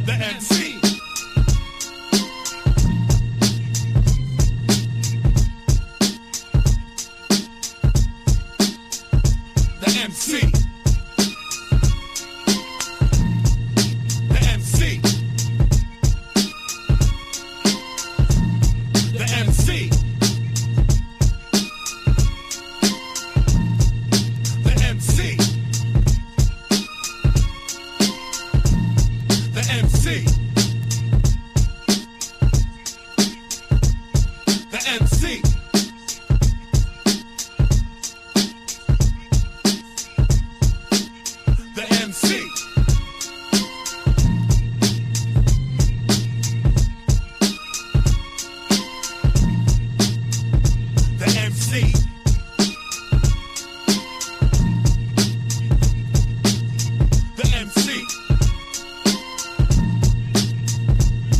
The MC. The MC. The MC. The MC. The MC. The MC. The MC. The MC. The MC. The MC.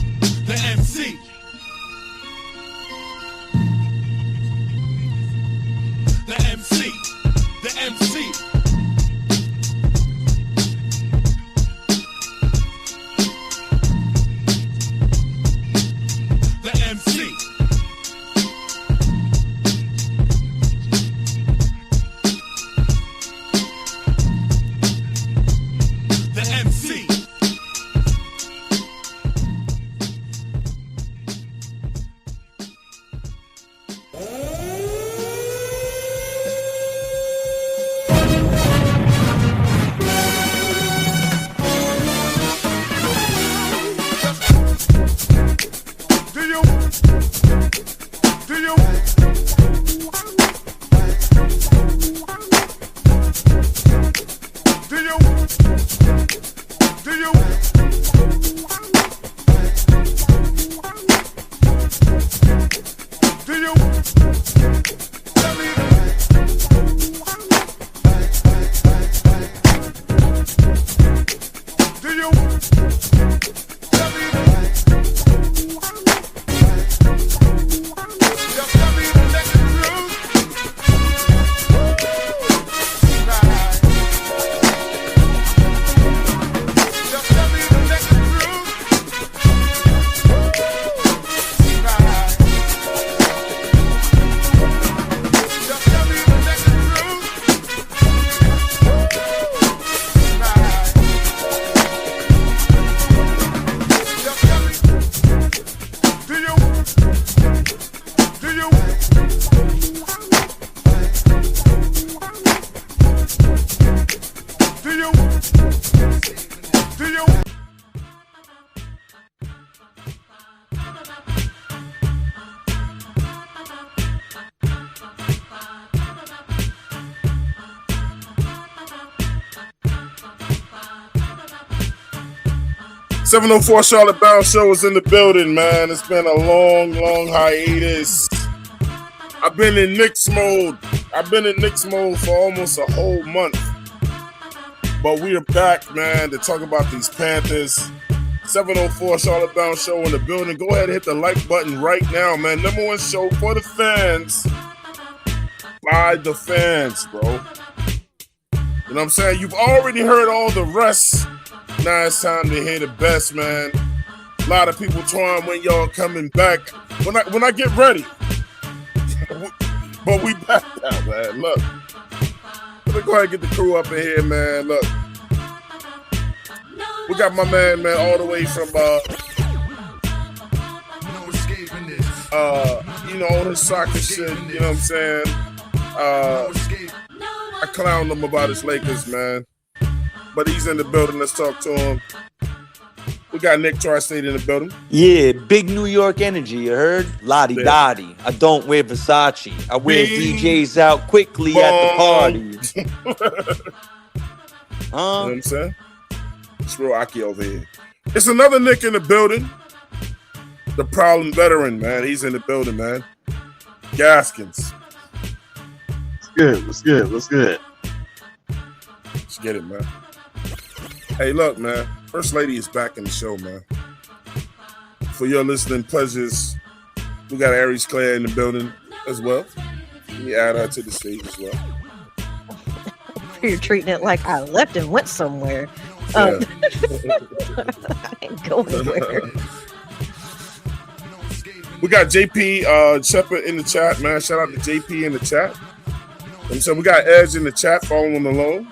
The MC. The MC. The MC. The MC. The MC. Do you? Do you? Do you? Do you? Do you? Tell me. Do you? Tell me. Just tell me to let it through. Right. Just tell me to let it through. Right. Just tell me to let it through. Right. Just tell me. Do you? Do you? Do you? Do you? "704 Charlotte Bounce Show" is in the building, man. It's been a long hiatus. I've been in Knicks mode. I've been in Knicks mode for almost a whole month. But we are back, man, to talk about these Panthers. 704 Charlotte Bounce Show in the building. Go ahead and hit the like button right now, man. Number one show for the fans. By the fans, bro. You know what I'm saying? You've already heard all the rest. Now it's time to hear the best, man. A lot of people trying when y'all coming back. When I get ready. But we back now, man. Look. Let me go ahead and get the crew up in here, man. Look. We got my man, all the way from on his soccer shit, you know what I'm saying? I clowned him about his Lakers, man. But he's in the building. Let's talk to him. We got Nick Tri-State in the building. Yeah, big New York energy, you heard? Lottie Dottie. I don't wear Versace. I wear DJs out quickly at the parties. You know what I'm saying? It's real Aki over here. It's another Nick in the building. The problem veteran, man. He's in the building, man. Gaskins. What's good? Let's get it, man. Hey, look, man. First Lady is back in the show, man. For your listening pleasures, We got Aries Claire in the building as well. Let me add her to the stage as well. You're treating it like I left and went somewhere. Yeah. I ain't going anywhere. We got JP Shepard in the chat, man. Shout out to JP in the chat. And so we got Edge in the chat following along. You know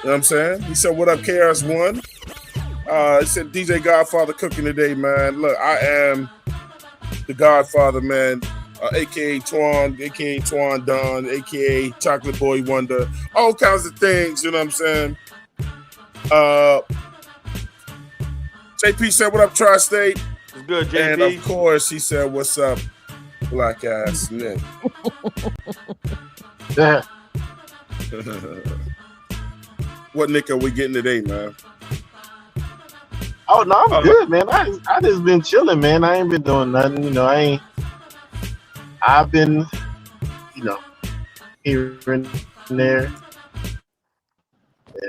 what I'm saying? He said, "What up, KRS-One?" He said, "DJ Godfather cooking today, man. Look, I am the Godfather, man. AKA Twan Don, AKA Chocolate Boy Wonder, all kinds of things, you know what I'm saying?" JP said, "What up, Tri-State?" It's good, JP. And of course, he said, "What's up, black ass Nick?" Yeah. What Nick are we getting today, man? Oh no, I'm good, man. I just been chilling, man. I ain't been doing nothing, you know. I've been, you know, here and there. And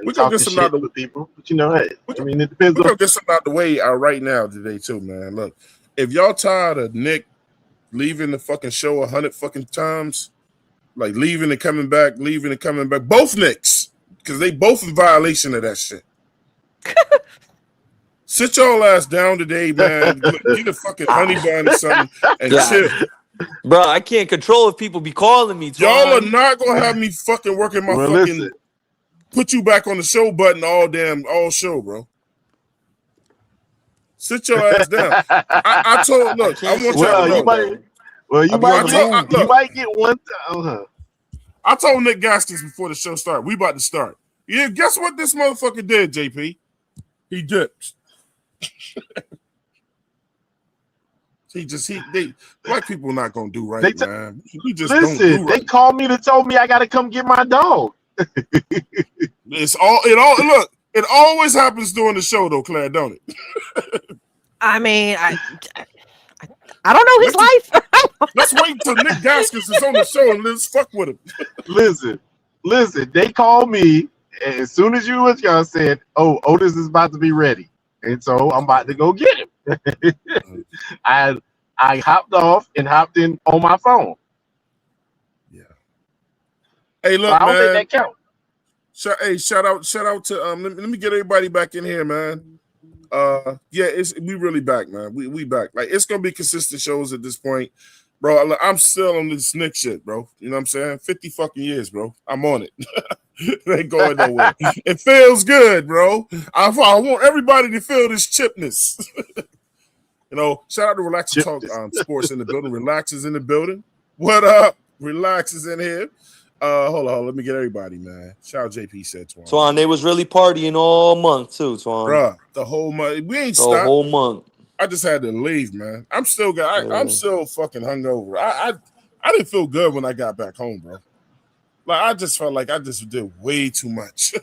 We're gonna talking get some shit out the with people, but you know, hey, I mean, it depends We're on. gonna get something out the way right now today too, man. Look, if y'all tired of Nick leaving the fucking show 100 fucking times, like leaving and coming back, both Nicks, because they both in violation of that shit. Sit y'all ass down today, man. Get a fucking honey bun or something and chill. Bro, I can't control if people be calling me. Y'all are not gonna have me fucking working my fucking put you back on the show button all show, bro. Sit your ass down. I told, look, I want y'all to know. You might get one. I told Nick Gaskins before the show started, we about to start. Yeah, guess what this motherfucker did, JP? He dipped. Black people not gonna do right, man. We just don't do right. They called me to tell me I gotta come get my dog. It always happens during the show though, Claire, don't it? I mean, I don't know his life. Let's wait until Nick Gaskins is on the show and let's fuck with him. Listen, they called me as soon as you was y'all said, "Oh, Otis is about to be ready." And so I'm about to go get him. I hopped off and hopped in on my phone. Yeah. Hey, look, so I don't man. think that counts. Shout out to let me get everybody back in here, man. We really back, man. We back. Like it's gonna be consistent shows at this point, bro. I'm still on this Nick shit, bro. You know what I'm saying? 50 fucking years, bro. I'm on it. It ain't going nowhere. It feels good, bro. I want everybody to feel this chipness. You know, shout out to Relax and Talk Sports in the building. Relax is in the building. What up? Relax is in here. Hold on. Let me get everybody, man. Shout out JP said Twan. Twan, they was really partying all month too, Twan. Bruh, the whole month. We ain't stopped. The whole month. I just had to leave, man. I'm still fucking hungover. I didn't feel good when I got back home, bro. Like I just felt like I just did way too much.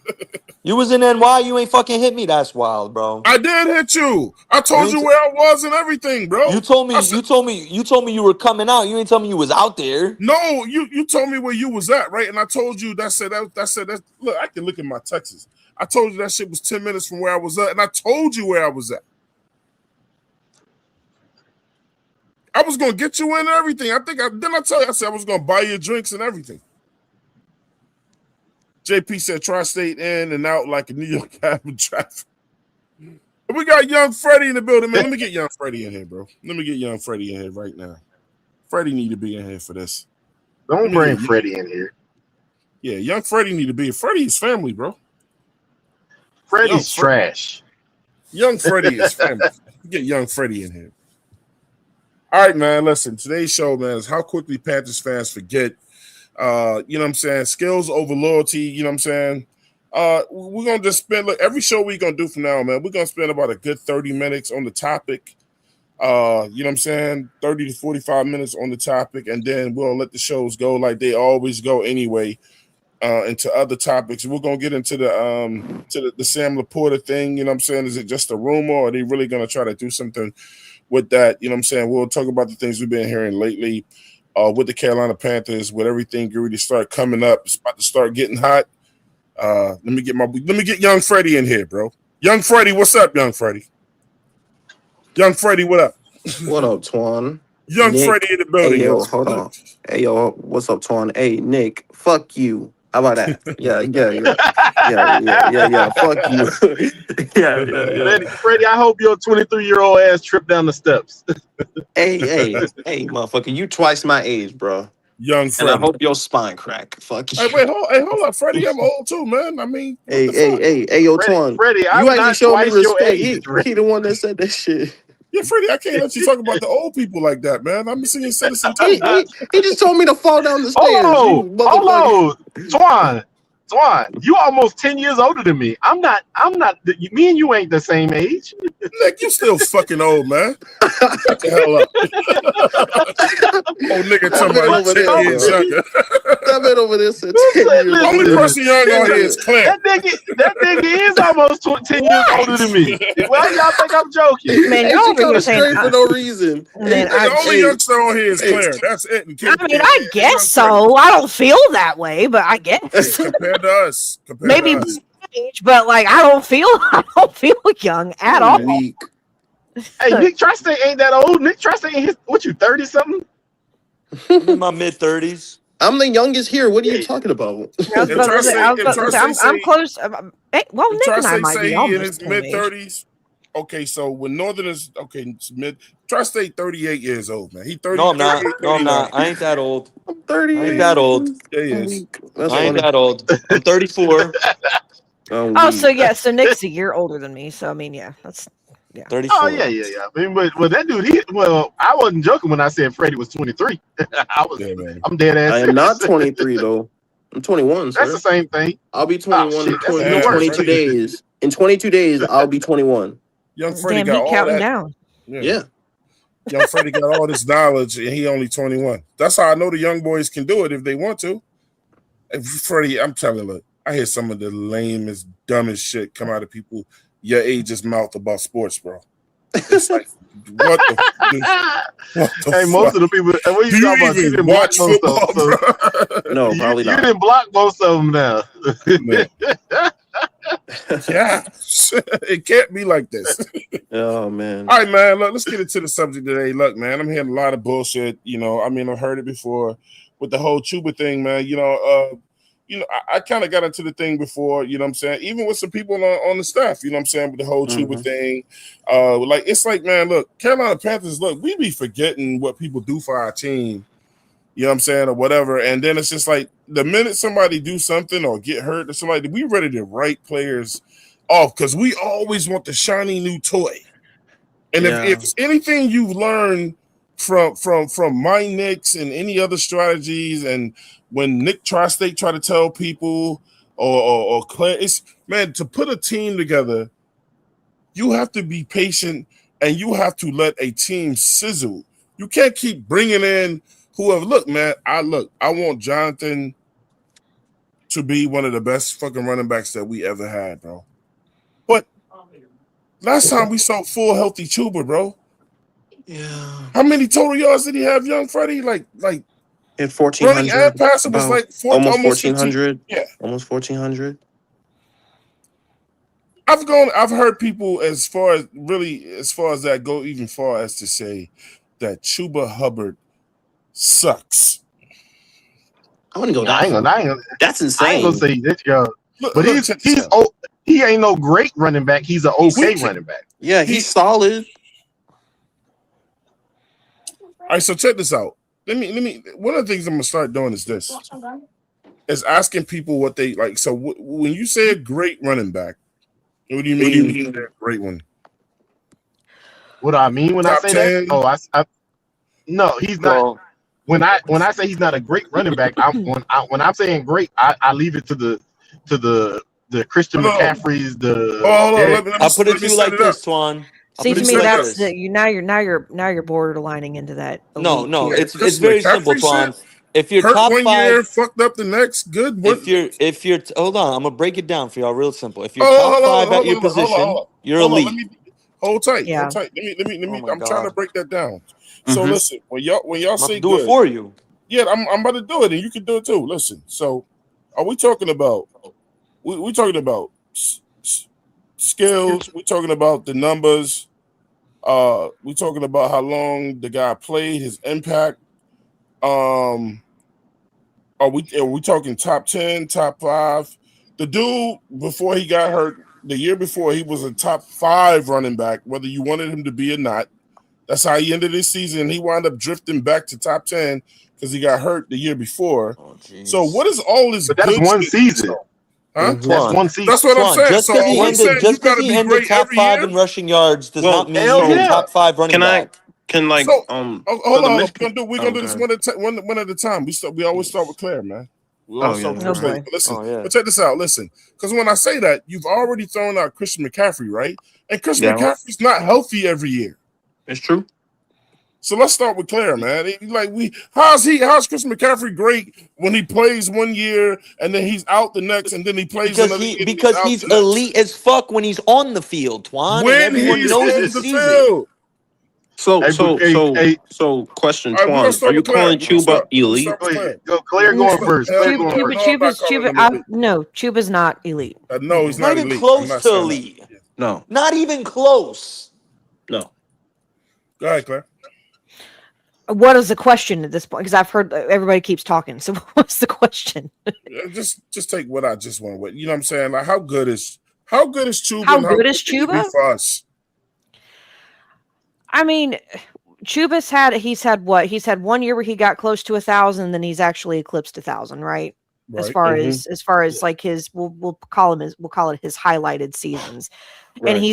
You was in NY, you ain't fucking hit me. That's wild, bro. I did hit you. I told you where I was and everything, bro. You told me you were coming out. You ain't tell me you was out there. No, you told me where you was at, right? And I told you that said look, I can look at my texts. I told you that shit was 10 minutes from where I was at, and I told you where I was at. I was gonna get you in and everything. I tell you I said I was gonna buy you drinks and everything. JP said Tri-State in and out like a New York cab in traffic. We got Young Freddie in the building, man. Let me get Young Freddie in here, bro. Let me get Young Freddie in here right now. Freddie need to be in here for this. Don't bring Freddie in here. Yeah, Young Freddie need to be. Freddie is family, bro. Freddie's trash. Young Freddie is family. Get Young Freddie in here. All right, man. Listen, today's show, man, is how quickly Panthers fans forget. You know what I'm saying? Skills over loyalty. You know what I'm saying? We're gonna just spend every show we're gonna do from now, man. We're gonna spend about a good 30 minutes on the topic. You know what I'm saying? 30 to 45 minutes on the topic, and then we'll let the shows go like they always go anyway. Into other topics. We're gonna get into the Sam Laporta thing. You know what I'm saying? Is it just a rumor, or are they really gonna try to do something with that? You know what I'm saying? We'll talk about the things we've been hearing lately. With the Carolina Panthers, with everything really start coming up, it's about to start getting hot. Let me get Young Freddie in here, bro. Young Freddie, what's up, Young Freddie? Young Freddie, what up? What up, Twan? Young Nick. Freddie in the building, Hey, yo, y'all. hold on. Hey, yo, what's up, Twan? Hey, Nick, fuck you. How about that? Yeah. Fuck you. Yeah. Freddie, I hope your 23-year-old ass tripped down the steps. Hey, motherfucker, you twice my age, bro. Young And I Freddie. hope your spine crack. Fuck you. Hey, hold up, Freddie. I'm old too, man. I mean, what the fuck? Hey, yo, Twan. Freddie, You I'm actually not showed me twice your respect. age. He the one that said that shit. Yeah, Freddie, I can't let you talk about the old people like that, man. I'm a senior citizen He, too. he just told me to fall down the stairs. Hold You motherfucker. on. Twan, you almost 10 years older than me. I'm not, me and you ain't the same age. Nick, you still fucking old, man. Shut the hell up. Old nigga talking about 10 years younger. That man over there said 10 years The only older. person young on here is Claire. That nigga is almost 10 years older than me. Well, y'all think I'm joking. Man, Hey, y'all she over here called us saying straight for no reason. Man, The only youngster on here is Claire. That's it. And I mean, I guess so. I don't feel that way, but I guess Compared to us. maybe age, but like I don't feel young at all. Weak. Hey, Nick Tri-State ain't that old. Nick Tri-State ain't what, you 30 something? I'm in my mid-30s. I'm the youngest here. What are you talking about? I'm close. Hey, well, Nick and I might be in almost his the same age. mid-30s. Okay, so when Northerners, it's Tri-State 38 years old, man. He 30. No, I'm not. 38, No, I'm not. I ain't that old. I'm 30. I ain't that old. Yeah, he is. That's I ain't funny. that old. I'm 34. Oh, so so Nick's a year older than me. So I mean, that's 34. Oh, yeah. I mean, but that dude, I wasn't joking when I said Freddie was 23. I'm dead ass. I am not 23 though. I'm 21. That's sir. the same thing. I'll be 21 in That's even worse. 22 days. In 22 days, I'll be 21. Young Freddie damn, got he all counting that. down. Yeah. Young Freddie got all this knowledge, and he only 21. That's how I know the young boys can do it if they want to. And Freddie, I'm telling you, look, I hear some of the lamest, dumbest shit come out of people your age's mouth about sports, bro. It's like, what the Hey, most of the people, what you talking about? You didn't block most of them. No, probably not. You didn't block most of them now. Yeah, it can't be like this. Oh man. All right, man. Look, let's get into the subject today. Look, man, I'm hearing a lot of bullshit. I mean, I've heard it before with the whole Chuba thing, man. I kind of got into the thing before, you know what I'm saying? Even with some people on the staff, you know what I'm saying, with the whole Chuba thing. It's like, man, look, Carolina Panthers, look, we be forgetting what people do for our team, you know what I'm saying, or whatever. And then it's just like the minute somebody do something or get hurt or somebody, we ready to write players off because we always want the shiny new toy. And if it's anything you've learned from my Knicks and any other strategies, and when Nick Tri-State try to tell people or Claire, it's, man, to put a team together, you have to be patient and you have to let a team sizzle. You can't keep bringing in whoever. Look, man, I want Jonathan to be one of the best fucking running backs that we ever had, bro. But last time we saw full healthy Chuba, bro. Yeah. How many total yards did he have, young Freddie? Like in 1,400. running and passing was like almost 1,400. Yeah, almost 1,400. I've heard people as far as that go even far as to say that Chuba Hubbard sucks. I want to go. That's insane. I ain't gonna say this, yo. But he ain't no great running back. He's an okay running back. Yeah, he's solid. All right, so check this out. Let me. One of the things I'm gonna start doing is this: is asking people what they like. So when you say a great running back, what do you mean? You mean a great one? What do I mean when Top I say 10? that? Oh, no, he's not. When I say he's not a great running back, when I'm saying great, I leave it to the Christian McCaffreys. I'll put it to you like this, Twan. See, to me, that's now you're borderlining into that. No, tier. it's very simple, Twan. If you're hurt top one 5, year, fucked up the next, good. If you're hold on, I'm gonna break it down for y'all real simple. If you're top 5 at your position, you're elite. Hold tight. Yeah. Hold tight. Let me. Oh my I'm trying to God. break that down. So listen, when y'all say do good, it for you. Yeah, I'm about to do it, and you can do it too. Listen, so are we talking about? We talking about skills? We talking about the numbers? We talking about how long the guy played, his impact. Are we talking top 10, top 5? The dude before he got hurt, the year before, he was a top 5 running back, whether you wanted him to be or not. That's how he ended his season. He wound up drifting back to top 10 because he got hurt the year before. Oh, so what is all this? But that's good one shit? season. Huh? That's one season. That's what I'm saying. Just So because are he we ended, saying you got to be great top every 5 year? in rushing yards does not mean hell he's yeah. a top 5 running back. Hold on. We're gonna do this one at a time. We always start with Claire, man. We always start with Claire. But listen, but check this out. Listen, because when I say that, you've already thrown out Christian McCaffrey, right? And Christian McCaffrey's not healthy every year. It's true. So let's start with Claire, man. How's Christian McCaffrey great when he plays one year and then he's out the next, and then he plays another year because he's elite as fuck when he's on the field, Twan. When and everyone he's knows on and the sees field. So, question, Twan, are you calling Chuba elite? Claire going first. Chuba's not elite. No, he's not even elite. close to elite. No, not even close. No. Go ahead, Claire. What is the question at this point? Because I've heard everybody keeps talking. So what's the question? just take what I just went with. You know what I'm saying? Like how good is Chuba? How good is Chuba for us? I mean, Chuba's had 1 year where he got close to 1,000, then he's actually eclipsed 1,000, right? As far as like his we'll call it his highlighted seasons. Right. And he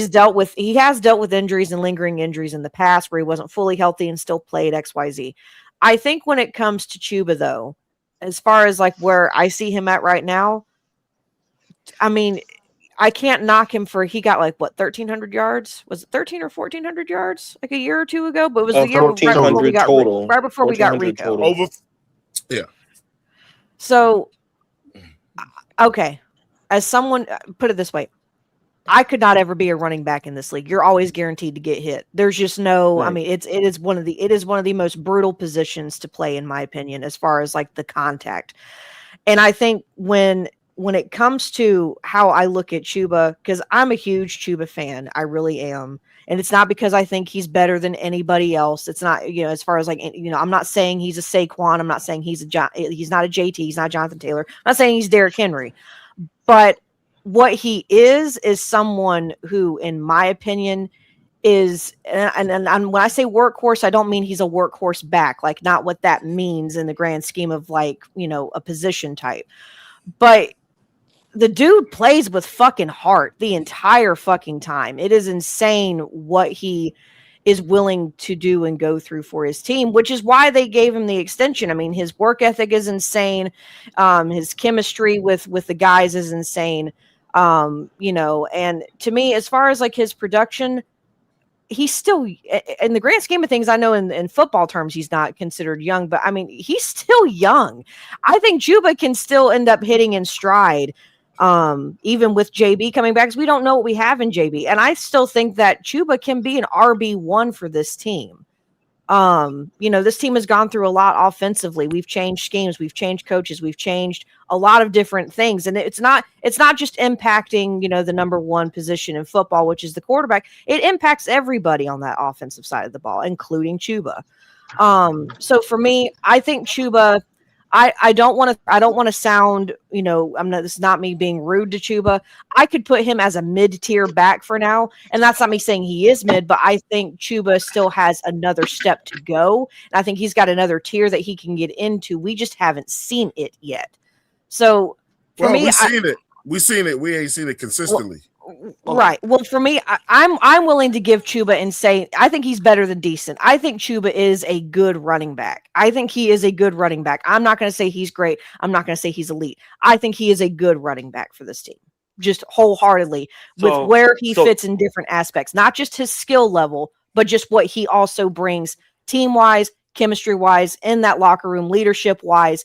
has dealt with injuries and lingering injuries in the past where he wasn't fully healthy and still played XYZ. I think when it comes to Chuba though, as far as like where I see him at right now, I mean, I can't knock him for he got like what 1,300 yards? Was it 1,300 or 1,400 yards like a year or two ago? But it was the year right before we got Rico. Over, yeah. So, okay, as someone put it this way, I could not ever be a running back in this league. You're always guaranteed to get hit. There's just no. Right. I mean, it is one of the most brutal positions to play, in my opinion, as far as like the contact. And I think when it comes to how I look at Chuba, because I'm a huge Chuba fan, I really am. And it's not because I think he's better than anybody else. It's not, as far as like, I'm not saying he's a Saquon. I'm not saying he's not a JT. He's not Jonathan Taylor. I'm not saying he's Derrick Henry. But what he is someone who, in my opinion, is, and when I say workhorse, I don't mean he's a workhorse back, like not what that means in the grand scheme of like, a position type. But the dude plays with fucking heart the entire fucking time. It is insane what he is willing to do and go through for his team, which is why they gave him the extension. I mean, his work ethic is insane. His chemistry with the guys is insane. And to me, as far as like his production, he's still, in the grand scheme of things, I know in football terms, he's not considered young, but I mean, he's still young. I think Chuba can still end up hitting in stride, even with JB coming back, because we don't know what we have in JB. And I still think that Chuba can be an RB1 for this team. This team has gone through a lot offensively. We've changed schemes, we've changed coaches, we've changed a lot of different things. And it's not just impacting, the number one position in football, which is the quarterback. It impacts everybody on that offensive side of the ball, including Chuba. So for me, I think Chuba, I don't want to sound, this is not me being rude to Chuba. I could put him as a mid-tier back for now. And that's not me saying he is mid, but I think Chuba still has another step to go. And I think he's got another tier that he can get into. We just haven't seen it yet. So for me, we've seen it. We ain't seen it consistently. Right. Well, for me, I'm willing to give Chuba and say I think he's better than decent. I think Chuba is a good running back. I think he is a good running back. I'm not going to say he's great. I'm not going to say he's elite. I think he is a good running back for this team, just wholeheartedly, with where he fits in different aspects, not just his skill level, but just what he also brings team-wise, chemistry-wise, in that locker room, leadership-wise.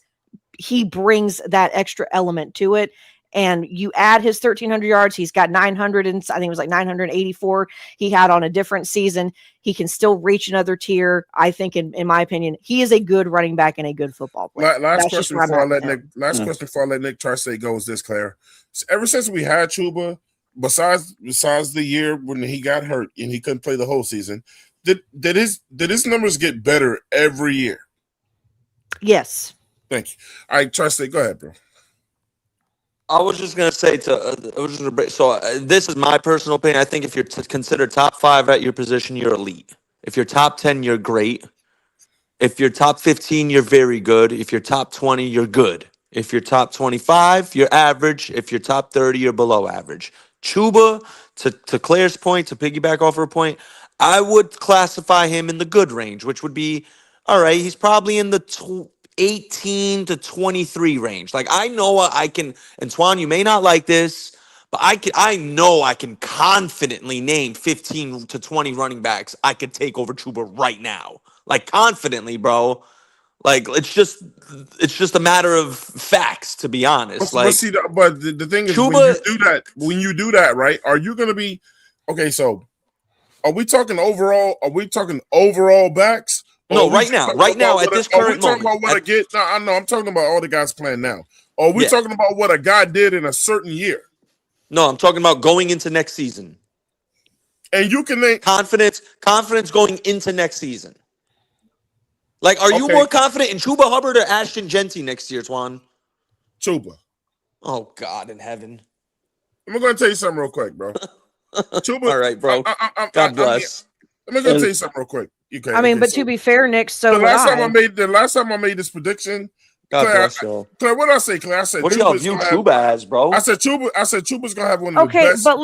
He brings that extra element to it. And you add his 1,300 yards, he's got 900, and I think it was like 984 he had on a different season. He can still reach another tier. I think, in my opinion, he is a good running back and a good football player. Last question before I let Nick Tarsay go is this, Claire. So ever since we had Chuba, besides the year when he got hurt and he couldn't play the whole season, did his numbers get better every year? Yes. Thank you. All right, trust it. Go ahead, bro. I was just gonna say this is my personal opinion. I think if you're considered top 5 at your position, you're elite. If you're top 10, you're great. If you're top 15, you're very good. If you're top 20, you're good. If you're top 25, you're average. If you're top 30, you're below average. Chuba, to Claire's point, to piggyback off her point, I would classify him in the good range, which would be, all right, he's probably in the 18 to 23 range. Like, I know I can, Antoine, you may not like this, but I know I can confidently name 15 to 20 running backs I could take over Chuba right now. Like, confidently, bro. Like, it's just a matter of facts, to be honest. But the thing is, Chuba, when you do that, right? Are you going to be okay? So, are we talking overall? Are we talking overall backs? No, right now, at this current moment. About what I get? No, I know. I'm talking about all the guys playing now. Are we talking about what a guy did in a certain year? No, I'm talking about going into next season. And you can name confidence going into next season. Like, are you more confident in Chuba Hubbard or Ashton Genty next year, Twan? Chuba. Oh, God in heaven. I'm going to tell you something real quick, bro. Chuba. All right, bro. God bless. I'm going to tell you something real quick. But to be fair, Nick, the last time I made this prediction, God bless y'all. Claire, what did I say, Claire? I said, what do y'all view Chuba as, bro? I said Chuba's gonna have one of the best. But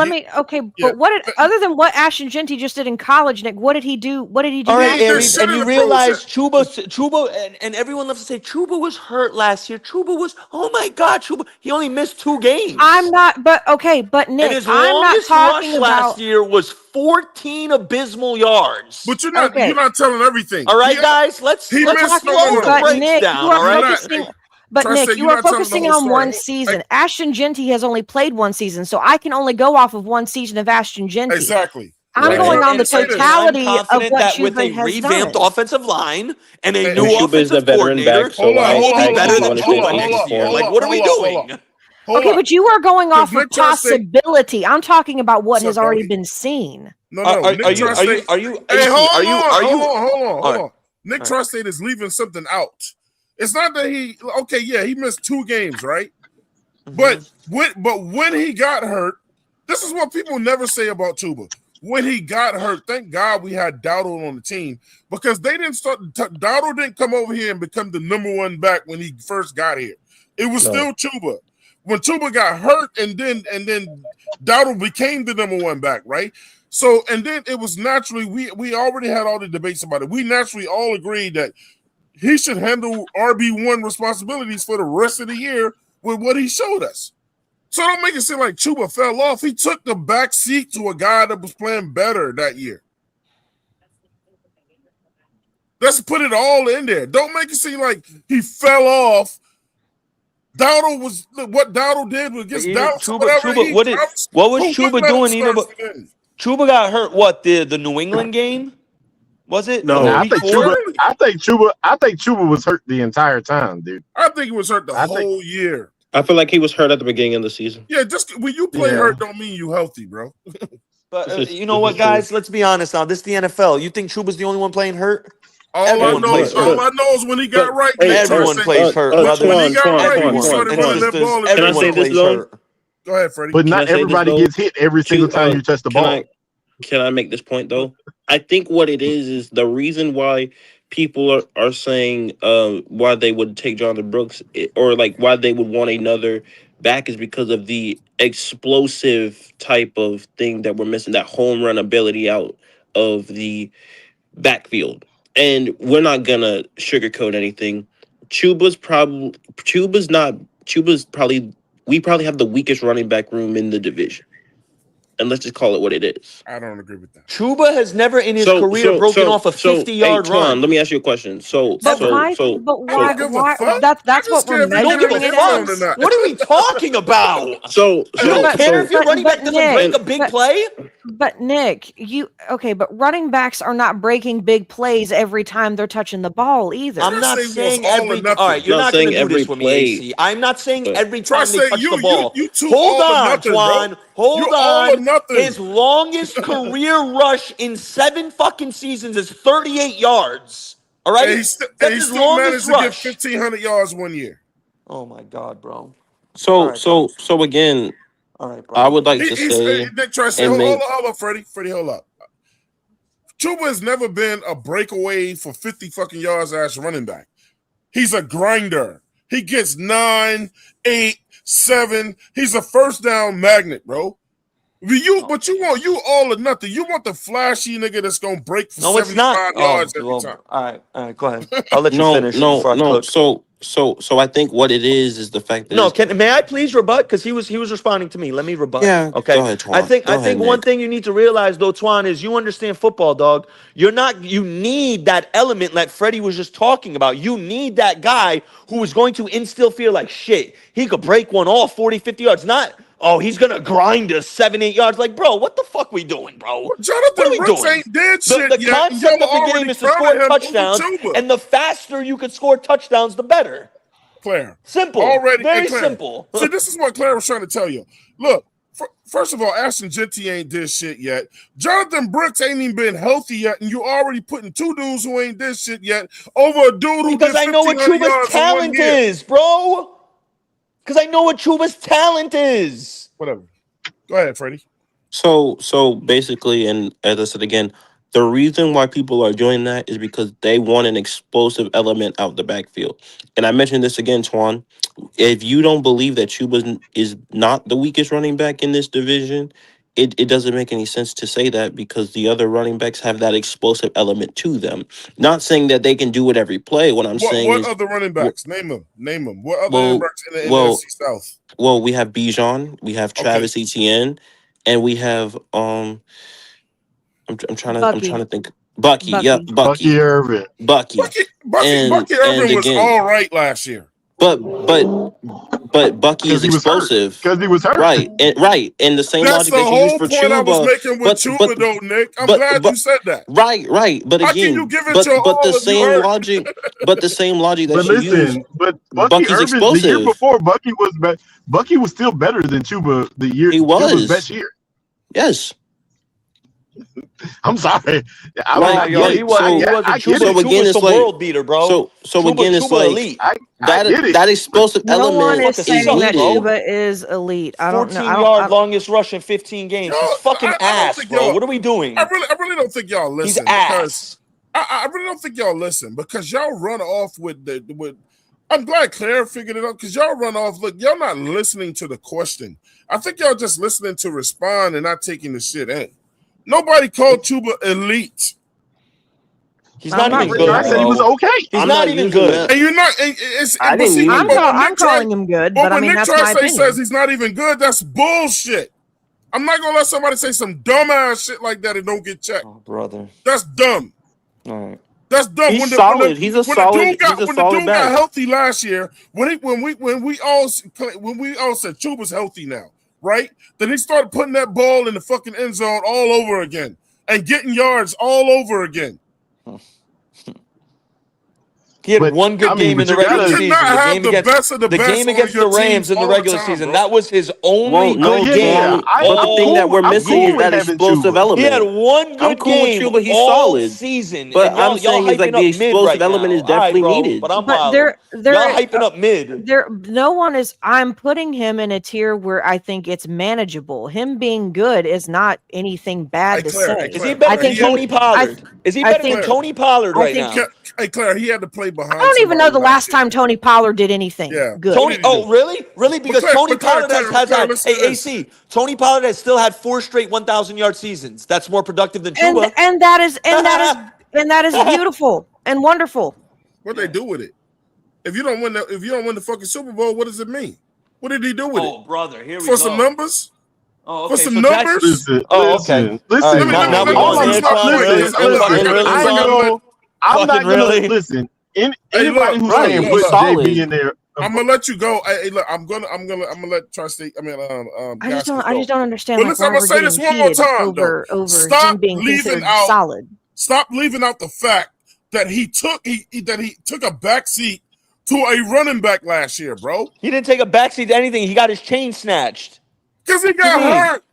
other than what Ashton Genty just did in college, Nick, what did he do? All right, Aries, and you realize Chuba, and everyone loves to say Chuba was hurt last year. Chuba was, oh my God, Chuba, he only missed 2 games. I'm not, but Nick, and his I'm not talking rush last year was 14 abysmal yards. But you're not telling everything. All right, guys, let's talk the breakdown. All right. But Nick, you are focusing on one season. Ashton Genty has only played 1 season, so I can only go off of 1 season of Ashton Genty. Exactly. I'm going on the totality of what with a revamped offensive line and a new offensive coordinator, hold on, better than Chuba next year. Like, what are we doing? Okay, but you are going off of possibility. I'm talking about what has already been seen. No. Are you? Hold on. Nick Tri-State is leaving something out. It's not that he missed 2 games, right? Mm-hmm. But when he got hurt, this is what people never say about Chuba. When he got hurt, thank God we had Dowdle on the team because they didn't Dowdle didn't come over here and become the number 1 back when he first got here. It was still Chuba. When Chuba got hurt, and then Dowdle became the number 1 back, right? So, and then it was naturally we already had all the debates about it. We naturally all agreed that he should handle RB1 responsibilities for the rest of the year with what he showed us. So don't make it seem like Chuba fell off. He took the back seat to a guy that was playing better that year. Let's put it all in there. Don't make it seem like he fell off. Dowdle was what Dowdle did was just Chuba. What was Chuba doing? Chuba got hurt. What the New England game? Was it? No, I think Chuba was hurt the entire time, dude. I think he was hurt the whole year. I feel like he was hurt at the beginning of the season. Yeah, just when you play hurt don't mean you healthy, bro. But you know what, guys? Let's be honest now. This is the NFL. You think Chuba's the only one playing hurt? All I know is when he got right. Everyone plays hurt. When he got right, he started running that ball. Can I say this, though? Go ahead, Freddie. But not everybody gets hit every single time you touch the ball. Can I make this point, though? I think what it is the reason why people are saying why they would take Jonathan Brooks or like why they would want another back is because of the explosive type of thing that we're missing, that home run ability out of the backfield. And we're not gonna sugarcoat anything. We probably have the weakest running back room in the division. And let's just call it what it is. I don't agree with that. Chuba has never in his career broken off a 50-yard run. Let me ask you a question. That's what we're measuring it as. What are we talking about? You don't care if your running back doesn't break a big play? But Nick, but running backs are not breaking big plays every time they're touching the ball either. I'm not Trust say saying was all or every. nothing. All right, you're Not not going to saying do this every with me, play, AC. I'm not saying but- every time Trust they say touch you the ball. you two Hold all or on, nothing, Twan. bro. Hold You all or on. nothing. His longest career rush in 7 fucking seasons is 38 yards. All right, And that's he his still longest managed to get rush. 1,500 yards one year. Oh my god, bro. All So right, bro. so again, All right, bro. I would like to He's say Nick try to say, and hold make up, Freddie, hold up. Chuba has never been a breakaway for 50 fucking yards as running back. He's a grinder. He gets 9, 8, 7. He's a first down magnet, bro. But you want all or nothing. You want the flashy nigga that's gonna break for 75 yards every time. All right, go ahead. I'll let you no finish no before I no. cook. So I think what it is the fact that No, may I please rebut? Because he was responding to me. Let me rebut. yeah. Okay. Go ahead, Twan. I think Go ahead, one Nick. thing you need to realize though, Twan, is you understand football, dog. You need that element that Freddie was just talking about. You need that guy who is going to instill fear like shit. He could break one off 40, 50 yards. Not, oh, he's gonna grind us 7, 8 yards. Like, bro, what the fuck we doing, bro? Well, What Jonathan are we Brooks doing? ain't did The shit yet. concept of the game is to score touchdowns, Chuba. and the faster you could score touchdowns, the better. Claire. Simple. Very Claire, simple. See, this is what Claire was trying to tell you. Look, first of all, Ashton Genty ain't did shit yet. Jonathan Brooks ain't even been healthy yet, and you already putting 2 dudes who ain't did shit yet over a dude who Because did I know what 1,500 Chuba's yards in 1 talent year. is, bro. Because I know what Chuba's talent is. Whatever. Go ahead, Freddie. So basically, and as I said again, the reason why people are doing that is because they want an explosive element out the backfield. And I mentioned this again, Twan. If you don't believe that Chuba is not the weakest running back in this division, it doesn't make any sense to say that because the other running backs have that explosive element to them. Not saying that they can do it every play. What I'm saying What is, other running backs? Name them. What other running well, backs in the well, NFC South? well, we have Bijan, we have Travis Etienne, and we have I'm trying to think. Bucky, yep, Bucky. Bucky Irvin. Bucky. Bucky Irvin was again, all right last year. but Bucky is Because he was hurt. explosive. Because he was hurt. Right, and the same That's logic the that you use whole for point I was Chuba. making with Chuba, though, Nick. I'm glad you said that. Right. But How can again, you give it your but all the if you same hurt? logic, but the same logic that But you use, listen, but Bucky Bucky's Irvin, the year explosive. before, Bucky was still better than Chuba the year. He Chuba's was. best year. Yes. I'm sorry. I Like, mean, I Yo, get he it. was. so- He wasn't I get Chuba. it. So again, Chuba's it's the like- world beater, bro. So again, it's Chuba like elite. I get it. that explosive No one element is Fucking is saying that needed. Chuba is elite. I don't know. 14-yard longest rush in 15 games. He's fucking I don't ass, think bro. y'all- What are we doing? I really don't think y'all He's listen because ass. I really don't think y'all listen because y'all run off with. I'm glad Claire figured it out because y'all run off. Look, y'all not listening to the question. I think y'all just listening to respond and not taking the shit in. Nobody called Chuba elite. He's I'm not not even really- good, I said he was bro. okay. He's I'm not not even using good. that. And you're not. I didn't use I'm, that. I'm calling him good, but I when mean Nick that's tries my to say opinion. says he's not even good, that's bullshit. I'm not gonna let somebody say some dumbass shit like that and don't get checked. Oh, brother. That's dumb. All right. That's dumb. He's solid. He's a solid. When He's a the dude solid got back. healthy last year, when we all said Chuba's healthy now, right? Then he started putting that ball in the fucking end zone all over again and getting yards all over again. He had But, one good I mean, game in but the you gotta- regular You season. cannot The have game the against best of the best game on against your the Rams teams in the all the regular time, season. bro. That was his only Well, no, good game. Twan, but the thing that we're missing is that explosive element. He had one good I'm cool with game Chuba. He's all solid. season. But And y'all I'm saying hyping is like up the mid explosive right element now. is definitely All right, bro, needed. But I'm But wild. there, Y'all hyping up mid. no one is. I'm putting him in a tier where I think it's manageable. Him being good is not anything bad to say. Is he better than Tony Pollard? Is he better than Tony Pollard right now? Hey, Claire, he had to play behind. I don't even know the somebody last time Tony Pollard did anything good. Tony, really? Because Claire, Tony Claire, Pollard has Claire, had, listen to hey, this. AC, Tony Pollard has still had 4 straight 1,000-yard seasons. That's more productive than and Chuba. and that is beautiful and wonderful. What they do with it? If you don't win the fucking Super Bowl, what does it mean? What did he do with it? Oh, brother, here we For go. some numbers? Oh, For okay. some So numbers? Listen, Oh, okay. listen. All right, now we all going I'm there, not- Twan? listen, Really? listen, Fucking really, I Twan? know. I'm not Fucking gonna really? listen. Hey, Anybody look, who's right, saying he's put solid. JB in there, I'm gonna let you go. Hey, look, I'm gonna let Tri-State. I just Gaskins don't go. understand But like listen, why I'm gonna we're say getting this one more heated time though. over Stop him being leaving considered out. solid. Stop leaving out the fact that he took a backseat to a running back last year, bro. He didn't take a backseat to anything. He got his chain snatched. Because he What you got mean? hurt.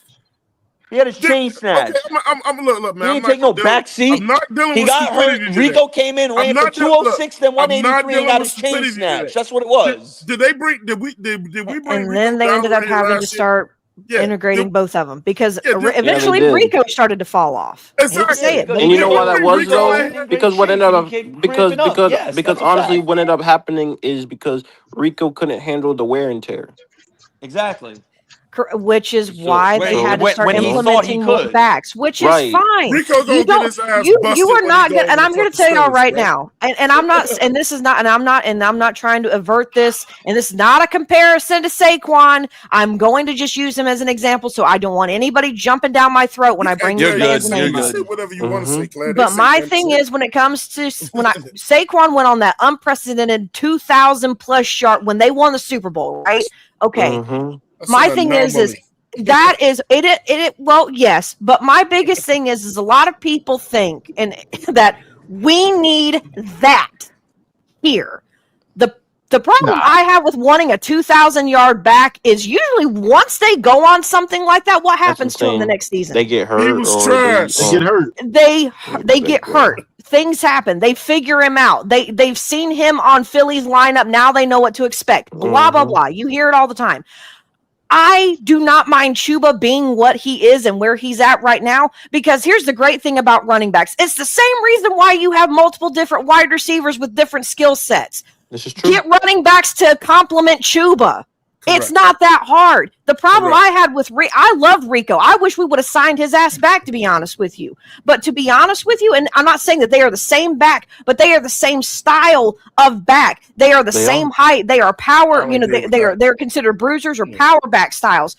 He had his chain Okay, snatched. look, man. He didn't take no I'm backseat. not dealing He with got stupidity hurt. today. Rico came in, I'm ran for not 206, then I'm not 183, and dealing got with his chain stupidity today. snatched. That's what it was. Did we bring And Rico then they down ended when up they hit having to last year? start Yeah, integrating both of them because Yeah, they eventually did. Rico started to fall off. I hate to Exactly. say it, but And he you know did. why that was Rico though? in here. Because what ended up because Yes, honestly what ended up happening is because Rico couldn't handle the wear and tear. Exactly. Which is why they had to start when he thought he implementing more could. backs, which is Right. fine. Rico gonna You get his ass you busted are when he not go good. over And the I'm going to fucking tell y'all Steelers, right bro. now, and I'm not, and this is not, and I'm not trying to avert this, and this is not a comparison to Saquon. I'm going to just use him as an example, so I don't want anybody jumping down my throat when I bring You're these man's good. name You up. say whatever you want to say, Claire. They But say my dumb thing shit. is, when it comes to Saquon went on that unprecedented 2,000 plus yard when they won the Super Bowl, right? Okay. That's My an thing is anomaly. that is it. Well, yes, but my biggest thing is a lot of people think and that we need that here. The problem I have with wanting a 2,000 yard back is usually once they go on something like that, what happens to them the next season? They get hurt. He was or trash. They get hurt. They get hurt. Things happen. They figure him out. They've seen him on Philly's lineup. Now they know what to expect. Blah blah blah. You hear it all the time. I do not mind Chuba being what he is and where he's at right now, because here's the great thing about running backs. It's the same reason why you have multiple different wide receivers with different skill sets. This is true. Get running backs to complement Chuba. Correct. It's not that hard. The problem Correct. I had with I loved Rico. I wish we would have signed his ass back, to be honest with you. But to be honest with you, and I'm not saying that they are the same back, but they are the same style of back. They are the same height. They are power. I You know, agree with they're considered bruisers or power back styles.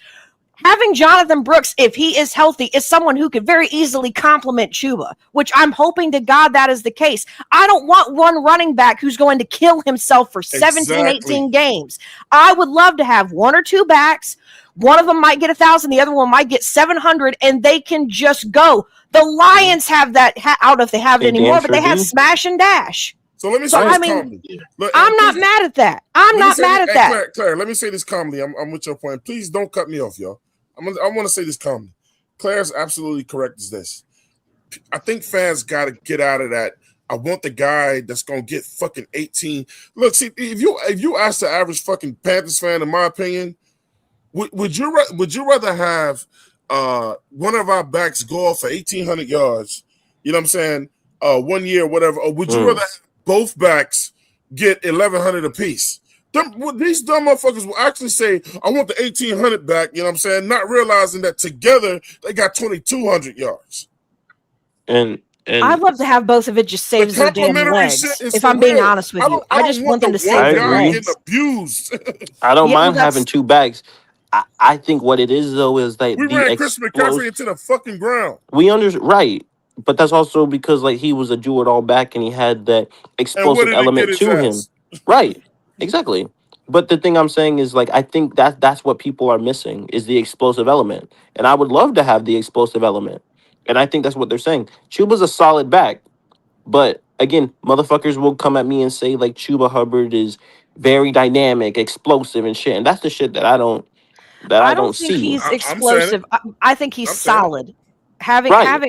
Having Jonathan Brooks, if he is healthy, is someone who could very easily complement Chuba, which I'm hoping to God that is the case. I don't want one running back who's going to kill himself for 17, 18 games. I would love to have one or two backs. One of them might get 1,000, the other one might get 700, and they can just go. The Lions have that. I don't know if they have it anymore, but they have smash and dash. So let me say this calmly. I'm not mad at that. I'm not mad at that. Claire, let me say this calmly. I'm with your point. Please don't cut me off, y'all. I want to say this calmly. Claire's absolutely correct as this. I think fans got to get out of that. I want the guy that's going to get fucking 18. Look, see, if you ask the average fucking Panthers fan, in my opinion, would you rather have one of our backs go off for 1,800 yards, you know what I'm saying, 1 year, whatever, or would you rather have both backs get 1,100 apiece? These dumb motherfuckers will actually say, I want the 1,800 back, you know what I'm saying, not realizing that together they got 2,200 yards. And I'd love to have both of it, just saves their damn legs. If I'm being honest with you, I just want them to save their legs. Getting abused. I don't mind having two backs. I think what it is though is that we ran Chris McCaffrey into the fucking ground. Right, but that's also because like he was a do-it-all back and he had that explosive element to him. Right, exactly. But the thing I'm saying is like I think that's what people are missing is the explosive element, and I would love to have the explosive element, and I think that's what they're saying. Chuba's a solid back, but again, motherfuckers will come at me and say like Chuba Hubbard is very dynamic, explosive, and shit, and that's the shit that I don't think see. he's explosive. I think he's solid. Exactly.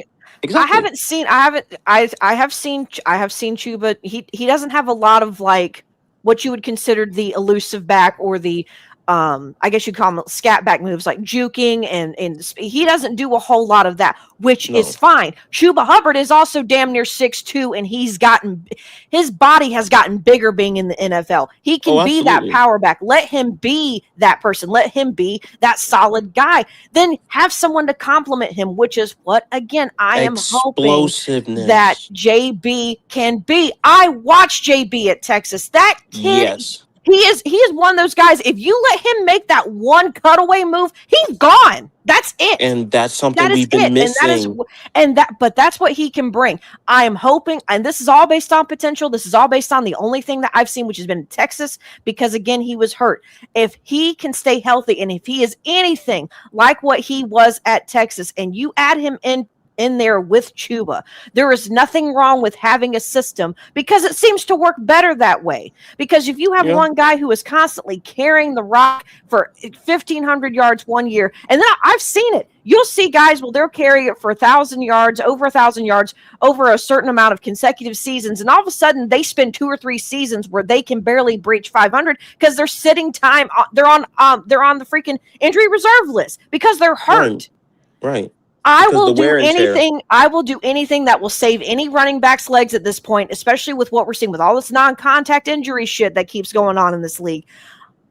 I have seen Chuba. He doesn't have a lot of like what you would consider the elusive back or the I guess you call them scat back moves like juking and he doesn't do a whole lot of that, which is fine. Chuba Hubbard is also damn near 6'2", and his body has gotten bigger being in the NFL. He can be that power back. Let him be that person. Let him be that solid guy. Then have someone to complement him, which is what, again, I am hoping that JB can be. I watched JB at Texas. That kid He is one of those guys. If you let him make that one cutaway move, he's gone. That's it. And that's something That is we've been it. missing. But that's what he can bring. I am hoping, and this is all based on potential. This is all based on the only thing that I've seen, which has been Texas, because again, he was hurt. If he can stay healthy, and if he is anything like what he was at Texas, and you add him in there with Chuba, there is nothing wrong with having a system, because it seems to work better that way. Because if you have one guy who is constantly carrying the rock for 1,500 yards one year, and then I've seen it, you'll see guys, well, they'll carry it for 1,000 yards, over 1,000 yards, over a certain amount of consecutive seasons, and all of a sudden they spend 2 or 3 seasons where they can barely breach 500 because they're sitting time. They're on the freaking injury reserve list because they're hurt. Right. I will do anything. I will do anything that will save any running back's legs at this point, especially with what we're seeing with all this non-contact injury shit that keeps going on in this league.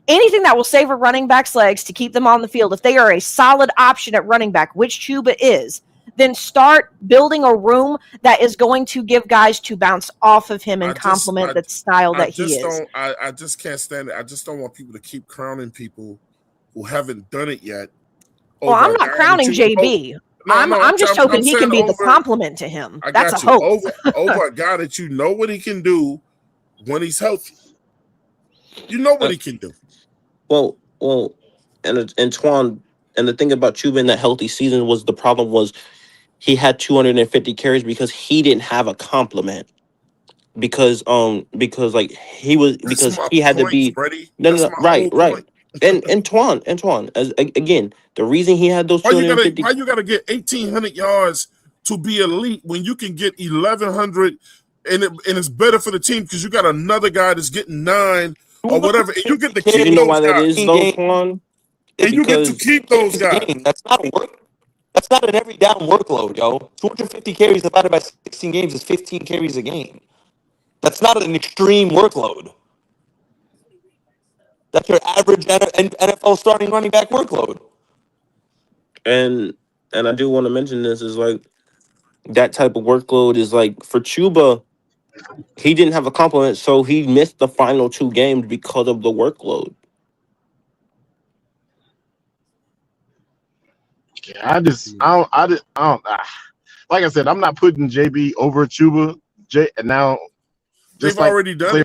Anything that will save a running back's legs to keep them on the field, if they are a solid option at running back, which Chuba is, then start building a room that is going to give guys to bounce off of him and complement the style that he is. I just can't stand it. I just don't want people to keep crowning people who haven't done it yet. Well, I'm not crowning JB. I'm just hoping he can be the complement to him. That's a hope. over a guy that you know what he can do when he's healthy. You know what he can do. Well, and Twan, and the thing about Chuba in that healthy season was the problem was he had 250 carries because he didn't have a complement. Because like he had to be right. And Twan, as again, the reason he had those 250. Why you gotta get 1,800 yards to be elite when you can get 1,100 and it's better for the team because you got another guy that's getting 9 or whatever, and you get to keep those guys. That is though, Twan? And you get to keep those guys. That's not a work. That's not an every down workload, yo. 250 carries divided by 16 games is 15 carries a game. That's not an extreme workload. That's your average NFL starting running back workload. And I do want to mention this is like that type of workload is like for Chuba, he didn't have a complement, so he missed the final 2 games because of the workload. Yeah, I don't. Like I said, I'm not putting JB over Chuba. Now, they've already done it.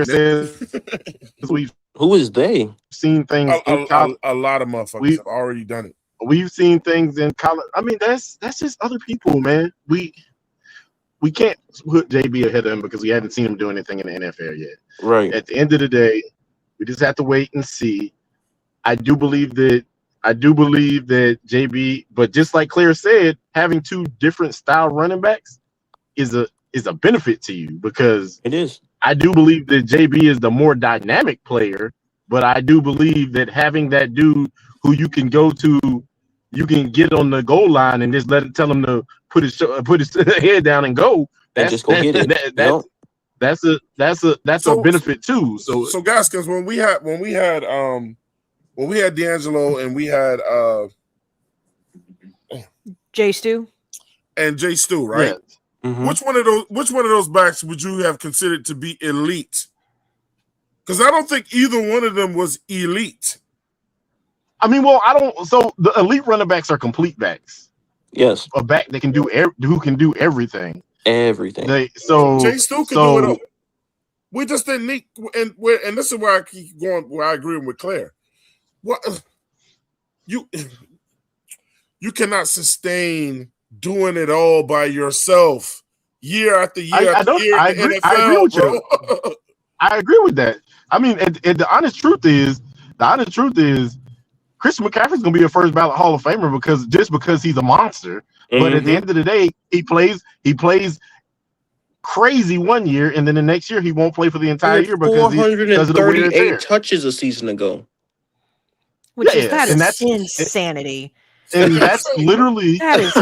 We've Who is they? Seen things. A lot of motherfuckers have already done it. We've seen things in college. I mean, that's just other people, man. We can't put JB ahead of him because we haven't seen him do anything in the NFL yet. Right. At the end of the day, we just have to wait and see. I do believe that JB, but just like Claire said, having 2 different style running backs is a benefit to you because it is. I do believe that JB is the more dynamic player, but I do believe that having that dude who you can go to, you can get on the goal line and just tell him to put his head down and go. That's a benefit too. So guys, because when we had D'Angelo and we had Jay Stu, right? Yeah. Mm-hmm. Which one of those backs would you have considered to be elite? Because I don't think either one of them was elite. I mean, well, so the elite running backs are complete backs. Yes, a back that can do who can do everything. Everything. Jay Stu can do it all. We just didn't need, and this is where I keep going. Where I agree with Claire. What you cannot sustain doing it all by yourself year after year after year. I agree with you. I agree with that. I mean, the honest truth is, Chris McCaffrey's going to be a first ballot Hall of Famer because he's a monster. Mm-hmm. But at the end of the day, he plays crazy one year, and then the next year he won't play for the entire year because 438 touches a season ago. Which is insanity. And that's literally that's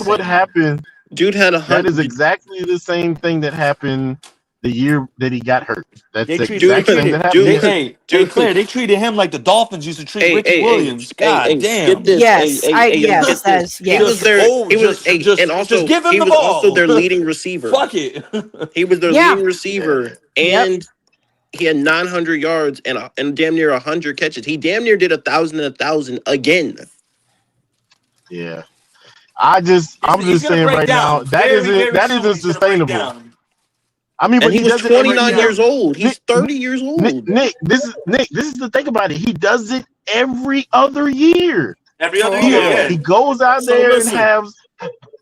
what happened. Dude had that is exactly the same thing that happened the year that he got hurt. That's They the treated, exact thing that happened. dude, hey, Claire, they treated him like the Dolphins used to treat Ricky Williams. God damn. skip this. Yes, Skip that this. is, He was yes. their. He was just and also give him he the was ball. also their leading receiver. Fuck it. He was their Yeah. leading receiver, and he had 900 yards and damn near 100 catches. He damn near did 1,000 again. Yeah. I'm just saying right now that isn't sustainable. I mean, but And he was does it every 29 year. years old. He's 30 years old. Nick, this is the thing about it. He does it every other year. Every other So, year. He goes out So there listen. and has.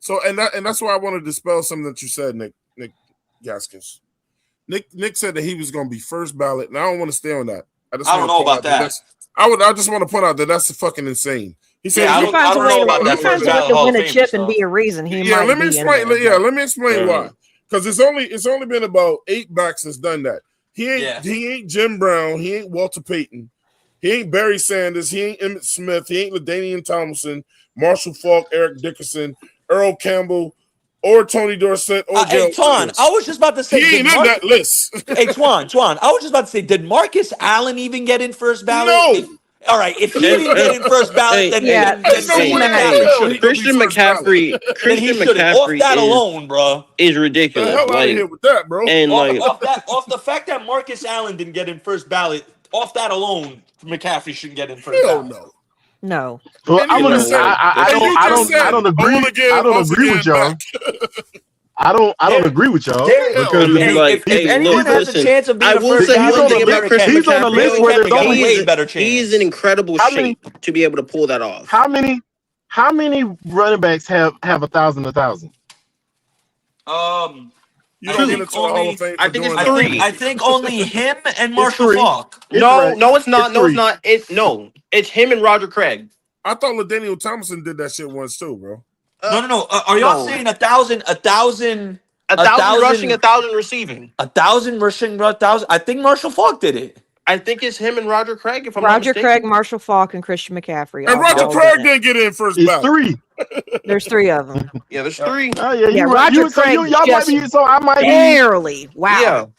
So and that's why I want to dispel something that you said, Nick Gaskins. Nick said that he was going to be first ballot, and I don't want to stay on that. I don't know about that. I just want to point out that that's fucking insane. He said Yeah, He finds a way that to first ballot Hall win of a Fame chip stuff. and be a reason. He yeah, might let me be in explain. there. Yeah, let me explain why. Because it's only been about 8 backs that's done that. He ain't Jim Brown. He ain't Walter Payton. He ain't Barry Sanders. He ain't Emmitt Smith. He ain't LaDainian Tomlinson, Marshall Faulk, Eric Dickerson, Earl Campbell, or Tony Dorsett, or Hey, Twan, I was just about to say, he ain't in that list. Hey, Twan, I was just about to say, did Marcus Allen even get in first ballot? No. All right, if he didn't get in first ballot, then Christian McCaffrey Off that alone, bro, is ridiculous. The hell out of here with that, bro. And off the fact that Marcus Allen didn't get in first ballot, off that alone, McCaffrey shouldn't get in first ballot. No. Well, I don't agree. I don't agree with y'all. I don't agree with y'all because if anyone has a chance of being a first ballot, he's on a list where there's only way better chance. He's in incredible shape to be able to pull that off. How many running backs have 1,000? You don't get into the Hall of Fame. I think it's 3. I think only him and Marshall Faulk. No, it's not. It's him and Roger Craig. I thought LaDainian Tomlinson did that shit once too, bro. No. Are y'all saying 1,000 rushing, 1,000 receiving, 1,000 rushing, 1,000? I think Marshall Faulk did it. I think it's him and Roger Craig. If I'm not mistaken. Craig, Marshall Faulk, and Christian McCaffrey. And Roger Craig didn't get in first ballot. 3. There's 3 of them. Yeah, there's 3. Oh yeah, Roger Craig. Y'all might be. So I might barely. Wow.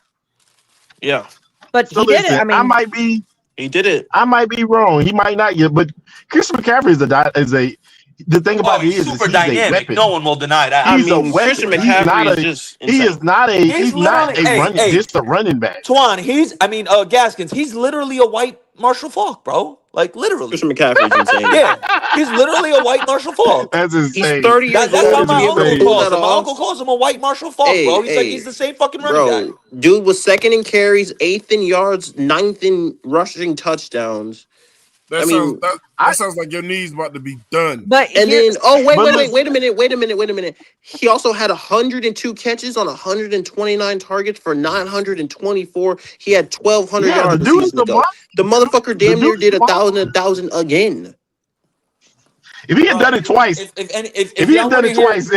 Yeah. But so he did it. I mean, I might be. He did it. I might be wrong. He might not yet. But Christian McCaffrey is a. The thing about it is super he's dynamic. A weapon. No one will deny that. He's a weapon. Christian McCaffrey is just insane. He's not just a running back. Twan, Gaskins, he's literally a white Marshall Faulk, bro. Like literally. Christian McCaffrey is insane. Yeah, he's literally a white Marshall Faulk. That's insane. He's 30 years old. That's why my uncle calls him. My My uncle calls him a white Marshall Faulk, bro. He's like he's the same fucking running back. Dude was 2nd in carries, 8th in yards, 9th in rushing touchdowns. That sounds like your knee's about to be done. But wait a minute. He also had 102 catches on 129 targets for 924. He had 1,200 yards. The motherfucker damn near did 1,000 again. If he had done it twice, if he had done it twice,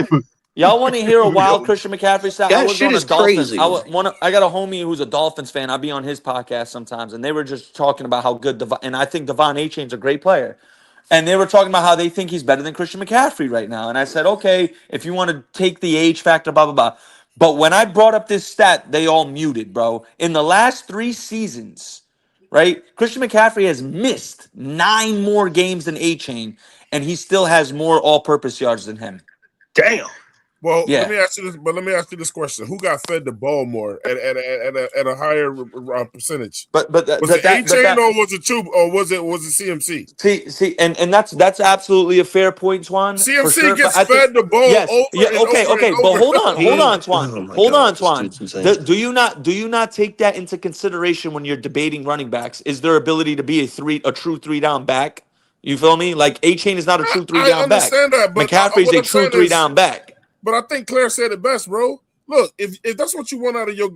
y'all want to hear a wild Christian McCaffrey stat? That shit is crazy. I got a homie who's a Dolphins fan. I'll be on his podcast sometimes, and they were just talking about how good and I think Devon Achane's a great player. And they were talking about how they think he's better than Christian McCaffrey right now. And I said, okay, if you want to take the age factor, blah, blah, blah. But when I brought up this stat, they all muted, bro. In the last 3 seasons, right, Christian McCaffrey has missed 9 more games than Achane, and he still has more all-purpose yards than him. Damn. Well, let me ask you this question: who got fed the ball more at a higher percentage? But was it Achane or was it Chuba or was it CMC? See, and that's absolutely a fair point, Twan. CMC gets fed the ball. Yes. Okay. But hold on, Twan. Hold on, Twan. Do you not take that into consideration when you're debating running backs? Is their ability to be a true 3-down back? You feel me? Like Achane is not a true 3-down back. I understand that, but McCaffrey's a true 3-down back. But I think Claire said it best, bro. Look, if that's what you want out of you're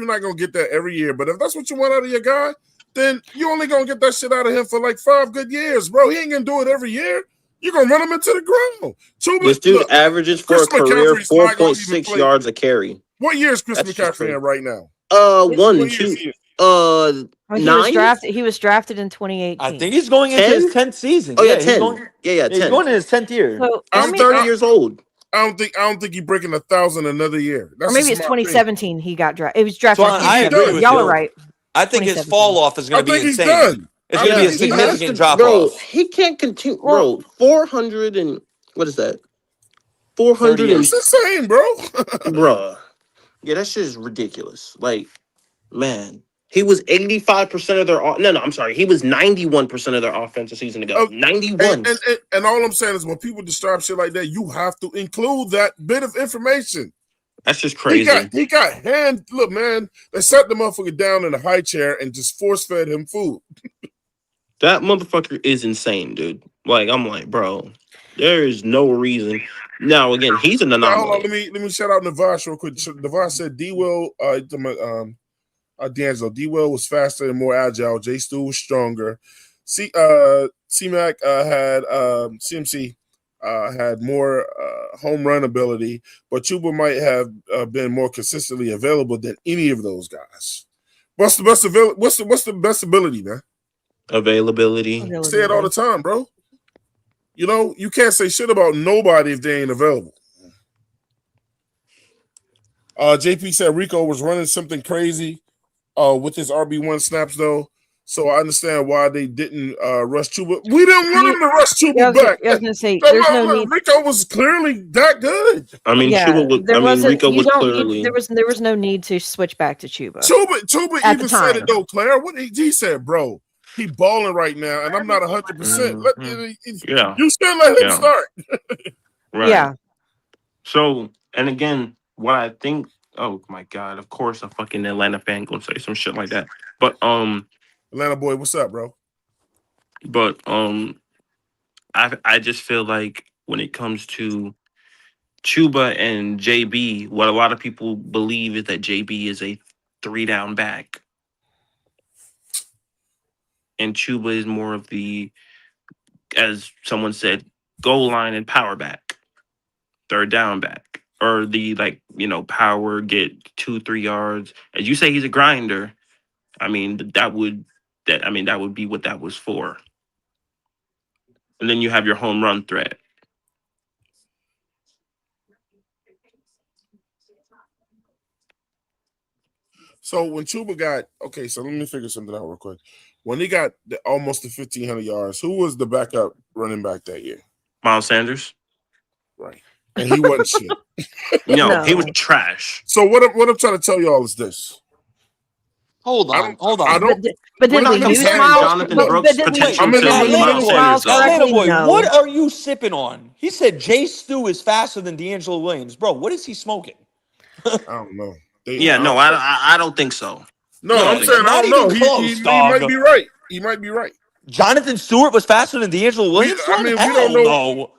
not gonna get that every year. But if that's what you want out of your guy, then you're only gonna get that shit out of him for like 5 good years, bro. He ain't gonna do it every year. You're gonna run him into the ground. This dude averages for a career 4.6 yards a carry. What year is Chris McCaffrey in right now? 1, 2. 9. He was drafted in 2018. I think he's going into his 10th season. Oh yeah, 10. 10. He's going in his 10th year. So, I'm 30 years old. I don't think he's breaking 1,000 another year. That's Or maybe just it's my 2017 he got drafted. It was drafted Swan, in I agree 2017. with Y'all you. are right. I think his 2017. fall off is going I to be think he's insane. done. It's I going to be a think He has significant to, drop bro. off. He can't continue, Well- bro. 400 and what is that? 400 38. and That's insane, bro. bruh. Yeah, that shit is ridiculous. Like, man, he was 85% of their. No, I'm sorry. He was 91% of their offense a season ago. Oh, 91. And all I'm saying is when people describe shit like that, you have to include that bit of information. That's just crazy. He got hand. Look, man, they sat the motherfucker down in a high chair and just force fed him food. That motherfucker is insane, dude. Like, I'm like, bro, there is no reason. Now, again, he's an Now, hold on, anomaly. let me shout out Navash real quick. Navash said D Will, D'Angelo. D Will was faster and more agile. J Stu was stronger. C-Mac had CMC had more home run ability, but Chuba might have been more consistently available than any of those guys. What's the best what's the best ability, man? Availability. I say it all the time, bro. You know, you can't say shit about nobody if they ain't available. JP said Rico was running something crazy with his RB1 snaps, though. So I understand why they didn't rush Chuba. We didn't want him to rush Chuba back. I was going to say, there's no need. Rico was clearly that good. I mean, Yeah, Chuba would. there I mean, wasn't. Rico You would don't. clearly. There was no need to switch back to Chuba. Chuba At even the said time. it though, Claire. What he said, bro. He balling right now, and I'm not 100%. Yeah. You still let him start. Right. Yeah. So, and again, what I think. Oh my God! Of course, a fucking Atlanta fan gonna say some shit like that. But Atlanta boy, what's up, bro? I just feel like when it comes to Chuba and JB, what a lot of people believe is that JB is a 3-down back, and Chuba is more of the, as someone said, goal line and power back, 3rd down back, or the power get 2-3 yards. As you say, he's a grinder. I mean that would be what that was for. And then you have your home run threat. So when Chuba got so let me figure something out real quick. When he got almost to 1,500 yards, who was the backup running back that year? Miles Sanders. Right, and he wasn't shit. No, he was trash. So what I'm trying to tell y'all is this. Hold on. I don't. But did we use Miles? Jonathan Brooks' potential I'm in to the middle Miles of Sanders. though. Atlanta boy, No. what are you sipping on? He said Jay Stu is faster than D'Angelo Williams. Bro, what is he smoking? I don't know. I don't think so. No, No, I'm saying I not don't know. even close, He dog. might be right. He might be right. Jonathan Stewart was faster than D'Angelo Williams? we don't know.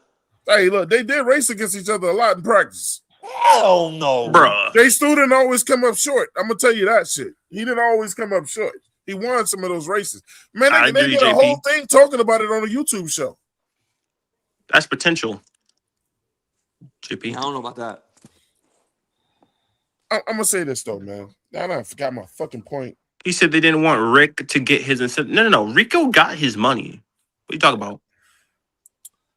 Hey, look, they did race against each other a lot in practice. Hell no. Bruh. Jay Stu didn't always come up short. I'm going to tell you that shit. He didn't always come up short. He won some of those races. Man, they did a whole thing talking about it on a YouTube show. That's potential. JP. I don't know about that. I'm going to say this, though, man. Now I forgot my fucking point. He said they didn't want Rick to get his incentive. No. Rico got his money. What are you talking about?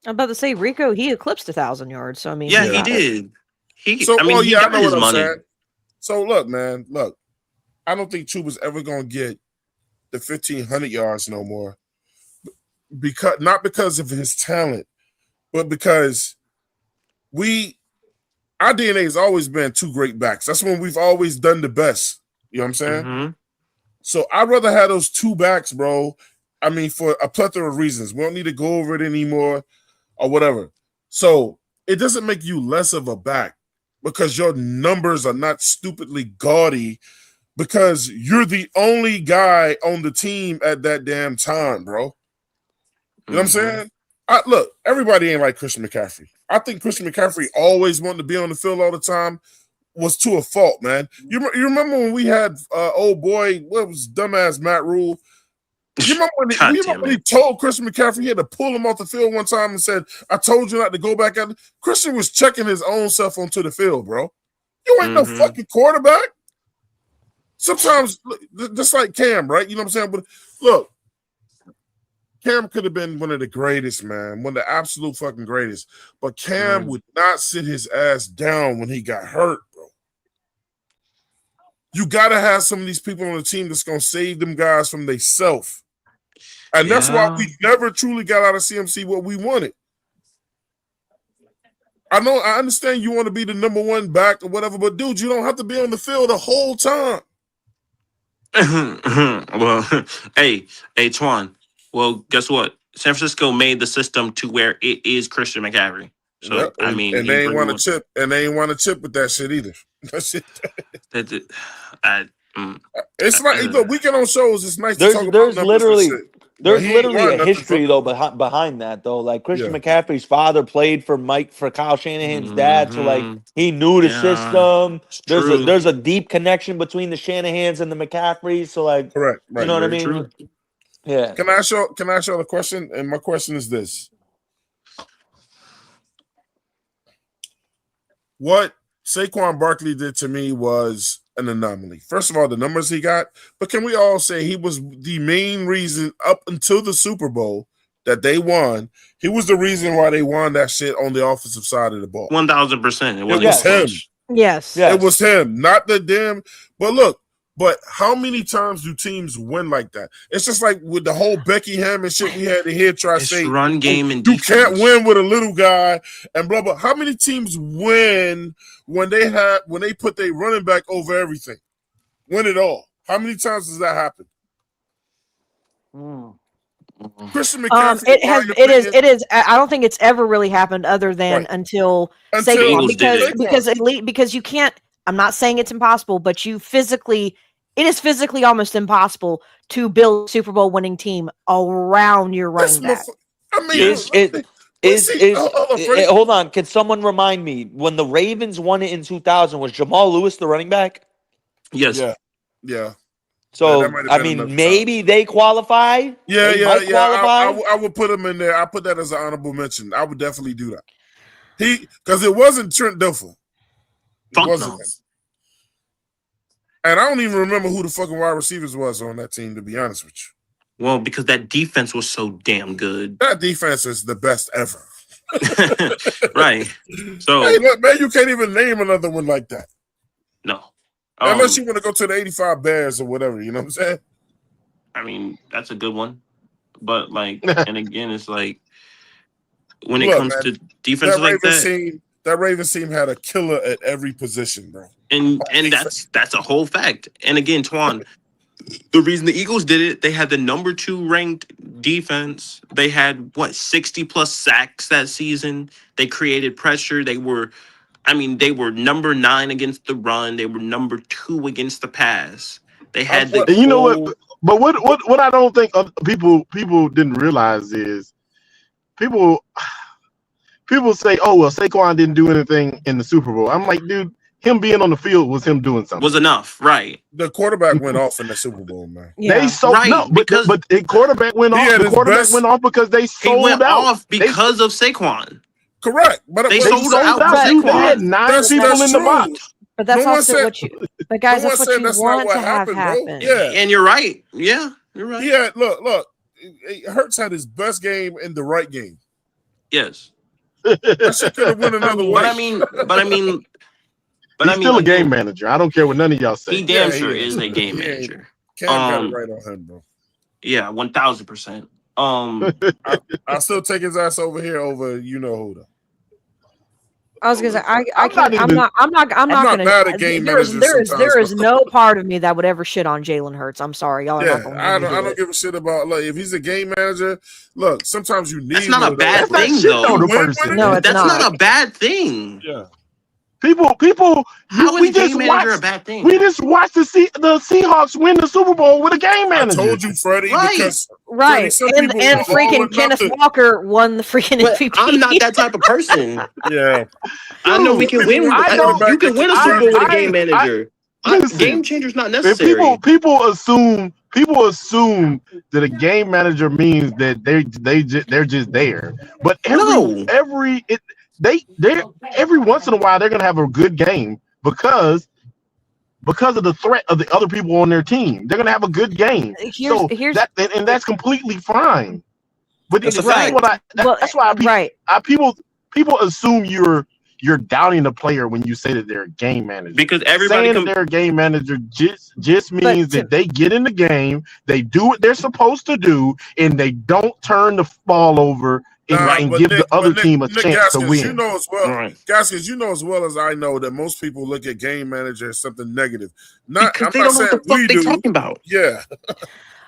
I'm about to say Rico. He eclipsed 1,000 yards. So I mean, Yeah, he did. He got I know his what money. I'm saying. So look, man, I don't think Chuba's ever going to get the 1,500 yards no more. Not because of his talent, but because our DNA has always been 2 great backs. That's when we've always done the best. You know what I'm saying? Mm-hmm. So I'd rather have those 2 backs, bro. I mean, for a plethora of reasons. We don't need to go over it anymore or whatever. So it doesn't make you less of a back because your numbers are not stupidly gaudy because you're the only guy on the team at that damn time, bro. You know what I'm saying? Look, everybody ain't like Christian McCaffrey. I think Christian McCaffrey always wanted to be on the field all the time was to a fault, man. You remember when we had old boy, what was dumbass Matt Rule? You remember when he told Christian McCaffrey he had to pull him off the field one time and said, I told you not to go back out. Christian was checking his own self onto the field, bro. You ain't no fucking quarterback. Sometimes, just like Cam, right? You know what I'm saying? But look, Cam could have been one of the greatest, man, one of the absolute fucking greatest. But Cam would not sit his ass down when he got hurt, bro. You gotta have some of these people on the team that's gonna save them guys from themselves. And that's why we never truly got out of CMC what we wanted. I understand you want to be the number one back or whatever, but dude, you don't have to be on the field the whole time. Well, hey, Twan. Well, guess what? San Francisco made the system to where it is Christian McCaffrey. So Yep. I mean, and they ain't want to chip, and they ain't want to chip with that shit either. That's it. It's like look, we get on shows. It's nice to talk about There's numbers literally and shit. there's But he literally ain't a won history nothing though behind that though. Like Christian Yeah. McCaffrey's father played for Kyle Shanahan's dad, so like he knew the system. There's a deep connection between the Shanahans and the McCaffreys. So like, correct. Right. you know what I very mean? true. Yeah. Can I ask you a question? And my question is this: what Saquon Barkley did to me was an anomaly. First of all, the numbers he got, but can we all say he was the main reason up until the Super Bowl that they won? He was the reason why they won that shit on the offensive side of the ball. 1,000%. It was him. Yes. It was him, not the damn. But look, but how many times do teams win like that? It's just like with the whole Becky Hammond shit we had to hear try to say run game and you defense. can't win with a little guy and blah blah. How many teams win when they put their running back over everything? Win it all. How many times does that happen? Christian McCaffrey. It is. I don't think it's ever really happened other than until Saquon, because you can't. I'm not saying it's impossible, but it is physically almost impossible to build a Super Bowl winning team around your running back. Hold on. Can someone remind me when the Ravens won it in 2000? Was Jamal Lewis the running back? Yes. Yeah. So I mean, maybe they qualify. Yeah. Qualify. I would put him in there. I put that as an honorable mention. I would definitely do that. Because it wasn't Trent Dilfer. It wasn't him. And I don't even remember who the fucking wide receivers was on that team, to be honest with you. Well, because that defense was so damn good. That defense is the best ever. Right. So hey, look, man, you can't even name another one like that. No. Unless you want to go to the 85 Bears or whatever, you know what I'm saying? I mean, that's a good one. But like, and again, it's like when it comes to defenses like that. That Ravens team had a killer at every position, bro. And that's a whole fact. And again, Twan, the reason the Eagles did it, they had the number 2 ranked defense. They had 60 plus sacks that season. They created pressure. They were number 9 against the run. They were number 2 against the pass. They had you know what? But what I don't think people didn't realize is people say, oh, well, Saquon didn't do anything in the Super Bowl. I'm like, dude, him being on the field was him doing something. Was enough, right? The quarterback went off in the Super Bowl, man. Yeah. Because the quarterback went off. The quarterback went off because they sold out. Off because of Saquon. Correct, but they sold out. They had 9 people in the box. But that's also what you. But guys, that's what you want to have happen. Yeah, and you're right. Yeah, you're right. Yeah, look. Hurts had his best game in the right game. Yes. That shit could have won another way. But I mean, he's still a game manager. I don't care what none of y'all say. He damn sure is a game manager. Can't got it right on him, bro. Yeah, 1,000%. I'll still take his ass over here over you know who though. I was gonna say I'm not gonna mad at game managers. There is no part of me that would ever shit on Jalen Hurts. I'm sorry, y'all. I don't give a shit about like if he's a game manager. Look, sometimes you need. That's not a bad thing, though. No, that's not a bad thing. Yeah. How is a game manager a bad thing? We just watched the Seahawks win the Super Bowl with a game manager. I told you, Freddie. Because and freaking Kenneth Walker won the freaking MVP. I'm not that type of person. Yeah, I know we can win. You can win a Super Bowl with a game manager. Game changer's not necessary. People assume that a game manager means that they're just there. But every once in a while they're gonna have a good game because of the threat of the other people on their team. They're gonna have a good game. That's completely fine. But That's a this ain't fact. that's why right. people assume you're doubting the player when you say that they're a game manager. Because everybody Saying that they're a game manager just means to- that they get in the game, they do what they're supposed to do, and they don't turn the ball over and but give Nick, the other team a Nick chance to Gaskins, win. Gaskins, you know as well as I know that most people look at game manager as something negative. I'm Because they not don't know what the saying fuck they talking about. Yeah.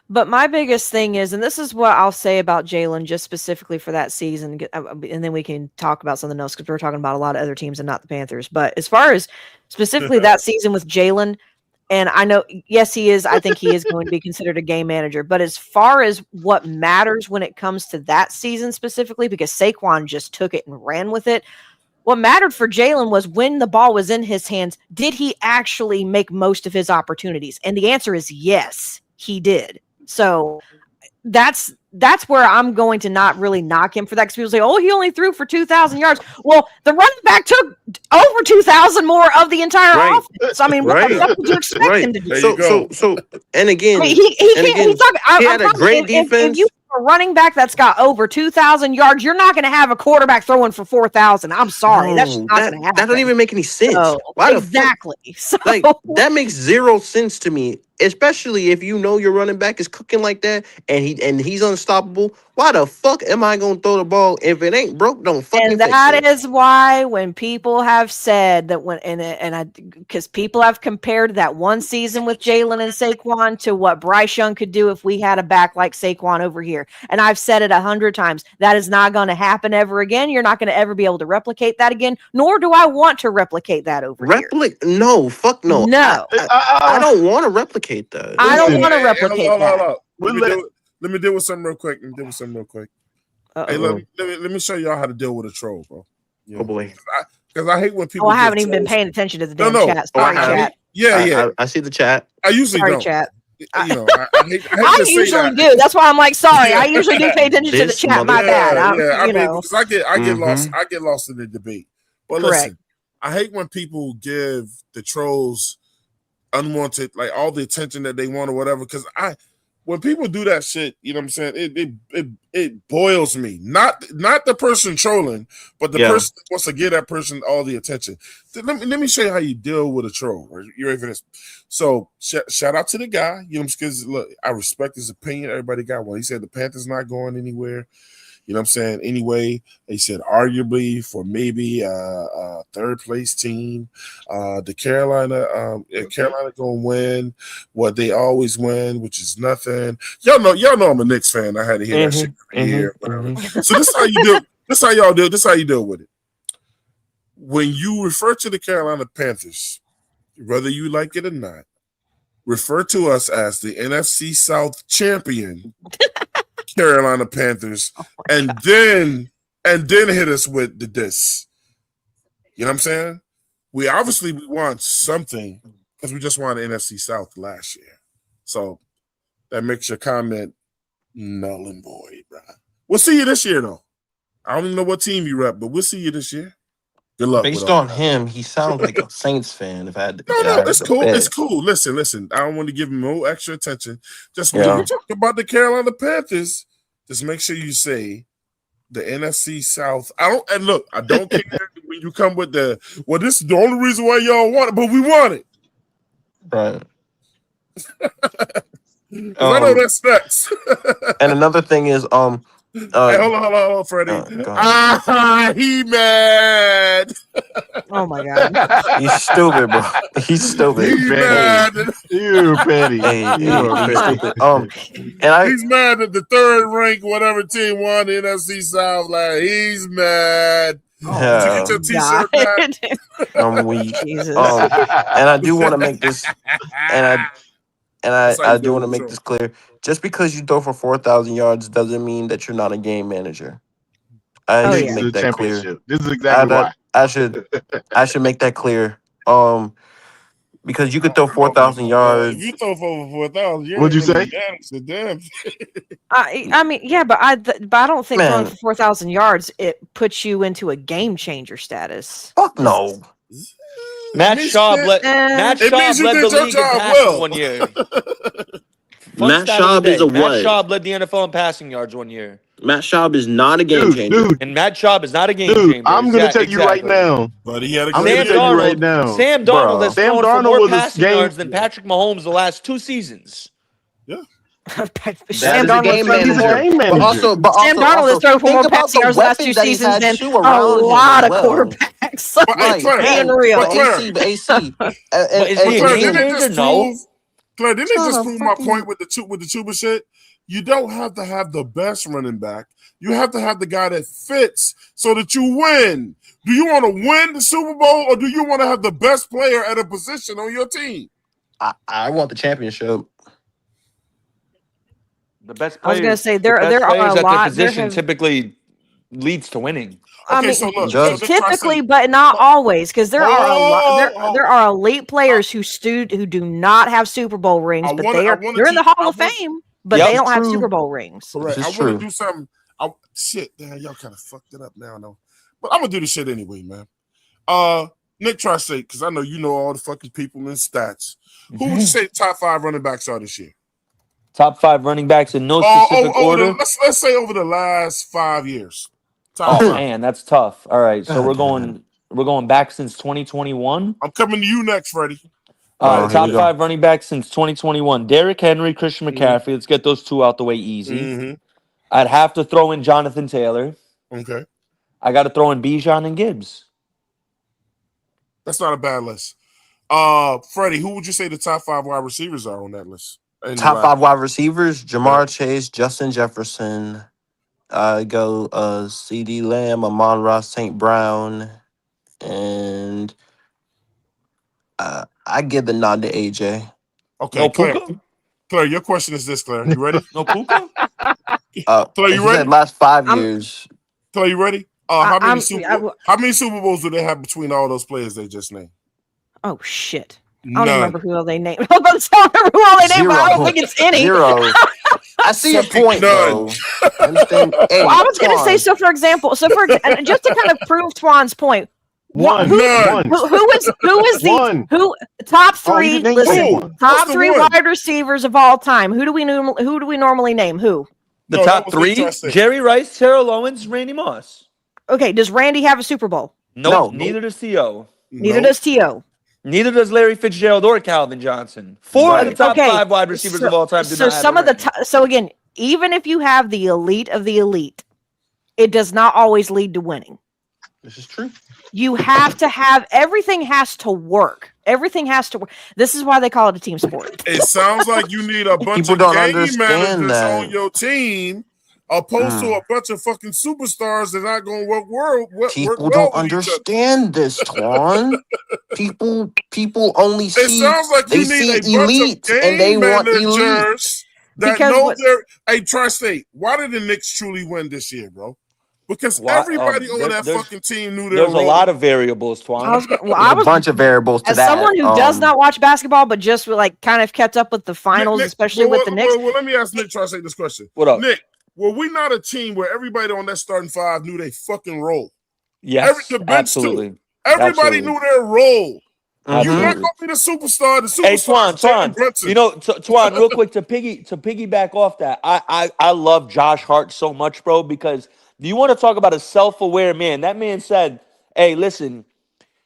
But my biggest thing is, and this is what I'll say about Jalen just specifically for that season, and then we can talk about something else because we're talking about a lot of other teams and not the Panthers. But as far as specifically that season with Jalen, and I know, yes, he is. I think he is going to be considered a game manager. But as far as what matters when it comes to that season specifically, because Saquon just took it and ran with it, what mattered for Jalen was when the ball was in his hands, did he actually make most of his opportunities? And the answer is yes, he did. So that's where I'm going to not really knock him for that, because people say, oh, he only threw for 2,000 yards. Well, the running back took over 2,000 more of the entire offense. I mean, what the fuck would you expect him to do? So, and again, I mean, he can't. he had a great defense. If you have a running back that's got over 2,000 yards, you're not going to have a quarterback throwing for 4,000. I'm sorry, that's just not going to happen. That don't even make any sense. So, exactly. So like, that makes zero sense to me. Especially if you know your running back is cooking like that and he's unstoppable. Why the fuck am I gonna throw the ball if it ain't broke? Don't fucking. And that is why when people have said that because people have compared that one season with Jalen and Saquon to what Bryce Young could do if we had a back like Saquon over here. And I've said it 100 times. That is not going to happen ever again. You're not going to ever be able to replicate that again. Nor do I want to replicate that over here. No, fuck no. No, I don't want to replicate that. I don't want to replicate that. Let me deal with something real quick. Hey, let me show y'all how to deal with a troll, bro. Oh boy. Because I hate when people. I haven't even been paying attention to the damn chat. Oh, Sorry, chat. Yeah. I see the chat. I usually don't. Chat. I hate I usually do. That's why I'm like, sorry. Yeah. I usually do pay attention to the chat. My bad. I mean, because I get lost. I get lost in the debate. But listen, I hate when people give the trolls unwanted, like all the attention that they want or whatever. Because when people do that shit, you know what I'm saying? It boils me. Not the person trolling, but the person that wants to give that person all the attention. Let me show you how you deal with a troll. You ready for this? So shout out to the guy. You know, because look, I respect his opinion. Everybody got one. He said the Panthers not going anywhere. You know what I'm saying? Anyway, they said arguably for maybe a third place team. The Carolina gonna win what they always win, which is nothing. Y'all know I'm a Knicks fan. I had to hear that shit every year. So this is how you do. This is how y'all do. This is how you deal with it. When you refer to the Carolina Panthers, whether you like it or not, refer to us as the NFC South champion. Carolina Panthers, and then hit us with the diss. You know what I'm saying? We want something because we just won the NFC South last year. So that makes your comment null and void, bro. We'll see you this year, though. I don't even know what team you rep, but we'll see you this year. Good luck. Based on him, he sounds like a Saints fan. If I had to, no, it's cool. It's cool. Listen. I don't want to give him no extra attention. Just when we talk about the Carolina Panthers, just make sure you say the NFC South. I don't care when you come with this is the only reason why y'all want it, but we want it. Right. I know that's next. And another thing is, hey, hold on, Freddie. He mad. Oh my god. He's stupid, bro. He's stupid. He's mad. You petty. He's stupid. And he's mad that the third ranked whatever team won the NFC South. Like he's mad. Did you get your t-shirt back? I'm weak. And I do want to make this, I do want to make this clear. Just because you throw for 4,000 yards doesn't mean that you're not a game manager. I should make that clear. This is exactly why. I should make that clear. Because you could throw 4,000 yards. If you throw for 4,000, what'd you say? I mean, yeah, but I don't think throwing for 4,000 yards it puts you into a game changer status. Fuck no. Matt Schaub led the league in passing 1 year. Matt Schaub is a what? Matt Schaub led the NFL in passing yards 1 year. Matt Schaub is not a game changer. And Matt Schaub is not a game changer. I'm gonna tell you right now. But he had a I'm good gonna Sam tell you year. right now, Sam bro. Darnold has Sam thrown for Darnold more was a passing game. yards than Patrick Mahomes the last 2 seasons. Yeah. Sam is a Darnold game thrown for He's a more. manager. game But manager. Sam Darnold has thrown for think more about passing the yards the last 2 weapons that he's seasons had than too a around him lot as of well. quarterbacks. But hey, Right. Claire, Being And, real. but AC, but AC. But is he a Claire, game didn't they changer? just No. prove? Claire, didn't It's they just not a prove my fucking- point with the Chuba shit? You don't have to have the best running back. You have to have the guy that fits so that you win. Do you want to win the Super Bowl or do you want to have the best player at a position on your team? I want the championship. The best I was players. gonna say the there best are players a at their lot. There position have, typically leads to winning. I Okay, mean, so look, Just- let's try to typically, say- but not always, because there are a lot. Oh, There are elite players who do not have Super Bowl rings, I but wanna- I they're wanna in the keep- Hall I of want- Fame, but Yep. they don't have True. Super Bowl rings. Correct. This I is want true. to do something. Shit, damn, y'all kind of fucked it up now, though. But I'm gonna do this shit anyway, man. Nick, try to say, because I know you know all the fucking people and stats. Who would you say the top 5 running backs are this year? Top 5 running backs in no specific order. Let's say over the last 5 years. Top Oh 5. man, that's tough. All right, so God we're going back since 2021. I'm coming to you next, Freddie. Oh, here Top we go. 5 running backs since 2021. Derrick Henry, Christian Mhm. McCaffrey. Let's get those 2 out the way easy. Mm-hmm. I'd have to throw in Jonathan Taylor. Okay, I got to throw in Bijan and Gibbs. that's not a bad list. Freddie, who would you say the top 5 wide receivers are on that list? In the Top last- 5 wide receivers: Jamar Chase, Justin Jefferson. I go CD Lamb, Amon-Ra St. Brown, and I give the nod to AJ. Okay, No Claire. Puka? Claire, your question is this, Claire. You ready? No Puka? Claire, you If ready? said last 5 I'm- years. Claire, you ready? I- How I'm- many Super Bowls do they have between all those players they just named? Oh shit! I None. don't remember who all they named. I don't remember who all they named, but I don't Zero. think it's any. 0. I see your Fucking point, none. though. Understand? Hey, Well, I was going to say, Twan, so for example, and just to kind of prove Twan's point, One. None. who is the One. top Oh, 3? you named Listen, Who? one. top What's the 3 one? wide receivers of all time. Who do we normally name? Who? The No, that top was 3? interesting. Jerry Rice, Terrell Owens, Randy Moss. Okay, does Randy have a Super Bowl? Nope, No. neither does T.O. Neither Nope. does T.O. Neither does Larry Fitzgerald or Calvin Johnson. 4 of the top Okay, 5 wide receivers so- of all time do So not have some a of the ring. so again, even if you have the elite of the elite, it does not always lead to winning. This is true. You have to have everything has to work. Everything has to work. This is why they call it a team sport. It sounds like you need a bunch People of don't game understand managers that. on your team, opposed to a bunch of fucking superstars that are not going to work well. People work well don't with each other. understand this, Twan. people only It see sounds like they you see need a bunch elite of and they game want elite. managers that Because know what- their. Hey, Tri-State, why did the Knicks truly win this year, bro? Because Why- everybody on that there's- fucking team knew their There's a role. lot of variables, Twan. I a was bunch of variables to as that. someone who does Um, not watch basketball, but just like kind of kept up with the finals, Nick, especially well, with the Knicks. Well, let me ask Nick. Try to say this question. What up? Nick? Were we not a team where everybody on that starting 5 knew they fucking role? Yes, the bench too. absolutely. Everybody Absolutely. knew their role. mhm. You're not Absolutely. gonna be the superstar. The superstar. Hey, is Jalen Twan, Brunson. you know, Twan, real quick to piggyback off that, I love Josh Hart so much, bro, because do you want to talk about a self-aware man? That man said, hey, listen,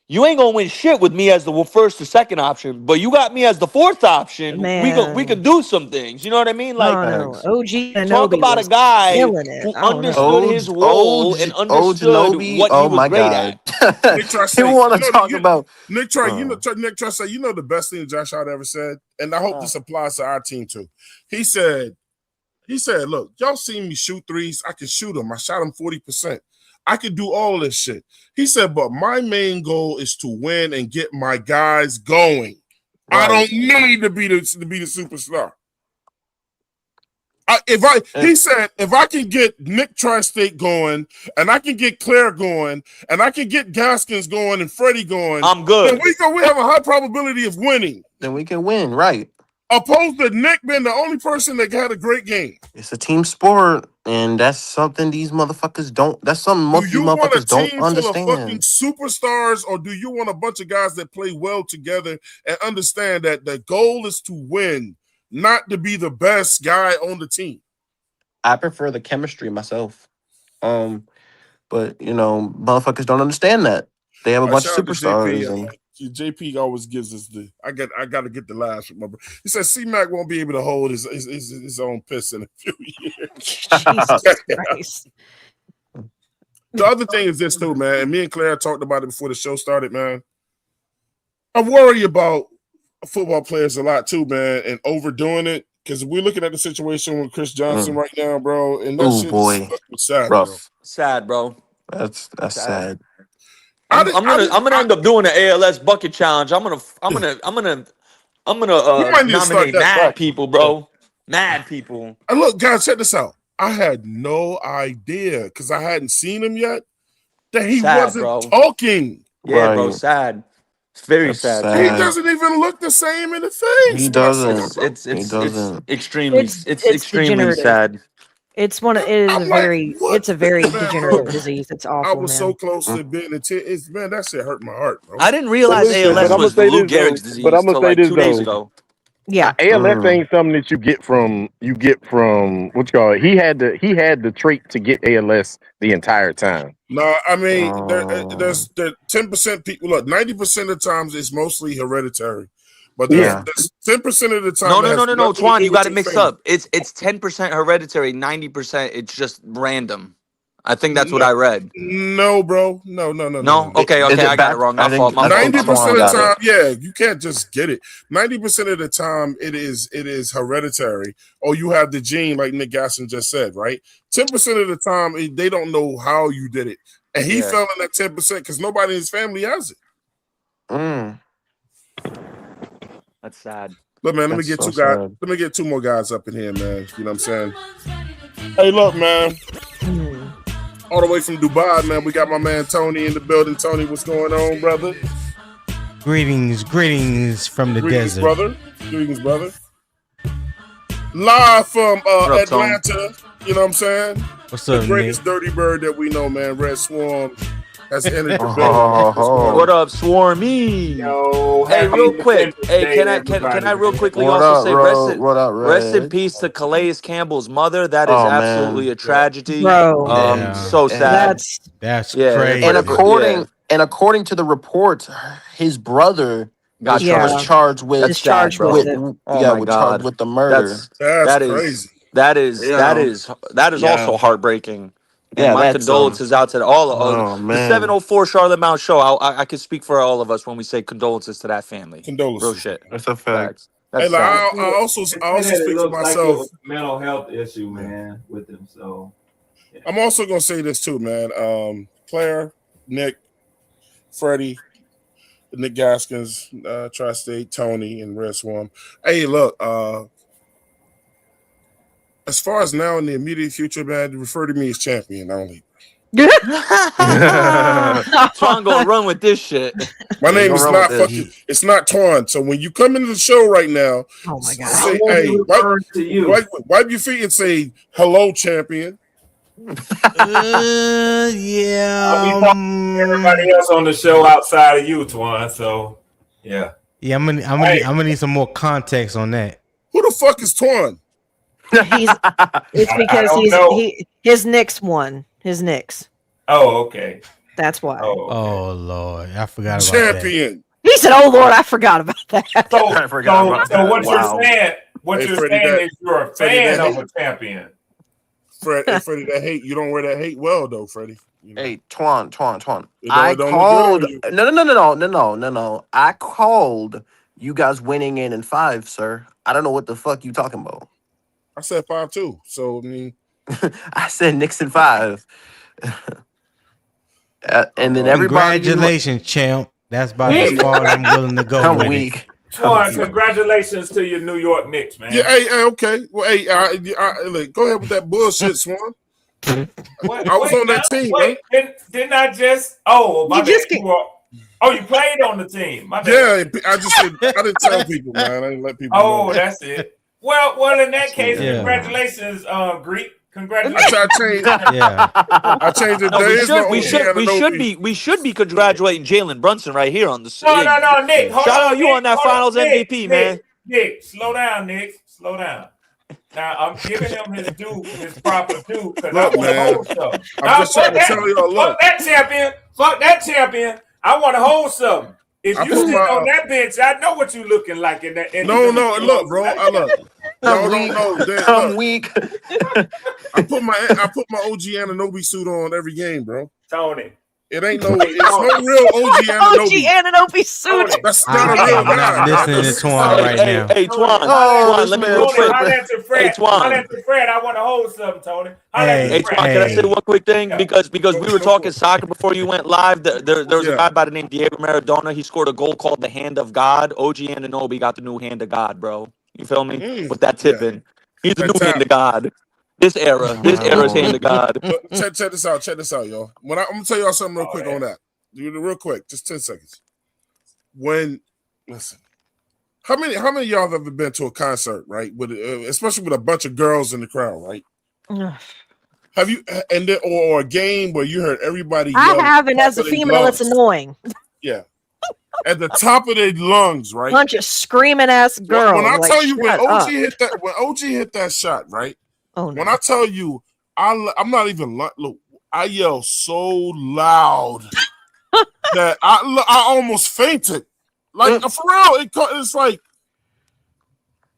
you ain't gonna win shit with me as the first or second option, but you got me as the fourth option. We Man. could do some things. You know what I mean? Like, no, OG and talk about a guy killing it. who I don't know. understood his role and understood Ojanobi, what he oh was my great god. at. Nick, try to say, You want you to know, talk you- about Nick, Nick, try to say, you know the best thing Josh Hart ever said, and I hope this applies to our team too. He said, look, y'all seen me shoot threes. I can shoot them. I shot them 40%. I could do all this shit. He said, but my main goal is to win and get my guys going. I Right. don't need to be the superstar. He said, if I can get Nick Tri-State going, and I can get Claire going, and I can get Gaskins going and Freddie going, I'm good. then we have a high probability of winning. then we can win, right? Opposed to Nick being the only person that had a great game. It's a team sport, and that's something these motherfuckers don't. That's something most Do of you these want a motherfuckers don't team full of fucking understand. superstars, or do you want a bunch of guys that play well together and understand that the goal is to win, not to be the best guy on the team? I prefer the chemistry myself. But motherfuckers don't understand that. They have a bunch Shout of out to JP. superstars and JP always gives us the. I got to get the last from my brother. He said C-Mac won't be able to hold his own piss in a few years. Jesus Christ. The other thing is this too, man. And me and Claire talked about it before the show started, man. I worry about football players a lot too, man, and overdoing it. Because we're looking at the situation with Chris Johnson right now, bro, and that oh shit boy, is sad, rough. bro. Sad, bro. That's sad. I'm gonna end up doing an ALS bucket challenge. I'm gonna We might need to start nominate that mad back. people, bro. Mad people. And look, guys, check this out. I had no idea because I hadn't seen him yet that he Sad, wasn't bro. talking. Yeah, bro. Right. Sad. It's very That's sad. He sad. doesn't even look the same in the face. He when I see him, doesn't. bro. He doesn't. extremely It's extremely degenerative. sad. It is I'm a like, very what? it's a very Man, degenerative bro. disease. It's I awful, was man. so close to being a tear. Man, that shit hurt my heart, bro. I didn't realize But listen, ALS but I'ma was say Lou this, though. Gehrig's But disease I'ma till say like this, 2 days though. ago. Yeah. ALS ain't something that you get from what you call it. He had the trait to get ALS the entire time. No, I mean, there's 10% people. Look, 90% of the times it's mostly hereditary, but there's 10% of the time. No, that has no. nothing to Twan, do you with got it your mixed family. up. It's 10% hereditary, 90% it's just random. I think that's what I read. No, bro. No. Okay, Is it I got back? it wrong. I My fault. think 90% of Twan the got time, it. yeah, you can't just get it. 90% of the time, it is hereditary, or you have the gene, like Nick Gasson just said, right? 10% of the time, they don't know how you did it, and he fell in that 10% because nobody in his family has it. That's sad. Look, man, let me That's get so two guys. sad. Let me get two more guys up in here, man. You know what I'm saying? Hey, look, man. All the way from Dubai, man. We got my man Tony in the building. Tony, what's going on, brother? Greetings from the Greetings, desert. brother. Greetings, brother. Live from up, Atlanta. You know what I'm saying? What's The up, greatest Nick? dirty bird that we know, man. Red Swarm has entered the building. What up, Swarmy? Yo, Hey, happy real quick. Independence Hey, Day, can I everybody, real man. quickly What also up, say Ro? What up, rest in Red? peace to Calais Campbell's mother. That is Oh, absolutely man. a tragedy. Bro. Yeah. So sad. That's Yeah, crazy. And yeah. according to the report, his brother Got Yeah. was charged with That's sad, bro. with Oh my with God. charged with the murder. That's crazy. That is Yeah. also heartbreaking. And Yeah, my that's condolences out to all of oh the man. 704 Charlotte Mount show. I could speak for all of us when we say condolences to that family. Condolences. Real shit. That's a fact. Facts. That's Hey, like, sad. I also It speak for looks like it myself. was a mental health issue, man, with him. So I'm also gonna say this too, man. Claire, Nick, Freddie, Nick Gaskins, Tri-State, Tony, and Red Swarm. Hey, look, as far as now in the immediate future, man, refer to me as champion only. Twan gonna run with this shit. My Yeah, name you is gonna run not with this. fucking. It's not Twan. So when you come into the show right now, Oh my God. I say, won't hey, be referring to you. wipe your feet and say hello, champion. Yeah. I'll be talking to everybody else on the show outside of you, Twan. So yeah. Yeah, I'm gonna need some more context on that. Who the fuck is Twan? It's because don't know. his Knicks won. His Knicks. Oh, okay. That's why. Oh, okay. Oh Lord, I forgot about that. Champion. He said, "Oh Lord, I forgot about that." I forgot about So that. what Wow. you're saying? What Hey, you're Freddie, saying that- is you're a Freddie, fan that of a champion. Freddie, that hate. You don't wear that hate well, though, Freddie. You know? Hey, Twan. It don't I look good called. on you. No. I called you guys winning in 5, sir. I don't know what the fuck you talking about. I said 5-2. So I mean, I said Knicks in 5. And then everybody. Congratulations, champ. That's about as far as I'm willing to go I'm with weak. Twan, congratulations to your New York Knicks, man. yeah. Hey, okay. Well, hey, look, go ahead with that bullshit, Swan. What, I was on that team, wait, didn't I just? Oh, my You just bad. You played on the team. My bad. Yeah, I just said I didn't tell people, man. I didn't let people Oh, know. that's it. Well, in that case, Yeah. congratulations, Greek. I Congratulations. changed. Yeah. I changed it. No, There is no we should be congratulating Jalen Brunson right here on the No, Nick. Hold Shout on, out you Nick, on that hold Finals Nick, MVP, man. Nick, slow down, Nick. Slow down. Now I'm giving him his due, his proper due, because I Look, want to man, hold something. I'm Now, just trying to tell y'all. Look, fuck that champion. Fuck that champion. I want to hold something. If I you put sitting my on that bench, I know what you looking like in that. no. Look, bro. I look. Y'all I'm don't weak. know. I'm Look, weak. I put my OG Ananobi suit on every game, bro. Tony. It's no real OG OG Ananobi. Ananobi suit. Tony. That's not a real I'm not guy. listening to That's- Twan right now. Hey, Twan. Oh, Twan, this let me man real Tony, quick. holler tripping. at your friend. Hey, Twan. Holler at your friend. I want to hold something, Tony. Holler at Hey, your Hey, friend. Twan, can I say hey. one quick thing? Yeah. Because we were talking soccer before you went live. There was a Yeah. guy by the name Diego Maradona. He scored a goal called the Hand of God. OG Anunoby got the new Hand of God, bro. You feel me? With that tip Yeah. in. He's the That new tap. Hand of God. This era's My Hand of lord. God. Look, check this out. Check this out, y'all. I'm gonna tell y'all something real quick on that. Do it real quick, just 10 seconds. Listen, how many of y'all have ever been to a concert, right? With especially with a bunch of girls in the crowd, right? Have you and then or a game where you heard everybody I yell have, and at as the a top of their female, it's lungs? annoying. Yeah, at the top of their lungs, right? Bunch of screaming ass girls. When I like, tell you when shut OG up. hit that shot, right? Oh no. When I tell you, I'm not even look. I yell so loud that I almost fainted. Like for real, it's like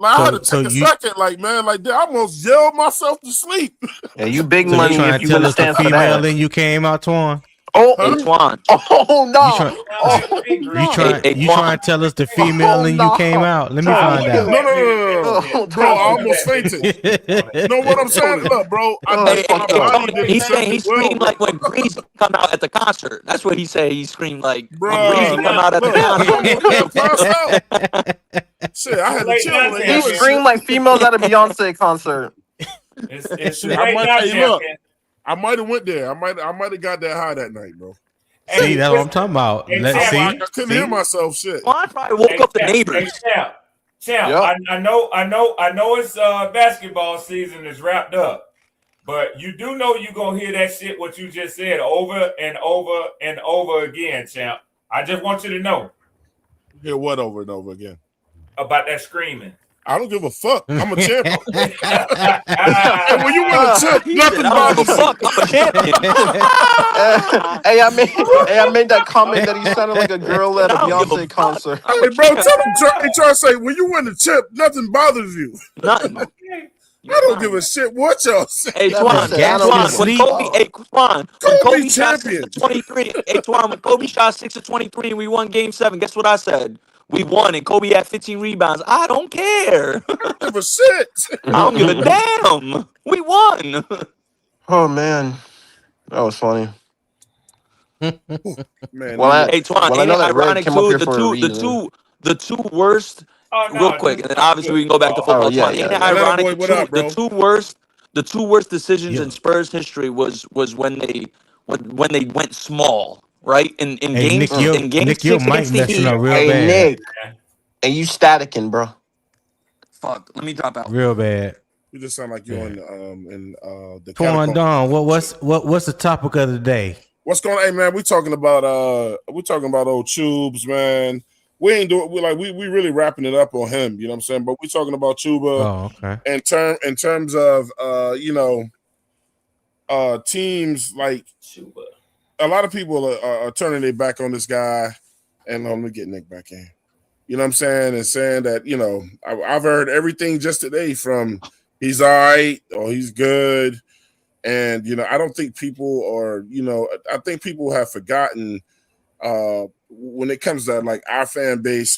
I had to take a second. Like man, like I almost yelled myself to sleep. Yeah, you big So you money trying if to you tell gonna us the stand for female that. in you came out, Twan? Oh, Hey, Twan. oh no! You try- Oh You no! trying Hey, you Twan. trying to tell us the female Oh in you no! came out? Let me I find wouldn't out. do No, that. Oh, bro, I Tony. almost fainted. You know what I'm saying? Tony. Look, bro, Oh, Hey, that's hey, fucked hey, up. Tony, body he didn't said take he it well, screamed bro. like when Greasy come out at the concert. That's what he said. He screamed like when Greasy Bro, come out at the look, I almost concert. passed out. Shit, I had to Late chill now, on the He hill and champion. screamed shit. like females at a Beyonce concert. It's too Shit, I late might. now, Hey, look, champion. I might have went there. I might have got that high that night, bro. See, Hey, that's what I'm listen. talking about. Hey, Let's champ, I see. couldn't hear See? myself. Shit. Well, I probably woke up the neighbors. Champ. Yep. I know it's basketball season is wrapped up. But you do know you're gonna hear that shit what you just said over and over and over again, champ. I just want you to know. Hear what over and over again? About that screaming. I don't give a fuck. I'm a champion. And Hey, when you win a chip, He nothing said, I don't give a bothers you. fuck. I'm a champion. Hey, I made that comment that he sounded like a girl at a I don't give a Beyonce fuck. concert. I'm Hey, a bro, champion. tell him try to say when you win the chip, nothing bothers you. Nothing. I don't give a shit what y'all say. Hey, That man Twan, said, I Gas don't in give his a when sleep. Kobe, fuck. hey, Twan, when Kobe Kobe shot 6 champion. to 23, hey, Twan, when Kobe shot 6 to 23 and we won game 7, guess what I said? We won and Kobe had 15 rebounds. I don't care. I don't give a shit. I don't give a damn. We won. Oh man, that was funny. Man, Well, these I Hey, Twan, well I ain't know it that Red ironic came up too? here for a reason. The two worst. oh Real no, quick, dude, and then I'm obviously good. we can go back to Oh football. yeah, Twan, yeah, ain't it yeah. Atlanta ironic? boy, what up, bro? The two worst decisions in Yeah. Spurs history was when they went small, right? In Hey, Nick, Mm. game your 6 mic against the messing Heat. up real Hey bad. Nick, and you staticking, bro. Fuck, let me drop out. Real bad. You just sound like you Yeah. in the Twan catacomb. Don, what's the topic of the day? What's going on? Hey man, we talking about old Tubes, man. We ain't doing we really wrapping it up on him, you know what I'm saying? But we talking about Chuba Oh, okay. in terms of teams like a lot of people are turning their back on this guy, and let me get Nick back in. You know what I'm saying? And saying that, I've heard everything just today from he's all right or he's good. And, I don't think people are, I think people have forgotten when it comes to like our fan base,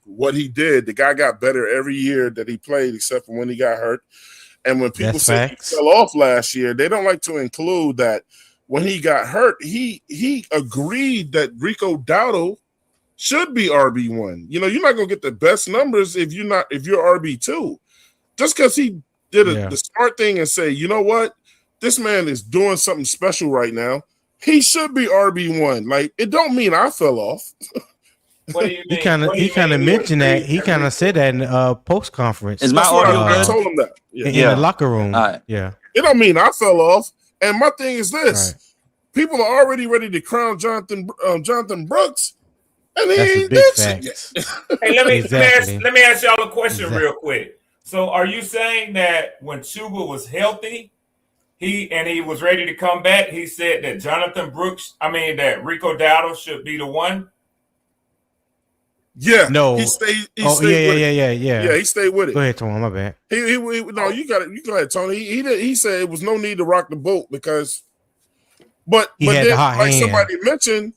what he did. The guy got better every year that he played, except for when he got hurt. And when people That's say facts. he fell off last year, they don't like to include that when he got hurt, he agreed that Rico Dowdle should be RB1. You're not gonna get the best numbers if you're RB2. Just because he did the smart thing and say, you know what, this man is doing something special right now. He should be RB1. Like, it don't mean I fell off. What do you He mean? kind of mentioned that. He kind of said that in the post conference. Is my That's what audio I good? told him that. In the locker room. All right. Yeah. It don't mean I fell off. And my thing is this: Right. people are already ready to crown Jonathan Brooks, and he That's a ain't big did shit fact. yet. Hey, let me Exactly. ask y'all a question real quick. So are you saying that when Chuba was healthy, he was ready to come back, he said that that Rico Dowdle should be the one? Yeah, No. he stayed. He Oh stayed with it. yeah. Yeah, he stayed with Go it. ahead, Tony. My bad. No, you got it. You go ahead, Tony. He said it was no need to rock the boat because, but He had then the hot like hand. somebody mentioned,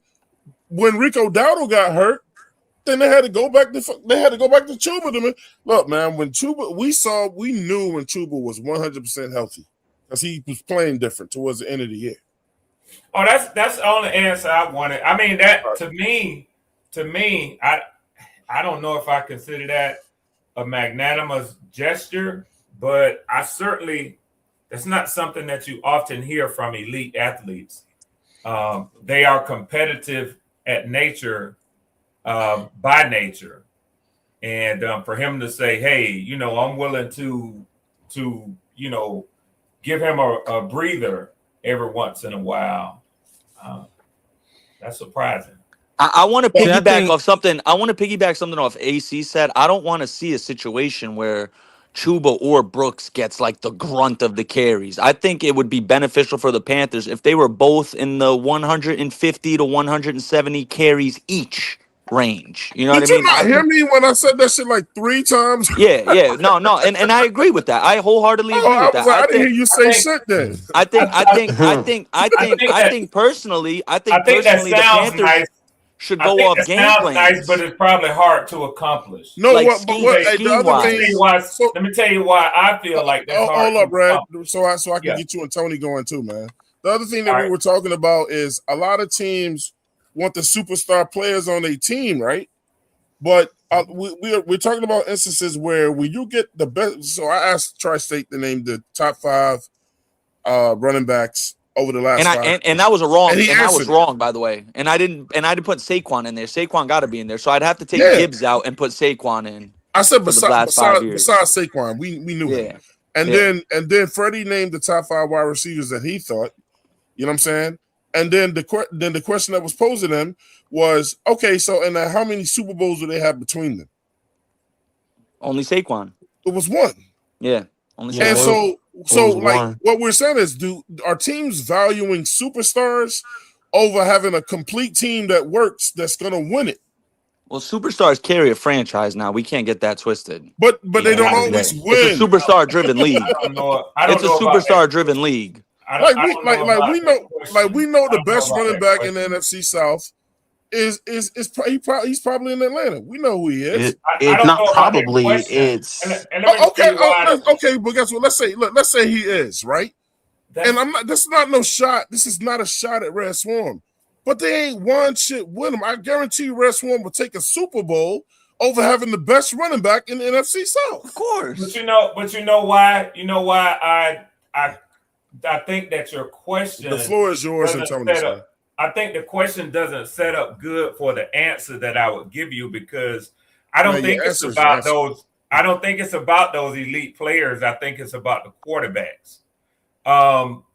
when Rico Dowdle got hurt, then they had to go back to Chuba. Look, man, when Chuba, we knew when Chuba was 100% healthy because he was playing different towards the end of the year. Oh, that's the only answer I wanted. I mean, that to me, I don't know if I consider that a magnanimous gesture, but that's not something that you often hear from elite athletes. They are competitive at nature, by nature. And for him to say, hey, I'm willing to give him a breather every once in a while, that's surprising. I want to See, I piggyback think- off something. I want to piggyback something off AC said. I don't want to see a situation where Chuba or Brooks gets like the grunt of the carries. I think it would be beneficial for the Panthers if they were both in the 150 to 170 carries each range. You know what I Did you mean? not hear me when I said that shit like 3 times? Yeah. No. And I agree with that. I wholeheartedly agree I with was that. like, I didn't hear you say shit then. I think personally, that the sounds Panthers nice. should I go think off that game sounds plans. nice, but it's probably hard to accomplish. No, Like what? But what? Hey, the other scheme-wise. thing. Let me tell you why I feel like that's hard. Hold up, Brad. accomplish. So I can Yeah. get you and Tony going too, man. The other thing that All we right. were talking about is a lot of teams want the superstar players on their team, right? But we're talking about instances where when you get the best. So I asked Tri-State to name the top 5 running backs over the last 5. And that was a wrong. And he And I was answered it. wrong, by the way. And I didn't put Saquon in there. Saquon got to be in there. So I'd have to take Yeah. Gibbs out and put Saquon in. I said for the last 5 years. besides Saquon, we knew him. And then Freddie named the top 5 wide receivers that he thought. You know what I'm saying? And then the question that was posed to them was, okay, so and how many Super Bowls do they have between them? Only Saquon. It was 1. Yeah. Only And Saquon. so was like 1. what we're saying is, are teams valuing superstars over having a complete team that works that's gonna win it? Well, superstars carry a franchise now. We can't get that twisted. But they don't Yeah. always win. It's a superstar-driven league. I don't know It's a about that. superstar-driven league. We know the best running back in the NFC South is he's probably in Atlanta. We know who he is. It's not probably. It's Okay, but guess what? Let's say he is, right. And I'm not. This is not no shot. This is not a shot at Red Swarm, but they ain't won shit with him. I guarantee Red Swarm will take a Super Bowl over having the best running back in the NFC South. Of course. But you know why? You know why I think that your question. The floor is yours, and Tony. I think the question doesn't set up good for the answer that I would give you because I don't think it's about those. I don't think it's about those elite players. I think it's about the quarterbacks.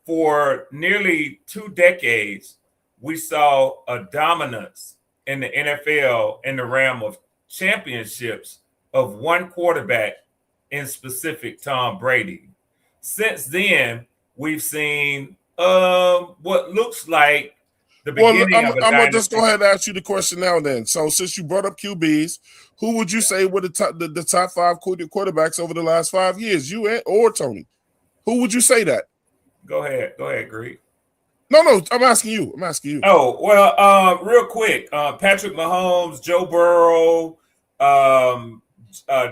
For nearly 2 decades, we saw a dominance in the NFL in the realm of championships of one quarterback, in specific Tom Brady. Since then, we've seen what looks like the beginning of a dynasty. I'm gonna just go ahead and ask you the question now. Then, so since you brought up QBs, who would you say were the top 5 quarterbacks over the last 5 years? You or Tony? Who would you say that? Go ahead, Greg. No, I'm asking you. Oh, well, real quick, Patrick Mahomes, Joe Burrow,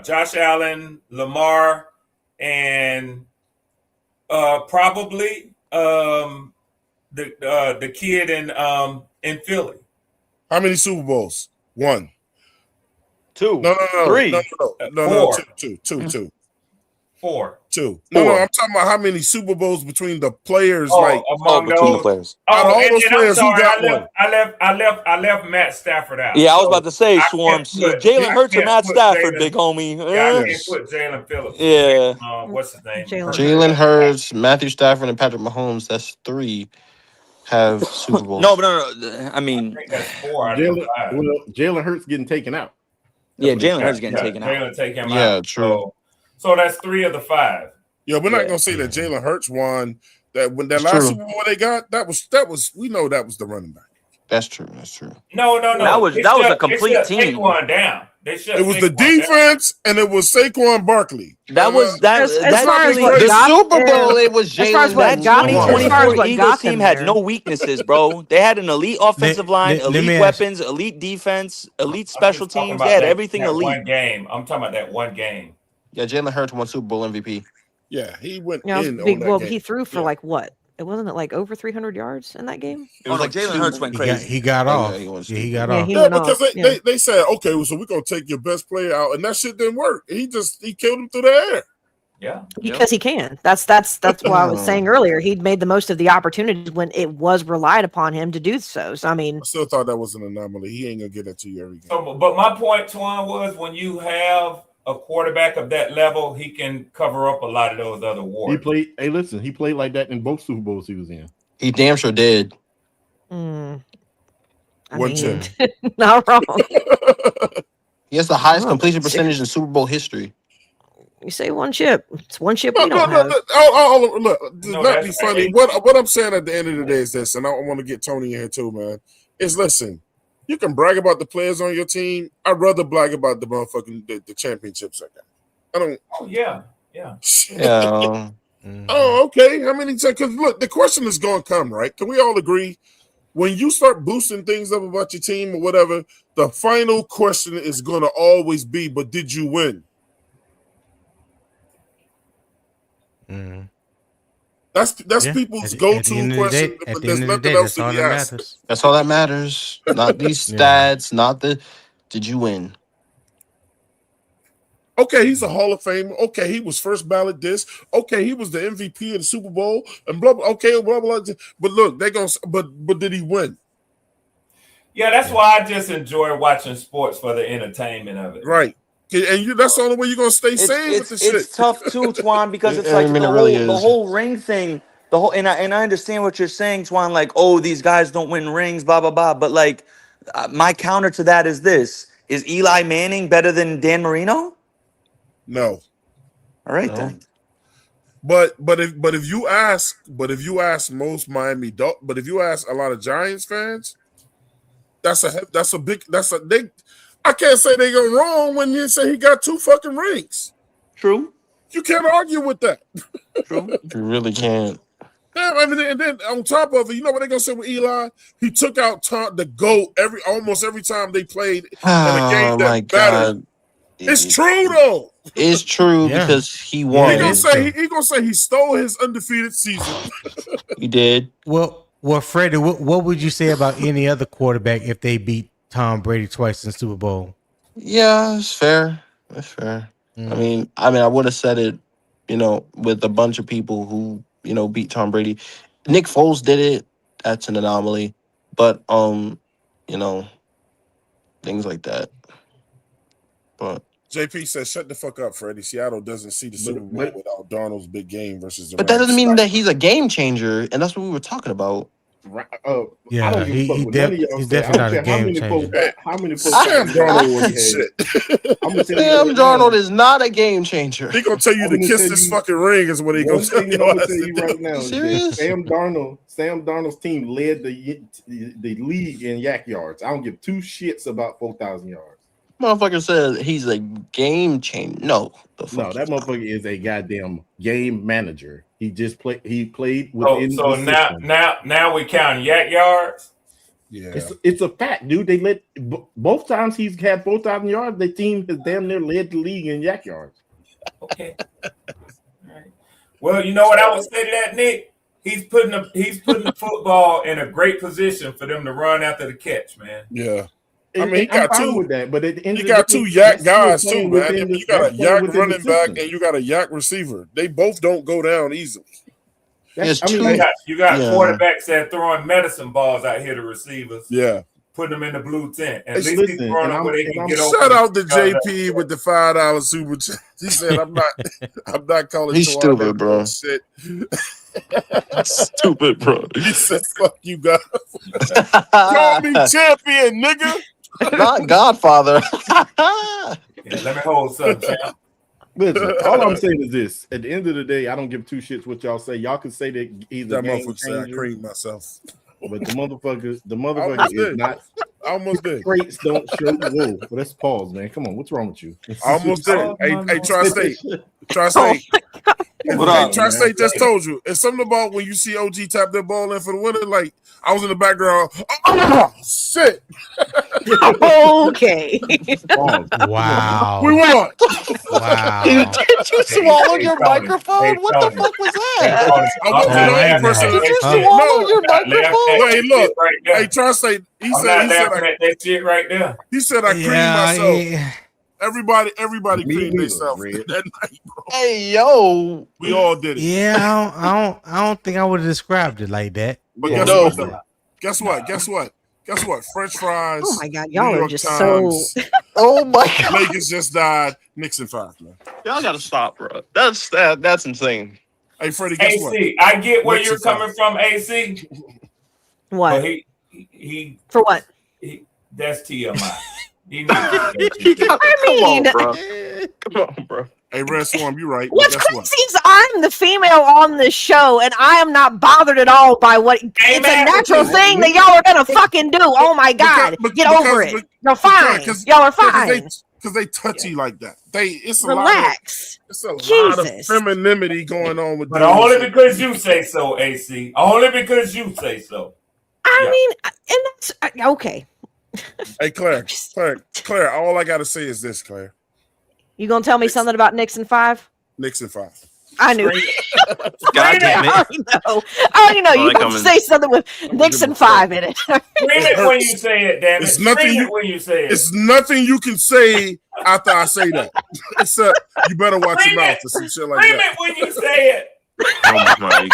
Josh Allen, Lamar, and probably the kid in Philly. How many Super Bowls? 1. 2. No. 3. No. 2. 4. 2. No, I'm talking about how many Super Bowls between the players, among between those the players. Out of all those and players, I'm who got sorry, one? I left Matt Stafford out. Yeah, I was about to say, I Swarms. can't put- Jalen I Hurts or can't Matt put Stafford, Jalen- big homie. Yeah, I Eh? can't put Jalen Phillips. Yeah. What's his name? Jalen Hurts, Matthew Stafford, and Patrick Mahomes. That's 3 have Super Bowls. No, but no. I mean, I think that's 4 out of 5. Jalen Hurts getting taken out. yeah, Jalen Hurts getting taken out. Jalen take him out. Yeah, true. So that's 3 of the 5. Yeah, we're not Yeah. gonna say that Jalen Hurts won. That when that It's last true. Super Bowl they got, that was we know that was the running back. That's true. That's true. No. That was a complete they shut team. Saquon down. They shut It was the Saquon down. defense and it was Saquon Barkley. That was that. As that far as really- what The got Super Bowl, them- it was as far as Jalen. what that got- as far as 2024 what got Eagles them team had there. no weaknesses, bro. They had an elite offensive line, let me elite ask- weapons, elite defense, elite I'm special just talking teams. about They had that- everything that elite. One game. I'm talking about that one game. Yeah, Jalen Hurts won Super Bowl MVP. Yeah, he went You know, in on that well, game. he threw for Yeah. like what? It wasn't it like over 300 yards in that game? It was no, like Jalen 2. Hurts went crazy. He got Oh, off. yeah, he went Yeah, he stupid. got Yeah, off. he Yeah, went because off. they said, okay, well, so we're gonna take your best player out, and that shit didn't work. He killed him through the air. Yeah. Because he can. That's why I was saying earlier. He'd made the most of the opportunities when it was relied upon him to do so. So I mean, I still thought that was an anomaly. He ain't gonna get that to you every game. So, but my point, Twan, was when you have a quarterback of that level, he can cover up a lot of those other He wards. played. Hey, listen, he played like that in both Super Bowls he was in. He damn sure did. I One mean, not wrong. He has the highest Oh, completion six- percentage in Super Bowl history. You say one chip. It's one chip No, we don't have. look, No, not be that's funny. right. What I'm saying at the end of the day is this, and I want to get Tony in here too, man. Is listen, you can brag about the players on your team. I'd rather brag about the motherfucking the championships I got. I don't. Oh yeah. Yeah. Oh, okay. How many times? Because look, the question is going to come, right? Can we all agree? When you start boosting things up about your team or whatever, the final question is going to always be, but did you win? That's Yeah. people's At the go-to end of the question, day- but at the there's end of the nothing day, else that's to all be that asked. matters. That's all that matters. Not these Yeah. stats, not the did you win? Okay, he's a Hall of Famer. Okay, he was first ballot this. Okay, he was the MVP of the Super Bowl and blah blah. Okay, blah blah. But look, they gonna. But did he win? Yeah, that's why I just enjoy watching sports for the entertainment of it. Right. And that's the only way you're gonna stay sane with the shit. It's tough too, Twan, because it's I like mean, the it really whole is. ring thing. And I understand what you're saying, Twan. Like, oh, these guys don't win rings, blah blah blah. But like, my counter to that is this: is Eli Manning better than Dan Marino? No. All right No. then. But if you ask most Miami, but if you ask a lot of Giants fans, that's a big. I can't say they go wrong when you say he got 2 fucking rings. True. You can't argue with that. True. You really can't. Damn, I mean, and then on top of it, you know what they're gonna say with Eli? He took out the GOAT almost every time they played in a game Oh that my mattered. God. It's true though. It's true Yeah. because he He won. gonna is say true. he gonna say he stole his undefeated season. He did. Well, Freddie, what would you say about any other quarterback if they beat Tom Brady twice in Super Bowl? Yeah, it's fair. That's fair. I mean, I would have said it, with a bunch of people who, beat Tom Brady. Nick Foles did it. That's an anomaly. But things like that. But JP says, "Shut the fuck up, Freddie. Seattle doesn't see the Super Bowl without Darnold's big game versus the that Rams." doesn't mean that he's a game changer, and that's what we were talking about. Yeah, I don't give a fuck he what none of y'all he's say. I definitely don't not a care game changer. how many Sam Darnold was he had. shit. I'm gonna tell you Sam right Darnold now. is not a game changer. He gonna tell you I'm to gonna kiss tell this you fucking ring is what he gonna One tell thing you. I'm gonna tell you right now is Serious? that Sam Darnold's team led the league in yak yards. I don't give 2 shits about 4,000 yards. Motherfucker said he's a game changer. No, No, that motherfucker is a goddamn game manager. He just played. He played within So the system. now we count yak yards. Yeah, It's a fact, dude. They led both times he's had 4,000 yards. The team has damn near led the league in yak yards. Okay. All right. Well, you know what I would say to that, Nick? He's putting the football in a great position for them to run after the catch, man. yeah. And, I mean, he and I'm got fine 2. with that, but at the end He of the got day, 2 yak that's still guys too, playing man. within I mean, the- you got a that's playing yak within the running back system. and you got a yak receiver. They both don't go down easily. Yes, I mean, two- You got Yeah. quarterbacks that throwing medicine balls out here to receivers, Yeah. putting them in the blue tent. At Listen, least he's throwing and them where they I'm- can and get I'm- open. Shout out to JP with the $5 super chat. He said, "I'm not calling." He's Twan stupid, that bro. Shit. Stupid, bro. He said, "Fuck you guys." Call me champion, nigga. Not Godfather. Yeah, let me hold something, champ. Listen, all I'm saying is this: at the end of the day, I don't give two shits what y'all say. Y'all can say that he's a That game motherfucker said I changer, creamed myself. but the motherfucker almost is did. not. I almost did. Traits don't show. Whoa, let's pause, man. Come on, what's wrong with you? I almost did. Oh, Hey, my hey, Lord. Tri-State. Oh Tri-State. What Hey, up? Tri-State just told you. It's something about when you see OG tap that ball in for the winner. Like, I was in the background. Oh, shit. Okay. Pause. Wow. We won. Wow. Did you swallow your Tony. microphone? Hey, what the Tony. fuck was Hey, that? Tony, I wasn't I'm the not only laughing person. at Did that you shit. swallow No. your I'm not laughing at microphone? Wait, that look. shit right there. Hey, Tri-State. He I'm said not laughing at that shit right there. I creamed Yeah, myself. yeah. Everybody Me creamed neither, themselves Red. that night, bro. Hey, yo. We all did it. Yeah, I don't think I would have described it like that. But Yeah, guess No. what, though? Guess what? Guess what? Guess what? French fries. Oh my God, New y'all are York just Times. Oh my god. Lakers just died. Knicks in 5, man. Y'all gotta stop, bro. That's insane. Hey, Freddie, guess what? AC, I get where Knicks you're in 5. coming from, AC, What? but he For what? that's TMI. He needs to You gotta- I mean, come on, bro. Come on, bro. Hey, Red Swarm, you right. But what's guess crazy what? is I'm the female on this show, and I am not bothered at all by what. It's man, a natural because- thing that y'all are gonna fucking do. Oh my God, get over it. You're fine. Y'all are fine. Because they touchy like that. It's a Relax. lot of Jesus. femininity going on with But dudes. only because you say so, AC. Only because you say so. I Yeah. mean, and that's okay. Hey, Claire, all I got to say is this, Claire. You gonna tell me something about Nixon 5? Knicks in 5. I knew. God damn I it. already know. I already know. Oh, You they gonna coming. say something with Nixon 5 in it. Scream it when you say it, damn it. It's nothing Scream you- it when you say it. It's nothing you can say after I say that. Except you better watch your Scream mouth it. or some shit like Scream that. it when you say it. Oh my,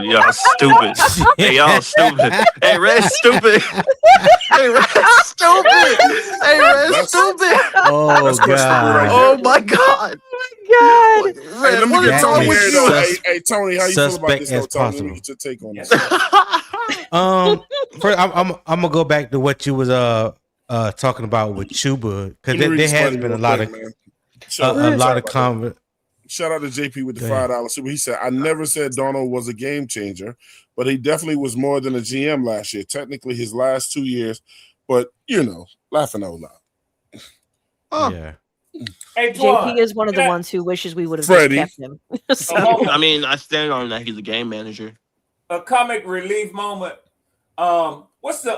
y'all stupid. Hey, y'all stupid. Hey, Red's stupid. Hey, Red's stupid. Hey, Red's That's- stupid. Oh That's questionable right God. Oh my god. God. Red, Hey, let me what get is That Tony wrong with is here, you? though. sus- Hey, Tony, how you feel about suspect this, though, as Tony? Let possible. me get your take on this. First, I'm gonna go back to what you was talking about with Chuba, because Let me read there this has money been a real lot quick, of man. a Shout lot of out- Shout out to JP with the Go ahead. $5 super. He said, I never said Darnold was a game changer, but he definitely was more than a GM last year. Technically, his last 2 years, but, laughing out loud. Huh. Yeah. Hey, JP Twan, is one of the can I- ones who wishes we would have Freddie. just kept him. So- I mean, I stand on that. He's a game manager. a comic relief moment. What's the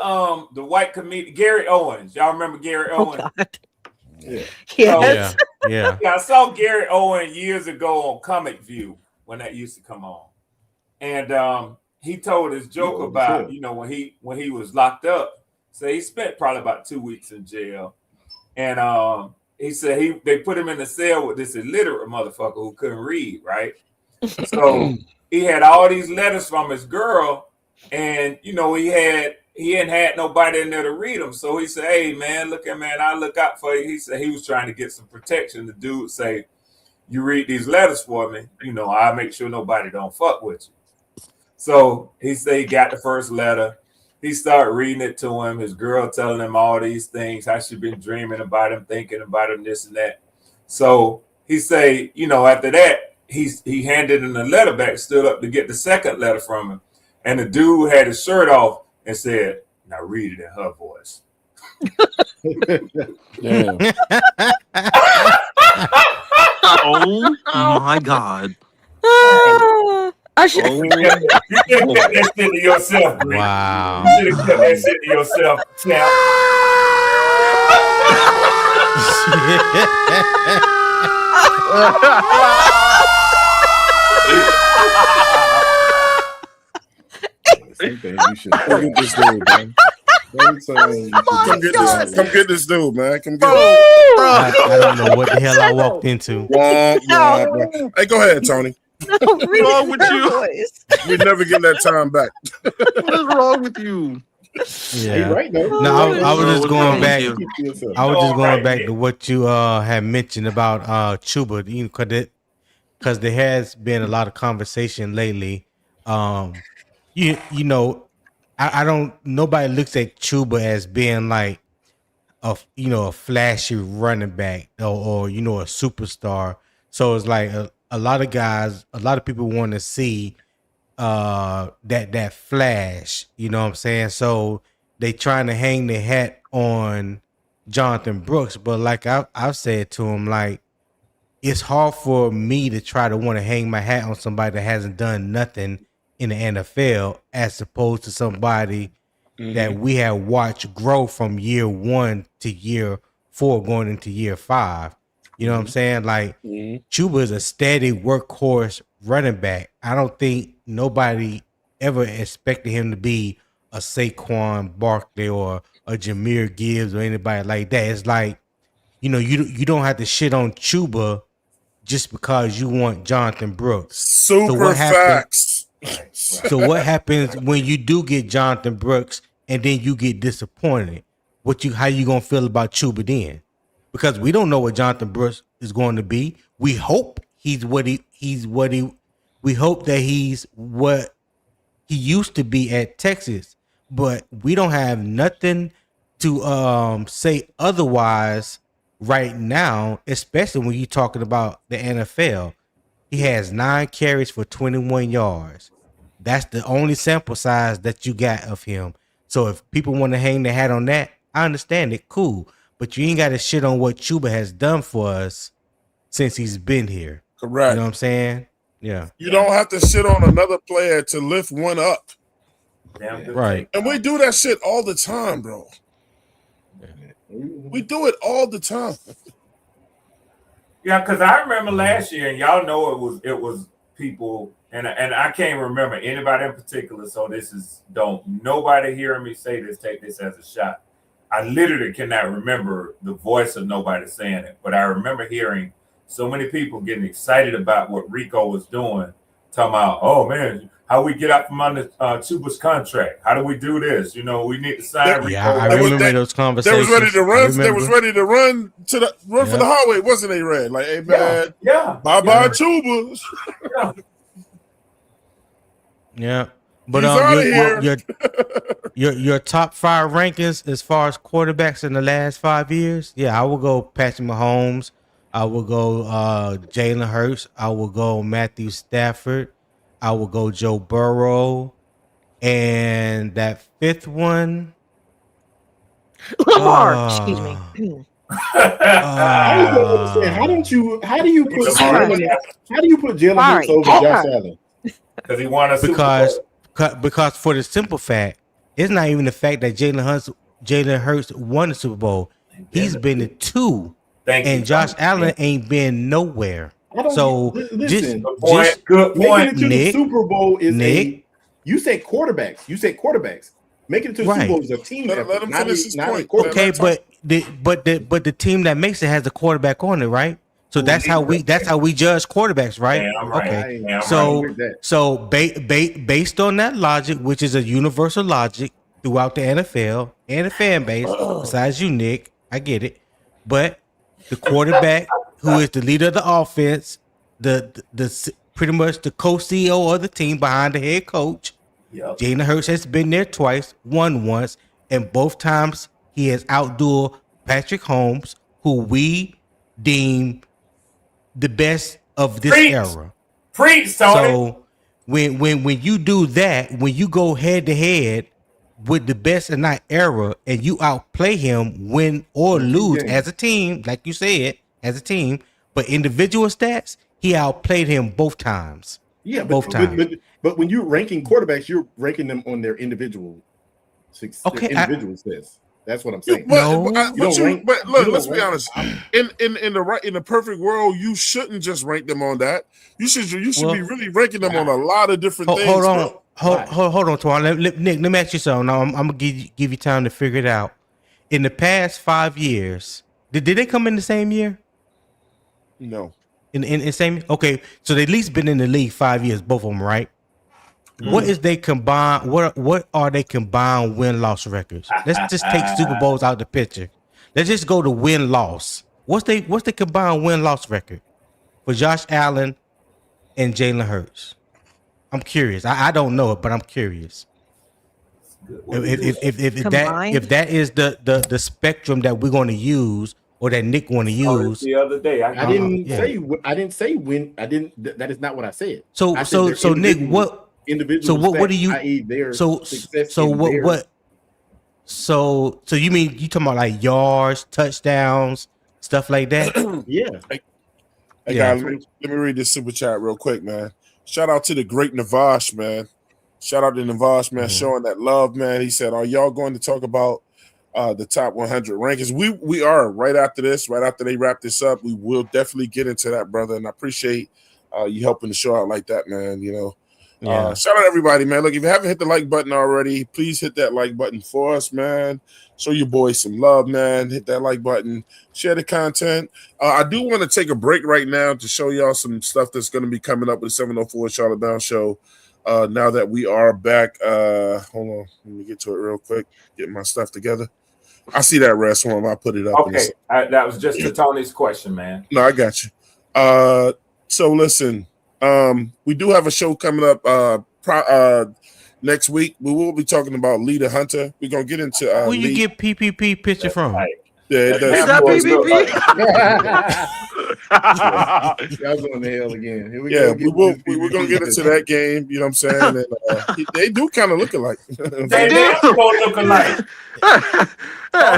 white comedian Gary Owens? Y'all remember Gary oh Owens? God. Yeah. Yes. Yeah. Yeah, I saw Gary Owen years ago on Comic View when that used to come on, and he told his joke Yeah, about sure. when he was locked up. So he spent probably about 2 weeks in jail, and he said they put him in the cell with this illiterate motherfucker who couldn't read, right? So he had all these letters from his girl, and he hadn't had nobody in there to read them. So he said, "Hey man, look at man, I look out for you." He said he was trying to get some protection. The dude say, "You read these letters for me, I'll make sure nobody don't fuck with you." So he said he got the first letter. He started reading it to him. His girl telling him all these things, how she been dreaming about him, thinking about him, this and that. So he say, after that, he handed him the letter back, stood up to get the second letter from him. And the dude had his shirt off and said, "Now read it in her voice." Damn. Oh my god. I should. Oh, You should have kept that shit to yourself, Green. Wow. You should have kept that shit to yourself, champ. Sometimes you should Come get this dude, man. Sometimes you should Come get this dude, man. Come get him. I don't know what the hell I walked into. Womp, womp, womp. Hey, go ahead, Tony. What's wrong with you? We never get that time back. what is wrong with you? He Yeah. right though. No, I was just What's going wrong back. with you? Keep to yourself. I was just All going right, back Nick. to what you had mentioned about Chuba, because there has been a lot of conversation lately. You know, I don't. Nobody looks at Chuba as being like a flashy running back or a superstar. So it's like a lot of guys, a lot of people want to see that flash. You know what I'm saying? So they trying to hang their hat on Jonathan Brooks, but like I've said to him, like it's hard for me to try to want to hang my hat on somebody that hasn't done nothing in the NFL as opposed to somebody that we have watched grow from year 1 to year 4 going into year 5. You know what I'm saying? Like Chuba is a steady workhorse running back. I don't think nobody ever expected him to be a Saquon Barkley or a Jameer Gibbs or anybody like that. It's like, you don't have to shit on Chuba just because you want Jonathan Brooks. Super facts. So what happens when you do get Jonathan Brooks and then you get disappointed? How you gonna feel about Chuba then? Because we don't know what Jonathan Brooks is going to be. We hope we hope that he's what he used to be at Texas, but we don't have nothing to say otherwise right now, especially when you're talking about the NFL. He has 9 carries for 21 yards. That's the only sample size that you got of him. So if people want to hang their hat on that, I understand it, cool. But you ain't got to shit on what Chuba has done for us since he's been here. Correct. You know what I'm saying? Yeah. You don't have to shit on another player to lift one up. Right. And we do that shit all the time, bro. We do it all the time. Yeah, because I remember last year, and y'all know it was people, and I can't remember anybody in particular. So don't nobody hearing me say this, take this as a shot. I literally cannot remember the voice of nobody saying it, but I remember hearing so many people getting excited about what Rico was doing, talking about, oh man, how we get out from under Chuba's contract? How do we do this? We need to sign Rico. Yeah, I remember those conversations. They was ready to run. They was ready to run for the highway, wasn't they, Red? Like, hey man, bye Chuba. Yeah. But your top 5 rankings as far as quarterbacks in the last 5 years, I will go Patrick Mahomes. I will go Jalen Hurts. I will go Matthew Stafford. I will go Joe Burrow. And that 5th one, Lamar. Excuse me. I don't understand. How do you put Jalen Hurts over Josh Allen? Because he won a Super Bowl. Because for the simple fact, it's not even the fact that Jalen Hurts won the Super Bowl. He's been to 2, and Josh Allen ain't been nowhere. Listen, good point. Making it to Nick, the Super Bowl is you say quarterbacks. Making it to the Super Bowl is a team Let effort, him not finish his point. Okay, but the team that makes it has a quarterback on it, right? So that's how we judge quarterbacks, right? Damn right. Okay. Damn So based on that logic, which is a universal logic throughout the NFL and the fan base, besides you, Nick, I get it. But the quarterback, who is the leader of the offense, the pretty much the co-CEO of the team behind the head coach, Jalen Hurts has been there twice, won once, and both times he has outdueled Patrick Mahomes, who we deem the best of this era. Preach, Tony. So when you do that, when you go head to head with the best in that era and you outplay him, win or lose as a team, like you said, as a team, but individual stats, he outplayed him both times. Yeah, both times. But when you're ranking quarterbacks, you're ranking them on their individual stats. That's what I'm saying. But look, let's be honest. In the perfect world, you shouldn't just rank them on that. You should be really ranking them on a lot of different things. Hold on, Twan. Nick, let me ask you something. Now, I'm gonna give you time to figure it out. In the past 5 years, did they come in the same year? No. In the same? Okay, so they at least been in the league 5 years, both of them, right? What is they combined? What are they combined win-loss records? Let's just take Super Bowls out the picture. Let's just go to win-loss. What's the combined win-loss record for Josh Allen and Jalen Hurts? I'm curious. I don't know it, but I'm curious. If that is the spectrum that we're going to use or that Nick want to Oh, this use. the other day. I didn't yeah. say. I didn't say when. I didn't. That is not what I said. So I said so they're Nick, individual what do stats, you i.e. their so success so in what their what so you mean you talking about like yards, touchdowns, stuff like that? yeah. Hey, Yeah. guys, let me read this super chat real quick, man. Shout out to the great Navash, man. Shout out to Navash, man, showing that love, man. He said, "Are y'all going to talk about the top 100 rankings?" We are right after this, right after they wrap this up. We will definitely get into that, brother. And I appreciate you helping the show out like that, man. You know, Yeah. shout out everybody, man. Look, if you haven't hit the like button already, please hit that like button for us, man. Show your boys some love, man. Hit that like button. Share the content. I do want to take a break right now to show y'all some stuff that's going to be coming up with the 704 Charlotte Bound Show. Now that we are back, hold on, let me get to it real quick. Get my stuff together. I see that Red Swarm. I'll put it up. Okay, that was just to Tony's question, man. No, I got you. So listen, we do have a show coming up next week. We will be talking about Leader Hunter. We're gonna get into Who you get PPP picture from? Yeah, it does. Is that PPP? Y'all going to hell again. Here we Yeah, go. we're gonna get into that game. You know what I'm saying? And, they do kind of look alike. They do look alike.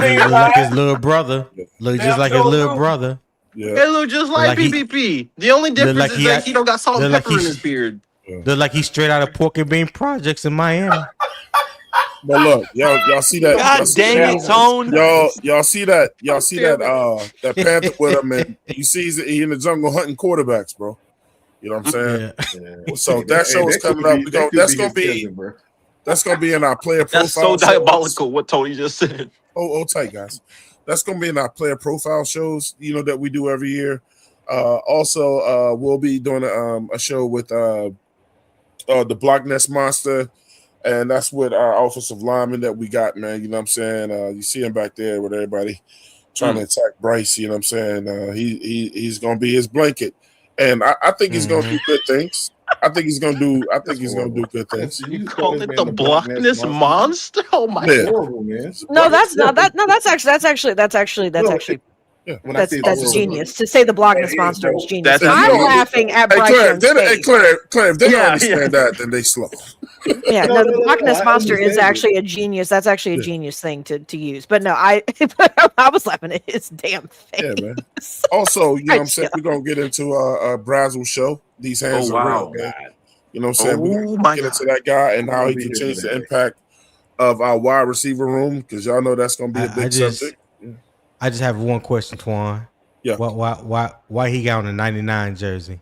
He look like his little brother. Look just like his little brother. Yeah, It look just like PPP. The only difference like is that he don't got salt and like pepper in his beard. Look like he's straight out of Pork and Bean Projects in Miami. but look, y'all see that? God dang it, Tone. Y'all see that? Y'all see that? That Panther with him, and you see he in the jungle hunting quarterbacks, bro. You know what I'm saying? Yeah. So that show is coming up. That's gonna be in our player profile. That's so diabolical what Tony just said. Oh, tight guys. That's gonna be in our player profile shows. You know that we do every year. Also, we'll be doing a show with the Block Nest Monster. And that's with our offensive lineman that we got, man. You know what I'm saying? You see him back there with everybody trying to attack Bryce. You know what I'm saying? He's going to be his blanket. And I think he's going to do good things. I think he's going to do good things. You call it the Blockness Monster? Oh my Yeah. Horrible, man. No, that's not that. No, that's actually Yeah. When I say that's horrible, genius. To say the Blockness That is monster is dope. genius. That's I'm dope. laughing at Hey, Bryce. Claire, if they don't Yeah, understand that, then they slow. Yeah, no, the Blockness I monster is understand it. actually a genius. That's actually a genius thing to use. But no, I was laughing at his damn face. Yeah, man. Also, you know what I'm saying? We're going to get into a Brazzle show. These hands Oh, are wow. real, man. You know what I'm saying? Oh, We're going my to get God. into that guy and how he I'll be can here change for the that. impact of our wide receiver room, because y'all know that's going to be a big subject. I just have one question, Twan. Yeah. Why he got on the 99 jersey?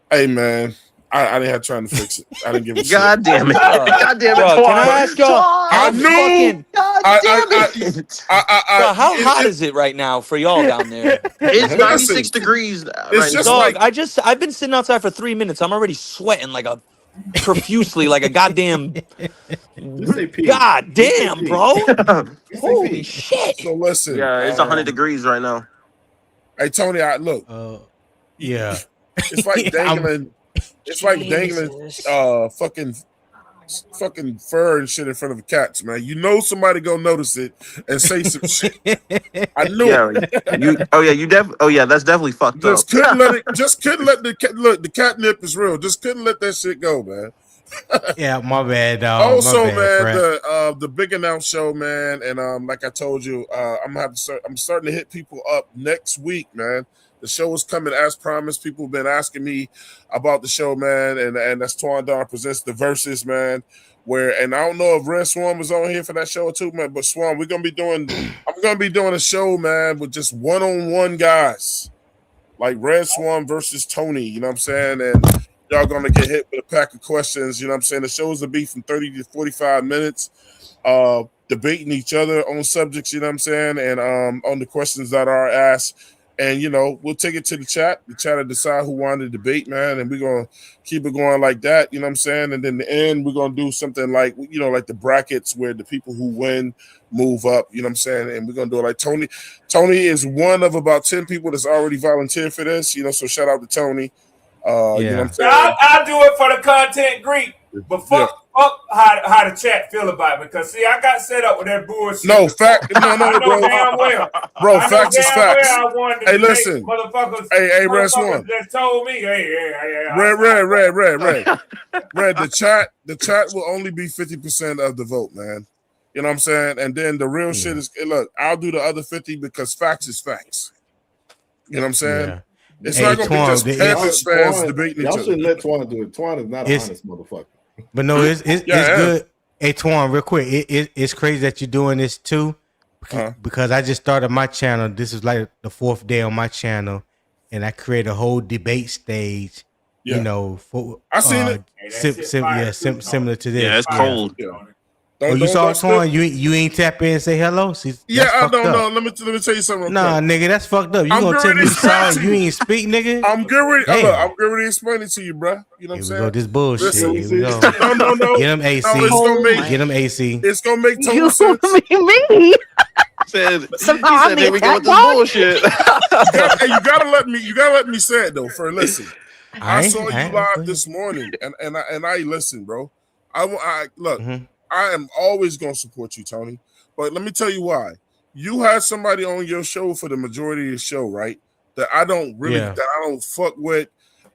Hey, man, I didn't have time to fix it. I didn't give a shit. God damn it. God damn it. Bro, can I Twan. ask y'all? Twan. I knew. God I- damn it. Bro, how hot is it right now for y'all down there? It's Listen, 96 degrees right just now. Dog, I've been sitting outside for 3 minutes. I'm already sweating like a profusely, like a goddamn. Just say P. God damn, bro! Just say Holy P. shit! So listen. Yeah, it's 100 degrees right now. Hey, Tony, look. Yeah. It's like dangling. It's like dangling fucking fur and shit in front of the cats, man. You know somebody gonna notice it and say some shit. I knew it. That's definitely fucked Just up. couldn't let it. Just couldn't let the cat look. The catnip is real. Just couldn't let that shit go, man. Yeah, my bad, dog. Also, my bad, man, the big announce show, man, and like I told you, I'm starting to hit people up next week, man. The show is coming as promised. People have been asking me about the show, man, and that's Twan Don presents the Versus, man. And I don't know if Red Swarm was on here for that show too, man. But Swarm, I'm gonna be doing a show, man, with just one-on-one guys, like Red Swarm versus Tony. You know what I'm saying? And y'all gonna get hit with a pack of questions. You know what I'm saying? The shows will be from 30 to 45 minutes, debating each other on subjects. You know what I'm saying? And on the questions that are asked. And, you know, we'll take it to the chat. The chat will decide who won the debate, man. And we're going to keep it going like that. You know what I'm saying? And then the end, we're going to do something like, you know, like the brackets where the people who win move up. You know what I'm saying? And we're going to do it like Tony. Tony is one of about 10 people that's already volunteered for this. You know, so shout out to Tony. You know what I'm saying? I'll do it for the content Greek. But fuck how the chat feel about it, because see, I got set up with that bullshit. No, fact. No, I know bro. damn well. Bro, I know facts is damn facts. well I wanted to Hey, debate listen. motherfuckers. Hey, Red Motherfuckers Swan. just told me, hey. Red, the chat will only be 50% of the vote, man. You know what I'm saying? And then the real shit is, look, I'll do the other 50 because facts is facts. You know what I'm saying? Yeah. It's Hey, not going to be Twan, just the- Panthers fans debating each Y'all other. shouldn't let Twan do it. Twan is not an It's- honest motherfucker. But no, it's Yeah, I am. good. Hey, Twan, real quick, it's crazy that you're doing this too, because I just started my channel. This is like the 4th day on my channel, and I created a whole debate stage. Yeah. You know, for I seen it. Hey, that shit fire too, similar to this. Yeah, it's cold. Oh, you saw it, Twan? You ain't tap in and say hello? See, Yeah, that's I fucked don't up. know. Let me tell you something real Nah, quick. nigga, that's fucked up. You I'm gonna tell getting me you ready to saw explain it? to You you. ain't speak, nigga? I'm getting ready. Damn. Look, I'm getting ready to explain it to you, bro. You know what I'm Here we saying? go. This bullshit. Listen, Here we go. No. Get him AC. No, it's gonna make Get him AC. it's gonna make total You sense. me? Said, Somehow he I'm said, the "Here we go with this attack dog? bullshit." You gotta let me say it though. For listen, I saw you live ahead. this morning, and I listen, bro. I look. Mm-hmm. I am always gonna support you, Tony. But let me tell you why. You had somebody on your show for the majority of the show, right? That I don't really, Yeah. that I don't fuck with.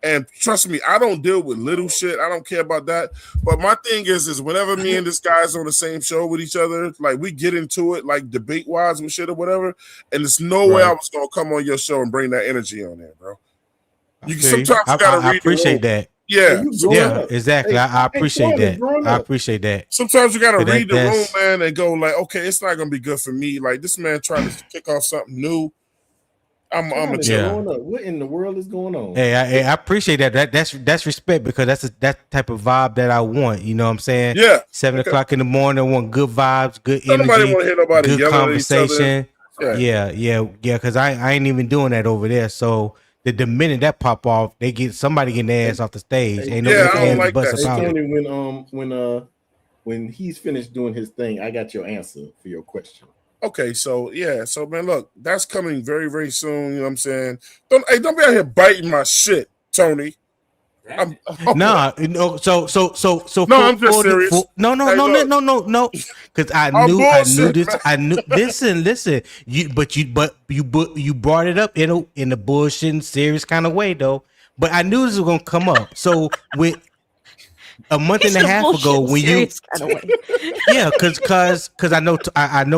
And trust me, I don't deal with little shit. I don't care about that. But my thing is whenever me and this guy's on the same show with each other, like we get into it, like debate wise and shit or whatever. And there's no way I was gonna come on your show and bring that energy on there, bro. Sometimes you gotta read I appreciate the room. that. Yeah, you growing Yeah, up. exactly. Hey, I appreciate Twan is that. growing I up. appreciate that. sometimes you gotta But read the room, that's- man, and go like, okay, it's not gonna be good for me. Like this man trying to kick off something new. I'm Twan a is chill. growing up. What in the world is going on? Hey, I appreciate that. That's respect, because that type of vibe that I want. You know what I'm saying? Yeah. 7 o'clock in the morning, I want good vibes, good Don't nobody energy, want to hear nobody good yelling at each other. conversation. Yeah. Yeah. Because I ain't even doing that over there. So the minute that pop off, they get somebody getting their ass off the stage. Ain't no Yeah, ifs, I don't ands, or like buts that. Hey about it. Tony, when he's finished doing his thing, I got your answer for your question. Okay, so man, look, that's coming very, very soon. You know what I'm saying? Don't be out here biting my shit, Tony. Nah, no. So. No, I'm just serious. No. Hey, look. No. Because I I'm knew bullshit, this. man. I knew. Listen. You brought it up in a bullshit, serious kind of way though. But I knew this was gonna come up. So with a month and a half ago, when you kind of way. yeah, cause I know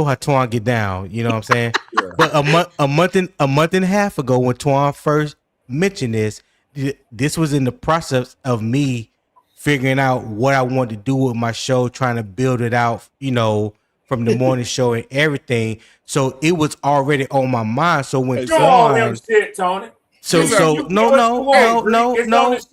how Twan get down. You know what I'm saying? Yeah. But a month and a half ago, when Twan first mentioned this was in the process of me figuring out what I wanted to do with my show, trying to build it out. You know, from the morning show and everything. So it was already on my mind. So when You all him Twan, shit, Tony. so You get what you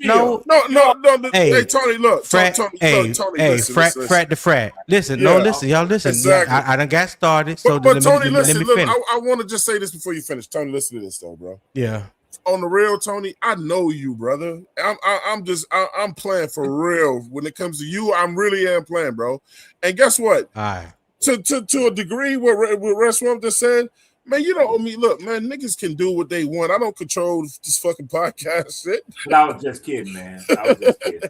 no. No. Hey, Hey, Tony, look, Frat, Tony, hey, listen. frat to frat. Listen, Yeah. listen, y'all listen. Exactly. I done got started. So But Tony, let me look, finish. I want to just say this before you finish. Tony, listen to this though, bro. Yeah. On the real, Tony, I know you, brother. I'm playing for real. When it comes to you, I'm really am playing, bro. And guess what? All right. To a degree, what Restaurant just said, man, you don't owe me. Look, man, niggas can do what they want. I don't control this fucking podcast shit. But I was just kidding, man. I was just kidding.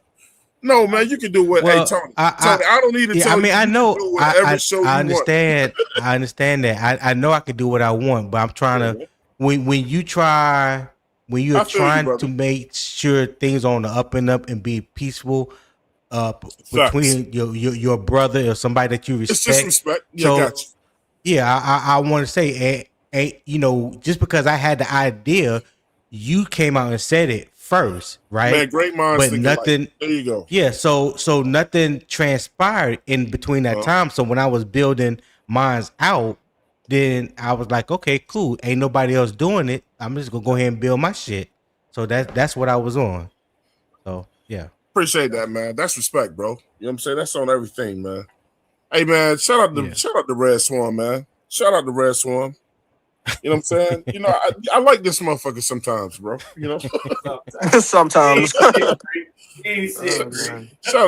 No, man, you can do what. Well, hey, Tony, I I don't need to tell you. I You know. can do whatever show you I want. understand. I understand that. I know I can do what I want, but I'm trying to. When you're I feel you, trying brother. to make sure things on the up and up and be peaceful, between your brother or somebody that you respect. It's just respect. Yeah, So, got you. yeah, I want to say, just because I had the idea, you came out and said it first, right? Man, great minds But think nothing. alike. There you go. Yeah, so nothing transpired in between that time. So when I was building mines out, then I was like, okay, cool. Ain't nobody else doing it. I'm just gonna go ahead and build my shit. So that's what I was on. So yeah. Appreciate that, man. That's respect, bro. You know what I'm saying? That's on everything, man. Hey, man, shout out to Red Swan, man. Shout out to Red Swan. You know what I'm saying? You know, I like this motherfucker sometimes, bro. You know, Sometimes. shout out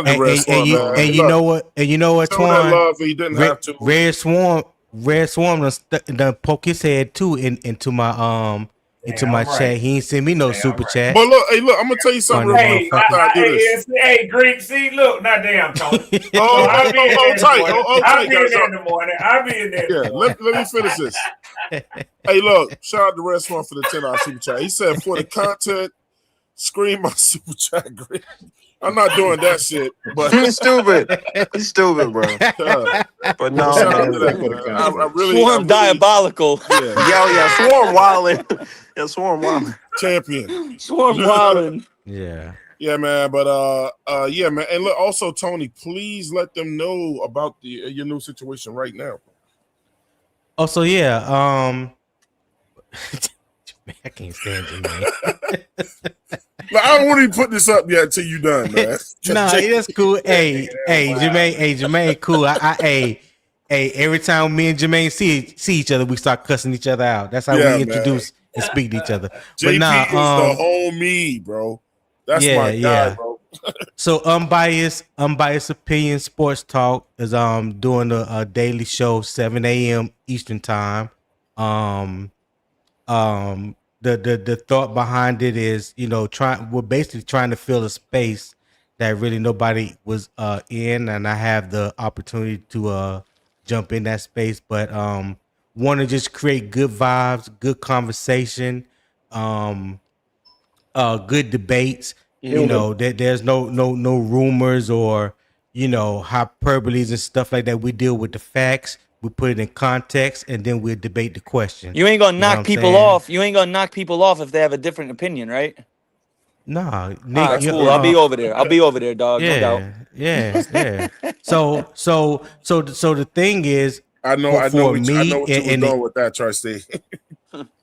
to Red Swan, man. And you know what, show that Twan, love he didn't have to. Red Swarm done poke his head too into my into my chat. He ain't send me no super chat. But look, hey, look, I'm gonna tell you something real quick. After I do this. Hey, Greek, see, look, not damn, Tony. I'll be in there in the morning. I'll be in there. Yeah, let me finish this. Hey, look, shout out to Rest One for the $10 super chat. He said, for the content, scream my super chat, Greek. I'm not doing that shit, but he's stupid. He's stupid, bro. But no, man. I really Swarm diabolical. Yeah, Swarm wildin'. Yeah, Swarm wildin'. Champion. Swarm wildin'. Yeah. Yeah, man. But yeah, man. And look, also, Tony, please let them know about your new situation right now. Also, yeah. I can't stand Jermaine. Like, I don't want to put this up yet until you done, man. Nah, that's cool. Hey, Jermaine, cool. Hey, every time me and Jermaine see each other, we start cussing each other out. That's how we introduce and speak to each other. JP but nah, is the homie, bro. That's my guy, bro. So unbiased opinion sports talk is doing a daily show 7 a.m. Eastern time. The thought behind it is, we're basically trying to fill a space that really nobody was in, and I have the opportunity to jump in that space, but want to just create good vibes, good conversation, good debates. That there's no rumors or hyperboles and stuff like that. We deal with the facts. We put it in context, and then we'll debate the question. You ain't gonna knock people off. You ain't gonna knock people off if they have a different opinion, right? Nah, Nick, right, cool. I'll be over there. I'll be over there, dog. Yeah, no doubt. Yeah. So the thing is, I know what you were doing with that, Trustee.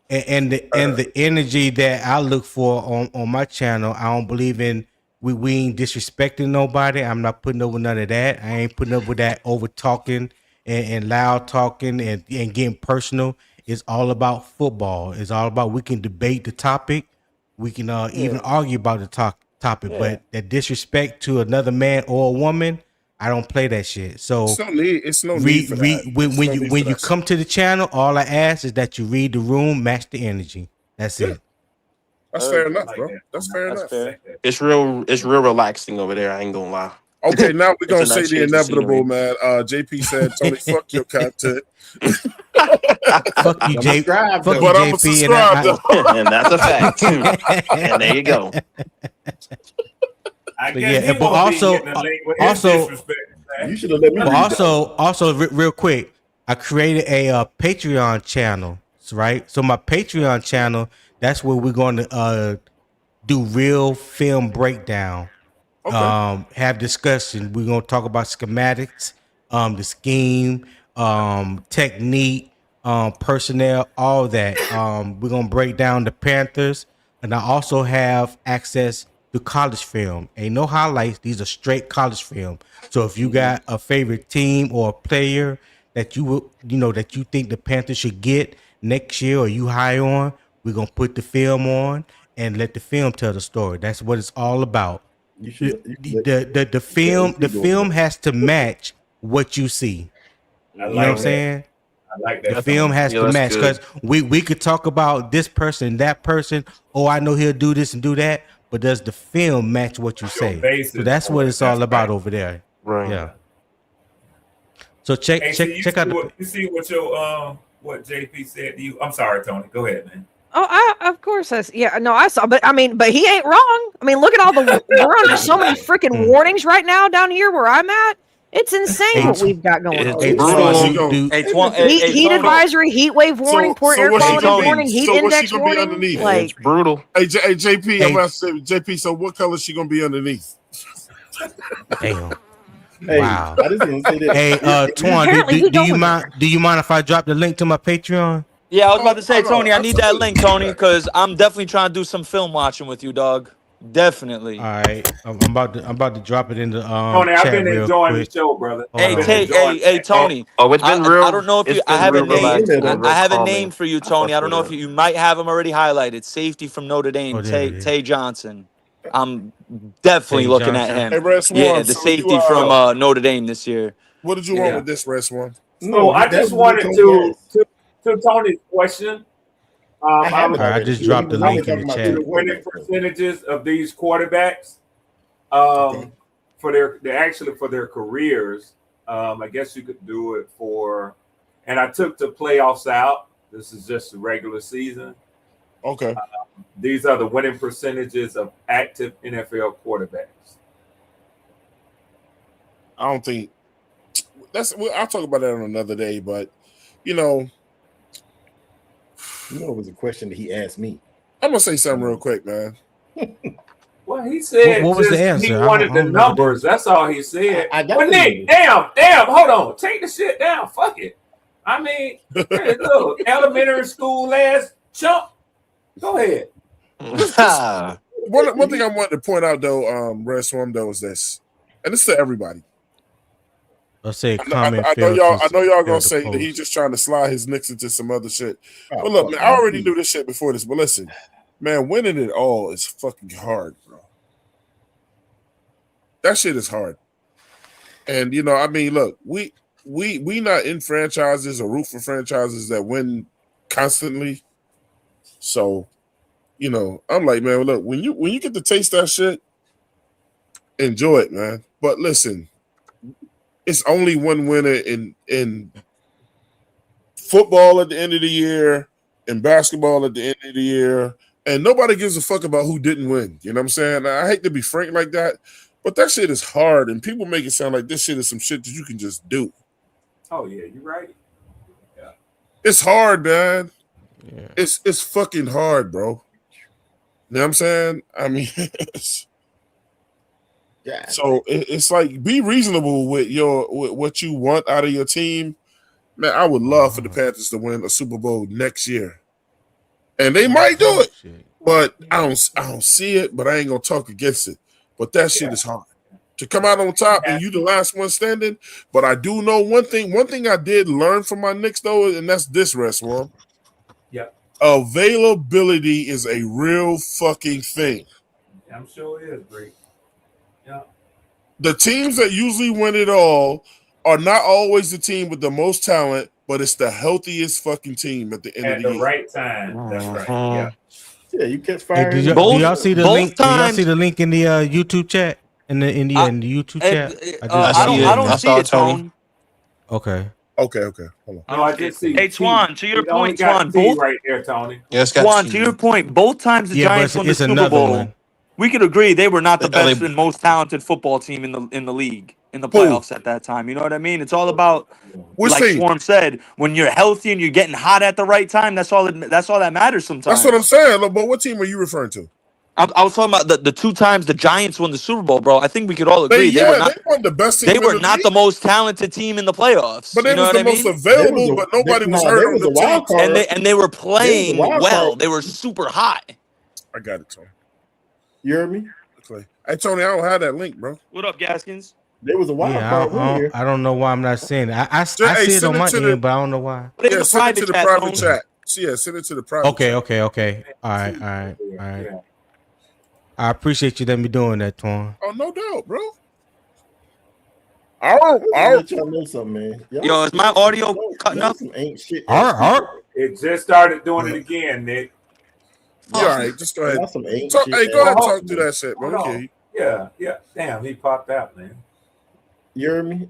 and the energy that I look for on my channel, I don't believe in. We ain't disrespecting nobody. I'm not putting up with none of that. I ain't putting up with that over talking and loud talking and getting personal. It's all about football. It's all about, we can debate the topic. We can even argue about the topic, but that disrespect to another man or a woman, I don't play that shit. So it's no need for that. When you come to the channel, all I ask is that you read the room, match the energy. That's it. That's fair enough, bro. That's fair enough. Fair. It's real relaxing over there. I ain't gonna lie. Okay, now we're gonna say the inevitable, man. JP said, Tony, fuck your content. Fuck you, JP. But I'm subscribed, and that's a fact. And there you go. But also, you should have let me. But also, real quick, I created a Patreon channel, right? So my Patreon channel, that's where we're going to do real film breakdown. Okay. Have discussion. We're gonna talk about schematics, the scheme, technique, personnel, all that. We're gonna break down the Panthers, and I also have access to college film. Ain't no highlights. These are straight college film. So if you got a favorite team or a player that that you think the Panthers should get next year, or you high on, we're gonna put the film on and let the film tell the story. That's what it's all about. The film has to match what you see. You know what I'm saying? I like that. The film has to match, because we could talk about this person, that person. Oh, I know he'll do this and do that, but does the film match what you say? So that's what it's all about over there. Right. Yeah. So check out. You see what your what JP said to you? I'm sorry, Tony. Go ahead, man. Oh, of course I saw, but he ain't wrong. I mean, look at all we're under so many freaking warnings right now down here where I'm at. It's insane what we've got going on. Heat advisory, heat wave warning, poor air quality warning, heat index warning. Like, it's brutal. Hey, JP, I'm about to say, JP, so what color is she going to be underneath? Damn. Hey, wow. I just want to say that. Hey, Twan, do you mind if I drop the link to my Patreon? Yeah, I was about to say, Tony, I need that link, Tony, because I'm definitely trying to do some film watching with you, dog. Definitely. All right, I'm about to drop it in the Tony, I've been enjoying the show, brother. Hey, Tony. Oh, it's been real. I don't know if I have a name. I have a name for you, Tony. I don't know if you might have him already highlighted. Safety from Notre Dame, Tay Johnson. I'm definitely looking at him. Hey, Red Swan, yeah, the safety from Notre Dame this year. What did you want with this, Red Swan? So I just wanted to Tony's question. I have it All right, I already. just dropped the He was link in only the talking chat. about The winning quarterbacks, though. percentages of these quarterbacks, for their careers. I guess you could do it for, and I took the playoffs out. This is just the regular season. Okay. These are the winning percentages of active NFL quarterbacks. I don't think I'll talk about that on another day, but you know, it was a question that he asked me. I'm gonna say something real quick, man. Well, he said What was the just answer? he I wanted don't the know what the numbers. answer- That's all he said. I got Well, the Nick, numbers. damn, hold on. Take the shit down. Fuck it. I mean, hey, look, elementary school last chump. Go ahead. One thing I wanted to point out though, Red Swarm though, is this, and this to everybody. I'll say I comment. know y'all gonna failed to say that post. he's just trying to slide his Knicks into some other shit. Oh, But look, fuck man, I already please. knew this shit before this. But listen, man, winning it all is fucking hard, bro. That shit is hard. And you know, I mean, look, we not in franchises or root for franchises that win constantly. So, you know, I'm like, man, look, when you get to taste that shit, enjoy it, man. But listen, it's only one winner in football at the end of the year, in basketball at the end of the year, and nobody gives a fuck about who didn't win. You know what I'm saying? I hate to be frank like that, but that shit is hard, and people make it sound like this shit is some shit that you can just do. Oh yeah, you're right. Yeah, It's hard, man. Yeah. It's fucking hard, bro. You know what I'm saying? I mean, so it's like be reasonable with what you want out of your team. Man, I would love for the Panthers to win a Super Bowl next year, and they might do it. But I don't see it. But I ain't gonna talk against it. But that shit is hard to come out on top, and you the last one standing. But I do know one thing. One thing I did learn from my Knicks though, and that's this, Rest One. yeah, Availability is a real fucking thing. I'm sure it is great. Yeah, The teams that usually win it all are not always the team with the most talent, but it's the healthiest fucking team at the end at of the the year. right time. That's right. Yeah. Yeah, you catch Hey, fire. do y'all see the both link? Do y'all times- see the link in the YouTube chat? In the YouTube chat? I don't see it, Tone. Okay. Okay. Hold on. No, I just see. Hey, Twan, to your It only point, got Twan, T both right there, Tony. Yeah, it's got Twan, T. to your point, both times the Yeah, but Giants won the it's Super another Bowl. one. We could agree they were not the LA best and most talented football team in the league in the playoffs at that time. You know what I mean? It's all about, Which like team? Swarm said, when you're healthy and you're getting hot at the right time. That's all that matters sometimes. That's what I'm saying. Look, but what team are you referring to? I was talking about the two times the Giants won the Super Bowl, bro. I think we could all agree They won the best team. They were in the not league, the most talented team in the playoffs. but they You know was what the I most mean? available. But nobody was hurt on the wild team. card. And they were playing wild well. card. They were super hot. I got it, Tony. You heard me? Okay. Hey, Tony, I don't have that link, bro. What up, Gaskins? There was a wild Yeah, card win here. I don't know why I'm not seeing it. I see it send on it my to end, the- but I don't know why. Put it in Yeah, the send it to the chat, private Tone. chat. So, yeah, send it to the private Okay, chat. okay. All right. Yeah. I appreciate you letting me doing that, Twan. Oh, no doubt, bro. I'll let y'all know something, man. Yo, is my audio cutting up? Some ain't shit. It just started doing it again, Nick. Yeah, all right, just go ahead. Y'all some ain't Talk, shit. hey, go ahead and ass talk through that shit, bro. Hold on. Okay. Yeah. Damn, he popped out, man. You heard me?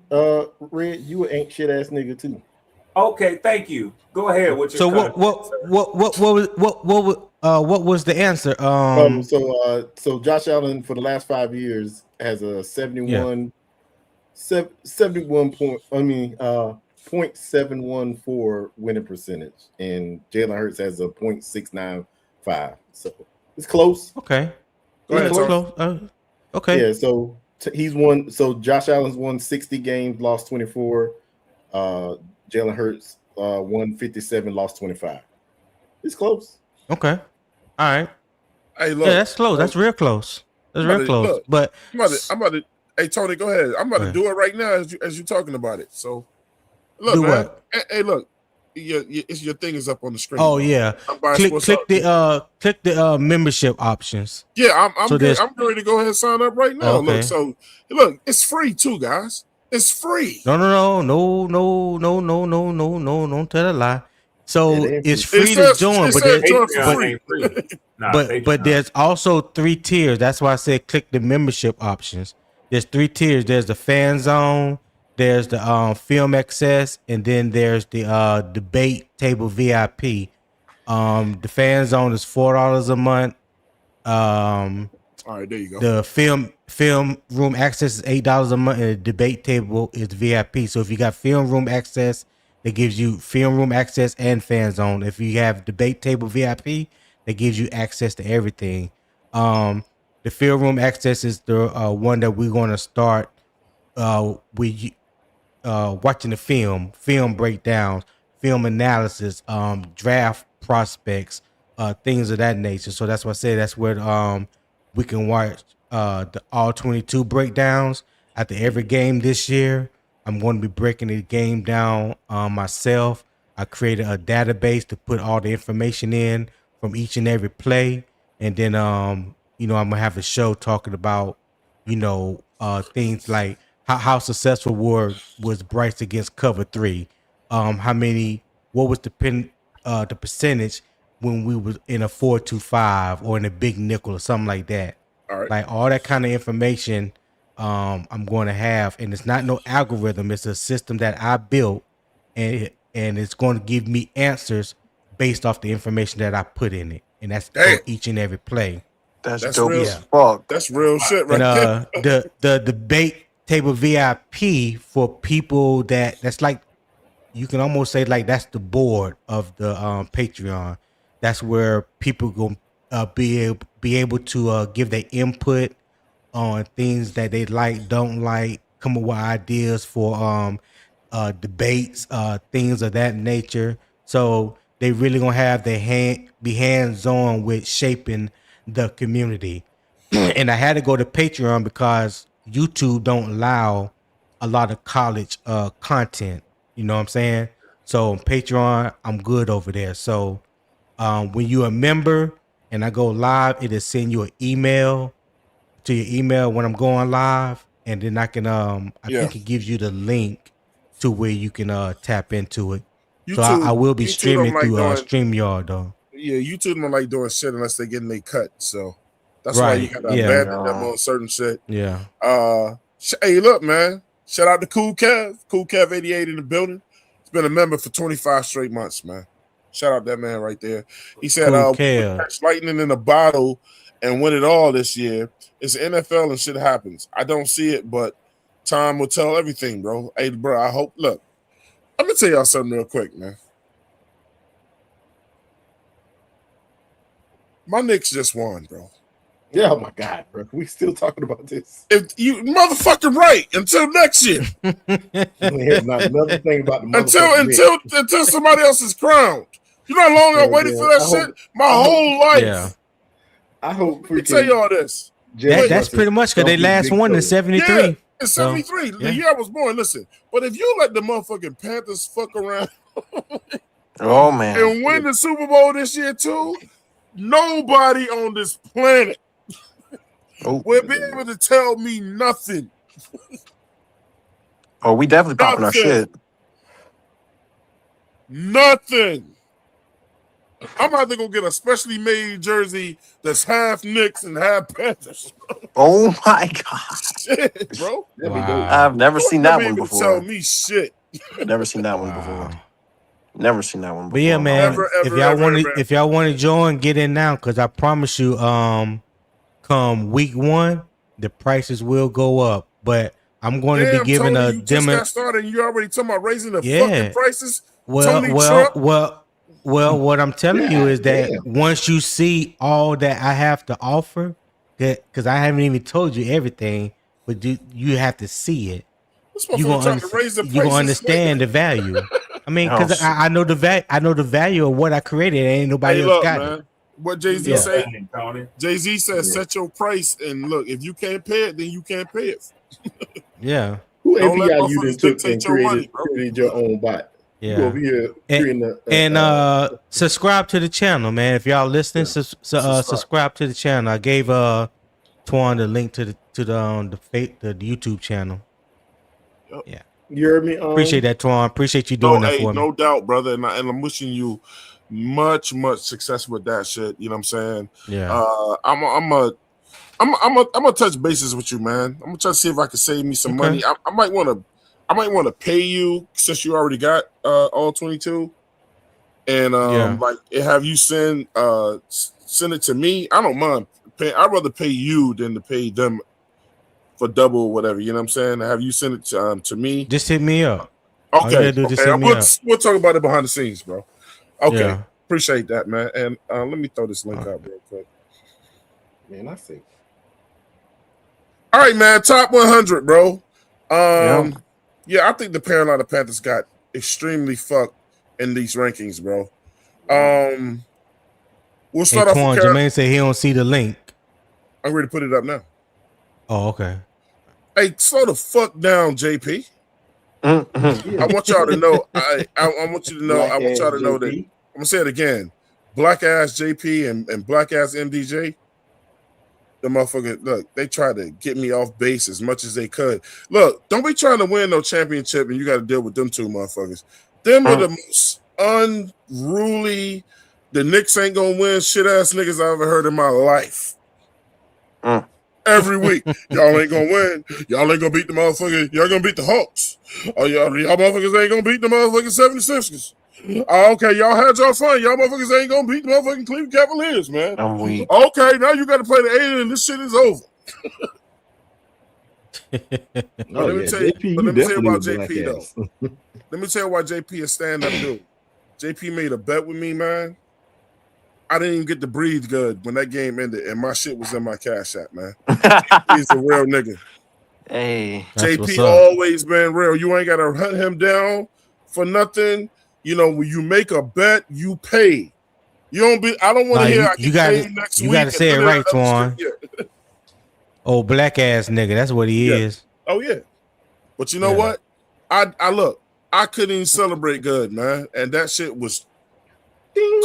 Red, you an ain't shit ass nigga too. Okay, thank you. Go ahead with your So what was the answer? So Josh Allen for the last 5 years has a 0.714 winning percentage, and Jalen Hurts has a 0.695. So it's close. Okay. Go ahead, It's Tony. close. Okay. Yeah, so he's won. So Josh Allen's won 60 games, lost 24. Jalen Hurts won 57, lost 25. It's close. Okay. All right. Hey, look. Yeah, that's close. That's real close. That's real close. Look, But I'm about to. Hey, Tony, go ahead. I'm about to do it right now as you're talking about it. So, look, Do man. what? Hey, look. Your thing is up on the screen. oh bro. yeah, I'm buying click sports the membership options. Yeah, I'm So good. there's- I'm ready to go ahead and sign up right now. Okay. Look, it's free too, guys. It's free. No, don't tell a lie. So it ain't it's free. free to join, It but says join for Patreon free. ain't free. Nah, but Patreon. there's also 3 tiers. That's why I said click the membership options. There's 3 tiers. There's the fan zone, there's the film access, and then there's the debate table VIP. The fan zone is $4 a month. All right, there you go. The film room access is $8 a month, and the debate table is VIP. So if you got film room access, that gives you film room access and fan zone. If you have debate table VIP, that gives you access to everything. The film room access is the one that we're going to start with watching the film breakdowns, film analysis, draft prospects, things of that nature. So that's why I say that's where we can watch the all 22 breakdowns after every game this year. I'm going to be breaking the game down myself. I created a database to put all the information in from each and every play, and then I'm gonna have a show talking about things like how successful was Bryce against cover 3, what was the percentage when we was in a 4-2-5 or in a big nickel or something like that. All right. Like all that kind of information I'm going to have, and it's not no algorithm, it's a system that I built, and it's going to give me answers based off the information that I put in it, and that's Damn. for each and every play. That's That's dope real. as fuck. That's real shit right And there. the debate table VIP for people that's like, you can almost say like that's the board of the Patreon. That's where people go be able to give their input on things that they like, don't like, come up with ideas for debates, things of that nature. So they really gonna have be hands on with shaping the community. And I had to go to Patreon because YouTube don't allow a lot of college content. You know what I'm saying? So on Patreon, I'm good over there. So when you're a member and I go live, it'll send you an email to your email when I'm going live, and then I can I think it gives you the link to where you can tap into it. So I will be YouTube streaming don't like through doing- StreamYard though. Yeah, YouTube don't like doing shit unless they getting their cut. So that's why Right, you gotta yeah. abandon them on certain shit. Yeah. Hey, look, man. Shout out to Cool Kev 88 in the building. He's been a member for 25 straight months, man. Shout out that man right there. He said, Cool we Kev. catch lightning in a bottle and win it all this year. It's NFL and shit happens. I don't see it, but time will tell everything, bro. Hey, bro, I hope. Look, I'm gonna tell y'all something real quick, man. My Knicks just won, bro. Yeah, oh my God, bro. We still talking about this. If you motherfucking right until next year. We have not another thing about the motherfucking until somebody else is crowned. You know how long I waited for that shit? My whole life. Yeah. I hope Let me tell y'all this. That's pretty much because they last won in 73. Yeah, in 73. So, The year I was born. Listen, but if you let the motherfucking Panthers fuck around Oh man. and win the Super Bowl this year too, nobody on this planet will be able to tell me nothing. Oh, we definitely popping our shit. Nothing. I'm about to go get a specially made jersey that's half Knicks and half Panthers. Oh my God. Shit, bro. I've never seen that one before. Tell me shit. Never seen that one before. Never seen that one before. But yeah, man, Ever, if y'all want to join, get in now, because I promise you, come week 1, the prices will go up. But I'm going to be giving Tony, a you demo. just got started and you already talking about raising the fucking prices. Well, what I'm telling you is that once you see all that I have to offer, because I haven't even told you everything, but you have to see it. You're gonna understand the value. I mean, because I know the value. I know the value of what I created. Ain't nobody else got it. What Jay-Z say? Jay-Z says, set your price, and look, if you can't pay it, then you can't pay it. Yeah. Who API you just took and created your own bot? Yeah. Over here and subscribe to the channel, man. If y'all listening, subscribe to the channel. I gave Twan the link to the YouTube channel. Yep. Yeah. You heard me? Appreciate that, Twan. Appreciate you doing that for me. No doubt, brother. And I'm wishing you much success with that shit. You know what I'm saying? Yeah. I'm gonna touch bases with you, man. I'm gonna try to see if I can save me some money. I might want to pay you since you already got all 22, and like have you send it to me. I don't mind paying. I'd rather pay you than to pay them for double or whatever. You know what I'm saying? Have you send it to me? Just hit me up. Okay. We'll talk about it behind the scenes, bro. Okay. Yeah. Appreciate that, man. And let me throw this link out real quick. Man, I see. All right, man. Top 100, bro. Yeah, I think the Carolina Panthers got extremely fucked in these rankings, bro. We'll start off with Jermaine said he don't see the link. I'm ready to put it up now. Oh, okay. Hey, slow the fuck down, JP. I want y'all to know. I want you to know. Black I want y'all to ass know JP. that. I'm gonna say it again. Black ass JP and black ass MDJ. The motherfucker, look, they tried to get me off base as much as they could. Look, don't be trying to win no championship and you got to deal with them two motherfuckers. Them are the most unruly, the Knicks ain't gonna win shit ass niggas I ever heard in my life. Every week, y'all ain't gonna win. Y'all ain't gonna beat the motherfucker. Y'all gonna beat the Hawks. Oh, y'all motherfuckers ain't gonna beat the motherfucking 76ers. Okay, y'all had y'all fun. Y'all motherfuckers ain't gonna beat the motherfucking Cleveland Cavaliers, man. I'm weak. Okay, now you got to play the 8 and this shit is over. Let me tell you about JP though. Let me tell you why JP is stand up dude. JP made a bet with me, man. I didn't even get to breathe good when that game ended, and my shit was in my Cash App, man. He's a real nigga. Hey, JP always been real. You ain't gotta hunt him down for nothing. You know, when you make a bet, you pay. You don't be. I don't want to hear. You got next week. You got to say it right, Twan. Oh, black ass nigga. That's what he is. Oh yeah. But you know what? I look. I couldn't even celebrate good, man, and that shit was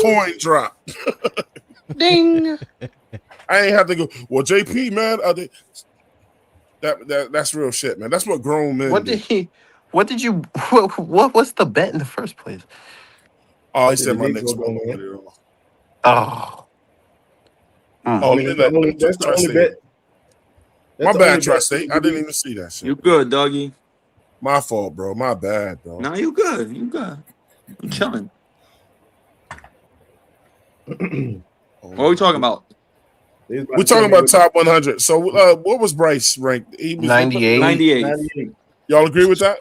coin drop. Ding. I ain't have to go. Well, JP, man, that's real shit, man. That's what grown men. What was the bet in the first place? Oh, he said my Knicks won't win it all. Oh. That's the only bet. My bad, Tri-State. I didn't even see that shit. You good, doggy? My fault, bro. My bad, bro. No, you good. You good. I'm chilling. What are we talking about? We're talking about top 100. So, what was Bryce ranked? He was 98. Y'all agree with that?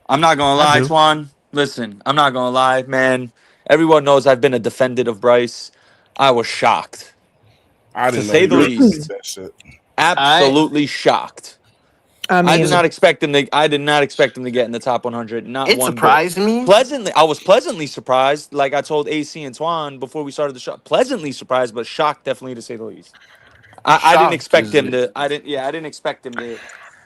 I'm not gonna lie, Twan. Listen, I'm not gonna lie, man. Everyone knows I've been a defendant of Bryce. I was shocked, to say the least. That shit. Absolutely shocked. I did not expect him to. I did not expect him to get in the top 100. Not it one surprised bit. me. Pleasantly, I was pleasantly surprised. Like I told AC and Twan before we started the show, pleasantly surprised, but shocked definitely to say the least. I didn't expect him to. I didn't expect him to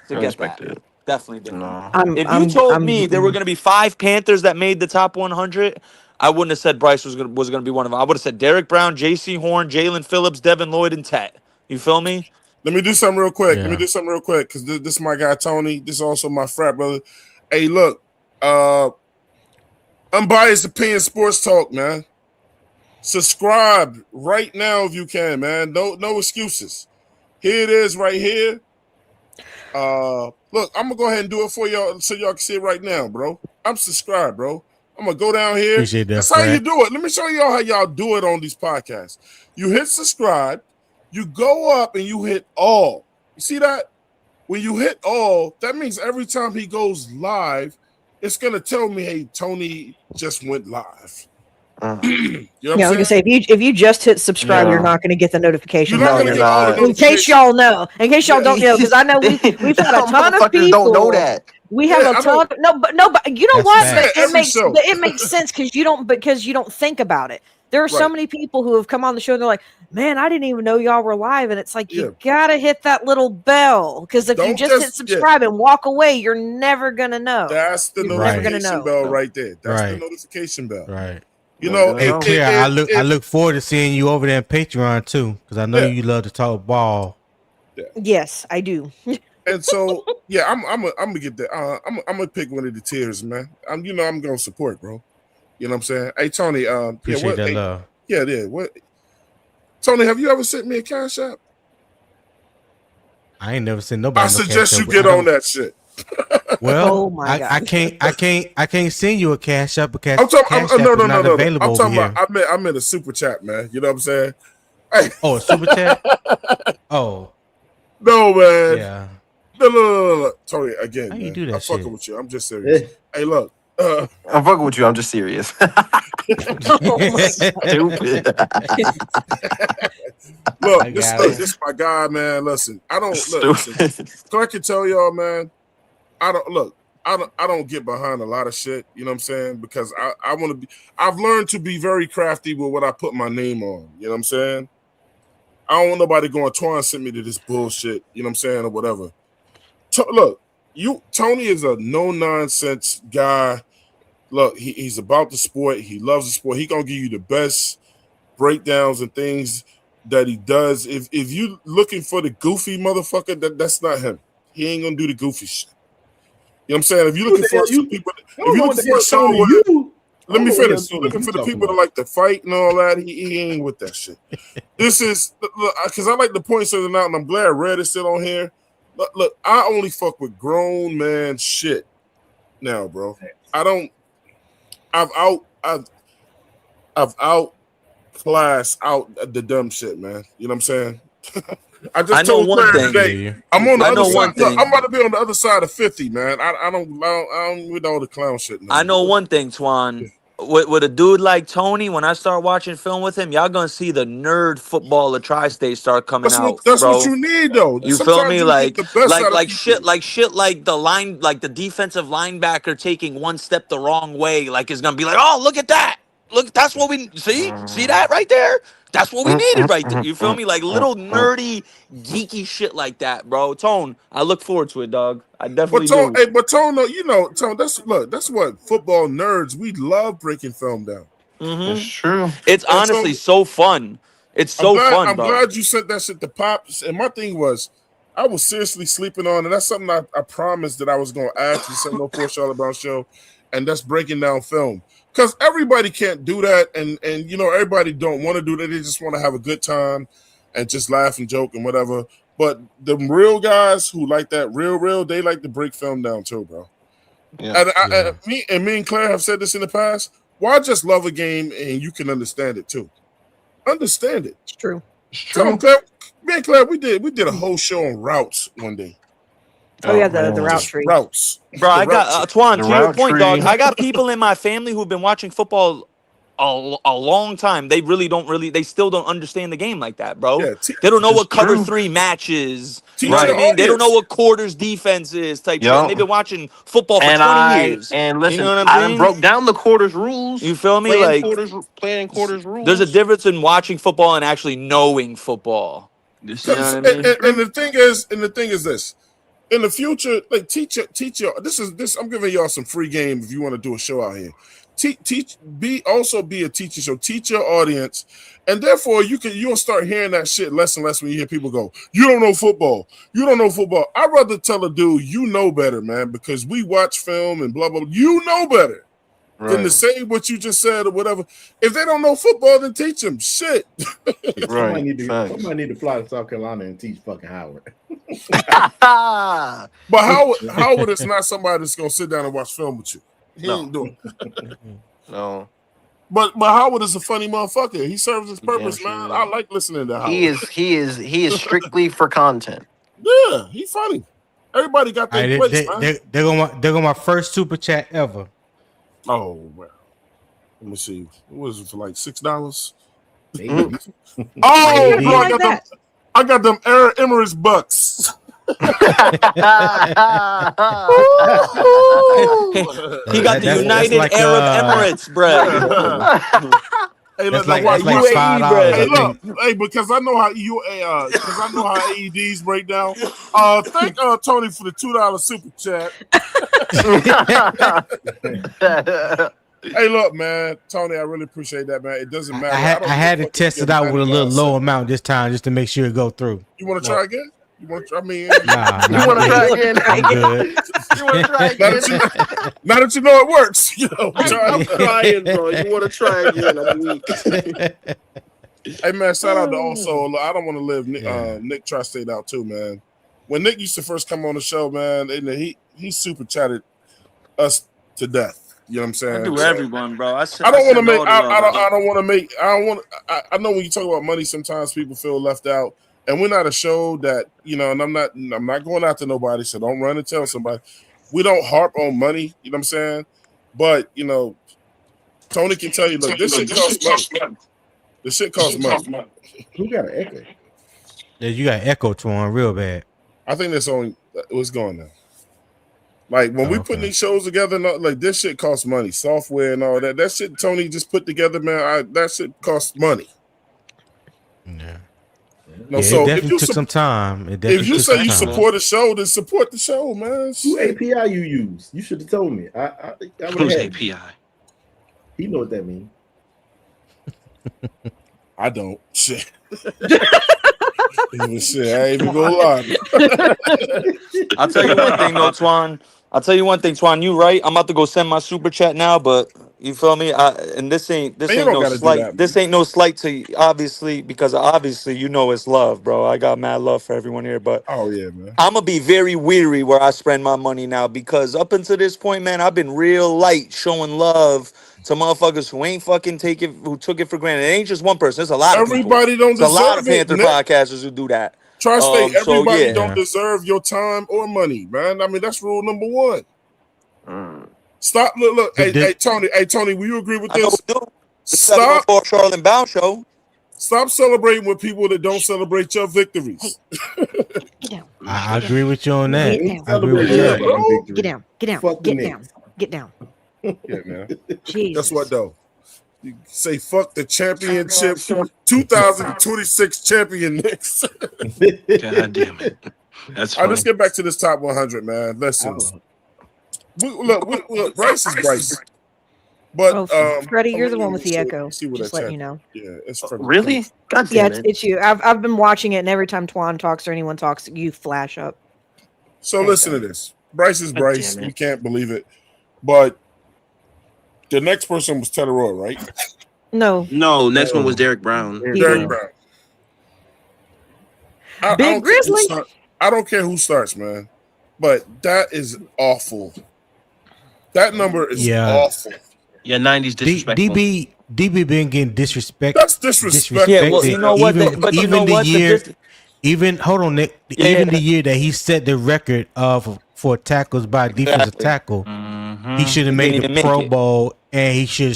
get that. It. Definitely didn't. No. If you told me there were going to be 5 Panthers that made the top 100, I wouldn't have said Bryce was going to be one of them. I would have said Derek Brown, J.C. Horn, Jalen Phillips, Devin Lloyd, and Tet. You feel me? Let me do something real quick. Because this is my guy Tony. This is also my frat brother. Hey, look, Unbiased Opinion Sports Talk, man. Subscribe right now if you can, man. No excuses. Here it is right here. Look, I'm gonna go ahead and do it for y'all so y'all can see it right now, bro. I'm subscribed, bro. I'm gonna go down here. Appreciate that. That's how you do it. Let me show y'all how y'all do it on these podcasts. You hit subscribe, you go up and you hit all. You see that? When you hit all, that means every time he goes live, it's gonna tell me, hey, Tony just went live. You know what I'm like I say, if you just hit subscribe, you're not going to get the notification. You're not going to get all the notifications. In case y'all know, don't know, because I know we've had a ton of people. Don't know that. We have a ton. But you know what? But it makes sense because you don't think about it. There are so many people who have come on the show and they're like, man, I didn't even know y'all were live. And it's like, you got to hit that little bell. Because if you just hit subscribe and walk away, you're never going to know. That's the notification bell right there. That's the notification bell. Right. You know, hey, Clear, I look forward to seeing you over there in Patreon too, because I know you love to talk ball. Yes, I do. And so, yeah, I'm gonna get that. I'm gonna pick one of the tiers, man. I'm gonna support, bro. You know what I'm saying? Hey, Tony. Appreciate that love. Yeah. What? Tony, have you ever sent me a cash app? I ain't never seen nobody. I no suggest cash you app. get on that shit. Well, Oh my God. I can't send you a cash app because I'm talking. cash app No. is not available I'm over talking here. about. I meant a super chat, man. You know what I'm saying? Hey. Oh, a super chat. Oh, no, man. yeah. No. Tony, again, How man. you do that I'm fucking shit? with you. I'm just serious. Hey, look. I'm fucking with you. I'm just serious. Stupid. Look, got it. this my guy, man. Listen, I don't listen. Stupid. So I can tell y'all, man. I don't get behind a lot of shit. You know what I'm saying? Because I want to be. I've learned to be very crafty with what I put my name on. You know what I'm saying? I don't want nobody going, Twan sent me to this bullshit. You know what I'm saying, or whatever. Look, Tony is a no nonsense guy. Look, he's about the sport. He loves the sport. He gonna give you the best breakdowns and things that he does. If you looking for the goofy motherfucker, that's not him. He ain't gonna do the goofy shit. You know what I'm saying? If you're looking for some people, if you're looking for a show where, let me finish. You're looking for the people that like to fight and all that. He ain't with that shit. This is because I like to point something out, and I'm glad Red is still on here. Look, I only fuck with grown man shit now, bro. I don't. I've outclassed out the dumb shit, man. You know what I'm saying? I just know told one Claire thing. today. I'm on the I other know side. one Look, thing. I'm about to be on the other side of 50, man. I don't with all the clown shit. I know one thing, Twan. With a dude like Tony, when I start watching film with him, y'all gonna see the nerd football of Tri-State start coming out, That's bro. what you need, though. You feel Sometimes me? you get the best out of people. Shit, like the defensive linebacker taking one step the wrong way, like is gonna be like, oh, look at that. Look, that's what we see that right there. That's what we needed right there. You feel me? Like little nerdy, geeky shit like that, bro. Tone, I look forward to it, dog. I definitely do. Tone, Tone. That's what football nerds we love breaking film down. It's true. It's And so, honestly so fun. It's so fun, I'm bro. glad you sent that shit to Pops. And my thing was, I was seriously sleeping on, and that's something I promised that I was going to add to the 704 Charlotte Brown show, and that's breaking down film. Because everybody can't do that, and everybody don't want to do that. They just want to have a good time and just laugh and joke and whatever. But the real guys who like that real, they like to break film down too, bro. Yeah. And me and Claire have said this in the past. Why just love a game and you can understand it too? Understand it. It's true. It's true. Claire, me and Claire, we did a whole show on routes one day. Oh yeah, the route tree. Routes. Bro, I got Twan, to your point, dog. tree. I got people in my family who've been watching football a long time. They they still don't understand the game like that, bro. Yeah, they don't know what cover true. 3 match is. Teach You know what the I mean? They don't know audience. what quarters defense is type shit. Yup. And they've been watching football for And 20 years. listen, you know what I I'm done saying? broke down the quarters rules. You feel me? Playing Like quarters rules. there's a difference in watching football and actually knowing football. You know what I mean? And the thing is this. In the future, like teach your this I'm giving y'all some free game if you want to do a show out here. Be a teacher show. Teach your audience, and therefore you'll start hearing that shit less and less when you hear people go, "You don't know football. You don't know football." I'd rather tell a dude, "You know better, man," because we watch film and blah blah. You know better than to say what you just said or whatever. If they don't know football, then teach them shit. Somebody need to fly to South Carolina and teach fucking Howard. But Howard is not somebody that's gonna sit down and watch film with you. He ain't doing it. No. But Howard is a funny motherfucker. He serves his purpose, Damn man. sure. I like listening to Howard. He is strictly for content. Yeah, he's funny. Everybody got their place, man. They're going my first super chat ever. Oh well. Let me see. What was it for, like $6? Oh, bro, I got them Emirates bucks. He got the United like, Arab Emirates, bro. Hey, that's look, like $5. Hey, look, because I know how AEDs break down. Thank Tony for the $2 super chat. Hey, look, man, Tony, I really appreciate that, man. It doesn't matter. I had to test it out with a little low amount this time just to make sure it go through. You want to try again? You want? I mean, Nah, You want to try You again? I'm good. You want to try now again? that you know it works, you know. I'm crying, bro. You want to try again? I'm weak. Hey man, shout out to also. I don't want to live Yeah. Nick Tri-State out too, man. When Nick used to first come on the show, man, and he super chatted us to death. You know what I'm saying? I do So, everyone, bro. I don't want to make. I I don't want to make. I don't want. I know when you talk about money, sometimes people feel left out, and we're not a show that And I'm not going after nobody, so don't run and tell somebody. We don't harp on money. You know what I'm saying? But Tony can tell you, look, this shit costs money. This shit costs money. Who got an echo? Yeah, you got echo to on real bad. I think that's only what's going now. Like when we putting these shows together, like this shit costs money, software and all that. That shit Tony just put together, man. That shit costs money. Yeah. No, It so definitely took some time. If you say you support a show, then support the show, man. Who API you use? You should have told me. I Who's API? He know what that means. I don't. Shit. Shit, I ain't even gonna lie. I'll tell you one thing, though, Twan. Twan. You right. I'm about to go send my super chat now, but you feel me? And this ain't you no don't gotta do slight. that, This ain't no slight to you, obviously, because obviously it's love, bro. I got mad love for everyone here, but Oh yeah, man. I'm gonna be very weary where I spend my money now, because up until this point, man, I've been real light showing love to motherfuckers who ain't fucking who took it for granted. It ain't just one person. There's a lot of people. Everybody don't There's a lot of deserve it, Panther Nick. podcasters who do that. Tri-State, So, everybody yeah. don't deserve your time or money, man. I mean, that's rule number one. Stop. Look. Hey, Tony. Will you agree with I know this? we do. The Stop. 704 Charlotte Bound Show. Stop celebrating with people that don't celebrate your victories. Get down. I agree with you on that. Get down. I agree with Yeah, that. bro. Get down. Get down. Fuck the Get down. Knicks. Get down. Yeah, man. Jesus. Guess what though? You say fuck the championship 2026 champion Knicks. God damn it. That's All right, funny. let's get back to this top 100, man. Listen, look, Bryce is Bryce, but Freddie, you're the let one me with the see- echo. See what Just that letting you champion- know. Yeah, it's from Really? God Yeah, damn it. it's you. I've been watching it, and every time Twan talks or anyone talks, you flash up. So listen to this. Bryce is God Bryce. damn it. You can't believe it, but the next person was Teteroy, right? No, No, next one was Derek Brown. Derek Brown. I Big don't care who Grizzly. I don't care who starts, man. But that is awful. That number is awful. Yeah, 90s disrespectful. DB been getting disrespected. That's disrespectful. Yeah, well, you know what? But you know what? Hold on, Nick. The year that he set the record for tackles by defensive tackle, he should have made the Pro Bowl, and they should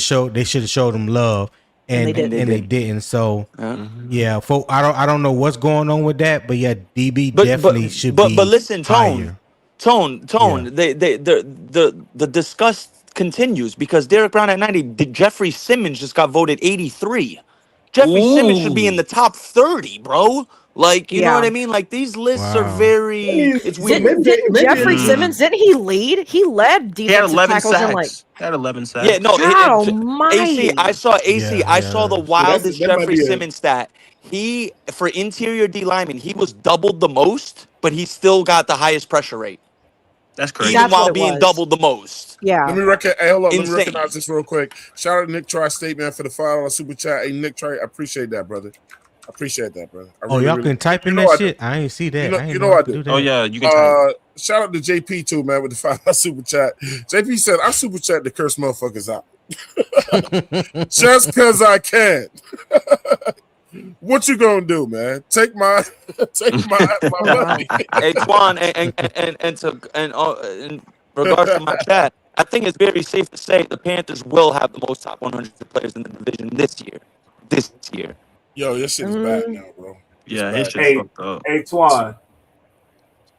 have showed him love, and they didn't. So yeah, I don't know what's going on with that, but yeah, DB definitely should be. But listen, higher. Tone. The disgust continues because Derek Brown at 90. Jeffrey Simmons just got voted 83. Jeffrey Simmons should be in the top 30, bro. Like, you know what I mean? Like, these lists are very. It's weird. Didn't Jeffrey Simmons? Didn't he lead? He led He had defensive 11 tackles in like. sacks. He had 11 sacks. Yeah, no. God almighty. I saw the wildest that might Jeffrey be a- Simmons stat. He, for interior D lineman, he was doubled the most, but he still got the highest pressure rate. That's crazy. Even That's what while it being was. doubled the most. Yeah. Let me hold up. Let me Insane. recognize this real quick. Shout out to Nick Tri-State, man, for the $5 super chat. Hey, Nick Tri, I appreciate that, brother. I appreciate that, brother. I Y'all can type in that shit. I ain't see that. I ain't know I how to do. do that. Oh, yeah, you can type. Shout out to JP too, man, with the $5 super chat. JP said, I super chat to curse motherfuckers out. Just because I can. What you gonna do, man? Take my money. Hey, Twan, in regards to my chat, I think it's very safe to say the Panthers will have the most top 100 players in the division this year. Yo, this shit is bad now, bro. Yeah, bad. his shit's fucked up. Hey, Twan,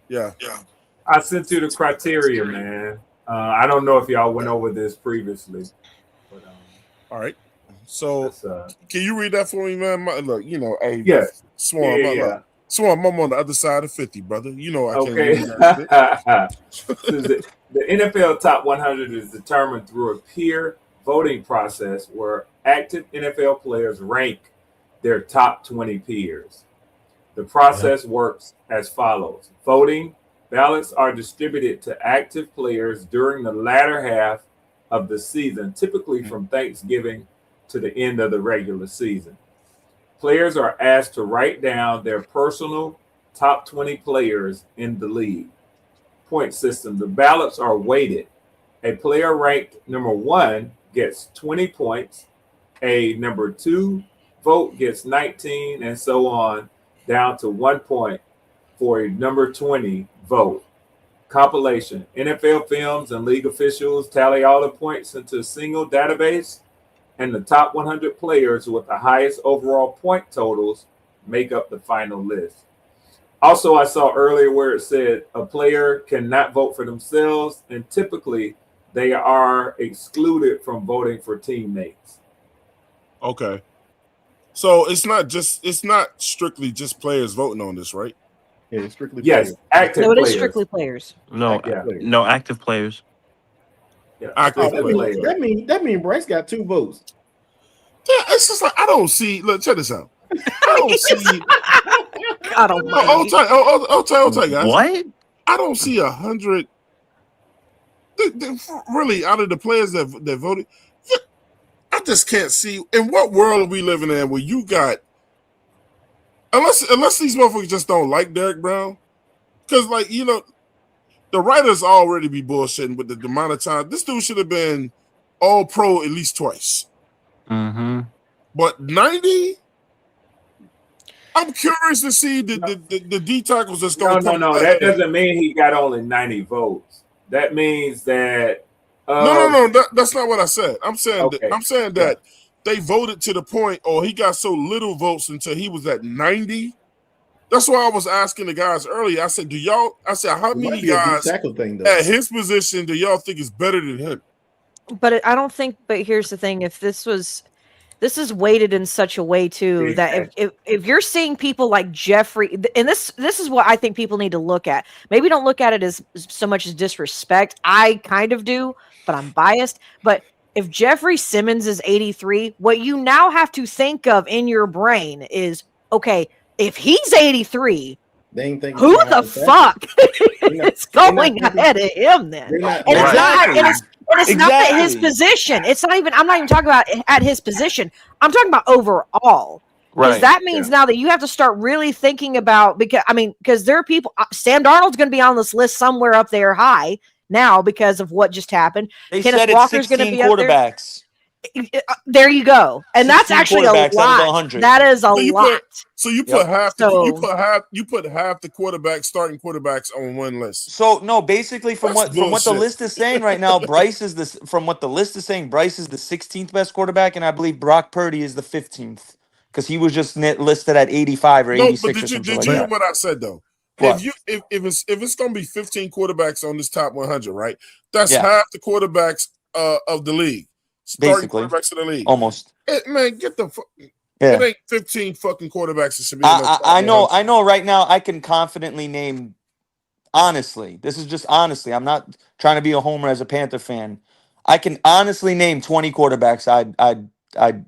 Yeah. I sent you the criteria, man. I don't know if y'all went over this previously. But, All right. So that's, can you read that for me, man? Look, hey, Yeah. Swarm, Yeah. Swarm, I'm on the other side of 50, brother. You know I can't Okay. read that shit. The NFL Top 100 is determined through a peer voting process where active NFL players rank their top 20 peers. The process works as follows. Voting ballots are distributed to active players during the latter half of the season, typically from Thanksgiving to the end of the regular season. Players are asked to write down their personal top 20 players in the league. Point system. The ballots are weighted. A player ranked number 1 gets 20 points. A number 2 vote gets 19, and so on, down to 1 point for a number 20 vote. Compilation. NFL films and league officials tally all the points into a single database, and the top 100 players with the highest overall point totals make up the final list. Also, I saw earlier where it said a player cannot vote for themselves, and typically they are excluded from voting for teammates. Okay. So it's not strictly just players voting on this, right? Yeah, it's strictly Yes, players. active No, it is players. strictly players. No, Yeah. no active players. Yeah, Active strictly players. players. That mean Bryce got 2 votes. Yeah, it's just like I don't see. Look, check this out. I don't see. God almighty. Hold tight, guys. What? I don't see 100. Really, out of the players that voted, I just can't see. In what world are we living in where you got? Unless these motherfuckers just don't like Derek Brown, because the writers already be bullshitting with the amount of time. This dude should have been all pro at least twice. Mm-hmm. But 90? I'm curious to see the D tackles that's going to No. That doesn't mean he got only 90 votes. That means that no. That's not what I said. I'm saying Okay. that they voted to the point, or he got so little votes until he was at 90. That's why I was asking the guys earlier. I said, how It many might be a D guys tackle thing though. at his position do y'all think is better than him? But I don't think. But here's the thing: if this is weighted in such a way too that if you're seeing people like Jeffrey, and this is what I think people need to look at. Maybe don't look at it as so much as disrespect. I kind of do, but I'm biased. But if Jeffrey Simmons is 83, what you now have to think of in your brain is, okay, if he's 83, They ain't thinking who about the the tackle. fuck not- is going ahead of him then? They're not- And it's not, and it's not at his Exactly. position. It's not even, I'm not even talking about at his position. I'm talking about overall. Because Right. that means now that you have to start really thinking about, because there are people, Sam Darnold's going to be on this list somewhere up there high now because of what just happened. They Kenneth said it's Walker's gonna 16 be up there. quarterbacks. There you go. And that's 16 actually a quarterbacks out of lot. 100. That is a So you lot. So you Yep. put half So- you put half the starting quarterbacks on one list. So no, basically from That's what the bullshit. list is saying right now, Bryce is the 16th best quarterback, and I believe Brock Purdy is the 15th because he was just listed at 85 or No, 86 but or did something you like hear that. what I said though? What? If it's gonna be 15 quarterbacks on this top 100, right? That's Yeah. half the quarterbacks of the league. Starting Basically. quarterbacks of the league. Almost. Man, get the fuck. Yeah. It ain't 15 fucking quarterbacks that should be on the top I know 100. right now I can confidently name, honestly, this is just honestly, I'm not trying to be a homer as a Panther fan. I can honestly name 20 quarterbacks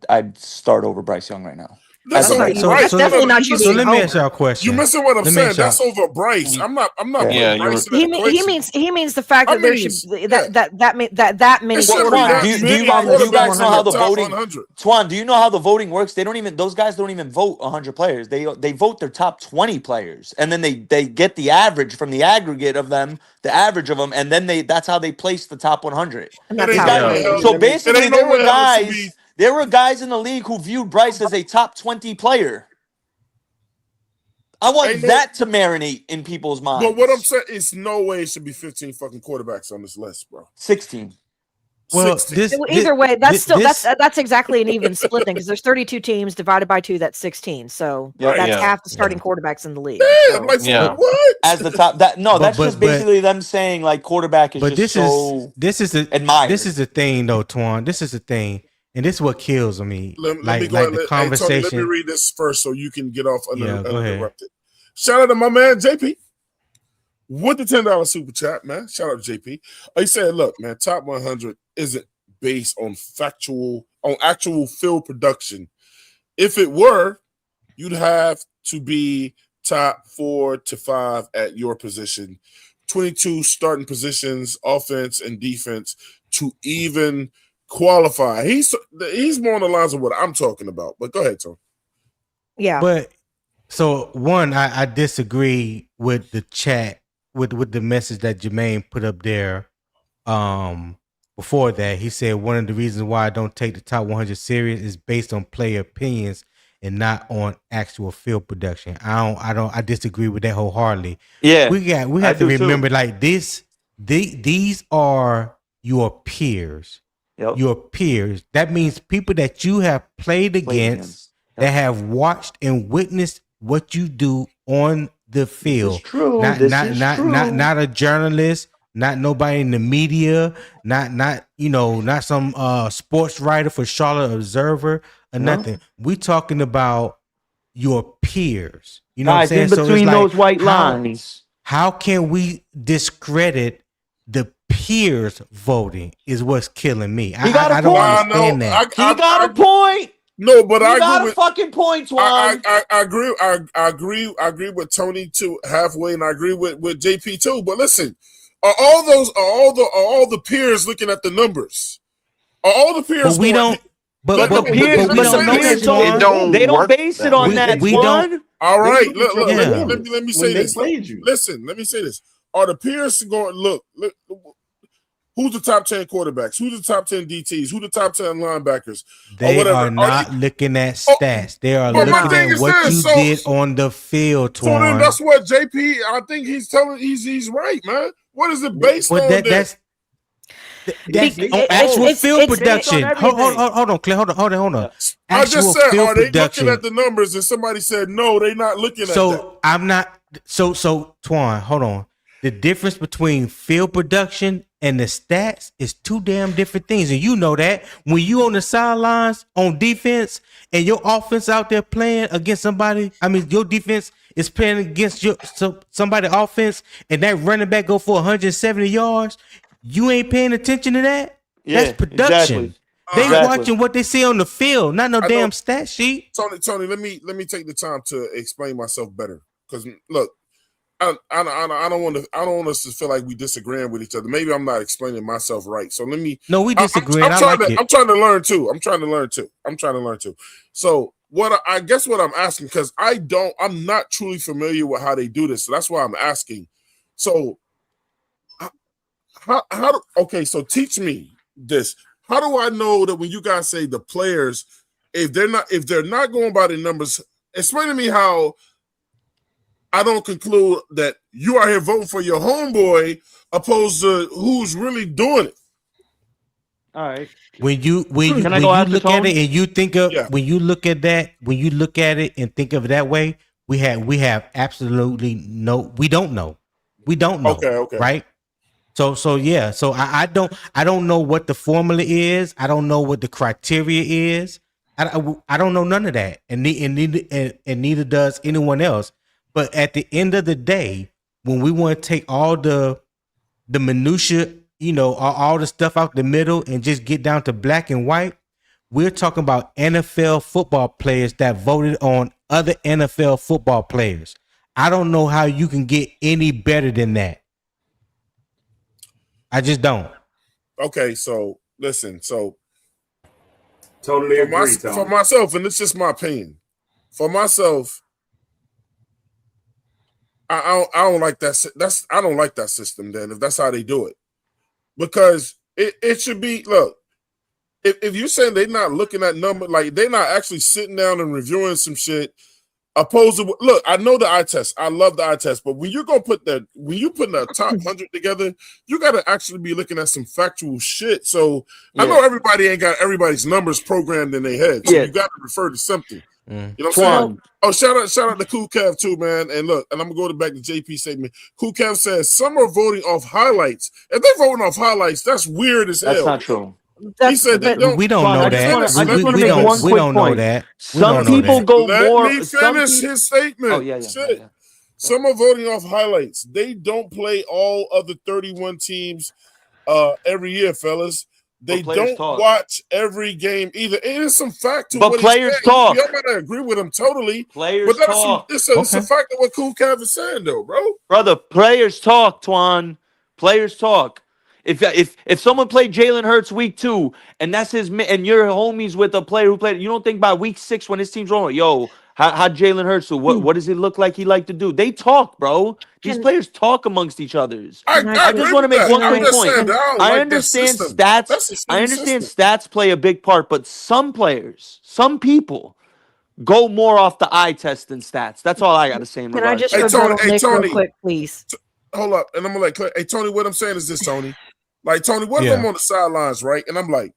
I'd start over Bryce Young right now. That's As of over right now. Bryce. That's definitely not you So being let me Homer. ask y'all a question. You're missing what I'm Let me saying. ask y'all- That's over Bryce. I'm not Yeah, putting Bryce in that equation. He means the fact I that there mean, should yeah. that many It shouldn't be that quarterbacks many on this you guys know how the quarterbacks in the voting top 100. Twan, do you know how the voting works? Those guys don't even vote 100 players. They vote their top 20 players, and then they get the average from the aggregate of them, the average of them, and then that's how they place the top 100. And It that's ain't how nowhere they else- So it basically, ain't there were nowhere else to be. guys in the league who viewed Bryce as a top 20 player. I want Ain't no- that to marinate in people's minds. But what I'm saying is no way it should be 15 fucking quarterbacks on this list, bro. 16. Well, 16. either way, that's still this- that's exactly an even split then because there's 32 teams divided by 2, that's 16. So Yeah. that's Yeah. half the starting quarterbacks in the league. Yeah, So- like Yeah. what? As the top, that's But- just basically them saying like quarterback is But just this so is admired. this is the thing though, Twan. This is the thing, and this is what kills me. Let me like go ahead. the Hey, Tony, let me conversation. read this first so you can get off Yeah, go ahead. uninterrupted. Shout out to my man JP with the $10 super chat, man. Shout out to JP. He said, "Look, man, top 100 isn't based on actual field production. If it were, you'd have to be top 4 to 5 at your position, 22 starting positions, offense and defense, to even qualify. He's more on the lines of what I'm talking about. But go ahead, Tom. Yeah. But so one, I disagree with the chat with the message that Jermaine put up there. Before that, he said one of the reasons why I don't take the top 100 serious is based on player opinions and not on actual field production. I disagree with that wholeheartedly. Yeah, We I have to do too. remember like this. These are your peers. Yep. Your peers. That means people that you have played against. That have watched and witnessed what you do on the field. This is true. Not a journalist, not nobody in the media, not some sports writer for Charlotte Observer or nothing. We talking about your peers. You know Guys, what I'm saying? in between those white lines. How can we discredit the peers voting is what's killing me. I don't understand that. He got a point. No, but I got agree a fucking point, Twan. I agree. I agree with Tony too halfway, and I agree with JP too. But listen, are all the peers looking at the numbers? Are all the peers? But we don't. But the peers, we don't know that, Twan. They don't base it on that. We don't. All right, Yeah. let me say this. Listen, let me say this. Are the peers going? Look. Who's the top 10 quarterbacks? Who's the top 10 DTs? Who the top 10 linebackers? They are not looking at stats. They are looking at what you did on the field, Twan. So then that's what JP, I think he's right, man. What is it based on? That's actual field production. Hold on, Claire. Hold on. I just said, are they production. looking at the numbers? And somebody said, no, they're not looking at that. So I'm not. So Twan, hold on. The difference between field production and the stats is two damn different things. And you know that when you on the sidelines on defense and your offense out there playing against somebody, your defense is playing against somebody offense and that running back go for 170 yards, you ain't paying attention to that? Yeah, that's production. Exactly. They watching what they see on the field, not no damn stat sheet. Tony, let me take the time to explain myself better. Because look, I don't want us to feel like we disagreeing with each other. Maybe I'm not explaining myself right. So let me. No, we disagree. I'm trying to learn too. I'm trying to learn too. So what I'm asking, because I'm not truly familiar with how they do this. So that's why I'm asking. So so teach me this. How do I know that when you guys say the players, if they're not going by the numbers, explain to me how I don't conclude that you are here voting for your homeboy opposed to who's really doing it. All right. When you look at it and you think of when you look at it and think of it that way, we have absolutely we don't know. Okay. Right? So yeah. So I don't know what the formula is. I don't know what the criteria is. I don't know none of that. And neither does anyone else. But at the end of the day, when we want to take all the minutia, all the stuff out the middle and just get down to black and white, we're talking about NFL football players that voted on other NFL football players. I don't know how you can get any better than that. I just don't. Okay, so listen, totally agree, for myself, and it's just my opinion. For myself, I don't like that. I don't like that system. Then, if that's how they do it, because it should be. Look, if you're saying they're not looking at number, like they're not actually sitting down and reviewing some shit. Opposed to look, I know the eye test. I love the eye test, but when you're gonna putting the top 100 together, you got to actually be looking at some factual shit. So I know everybody ain't got everybody's numbers programmed in their head, so you got to refer to something. You know what I'm saying? Oh, shout out to Cool Kev too, man. And look, and I'm gonna go back to JP segment. Cool Kev says some are voting off highlights. If they're voting off highlights, that's weird as hell. That's not true. He said we don't know that. I just want to make one quick point. Know that. Some people go more. Let me finish his statement. Oh yeah. Some are voting off highlights. They don't play all of the 31 teams every year, fellas. They players don't talk. watch every game either. It is some fact to But what players he's saying. talk. Y'all might not agree with him totally, Players but that's talk. it's a fact of what Cool Cav is saying, though, bro. Brother, players talk, Twan. Players talk. If someone played Jalen Hurts week 2 and that's and you're homies with a player who played, you don't think by week 6 when his team's rolling, yo, how Jalen Hurts do? What does it look like he like to do? They talk, bro. These players talk amongst each others. I just want to make one quick point. I understand stats. I understand stats play a big part, but some players, some people go more off the eye test than stats. That's all I got to say in Can I regards just to that. rebuttal Nick Tony. real quick, please? Hold up, and I'm gonna hey Tony, what I'm saying is this, Tony. Like Tony, what if I'm on the sidelines, right? And I'm like,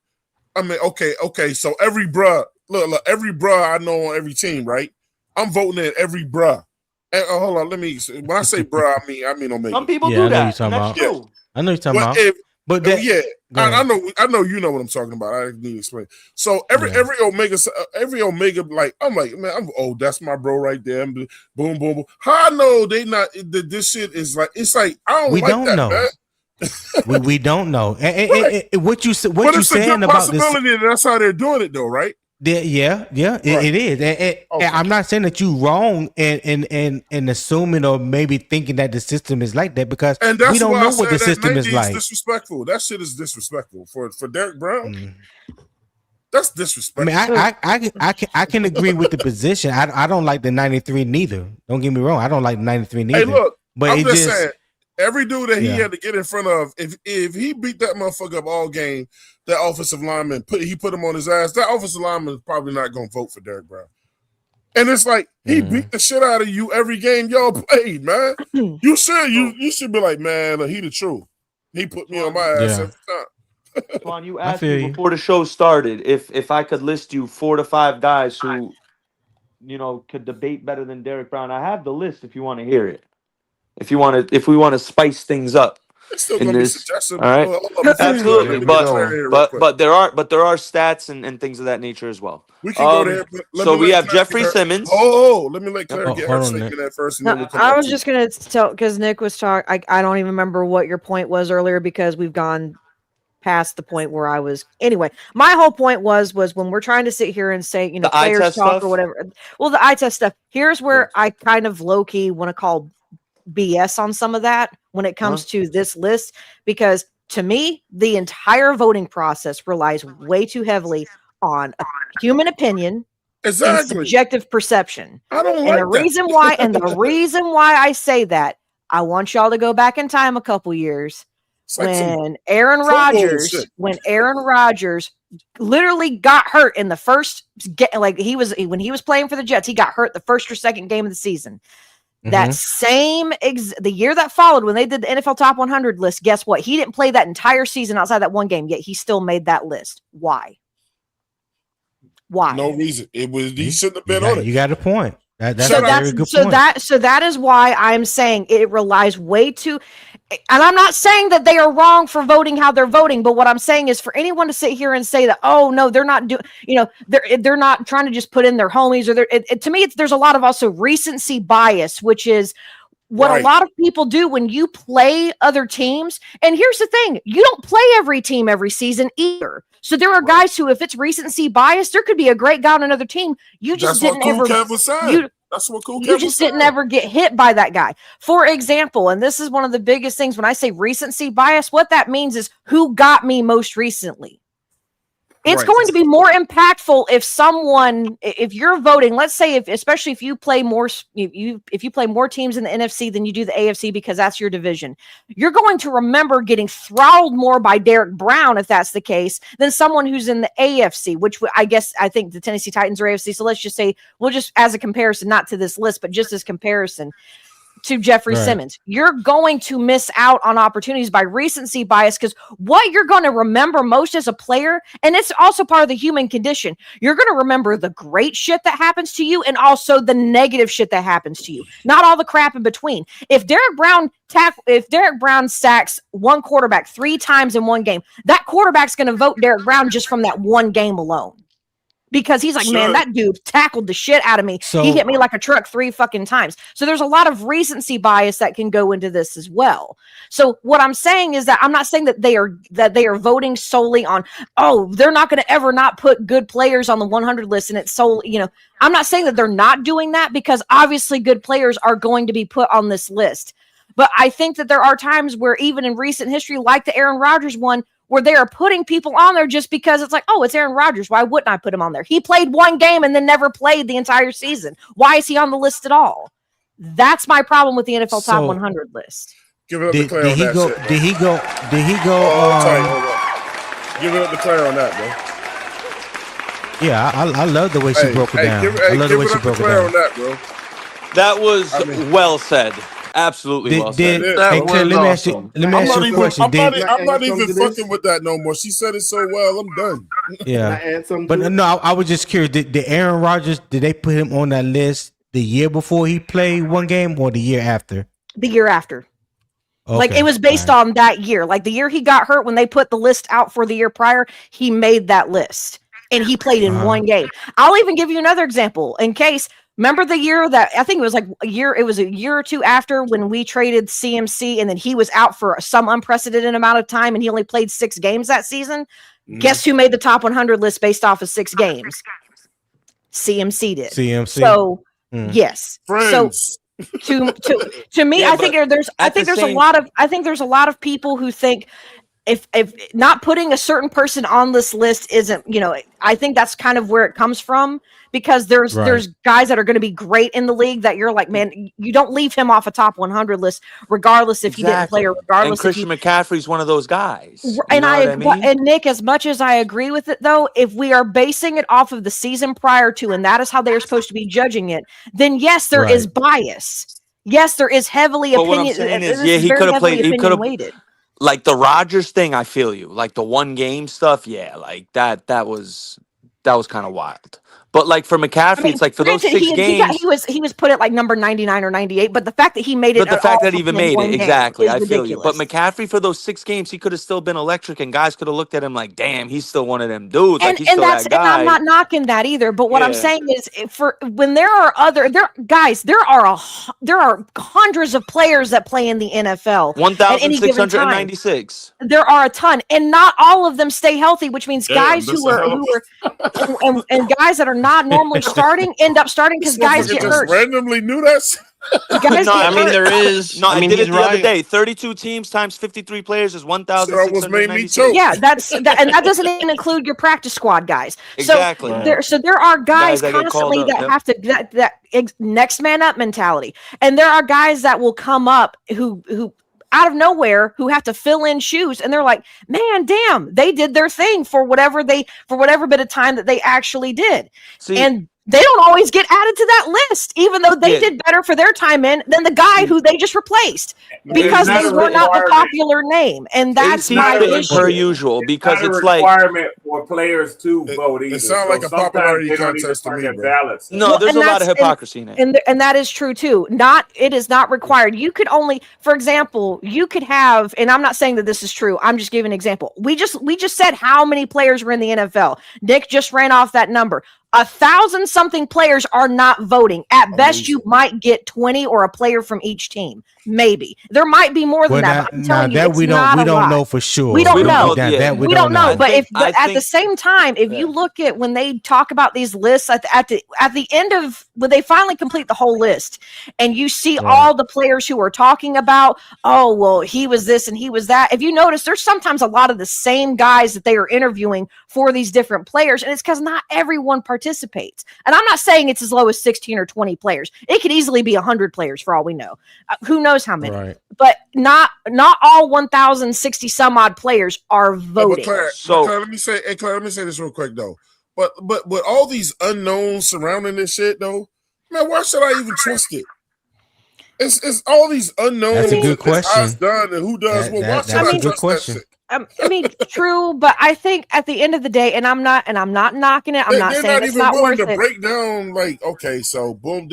okay, so every bruh, look, every bruh I know on every team, right? I'm voting in every bruh. And hold on, when I say bruh, I mean Omega. Some people do that. That's true. I know you're talking about. But I know you know what I'm talking about. I need to explain. So every Omega, like I'm like, man, that's my bro right there. Boom, boom, boom. How I know they not this shit is like it's like I don't we like don't that, know. Man. we don't know. Right. What you saying about this? That's how they're doing it, though, right? Yeah, it is. And I'm not saying that you wrong and assuming or maybe thinking that the system is like that because we don't know what the system is like. Disrespectful. That shit is disrespectful for Derek Brown. That's disrespectful. I mean, I can agree with the position. I don't like the 93 neither. Don't get me wrong. I don't like the 93 neither. Hey, look, but I'm just saying. Every dude that he had to get in front of, if he beat that motherfucker up all game, that offensive lineman he put him on his ass. That offensive lineman is probably not going to vote for Derek Brown. And it's like he beat the shit out of you every game y'all played, man. You should be like, man, he the truth. He put me on my ass every time. Twan, you asked me before the show started if I could list you 4 to 5 guys who, could debate better than Derek Brown. I have the list if you want to hear it. If we want to spice things up in this, all right, absolutely. But there are stats and things of that nature as well. We can go there. So we have Jeffrey Simmons. Let me let Claire get her segment at first. And then I was just gonna tell because Nick was talking. I don't even remember what your point was earlier because we've gone past the point where I was. Anyway, my whole point was when we're trying to sit here and say players talk stuff? or whatever. Well, the eye test stuff. Here's where I kind of low key want to call BS on some of that when it comes to this list, because to me, the entire voting process relies way too heavily on a human opinion and subjective perception. I don't like the reason why I say that, I want y'all to go back in time a couple years when Aaron Rodgers literally got hurt in the first when he was playing for the Jets, he got hurt the first or second game of the season. That the year that followed when they did the NFL Top 100 list, guess what? He didn't play that entire season outside that one game, yet he still made that list. Why? No reason. He shouldn't have been on it. You got a point. That's a very good point. So that is why I'm saying it relies way too. And I'm not saying that they are wrong for voting how they're voting, but what I'm saying is for anyone to sit here and say that, oh no, they're not doing, they're not trying to just put in their homies or to me, there's a lot of also recency bias, which is what a lot of people do when you play other teams. And here's the thing, you don't play every team every season either. So there are guys who, if it's recency bias, there could be a great guy on another team. You just didn't ever. That's what Cool You just didn't ever get hit by that guy. For example, and this is one of the biggest things when I say recency bias, what that means is who got me most recently. It's going to be more impactful if you're voting, let's say especially if you play more if you play more teams in the NFC than you do the AFC because that's your division. You're going to remember getting throttled more by Derek Brown if that's the case than someone who's in the AFC, which I think the Tennessee Titans are AFC. So let's just say we'll just as a comparison, not to this list, but just as comparison to Jeffrey Simmons. You're going to miss out on opportunities by recency bias because what you're going to remember most as a player, and it's also part of the human condition, you're going to remember the great shit that happens to you and also the negative shit that happens to you, not all the crap in between. If Derek Brown sacks one quarterback 3 times in one game, that quarterback's going to vote Derek Brown just from that one game alone. because he's like, man, that dude tackled the shit out of me. So- he hit me like a truck 3 fucking times. So there's a lot of recency bias that can go into this as well. So what I'm saying is that I'm not saying that they are voting solely on, oh, they're not going to ever not put good players on the 100 list, and it's solely, I'm not saying that they're not doing that, because obviously good players are going to be put on this list. But I think that there are times where, even in recent history, like the Aaron Rodgers one, where they are putting people on there just because it's like, oh, it's Aaron Rodgers. Why wouldn't I put him on there? He played one game and then never played the entire season. Why is he on the list at all? That's my problem with the NFL Top 100 list. Give it up to Claire on that shit, bro. Did he go? Hold on. Give it up to Claire on that, bro. Yeah, I love the way she broke it down. I love the way she broke it down. On that, bro. That was well said. Absolutely well said. Hey, Claire, let me ask you a question. I'm not even fucking with that no more. She said it so well. I'm done. Yeah, but no, I was just curious. Did Aaron Rodgers, did they put him on that list the year before he played one game or the year after? The year after. Okay. Like, it was based on that year. Like, the year he got hurt, when they put the list out for the year prior, he made that list. And he played in one game. I'll even give you another example in case. Remember the year that I think it was like a year or two after, when we traded CMC and then he was out for some unprecedented amount of time and he only played 6 games that season. Guess who made the top 100 list based off of 6 games? CMC did. CMC. So yes. Friends. So to me, I think there's a lot of people who think if not putting a certain person on this list isn't, I think that's kind of where it comes from, because there's guys that are going to be great in the league that you're like, man, you don't leave him off a top 100 list, regardless if he didn't play or regardless. And Christian McCaffrey's one of those guys. And and Nick, as much as I agree with it, though, if we are basing it off of the season prior to, and that is how they are supposed to be judging it, then yes, there is bias. Yes, there is heavily opinion. What I'm saying is, he could have played. He could have weighted. Like the Rodgers thing, I feel you. Like the one game stuff, yeah, like that was kind of wild. But like for McCaffrey, it's like for those 6 games, he was put at like number 99 or 98. But the fact that he made it, but the fact that he even made it, exactly, I feel ridiculous. you. But McCaffrey for those 6 games, he could have still been electric, and guys could have looked at him like, damn, he's still one of them dudes. Like, he's still that guy. And I'm not knocking that either. But what I'm saying is, when there are hundreds of players that play in the NFL. 1,696. There are a ton, and not all of them stay healthy, which means guys who are and guys that are not normally starting end up starting because guys get hurt. Randomly knew that. There is. I did it the other day. 32 teams times 53 players is 1,696. Yeah, and that doesn't even include your practice squad guys. Exactly. So there are guys constantly that have to that next man up mentality, and there are guys that will come up who out of nowhere who have to fill in shoes, and they're like, man, damn, they did their thing for whatever bit of time that they actually did. And they don't always get added to that list, even though they did better for their time in than the guy who they just replaced, because they were not the popular name. And that's my issue. Per usual, because it's like requirement for players to vote either. It sounds like a popularity contest to me, bro. No, there's a lot of hypocrisy in it. And that is true too. It is not required. You could only, for example, you could have, and I'm not saying that this is true, I'm just giving an example. We just said how many players were in the NFL. Nick just ran off that number. 1,000-something players are not voting. At best, you might get 20 or a player from each team. Maybe there might be more than that. But I'm telling you, we don't know for sure. We don't know. We don't know. But at the same time, if you look at when they talk about these lists at the end of when they finally complete the whole list, and you see all the players who are talking about, oh well, he was this and he was that. If you notice, there's sometimes a lot of the same guys that they are interviewing for these different players, and it's because not everyone participates. And I'm not saying it's as low as 16 or 20 players. It could easily be 100 players for all we know. Who knows how many? Right. But not all 1,060 some odd players are voting. Claire, let me say this real quick though. But with all these unknowns surrounding this shit though, man, why should I even trust it? It's all these unknowns. That's a good question. Done and who does what? Why should that's I a good trust question. that shit? I mean, true, but I think at the end of the day, and I'm not knocking it. I'm not saying it's not worth it. Break down, like, okay, so boom,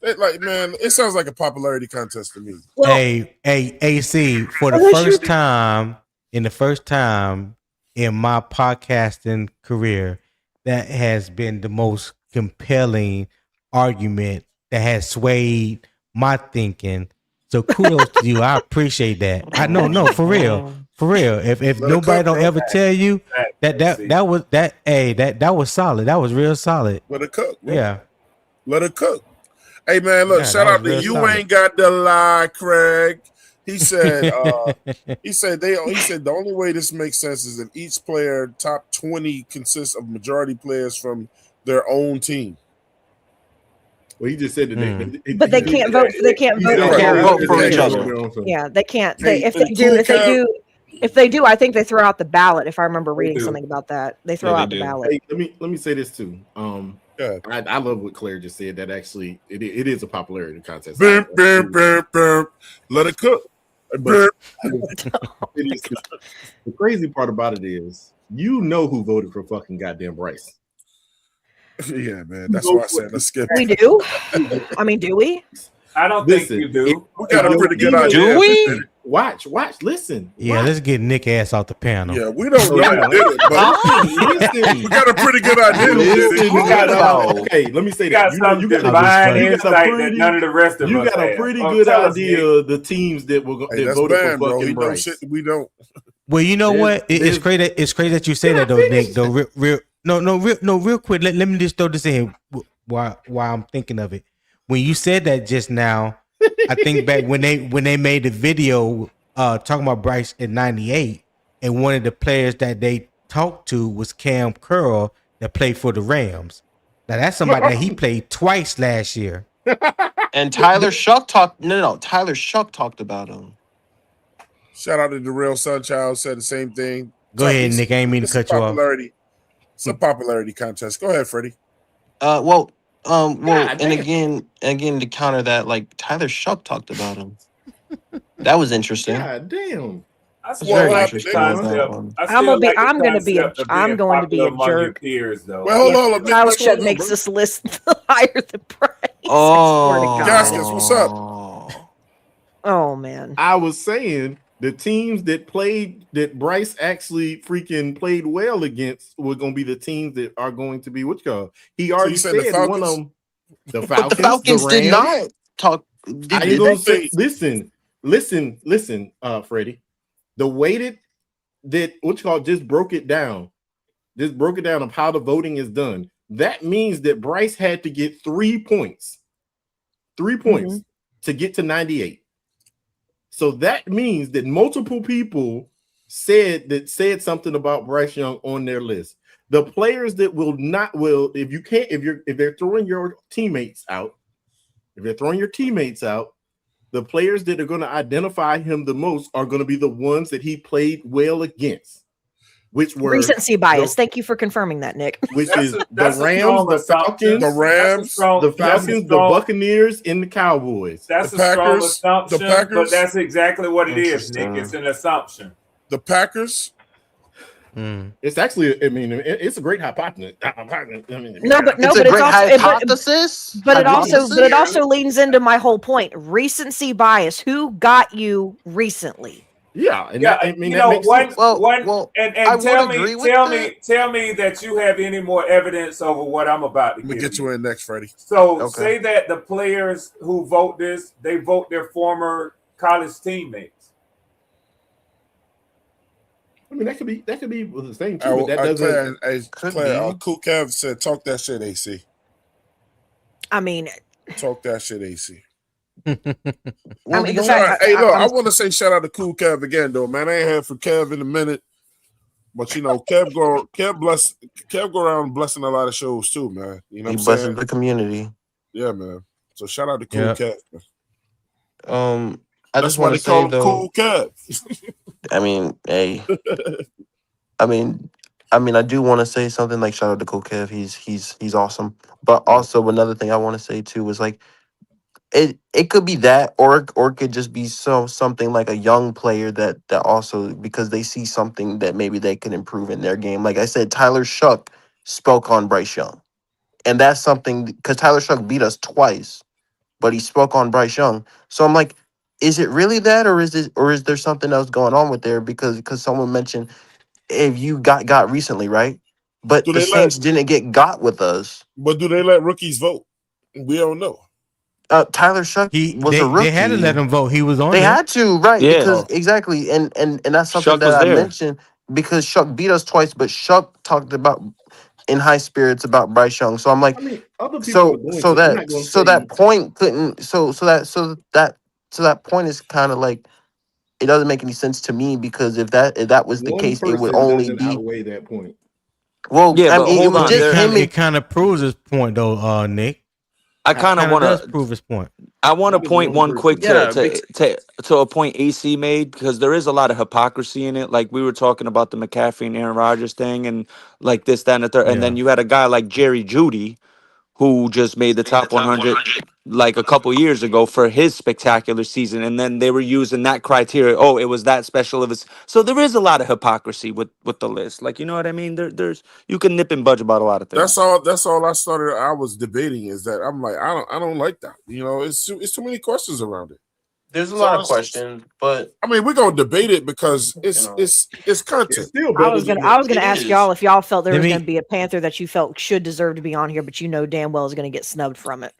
man, it sounds like a popularity contest to me. Well, hey, AC, for the first time in my podcasting career, that has been the most compelling argument that has swayed my thinking. So kudos to you. I appreciate that. I know, no, for real, for real. If Let it nobody cook, don't bro. ever tell you that was that, hey, that was solid. That was real solid. Let it cook, bro. Yeah. Let it cook. Hey man, look, Yeah, shout that was out to real You solid. Ain't Got the Lie, Craig. He said, he said the only way this makes sense is if each player top 20 consists of majority players from their own team. Well, he just said that But they can't vote. They can't he vote said for they their can't own. vote for each too. other. Yeah, they can't. Hey, If hey, they do, cool if they Kev. do, if they do, I think they throw out the ballot. If I remember reading do. something about that, they throw Yeah, they out the do. ballot. Hey, let me say this too. I love what Claire just said. That actually it is a popularity contest. Burp, burp, burp, burp. Let it cook. But Burp. the crazy part about it is, you know who voted for fucking goddamn Bryce. Yeah, man. That's why I said let's skip. We do. I mean, do we? I don't Listen, think you do. We got a pretty good idea. Do we? Watch, listen. Yeah, watch. let's get Nick ass off the panel. Yeah, we don't Oh, know yeah. who did it, but Listen. we got a pretty good idea who did Listen, it. you got about? okay. Let me say You that. got some You got divine you got a insight that pretty- none of the rest of you us got a have. pretty Oh, good tell us, idea Nick. of the teams that Hey, that that's voted bad, for bro. fucking He knows Bryce. shit that we don't. Well, you know what? It's there's- crazy. It's crazy that you say that though, Nick. Though, real quick. Let me just throw this in while I'm thinking of it. When you said that just now, I think back when they made the video talking about Bryce in '98, and one of the players that they talked to was Cam Curl that played for the Rams. Now that's somebody that he played twice last year. And Tyler Shuck talked. No, Tyler Shuck talked about him. Shout out to the real Sunchild, said the same thing. Go ahead, Nick. I ain't mean to It's a cut you off. popularity. It's a popularity contest. Go ahead, Freddie. Well, God and damn. again to counter that, like Tyler Shuck talked about him. That was interesting. God damn. I It's still very like the interesting with that concept. one. I I'm still gonna be. like the I'm gonna be a. concept of I'm being going to be popular a among your jerk. peers, though. Well, hold on. Tyler What's going Shuck on, makes bro? this list higher than Bryce. I swear to God. Gaskins, what's up? Oh man. I was saying the teams that Bryce actually freaking played well against were going to be the teams that are going to be what you call. He already said the said one of Falcons? them. The But Falcons, the Falcons the did Rams. not talk. I Did ain't they? gonna say. Listen, Freddie. The way that what you call just broke it down of how the voting is done. That means that Bryce had to get 3 points. 3 points to get to 98. So that means that multiple people said something about Bryce Young on their list. The players that if they're throwing your teammates out, the players that are going to identify him the most are going to be the ones that he played well against, which were Recency bias. Thank you for confirming that, Nick. which is the That's a Rams, strong the assumption. Falcons, The Rams, the Buccaneers, and the Cowboys. That's The a strong Packers, assumption, the Packers. but that's exactly what it is, Nick. Interesting. It's an assumption. The Packers. It's actually, I mean, it's a great hypothesis. No, but It's a great hypothesis. But it also leans into my whole point. Recency bias. Who got you recently? Yeah, and Yeah, that, I mean, you that know, makes one, sense. Well, and I tell would me, agree with tell that. me, tell me that you have any more evidence over what I'm about to Let me give get you in next, Freddie. So Okay. say that the players who vote this, they vote their former college teammates. I mean, that could be with the same too, but that doesn't. Claire, Cool Kev said, "Talk that shit, AC. I mean, Talk that shit, AC." I mean, the Shout fact- out- hey, look, I I'm- want to say shout out to Cool Kev again, though, man. I ain't had for Kev in a minute, but you know, Kev go around blessing a lot of shows too, man. You know He what I'm blesses saying? the community. Yeah, man. So shout out to Cool Yeah. Kev. Man. I That's just why want they to call say him though. Cool Kev. I mean, hey. I mean, I do want to say something like shout out to Cool Kev. He's awesome. But also another thing I want to say too is like it could be that or it could just be something like a young player that also because they see something that maybe they can improve in their game. Like I said, Tyler Shuck spoke on Bryce Young. And that's something because Tyler Shuck beat us twice, but he spoke on Bryce Young. So I'm like, is it really that or is there something else going on with there? Because someone mentioned if you got recently, right? but Do the they Saints didn't get got with us. But do they let rookies vote? We don't know. Tyler Shuck was a rookie. They had to let him vote. He was on They there. had to, right? Yeah. Because exactly, and that's something Shuck was that I there. mentioned because Shuck beat us twice, but Shuck talked about in high spirits about Bryce Young. So I'm like, I mean, other people are going to. I'm not going to say that point couldn't. So that point is kind of like it doesn't make any sense to me because if that was the one case, it would person only doesn't be outweigh that point. well. Yeah, I but mean, it hold was on, just him. It kind of proves his point, though, Nick. I kind of want does to. prove his point. I want to That is point one one quick person. to a point AC made because there is a lot of hypocrisy in it. Like we were talking about the McCaffrey and Aaron Rodgers thing, and like this, that, and the third. And then Yeah. you had a guy like Jerry Jeudy, who just made the top 100 like a couple years ago for his spectacular season, and then they were using that criteria. Oh, it was that special of his. So there is a lot of hypocrisy with the list. Like you know what I mean? There's you can nip and budge about a lot of things. That's all I was debating is that I'm like I don't like that. You know, it's too many questions around it. There's a lot of questions, but I mean, we're gonna debate it because it's content. It's still I better was than gonna ask y'all if y'all felt there was Let me- gonna be a Panther that you felt should deserve to be on here, but you know damn well is gonna get snubbed from it.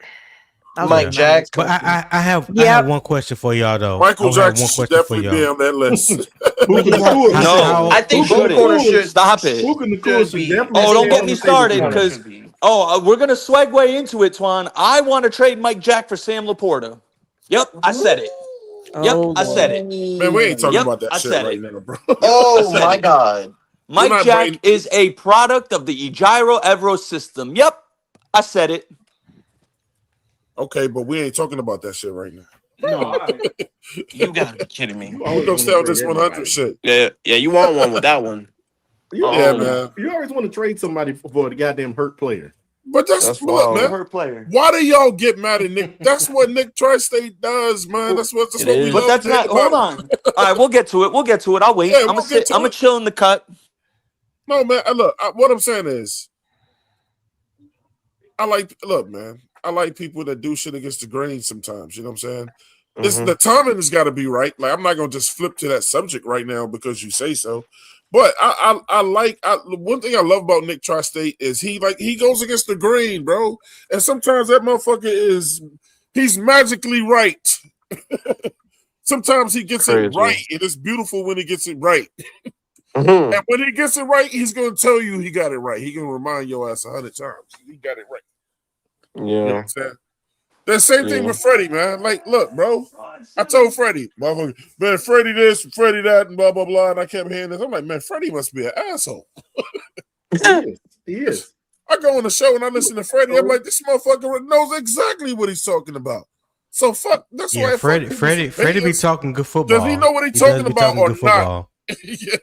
That was Mike gonna be my Jack. next But question. I have Yep. one question for y'all though. Michael I have Jackson one should question for definitely be y'all. on that list. Puka Nacua. No, I think Puka both corners should Stop it. Puka Nacua should definitely. Oh, don't stand get on me the table started for because him. we're gonna segue into it, Twan. I want to trade Mike Jack for Sam Laporta. Yep, I said it. Yep, Oh, I said it. Man, we ain't talking Yep, about that I shit said right it. now, bro. Oh said my it. God. Mike not Jack brain- is a product of the Ejiro Evero system. Yep, I said it. Okay, but we ain't talking about that shit right now. No, you gotta be kidding me. We're gonna stay on this 100 shit. Yeah, you want one with that one. You Yeah, always, man. you always want to trade somebody for the goddamn hurt player. But That's look, wild. man. Hurt player. Why do y'all get mad at Nick? That's what Nick Tri-State does, man. That's what It we is. love. But that's to hate not. Hold about on. All right, we'll get to it. We'll get to it. I'll wait. Yeah, I'm gonna we'll sit. get to I'm gonna it. chill in the cut. No, man. Look, what I'm saying is, look, man. I like people that do shit against the grain sometimes. You know what I'm saying? The timing has got to be right. Like I'm not gonna just flip to that subject right now because you say so. But one thing I love about Nick Tri-State is he goes against the grain, bro. And sometimes that motherfucker he's magically right. Sometimes he gets it right, and it's beautiful when he gets it right. And when he gets it right, he's gonna tell you he got it right. He's gonna remind your ass 100 times he got it right. Yeah. You know what I'm saying? The same thing with Freddie, man. Like, look, bro. I told Freddie, motherfucker, man, Freddie this, Freddie that, and blah, blah, blah. And I kept hearing this. I'm like, man, Freddie must be an asshole. He is. I go on the show and I listen to Freddie. I'm like, this motherfucker knows exactly what he's talking about. So fuck. That's why Freddie be talking good football. Does he know what he's talking about or not? Yeah.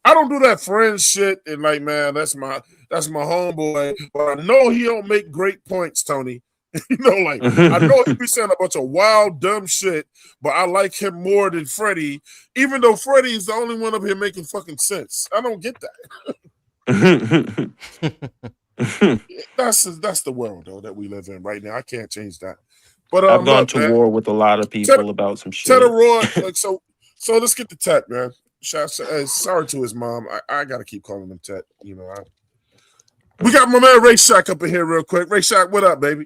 I don't do that friend shit and like, man, that's my homeboy. But I know he don't make great points, Tony. You know, like I know he be saying a bunch of wild, dumb shit, but I like him more than Freddie, even though Freddie is the only one up here making fucking sense. I don't get that. That's the world though that we live in right now. I can't change that. But I've gone to war with a lot of people about some shit. Ted Roy, like so let's get to Ted, man. Sorry to his mom. I gotta keep calling him Ted. You know, we got my man Ray Shack up in here real quick. Ray Shack, what up, baby?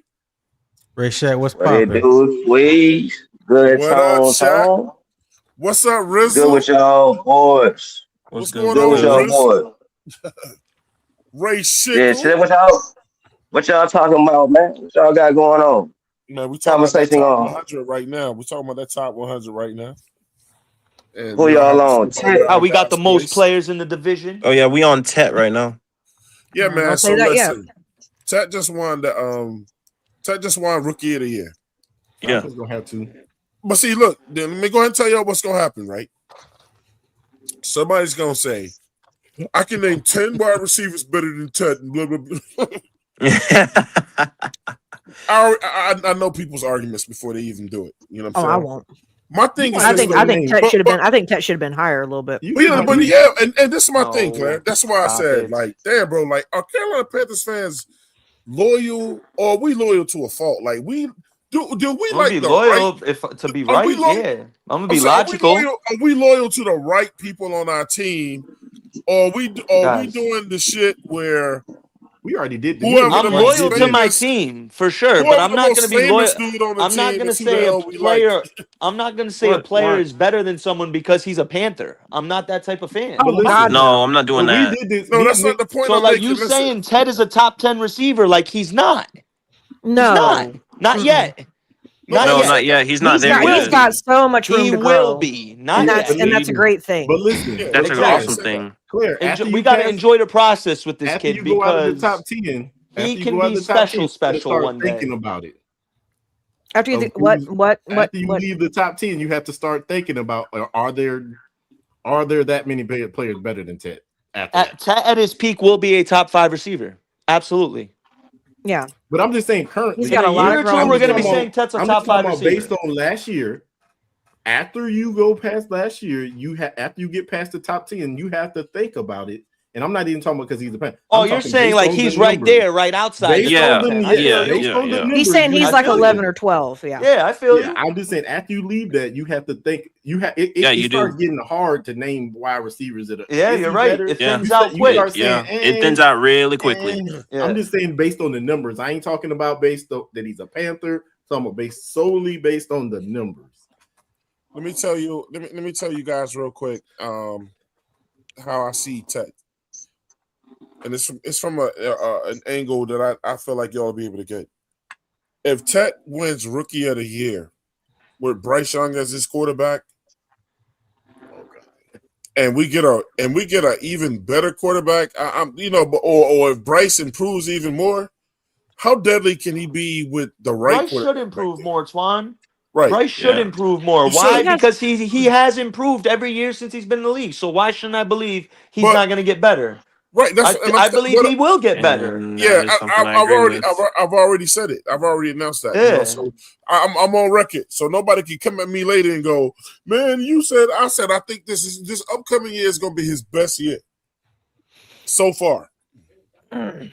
Ray Shack, what's Hey, poppin'? dude, please. Good What up, Shaq? tone. What's up, Rizzo? Good with y'all boys. What's going Good with on, y'all Rizzo? boys. Ray Shack. Yeah, shit, what y'all talking about, man? What y'all got going on? Man, we talking about that Conversation top on. 100 right now. We're talking about that top 100 right now. And Who y'all on? We got the most players in the division. Oh yeah, we on Tet right now. Yeah, man. Don't So say that yet. listen, Ted just won Rookie of the Year. Yeah. Falcons gonna have to. But see, look, then let me go ahead and tell y'all what's gonna happen, right? Somebody's gonna say, I can name 10 wide receivers better than Ted. Blah, blah, blah. I know people's arguments before they even do it. You know what I'm saying? I won't. My thing is, I think Ted should have been. but- I think Ted should have been higher a little bit. and this is my thing, No, Claire. That's why I stop said, it. like, damn, bro, like, are Carolina Panthers fans loyal or are we loyal to a fault? Like, do we I'm gonna like be the loyal right? to be Are right. we loyal? Yeah, I'm gonna I'm be saying, logical. Are we loyal to the right people on our team Or we Guys. doing the shit where We already did. Whoever I'm the most loyal to my famous- team for sure, but whoever I'm the not going to most be loyal. famous dude on the I'm not team going to is who the say a hell we like. player. I'm not going to say a What- player what? is better than someone because he's a Panther. I'm not that type of fan. Oh listen, God, No, I'm not doing we that. did this. No, me that's and not Nick, the point So I'm like making. you Listen, saying Ted is a top 10 receiver, like he's not. He's not. no. Not yet. Not No, yet. not yet. He's not He's there got, will he's yet. be. got so much room He to will grow, be. Not and Yeah, that's yet. and that's a great thing. but listen, Yeah, That's an Exactly. awesome thing. Claire, after you We got to pass, enjoy the process with this after kid you go out of the because top 10, he after you can go out be of the top 10, you gotta special start one thinking day. about it. After you Of think, what after you what leave the top 10, you have to start thinking about are there that many players better than Ted? After that. Ted at his peak will be a top 5 receiver. Absolutely. yeah, But I'm just saying currently. he's In got a a lot year of or two, growing we're to going to be do. saying Ted's a I'm top just talking 5 about receiver. based on last year. After you go past last year, after you get past the top 10, you have to think about it. And I'm not even talking about because he's a fan. Oh, I'm you're talking saying based like on he's the right numbers. there, right outside. Based the Yeah, top on 10. the I feel you. based on the yeah. numbers, He's saying you he's have like to 11 think. or 12. Yeah. Yeah, I feel Yeah, you. I'm just saying after you leave that, you have to think. Yeah, you it starts do. getting hard to name wide receivers that are. Yeah, Is you're he right. better? It Yeah. thins out You quick. start saying, It thins out really quickly. Yeah. I'm just saying based on the numbers. I ain't talking about based on that he's a Panther. I'm talking about solely based on the numbers. let me tell you guys real quick how I see Ted. And it's from an angle that I feel like y'all will be able to get. If Ted wins Rookie of the Year with Bryce Young as his quarterback, and we get a even better quarterback, or if Bryce improves even more, how deadly can he be with the right Bryce quarterback? should improve more, Twan. Right. Bryce should Yeah. improve more. He Why? should. Because he has improved every year since he's been in the league. So why shouldn't I believe he's But- not going to get better? Right. That's I believe he will get better. And Yeah, that is something I I've agree already with. I've already said it. I've already announced that. Yeah. So I'm on record. So nobody can come at me later and go, man, I said I think this upcoming year is gonna be his best year so far. I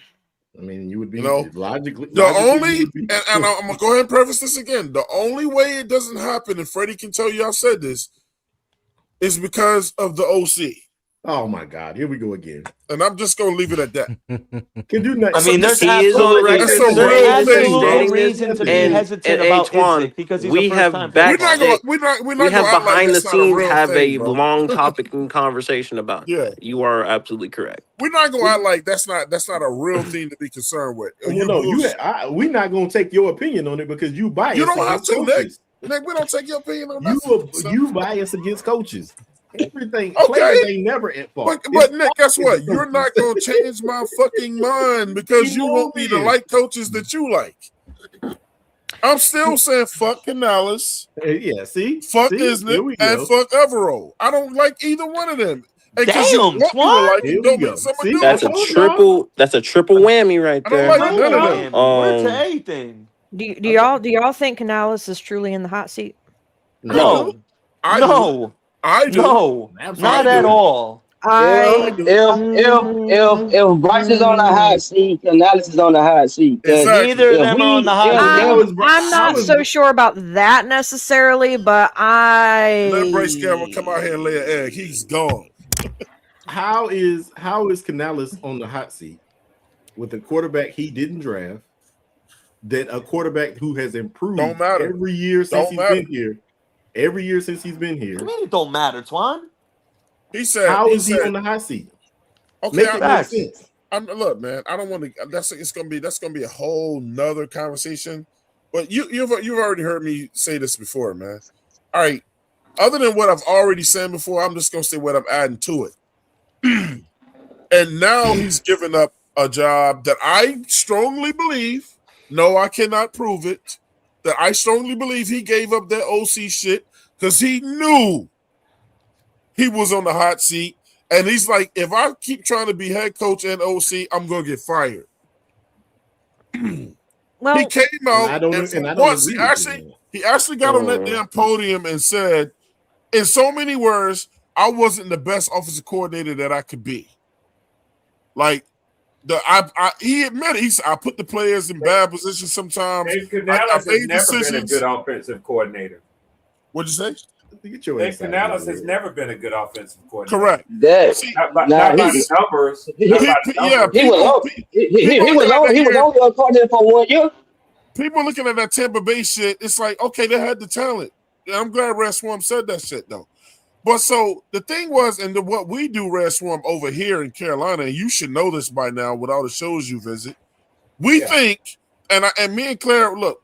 mean, you would be logically. The only and I'm gonna go ahead and preface this again. The only way it doesn't happen, and Freddie can tell you I said this, is because of the OC. Oh my God! Here we go again. And I'm just gonna leave it at that. Can do nothing. I mean, there's He is on the record That's a saying real this, thing, bro. absolutely reason to be And hesitant and about Antoine, Idzik because he's we a have first-time back- football. We're not we gonna have act like behind the that's not a scenes real have thing, a bro. long topic and conversation about Yeah. that. You are absolutely correct. We're not gonna act like that's not a real thing to be concerned with. We're not gonna take your opinion on it because you bias. You don't have against to, Nick. coaches. Nick, we don't take your opinion on nothing. You bias against coaches. Everything. Okay. Players ain't never at fault. But Nick, guess what? You're not gonna change my fucking mind because you want me to like coaches that you like. I'm still saying fuck Canales, Yeah, see? fuck Here Isnick, we and go. fuck Everall. I don't like either one of them. And Damn, you want me to Twan. like Here it, don't we go. mean someone See? do That's it. a triple whammy right I don't there. like Triple none of them. whammy. Word to Um, anything. Do y'all think Canales is truly in the hot seat? No. I No. I do. No. Absolutely. Not at all. If Bryce is on the hot seat, Canales is on the hot seat. 'Cause Exactly. Neither of if them we- are on the hot if- seat. I'm not so sure about that necessarily, but Let Bryce Cameron come out here and lay an egg. He's gone. How is Canales on the hot seat with a quarterback he didn't draft? That a quarterback who has improved Don't matter. every year since Don't he's matter. been here. Every year since he's been here. I mean, it don't matter, Twan. He said. How he is he said, on the hot seat? Okay, Make it make Facts. sense. look, man. I don't want to. That's gonna be a whole nother conversation. But you've already heard me say this before, man. All right. Other than what I've already said before, I'm just gonna say what I'm adding to it. And now he's given up a job that I strongly believe. No, I cannot prove it. That I strongly believe he gave up that OC shit because he knew he was on the hot seat. And he's like, if I keep trying to be head coach and OC, I'm gonna get fired. Well, He came out I don't and agree once with he actually got on that damn podium and said, in so many words, I wasn't the best offensive coordinator that I could be. Like he admitted, he said, I put the players in bad positions sometimes. Dave I Canales made has never been a decisions. good offensive coordinator. What'd you say? Get your Dave ass out of Canales here, has man. never been a good offensive coordinator. Correct. That See, Not by now the numbers. Not by the yeah, numbers. he was people, on people he looking was at that on he was here. only a coordinator for 1 year. People looking at that Tampa Bay shit. It's like, okay, they had the talent. Yeah, I'm glad Red Swarm said that shit though. But so the thing was, and what we do, Red Swarm, over here in Carolina, and you should know this by now with all the shows you visit. We think, and me and Claire, look,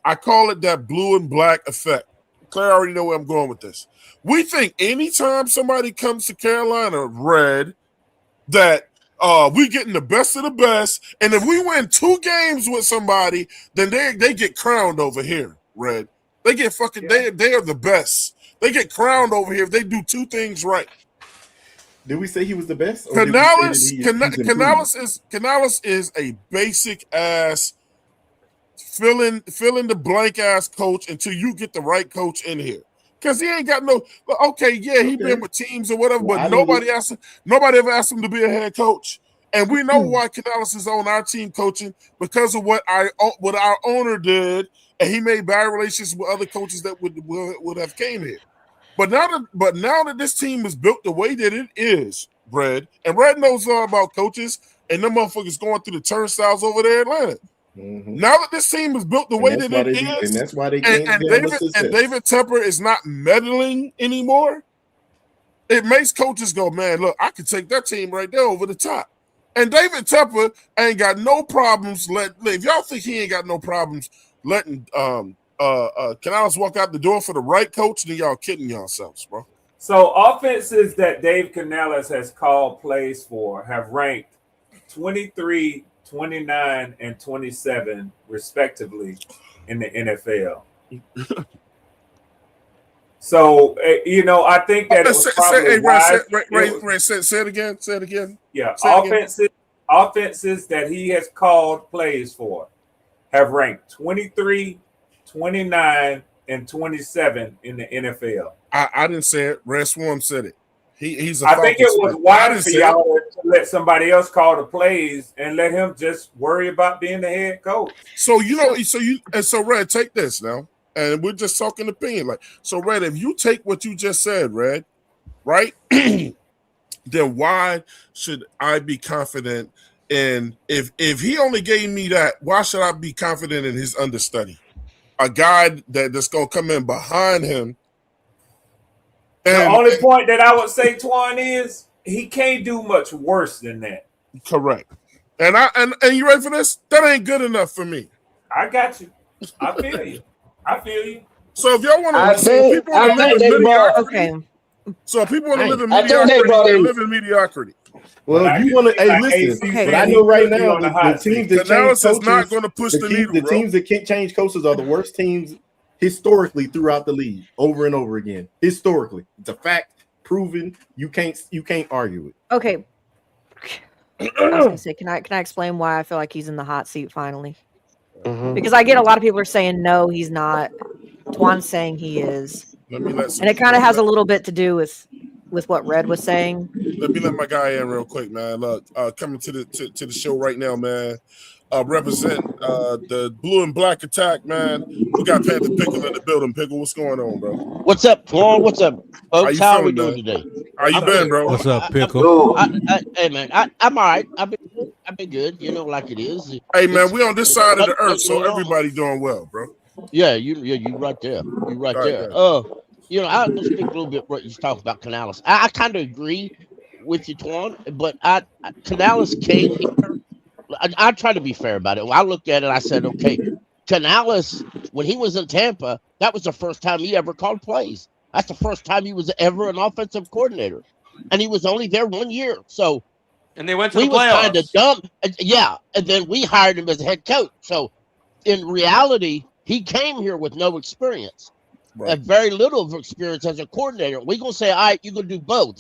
I call it that blue and black effect. Claire already know where I'm going with this. We think anytime somebody comes to Carolina, Red, that we getting the best of the best, and if we win 2 games with somebody, then they get crowned over here, Red. They get fucking they are the best. They get crowned over here if they do 2 things right. Did we say he was the best? Or did we say that Canales is a basic ass fill in the blank ass coach until you get the right coach in here. Because he ain't got no. Okay, yeah, he been with teams or whatever, but nobody ever asked him to be a head coach. And we know why Canales is on our team coaching, because of what our owner did, and he made bad relations with other coaches that would have came here. But now that this team is built the way that it is, Red, and Red knows all about coaches, and them motherfuckers going through the turnstiles over there in Atlanta. Mm-hmm. Now that this team is built the way that it is, and that's why they can't and David Tepper is not meddling anymore, it makes coaches go, man, look, I can take that team right there over the top. And David Tepper ain't got no problems if y'all think he ain't got no problems letting Canales walk out the door for the right coach, then y'all kidding yourselves, bro. So offenses that Dave Canales has called plays for have ranked 23, 29, and 27, respectively, in the NFL. So, I think that it was probably wise. Say it again. Yeah, offenses that he has called plays for have ranked 23, 29, and 27 in the NFL. I didn't say it. Red Swarm said it. I think it was wise for y'all to let somebody else call the plays and let him just worry about being the head coach. So Red, take this now, and we're just talking opinion. So Red, if you take what you just said, Red, right? Then why should I be confident in if he only gave me that? Why should I be confident in his understudy, a guy that's gonna come in behind him? The only point that I would say, Twan, is he can't do much worse than that. Correct. And you ready for this? That ain't good enough for me. I got you. I feel you. So if y'all want to, So people want to live in mediocrity, live in mediocrity. Well, if you want to, listen. But I know right now the teams that change coaches not going to push the needle. The teams that can't change coaches are the worst teams historically throughout the league, over and over again. Historically, it's a fact, proven. You can't argue it. Okay. I was gonna say, can I explain why I feel like he's in the hot seat finally? Mm-hmm. Because I get a lot of people are saying no, he's not. Twan's saying he is, and it kind of has a little bit to do with what Red was saying. Let me let my guy in real quick, man. Look, coming to the show right now, man. Represent the blue and black attack, man. We got Panther Pickle in the building. Pickle, what's going on, bro? What's up, Twan? What's up, folks? How are we doing today? How you been, bro? What's up, Pickle? Hey, man, I'm all right. I've been good, like it is. Hey, man, we on this side of the earth, so everybody doing well, bro. Yeah, you right there. You right there. I'll just speak a little bit what you talk about Canales. I kind of agree with you, Twan, but Canales came here. I try to be fair about it. When I looked at it, I said, okay, Canales, when he was in Tampa, that was the first time he ever called plays. That's the first time he was ever an offensive coordinator. And he was only there 1 year. So, and they went to the playoffs. We was kind of dumb. Yeah. And then we hired him as a head coach. So, in reality, he came here with no experience. Right. Very little of experience as a coordinator. We're going to say, all right, you're going to do both.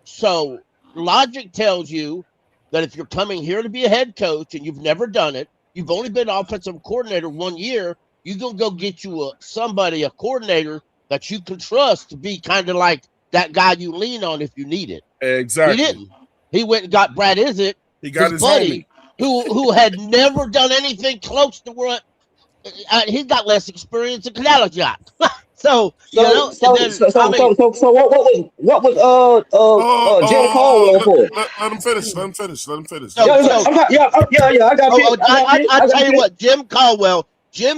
So logic tells you that if you're coming here to be a head coach and you've never done it, you've only been offensive coordinator 1 year, you're going to go get you a coordinator that you can trust to be kind of like that guy you lean on if you need it. Exactly. He didn't. He went and got Brad Izzett, he got his buddy, who had never done anything close to what he got less experience than Canales got. So you So know, and then I mean, what was Jim Oh, Caldwell for? let him finish. Let him finish. Let him finish. so so I got you. I I tell got you you. what, Jim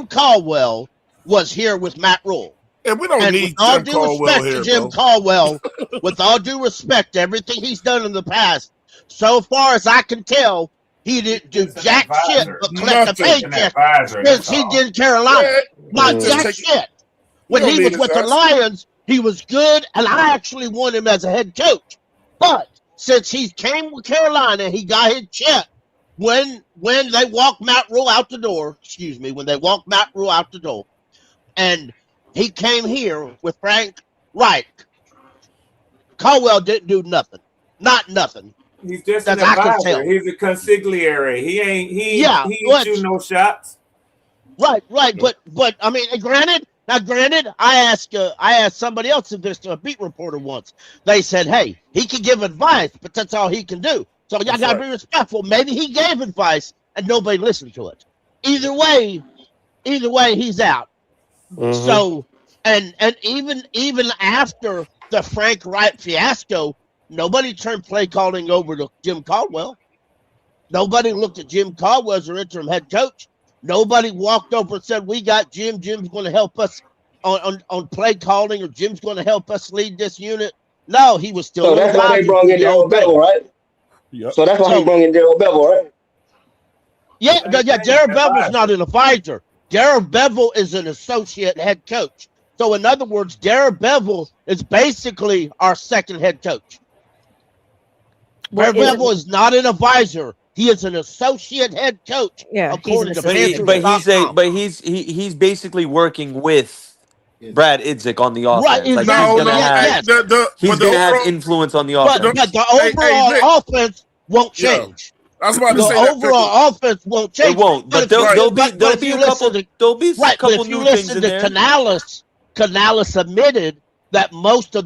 Caldwell was here with Matt Rule. And we don't And with need all Jim due Caldwell respect to here, Jim bro. Caldwell, with all due respect to everything he's done in the past, so far as I can tell, he didn't do Just an jack shit advisor. but collect a Nothing. An paycheck advisor. since That's he all. did Carolina. Yeah, Not just jack Mhm. take it. shit. We When don't he need was his with the ass. Lions, he was good, and I actually want him as a head coach. But since he came with Carolina, he got his check. When they walked Matt Rule out the door, when they walked Matt Rule out the door, and he came here with Frank Reich, Caldwell didn't do nothing. Not nothing. He's just an That I can advisor. tell. He's a consigliere. Yeah, He ain't which shooting no shots. right. But I mean, granted, I asked somebody else of this, a beat reporter once. They said, hey, he can give advice, but that's all he can do. So y'all That's gotta right. be respectful. Maybe he gave advice and nobody listened to it. Either way, he's out. Mhm. So and even after the Frank Wright fiasco, nobody turned play calling over to Jim Caldwell. Nobody looked at Jim Caldwell as their interim head coach. Nobody walked over and said, "We got Jim. Jim's going to help us on play calling, or Jim's going to help us lead this unit." No, he was So still an that's why they advisor brought through in the whole Daryl thing. Bevel, right? Yep. So that's why he So brought in Daryl Bevel, right? yeah, Same thing. Darrell Bevel's not Advisor. an advisor. Darrell Bevel is an associate head coach. So in other words, Darrell Bevel is basically our second head coach. Well, Darrell is it? Bevel is not an advisor. He is an associate head coach, Yeah, he's an according to assistant coach. Panthers.com. He's basically working with Brad Idzik on the Right, offense. Like No, exactly. no. Hey, Yes. he's but the gonna have overall, influence on the the, But offense. the hey, Nick. overall offense won't Yeah, change. I was about to The say that, Pickle. overall offense won't It change. won't, But but if you Right. but there'll if be you a listen couple to there'll be a right, but couple if you new things listen in to there. Canales admitted that most of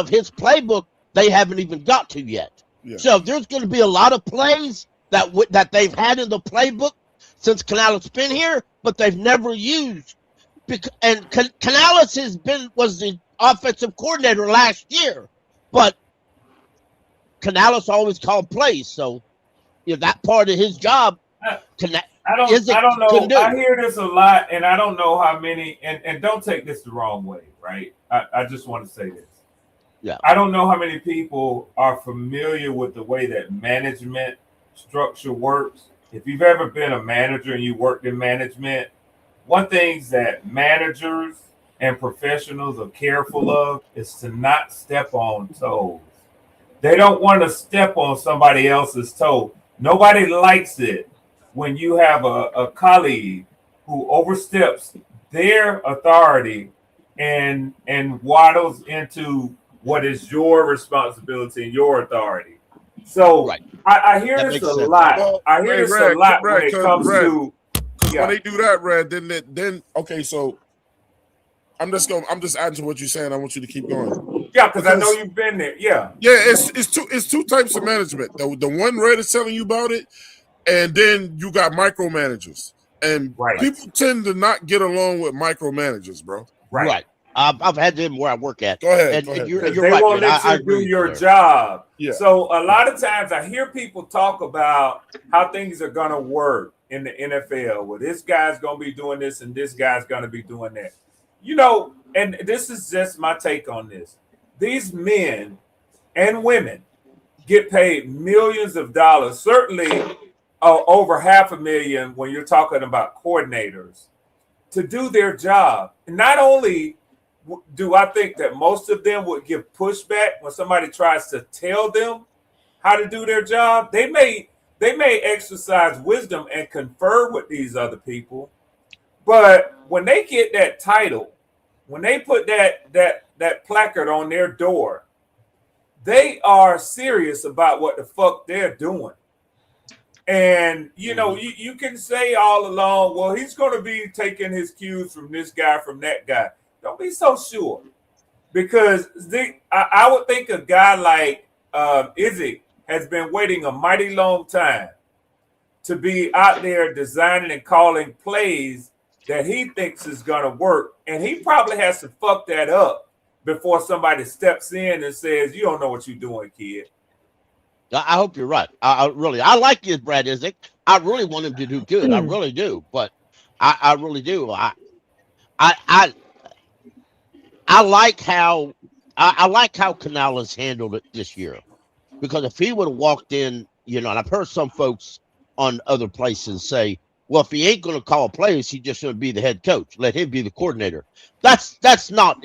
his playbook, they haven't even got to yet. Yeah. So there's going to be a lot of plays that they've had in the playbook since Canales been here, but they've never used. And Canales was the offensive coordinator last year, but Canales always called plays, so that part of his job, I, Isaac I don't couldn't know. I do. hear this a lot, and I don't know how many. And don't take this the wrong way, right? I just want to say this. Yeah. I don't know how many people are familiar with the way that management structure works. If you've ever been a manager and you worked in management, one thing that managers and professionals are careful of is to not step on toes. They don't want to step on somebody else's toe. Nobody likes it when you have a colleague who oversteps their authority and waddles into what is your responsibility and your authority. So Right. I hear That this a makes sense. lot. Well, I hear hey, this a Brad, lot when Brad, it comes Brad, to because when yeah. they do that, Brad, then okay. So I'm just adding to what you're saying. I want you to keep going. Yeah, because I know Because you've been there. Yeah. yeah, it's two types of management. The one Red is telling you about it, and then you got micromanagers. And Right. people tend to not get along with micromanagers, bro. Right. Right. I've had them where I work at. Go ahead. And, Go ahead. you're They right, won't man. let I you agree do with you your there. job. Yeah. So a lot of times I hear people talk about how things are going to work in the NFL. Well, this guy's going to be doing this and this guy's going to be doing that. And this is just my take on this. These men and women get paid millions of dollars, certainly over $500,000 when you're talking about coordinators, to do their job. And not only do I think that most of them would give pushback when somebody tries to tell them how to do their job, they may exercise wisdom and confer with these other people. But when they get that title, when they put that placard on their door, they are serious about what the fuck they're doing. And you can say all along, well, he's going to be taking his cues from this guy, from that guy. Don't be so sure, because I would think a guy like Izzy has been waiting a mighty long time to be out there designing and calling plays that he thinks is going to work. And he probably has to fuck that up before somebody steps in and says, you don't know what you're doing, kid. I hope you're right. I like you, Brad Isaac. I really want him to do good. I really do. But I really do. I like how Canales handled it this year, because if he would have walked in, and I've heard some folks on other places say, well, if he ain't going to call plays, he just going to be the head coach. Let him be the coordinator. That's not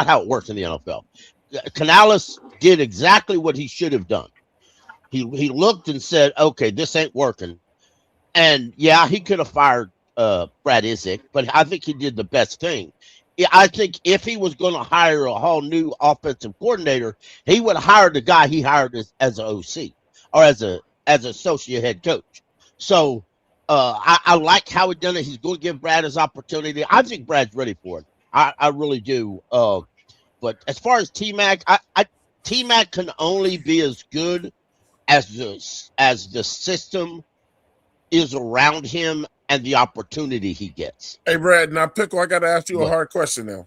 how it works in the NFL. Canales did exactly what he should have done. He looked and said, okay, this ain't working. And yeah, he could have fired Brad Isaac, but I think he did the best thing. I think if he was going to hire a whole new offensive coordinator, he would hire the guy he hired as an OC or as an associate head coach. So I like how he done it. He's going to give Brad his opportunity. I think Brad's ready for it. I really do. But as far as T-Mac, T-Mac can only be as good as the system is around him and the opportunity he gets. Hey, Brad, now Pickle, I got to ask you a hard question now.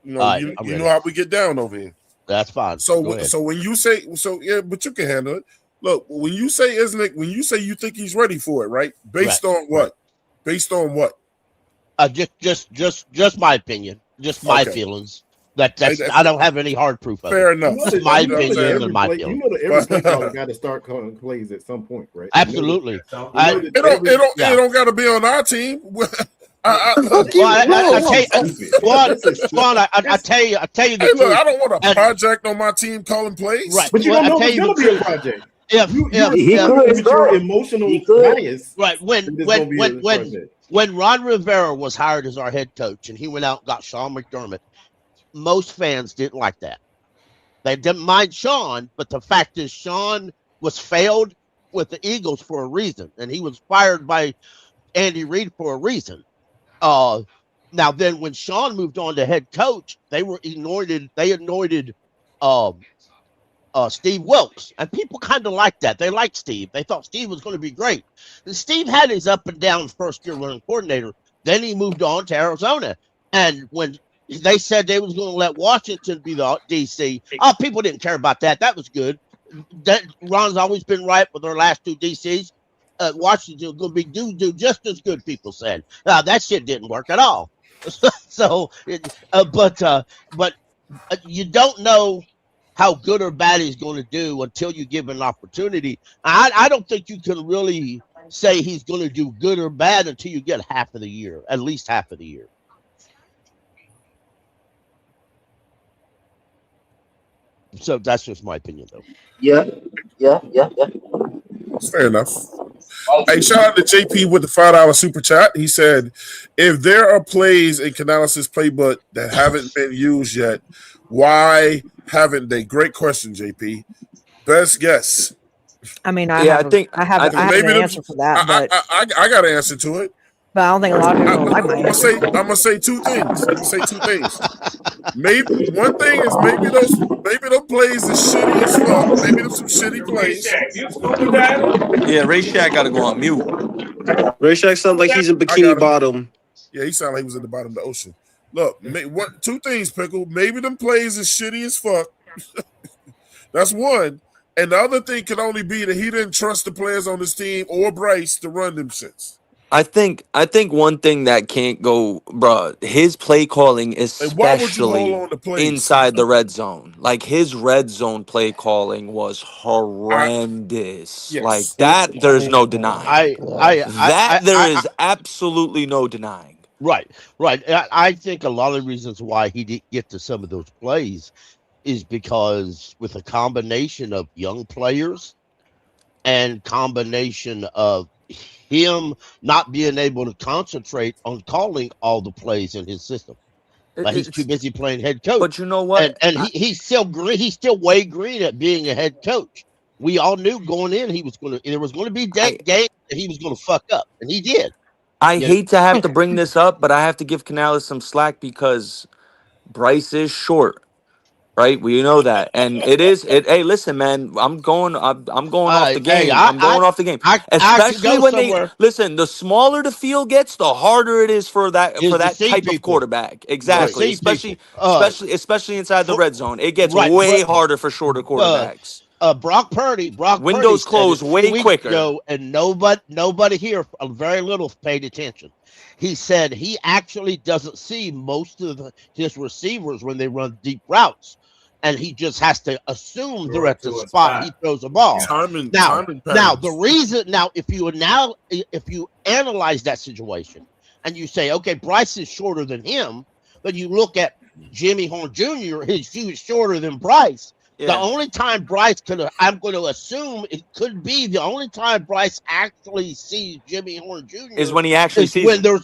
You know how we get down over here. That's fine. So when you say but you can handle it. Look, when you say you think he's ready for it, right? Based on what? Right. Based on what? Just my opinion, just my feelings. I don't have any hard proof of fair it. Enough. It's my opinion and my feelings. You know that every play caller got to start calling plays at some point, right? Absolutely. It don't got to be on our team. I tell you the truth. Look, I don't want a project on my team calling plays. Right. But you don't know it's going to be a project. If your emotional bias, right? When Ron Rivera was hired as our head coach and he went out and got Sean McDermott, most fans didn't like that. They didn't mind Sean, but the fact is Sean was failed with the Eagles for a reason, and he was fired by Andy Reid for a reason. Now then, when Sean moved on to head coach, they anointed Steve Wilkes, and people kind of liked that. They liked Steve. They thought Steve was going to be great. And Steve had his up and down first year running coordinator. Then he moved on to Arizona, and when they said they was going to let Washington be the DC, people didn't care about that. That was good. Ron's always been right with their last two DCs. Washington was going to be do just as good. People said that shit didn't work at all. So, but you don't know how good or bad he's going to do until you give an opportunity. I don't think you can really say he's going to do good or bad until you get half of the year, at least half of the year. So that's just my opinion, though. Yeah. Fair enough. Hey, shout out to JP with the $5 super chat. He said, if there are plays in Canales' playbook that haven't been used yet, why haven't they? Great question, JP. Best guess. I mean, I have an answer for that, but I got an answer to it. But I don't think a lot of people like my answer. I'm gonna say two things. Maybe one thing is maybe those plays is shitty as fuck. Maybe there's some shitty plays. Yeah, Ray Shack got to go on mute. Ray Shack sounds like he's in Bikini Bottom. Yeah, he sounded like he was at the bottom of the ocean. Look, two things, Pickle. Maybe them plays is shitty as fuck. That's one. And the other thing could only be that he didn't trust the players on his team or Bryce to run them shits. I think one thing that can't go, bro, his play calling, especially inside the red zone. Like his red zone play calling was horrendous. Yes. Like that, there's no denying. There is absolutely no denying. Right. I think a lot of reasons why he didn't get to some of those plays is because with a combination of young players and combination of him not being able to concentrate on calling all the plays in his system. Like he's too busy playing head coach. But you know what? And he's still green. He's still way green at being a head coach. We all knew going in there was going to be games that he was going to fuck up, and he did. I hate to have to bring this up, but I have to give Canales some slack because Bryce is short. right? We know that, and it is. It. Hey, listen, man. I'm going off the Hey, game. I'm going off the game. I can Especially go when they somewhere. listen. The smaller the field gets, the harder it is for Is to that see type of people. quarterback. To Exactly. see people. Especially inside the For, red zone, it gets right, way but harder for shorter quarterbacks. Brock Purdy Windows said it close 2 way weeks quicker. ago, and nobody here, very little, paid attention. He said he actually doesn't see most of his receivers when they run deep routes, and he just has to assume they're at the spot he throws the ball. Timing Now, patterns. the reason if you analyze that situation and you say, okay, Bryce is shorter than him, but you look at Jimmy Horn Jr., he was shorter than Bryce. Yeah. The only time Bryce I'm going to assume it could be the only time Bryce actually sees Jimmy Horn Jr. is when he actually sees when him.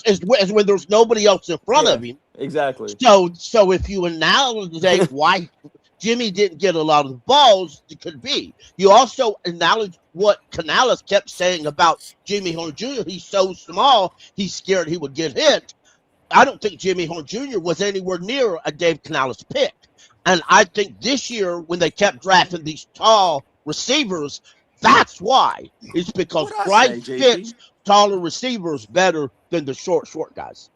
when there's nobody else in front of him. Exactly. So if you acknowledge why Jimmy didn't get a lot of the balls, it could be. You also acknowledge what Canales kept saying about Jimmy Horn Jr. He's so small, he's scared he would get hit. I don't think Jimmy Horn Jr. was anywhere near a Dave Canales pick. And I think this year, when they kept drafting these tall receivers, that's why. It's because Bryce fits taller receivers better than the short guys.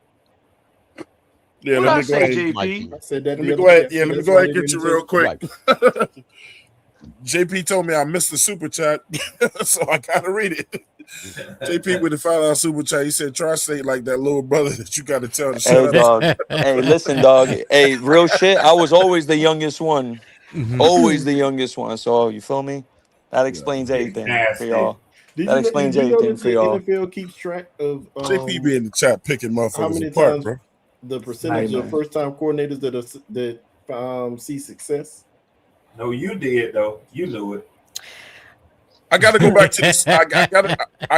Yeah, What let I me go say, ahead. JP? I said that. Let me go ahead. Yeah, let me go ahead and get you real quick. Right. JP told me I missed the super chat, so I gotta read it. JP with the $5 super chat, he said, "Tri-State like that little brother that you got to tell to shut Hey, up." dog. Hey, listen, dog. Hey, real shit. I was always the youngest one. Always the youngest one. So you feel me? That explains everything for y'all. That explains everything that for the y'all. NFL keeps track of JP be in the chat picking how motherfuckers many apart, times bro. the percentage Hey, of man. first-time coordinators that see success? No, you did though. You knew it. I gotta go back to this. I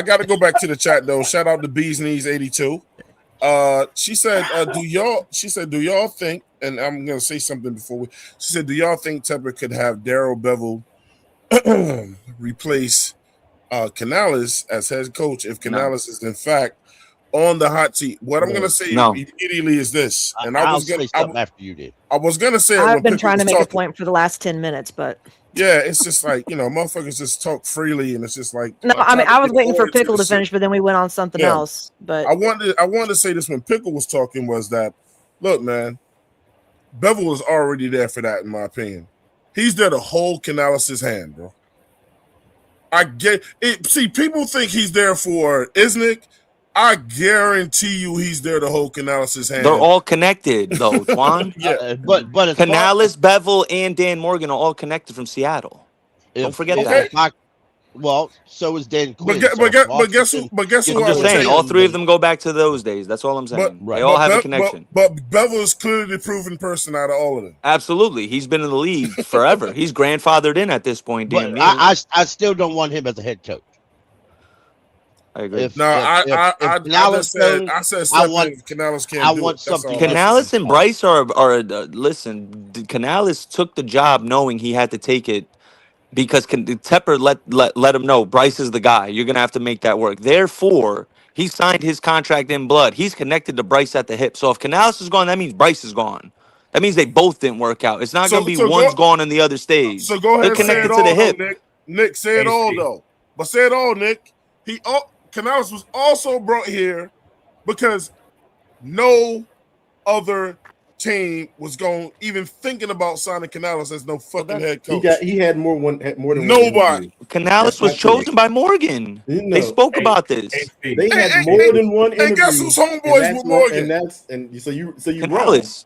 gotta go back to the chat though. Shout out to Bees Knees 82. She said, do y'all think, and I'm gonna say something before she said, do y'all think Tepper could have Darrell Bevel replace Canales as head coach if Canales is in fact on the hot seat? What I'm gonna say immediately is this, and I'll say something after you did. I was gonna say it I've when been Pickle trying to was make a talking. point for the last 10 minutes, but Yeah, it's just like, motherfuckers just talk freely, and it's just like no, I mean, I was waiting for Pickle to finish. finish, but then we went on something else. But I wanted to say this when Pickle was talking was that, look, man, Bevel was already there for that, in my opinion. He's there to hold Canales' hand, bro. I get it. See, people think he's there for Isnick. I guarantee you he's there to hold Canales' hand. They're all connected, though, Twan. But as Canales, Bevel, and Dan Morgan are all connected from Seattle. Don't forget that. Well, so is Dan Quinn. But guess who? I'm just saying, all three of them go back to those days. That's all I'm saying. They all have a connection. But Bevel is clearly the proven person out of all of them. Absolutely, he's been in the league forever. He's grandfathered in at this point. Damn near. I still don't want him as a head coach. I agree. I said something Canales can't do. I want something. Canales and Bryce are listen. Canales took the job knowing he had to take it because Tepper let him know Bryce is the guy. You're gonna have to make that work. Therefore, he signed his contract in blood. He's connected to Bryce at the hip. So if Canales is gone, that means Bryce is gone. That means they both didn't work out. It's not gonna be one's gone and the other stays. So go ahead and say it all, Nick. Nick, say it all Steve. though. But say it all, Nick. Canales was also brought here because no other team was going even thinking about signing Canales as no fucking head coach. He had more than nobody. Canales was chosen by Morgan. They spoke about this. They had more than one interview. And guess who's homeboys with Morgan? So you Canales.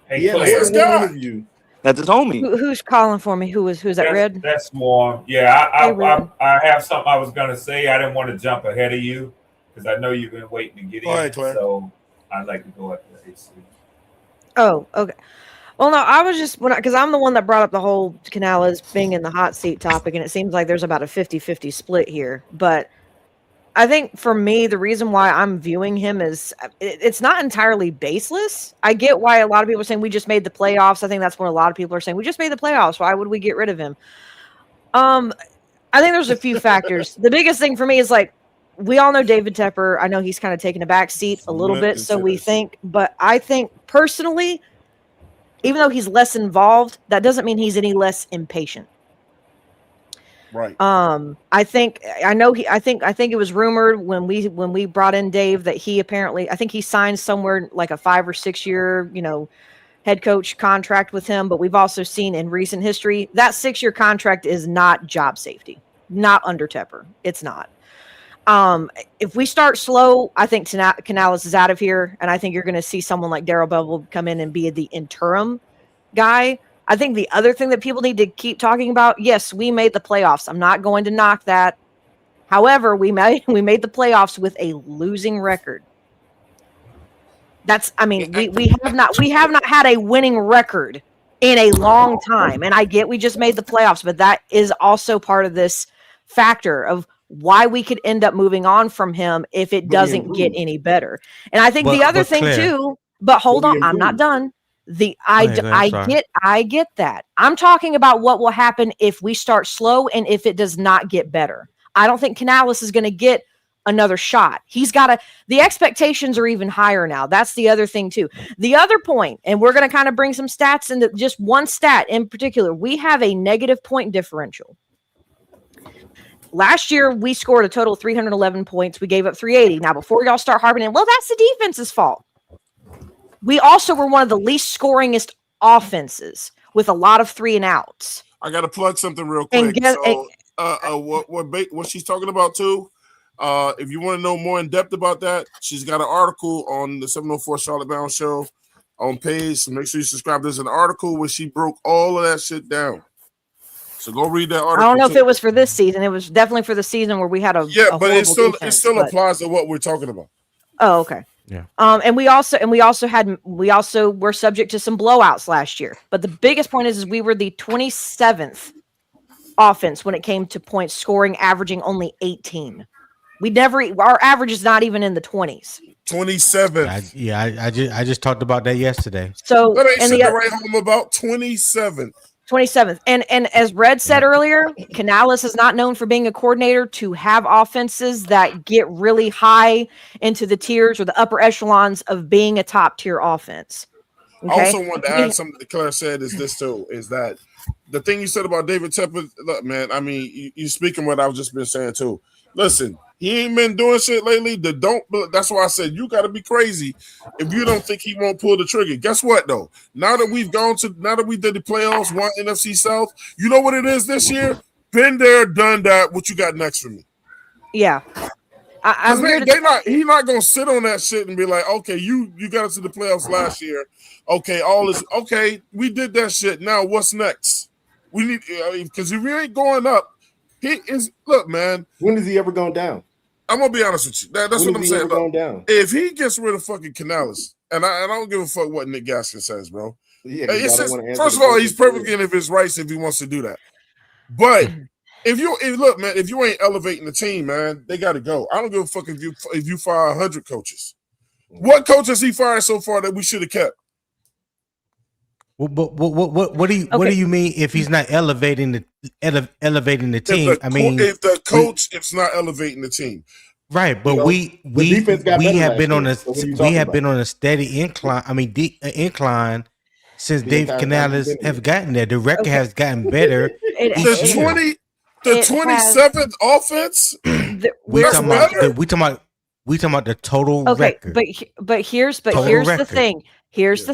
He had more than one interview. That's his homie. Who's calling for me? Who's that? Red? That's Swarm. Yeah, I have something I was gonna say. I didn't want to jump ahead of you because I know you've been waiting to get in. Ahead, Claire. So I'd like to go after AC. Oh, okay. Well, no, I was just because I'm the one that brought up the whole Canales being in the hot seat topic, and it seems like there's about a 50-50 split here. But I think for me, the reason why I'm viewing him is it's not entirely baseless. I get why a lot of people are saying we just made the playoffs. I think that's what a lot of people are saying. We just made the playoffs. Why would we get rid of him? I think there's a few factors. The biggest thing for me is like we all know David Tepper. I know he's kind of taken a back seat a little bit, so we think. But I think personally, even though he's less involved, that doesn't mean he's any less impatient. Right. I think it was rumored when we brought in Dave that he apparently, I think he signed somewhere like a 5 or 6 year, head coach contract with him. But we've also seen in recent history that 6-year contract is not job safety, not under Tepper. It's not. If we start slow, I think Canales is out of here, and I think you're going to see someone like Darrell Bevell come in and be the interim guy. I think the other thing that people need to keep talking about, yes, we made the playoffs. I'm not going to knock that. However, we made the playoffs with a losing record. We have not had a winning record in a long time. And I get we just made the playoffs, but that is also part of this factor of why we could end up moving on from him if it doesn't get any better. And I think the other thing too, but hold on, I'm not done. I get that. I'm talking about what will happen if we start slow and if it does not get better. I don't think Canales is going to get another shot. The expectations are even higher now. That's the other thing too. The other point, and we're going to kind of bring some stats into just one stat in particular. We have a negative point differential. Last year, we scored a total of 311 points. We gave up 380. Now, before y'all start harping in, well, that's the defense's fault. We also were one of the least scoringest offenses with a lot of 3 and outs. I got to plug something real quick. What she's talking about too, if you want to know more in depth about that, she's got an article on the 704 Charlotte Bound Show on page. So make sure you subscribe. There's an article where she broke all of that shit down. So go read that article. I don't know if it was for this season. It was definitely for the season where we had a but it still applies to what we're talking about. Oh, okay. Yeah. And we also were subject to some blowouts last year. But the biggest point is we were the 27th offense when it came to points scoring, averaging only 18. Our average is not even in the 20s. 27th. I just talked about that yesterday. So that ain't shit to write home about. 27th. 27th. And as Red said earlier, Canales is not known for being a coordinator to have offenses that get really high into the tiers or the upper echelons of being a top tier offense. Okay? I also want to add something that Claire said is that the thing you said about David Tepper, look, man, I mean, you speaking what I've just been saying too. Listen, he ain't been doing shit lately. That's why I said you got to be crazy if you don't think he won't pull the trigger. Guess what though? Now that we did the playoffs, won NFC South, you know what it is this year? Been there, done that. What you got next for me? Yeah, he's not gonna sit on that shit and be like, okay, you got us to the playoffs last year. Okay, all is okay. We did that shit. Now what's next? We need because if we ain't going up. Look, man. When has he ever gone down? I'm gonna be honest with you. That's what I'm saying. Going down? If he gets rid of fucking Canales, and I don't give a fuck what Nick Gaskin says, bro. Yeah, first of all, he's perfectly in his rights if he wants to do that. But if you ain't elevating the team, man, they got to go. I don't give a fuck if you fire 100 coaches. What coach has he fired so far that we should have kept? What do you mean if he's not elevating the team? If the coach is not elevating the team, right? But we have been on a steady incline. Incline since Dave Canales have gotten there. The record has gotten better. The 27th offense. We talking about the total record. But here's the thing. Here's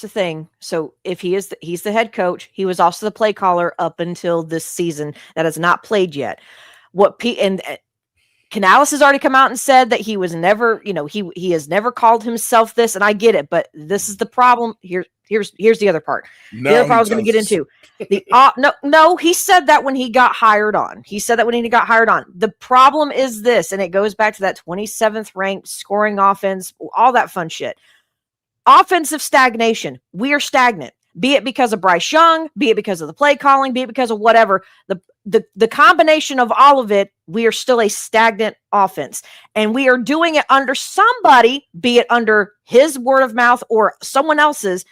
the thing. So if he's the head coach, he was also the play caller up until this season that has not played yet. Canales has already come out and said that he was never, he has never called himself this, and I get it, but this is the problem. Here's the other part. The other part I was going to get into. No, he said that when he got hired on. The problem is this, and it goes back to that 27th ranked scoring offense, all that fun shit. Offensive stagnation. We are stagnant, be it because of Bryce Young, be it because of the play calling, be it because of whatever. The combination of all of it, we are still a stagnant offense. And we are doing it under somebody, be it under his word of mouth or someone else's.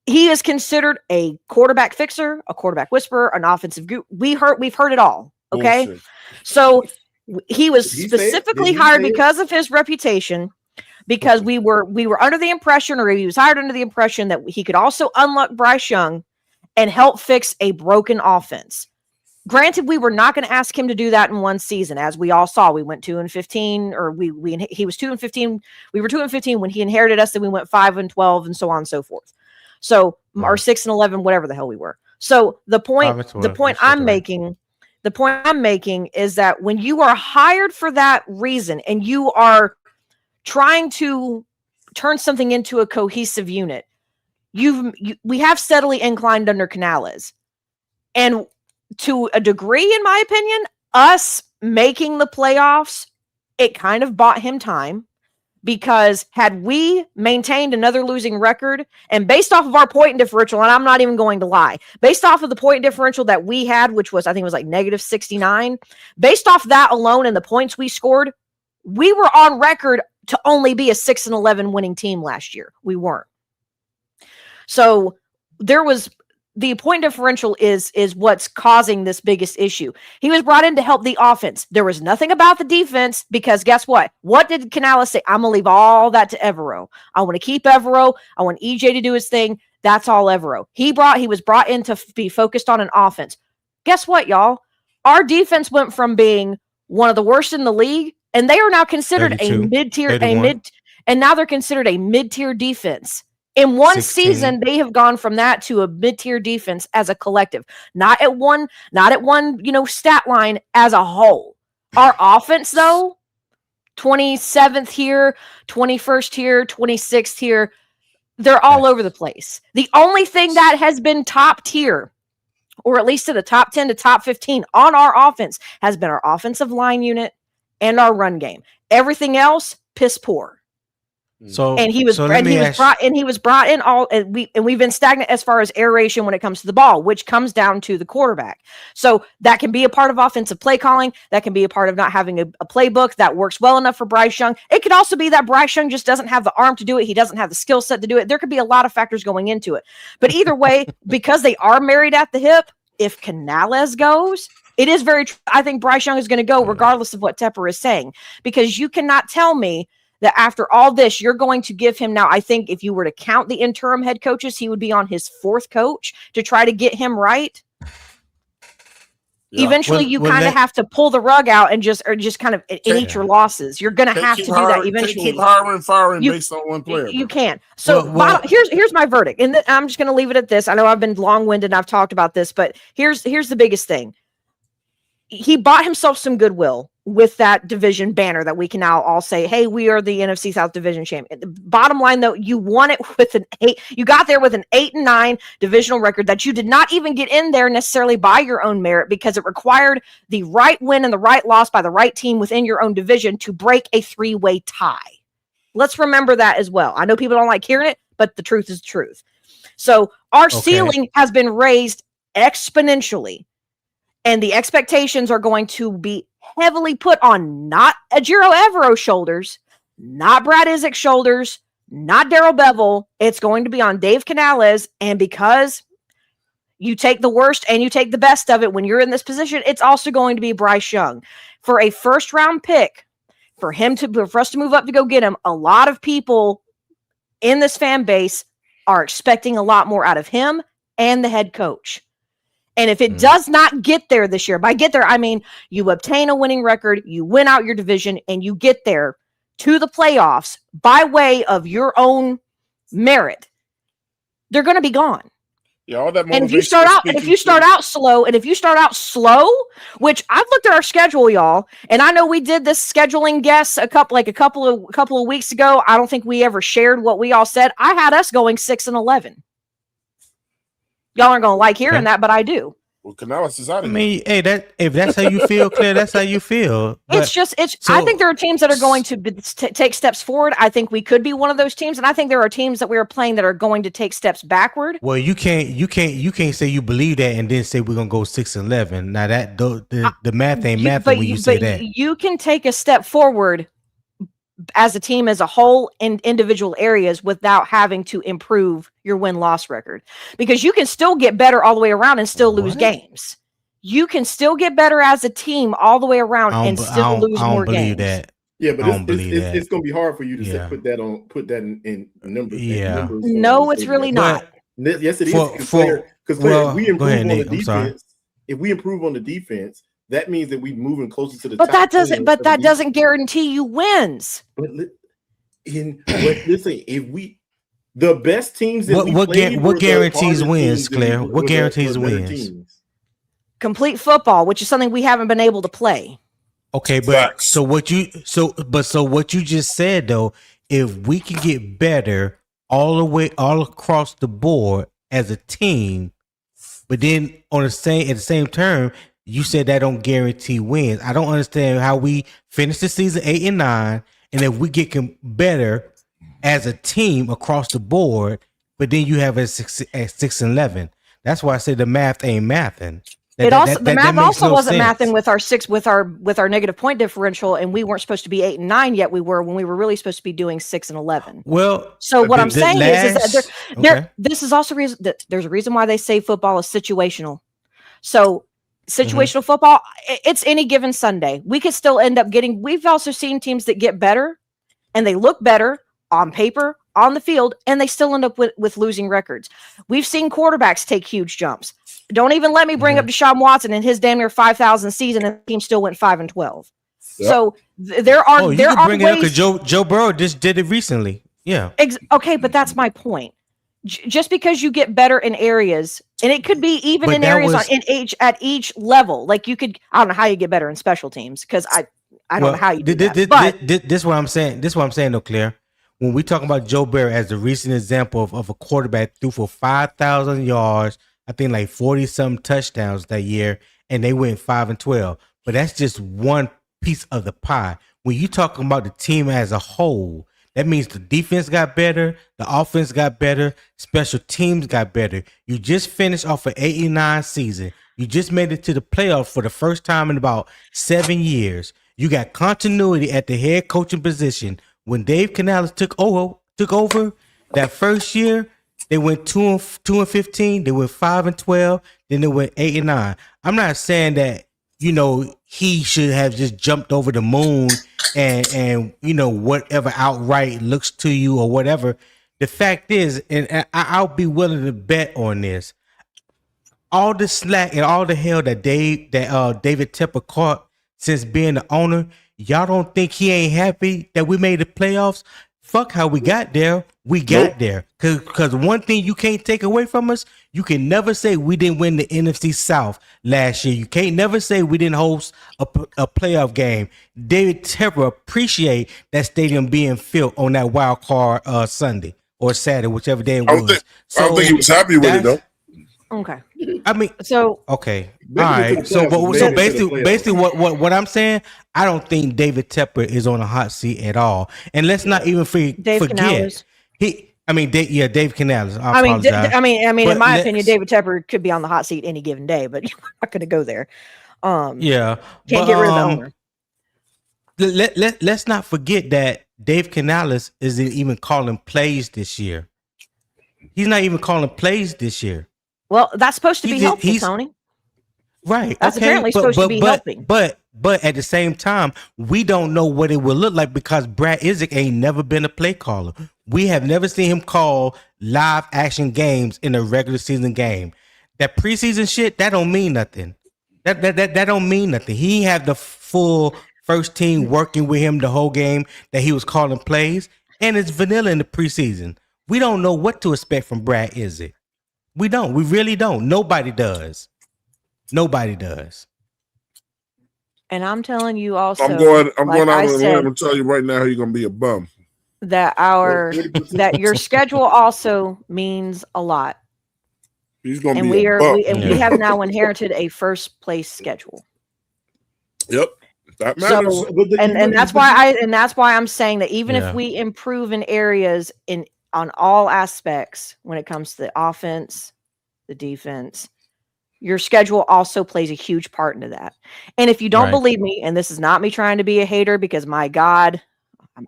He is considered a quarterback fixer, a quarterback whisperer, an offensive guru. We've heard it all. Okay. So he was specifically hired because of his reputation. because we were under the impression, or he was hired under the impression, that he could also unlock Bryce Young and help fix a broken offense. Granted, we were not going to ask him to do that in one season, as we all saw. We went 2-15, or he was 2-15. We were 2-15 when he inherited us, and we went 5-12, and so on and so forth. So, or 6-11, whatever the hell we were. So the point I'm making is that when you are hired for that reason, and you are trying to turn something into a cohesive unit, we have steadily inclined under Canales, and to a degree, in my opinion, us making the playoffs, it kind of bought him time, because had we maintained another losing record, and based off of our point differential, and I'm not even going to lie, based off of the point differential that we had, which was, I think it was like -69, based off that alone and the points we scored, we were on record to only be a 6-11 winning team last year. We weren't. So there was the point differential is what's causing this biggest issue. He was brought in to help the offense. There was nothing about the defense, because guess what? What did Canales say? I'm going to leave all that to Evero. I want to keep Evero. I want EJ to do his thing. That's all Evero. He was brought in to be focused on an offense. Guess what, y'all? Our defense went from being one of the worst in the league, and they are now considered 32, a mid-tier, 31. and now they're considered a mid-tier defense. In one 16. season, they have gone from that to a mid-tier defense as a collective, not at one, stat line as a whole. Our offense, though, 27th here, 21st here, 26th here, they're all over the place. The only thing that has been top tier, or at least to the top 10 to top 15 on our offense, has been our offensive line unit and our run game. Everything else, piss poor. So He was brought in we've been stagnant as far as aeration when it comes to the ball, which comes down to the quarterback. So that can be a part of offensive play calling. That can be a part of not having a playbook that works well enough for Bryce Young. It could also be that Bryce Young just doesn't have the arm to do it. He doesn't have the skill set to do it. There could be a lot of factors going into it. But either way, because they are married at the hip, if Canales goes, it is very true. I think Bryce Young is going to go regardless of what Tepper is saying, because you cannot tell me that after all this, you're going to give him now. I think if you were to count the interim head coaches, he would be on his 4th coach to try to get him right. Yeah. Eventually, you kind of have to pull the rug out and just kind of eat your losses. You're going to have to do that eventually. Keep hiring and firing based on one player. You can't. So here's my verdict, and I'm just going to leave it at this. I know I've been long-winded and I've talked about this, but here's the biggest thing. He bought himself some goodwill with that division banner that we can now all say, hey, we are the NFC South division champion. The bottom line, though, you won it with an 8. You got there with an 8-9 divisional record that you did not even get in there necessarily by your own merit, because it required the right win and the right loss by the right team within your own division to break a 3-way tie. Let's remember that as well. I know people don't like hearing it, but the truth is the truth. So our ceiling has been raised exponentially. And the expectations are going to be heavily put on not Ejiro Evero shoulders, not Brad Izik's shoulders, not Daryl Bevel. It's going to be on Dave Canales. And because you take the worst and you take the best of it when you're in this position, it's also going to be Bryce Young. For a first-round pick, for us to move up to go get him, a lot of people in this fan base are expecting a lot more out of him and the head coach. And if it does not get there this year, by get there, I mean you obtain a winning record, you win out your division, and you get there to the playoffs by way of your own merit, they're going to be gone. Yeah, all that and if you start out slow, which I've looked at our schedule, y'all, and I know we did this scheduling guess a couple of weeks ago. I don't think we ever shared what we all said. I had us going 6-11. Y'all aren't gonna like hearing that, but I do. Well, Canales is out of here. I mean, hey, if that's how you feel, Claire, that's how you feel. But, I think there are teams that are going to take steps forward. I think we could be one of those teams, and I think there are teams that we are playing that are going to take steps backward. Well, you can't say you believe that and then say we're gonna go 6-11. Now that the math ain't math when you say that. You can take a step forward as a team as a whole in individual areas without having to improve your win-loss record, because you can still get better all the way around and still lose games. You can still get better as a team all the way around and still lose more games. That. Yeah, but I don't believe that. it's going to be hard for you to Yeah. put that in numbers. Yeah. Numbers No, it's really not. Yes, it is. For Because well, if we go ahead, improve on the Nick. I'm sorry. defense, that means that we're moving closer to the But top that 10 doesn't. But of the that defense. doesn't guarantee you wins. But listen, the best teams that what guarantees wins, Claire? What guarantees wins? Complete football, which is something we haven't been able to play. Okay, but so what you just said though, if we can get better all across the board as a team, but then at the same term, you said that don't guarantee wins. I don't understand how we finish the season 8-9, and if we get better as a team across the board, but then you have a 6-11. That's why I say the math ain't mathing. The math also wasn't mathing with our negative point differential, and we weren't supposed to be 8-9 yet. We were when we were really supposed to be doing 6-11. Well, so what I'm saying is that this is also reason that there's a reason why they say football is situational. So situational football, it's any given Sunday. We could still end up getting. We've also seen teams that get better, and they look better on paper, on the field, and they still end up with losing records. We've seen quarterbacks take huge jumps. Don't even let me bring up Deshaun Watson and his damn near 5,000 season, and the team still went 5-12. Yep. So there are you can bring it up because Joe Burrow just did it recently. Yeah. Okay, but that's my point. Just because you get better in areas, and it could be even in areas at each level. Like you could, I don't know how you get better in special teams because I don't know how you do that. This is what I'm saying. This is what I'm saying, though, Claire. When we talk about Joe Burrow as the recent example of a quarterback threw for 5,000 yards, I think like 40-something touchdowns that year, and they went 5-12. But that's just one piece of the pie. When you talking about the team as a whole, that means the defense got better, the offense got better, special teams got better. You just finished off an 8-9 season. You just made it to the playoffs for the first time in about 7 years. You got continuity at the head coaching position. When Dave Canales took over that first year, they went 2-15. They went 5-12. Then they went 8-9. I'm not saying that he should have just jumped over the moon and whatever outright looks to you or whatever. The fact is, and I'll be willing to bet on this. All the slack and all the hell that David Tepper caught since being the owner, y'all don't think he ain't happy that we made the playoffs? Fuck how we got there. We got there. Because one thing you can't take away from us, you can never say we didn't win the NFC South last year. You can't never say we didn't host a playoff game. David Tepper appreciate that stadium being filled on that wild card Sunday or Saturday, whichever day it was. I don't think he was happy with it, though. Okay. I mean, okay. All right. So basically what I'm saying, I don't think David Tepper is on a hot seat at all. And let's not even forget Canales. Dave Canales. I apologize. In my opinion, David Tepper could be on the hot seat any given day, but you're not going to go there. Can't get rid of the owner. Let's not forget that Dave Canales isn't even calling plays this year. He's not even calling plays this year. Well, that's supposed to be helpful, Tony. Right. That's apparently supposed to be helping. But at the same time, we don't know what it will look like because Brad Isaac ain't never been a play caller. We have never seen him call live action games in a regular season game. That preseason shit, that don't mean nothing. That don't mean nothing. He had the full first team working with him the whole game that he was calling plays, and it's vanilla in the preseason. We don't know what to expect from Brad Isaac. We don't. We really don't. Nobody does. Nobody does. And I'm telling you also. I'm going out on a limb and tell you right now you're going to be a bum. That that your schedule also means a lot. He's going to be a bum. We have now inherited a first place schedule. Yep. That matters. So, and that's why I'm saying that even if we improve in areas on all aspects when it comes to the offense, the defense, your schedule also plays a huge part into that. And if you don't believe me, and this is not me trying to be a hater because my God,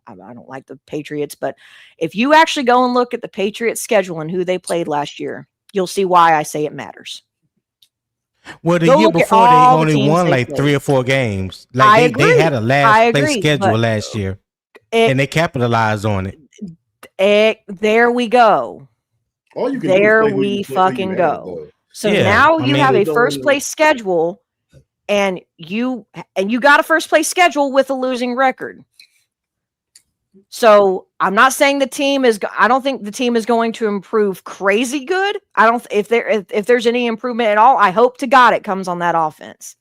I don't like the Patriots, but if you actually go and look at the Patriots schedule and who they played last year, you'll see why I say it matters. Well, the Go year look at before they all the only teams won they like 3 or played. 4 games. I Like they had agree. a I last place agree, schedule but last year, it, and they capitalized on it. there we go. All you can do is There play who we you fucking have, go. though. So Yeah, now I you mean, have a People first don't- place schedule, and you got a first place schedule with a losing record. So I'm not saying the team is. I don't think the team is going to improve crazy good. I don't. If there's any improvement at all, I hope to God it comes on that offense,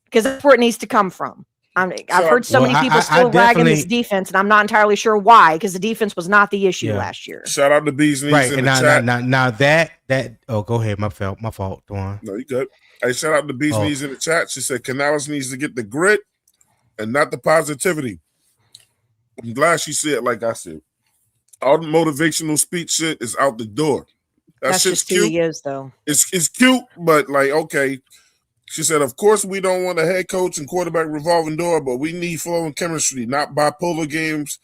because that's where it needs to come from. I've heard so Well, many people I still ragging this definitely defense, and I'm not entirely sure why, because the defense was not the issue yeah. last year. Shout out to Bees Knees Right, in and the chat. now that oh, go ahead. My fault, Dwan. No, you good. Hey, shout out to Bees Oh. Knees in the chat. She said Canales needs to get the grit and not the positivity. I'm glad she said, like I said, all the motivational speech shit is out the door. That's shit's just who cute. he is, though. It's cute, but like, okay. She said, of course, we don't want a head coach and quarterback revolving door, but we need flow and chemistry, not bipolar games,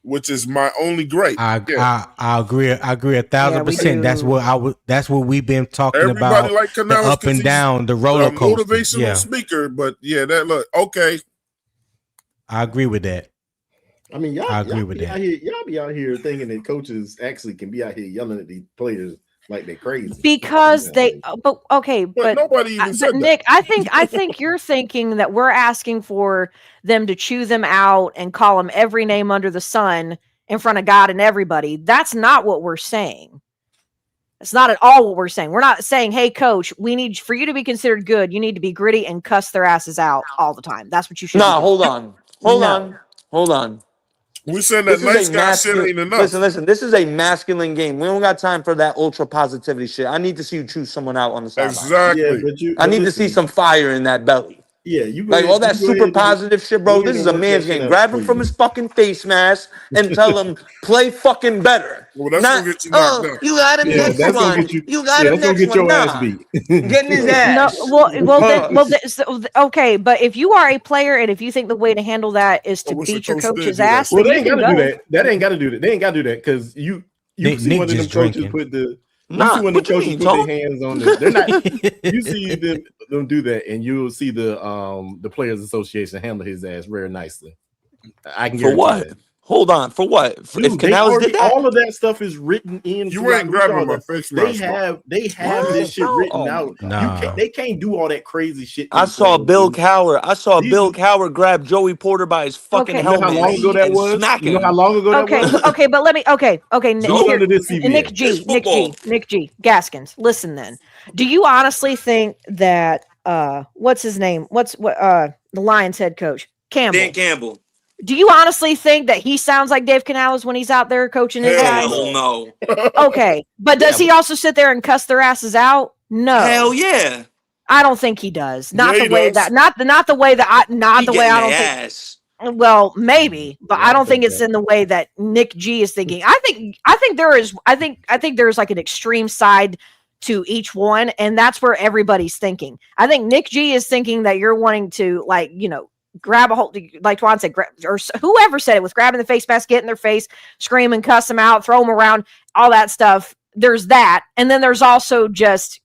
which is my only gripe. I agree. I agree 1,000%. That's do. what that's what we've been talking Everybody about. like The Canales up because and he's down, the a roller coaster. motivational Yeah, speaker, but yeah, that look okay. I agree with that. I mean, y'all, I agree y'all with be that. out here, y'all be out here thinking that coaches actually can be out here yelling at these players like they're crazy. Because Yeah. but okay, but nobody even said but that. Nick, I think you're thinking that we're asking for them to chew them out and call them every name under the sun in front of God and everybody. That's not what we're saying. It's not at all what we're saying. We're not saying, hey, coach, we need for you to be considered good. You need to be gritty and cuss their asses out all the time. That's what you should be Nah, doing. hold No. on. We said that This is nice a guy shit ain't masculine. enough. Listen. This is a masculine game. We don't got time for that ultra positivity shit. I need to see you choose someone out on the sideline. Exactly. Yeah, I need to see some fire in that belly. Yeah, you go Like ahead, all that you go super ahead and- positive shit, go bro. ahead This and is a work man's that shit game. out Grab for him from you. his fucking face mask and tell him play fucking better. Well, that's Not, gonna get you knocked oh, out. you got him Yeah, next that's gonna one. get you. You got Yeah, him that's gonna next get your one. ass Nah. beat. Getting his No, ass. okay, but if you are a player and if you think the way to handle that is to I wish the beat your coach did coach's do that. ass, Well, then they you ain't can got to do go. that. That ain't got to do that. They ain't got to do that because you Nick see one of them just coaches drinking. put the. You Nah, see when the what you coaches mean, put Tom? their hands on the. They're not. You see them do that, and you'll see the Players Association handle his ass very nicely. I can For guarantee what? that. Hold on. For what? If Dude, they Canales already did that? all of that stuff is written in. You throughout ain't the grabbing week. my face They mask, have What? this shit No. written Oh my out. God. Nah. They can't do all that crazy shit. I these saw players Bill do. Cowher grab Joey Porter by his fucking Okay. You know how helmet long ago that and was? smack You know him. how long ago that Okay, was? but let me. Okay. Do it under this Nick CBA. Nick G, Gaskins. Listen, then, do you honestly think that what's his name? The Lions head coach Campbell? Dan Campbell. Do you honestly think that he sounds like Dave Canales when he's out there coaching his guys? Hell no. Okay, but does he also sit there and cuss their asses out? No. Hell yeah. I don't think he does. Not Yeah, the he way does. that not the way that I He getting don't their think. ass. Well, maybe, but Yeah, I don't think think it's that. in the way that Nick G is thinking. I think there's like an extreme side to each one, and that's where everybody's thinking. I think Nick G is thinking that you're wanting to, like, grab a hold, like Twan said, or whoever said it, with grabbing the face mask, get in their face, scream and cuss them out, throw them around, all that stuff. There's that, and then there's also just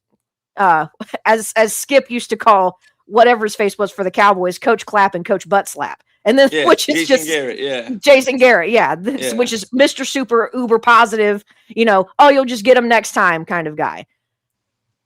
as Skip used to call whatever his face was for the Cowboys, Coach Clap and Coach Butt Slap. And then, Yeah, which is Jason Garrett, Jason Garrett, yeah. Yeah. Which is Mr. Super Uber positive, oh, you'll just get him next time kind of guy.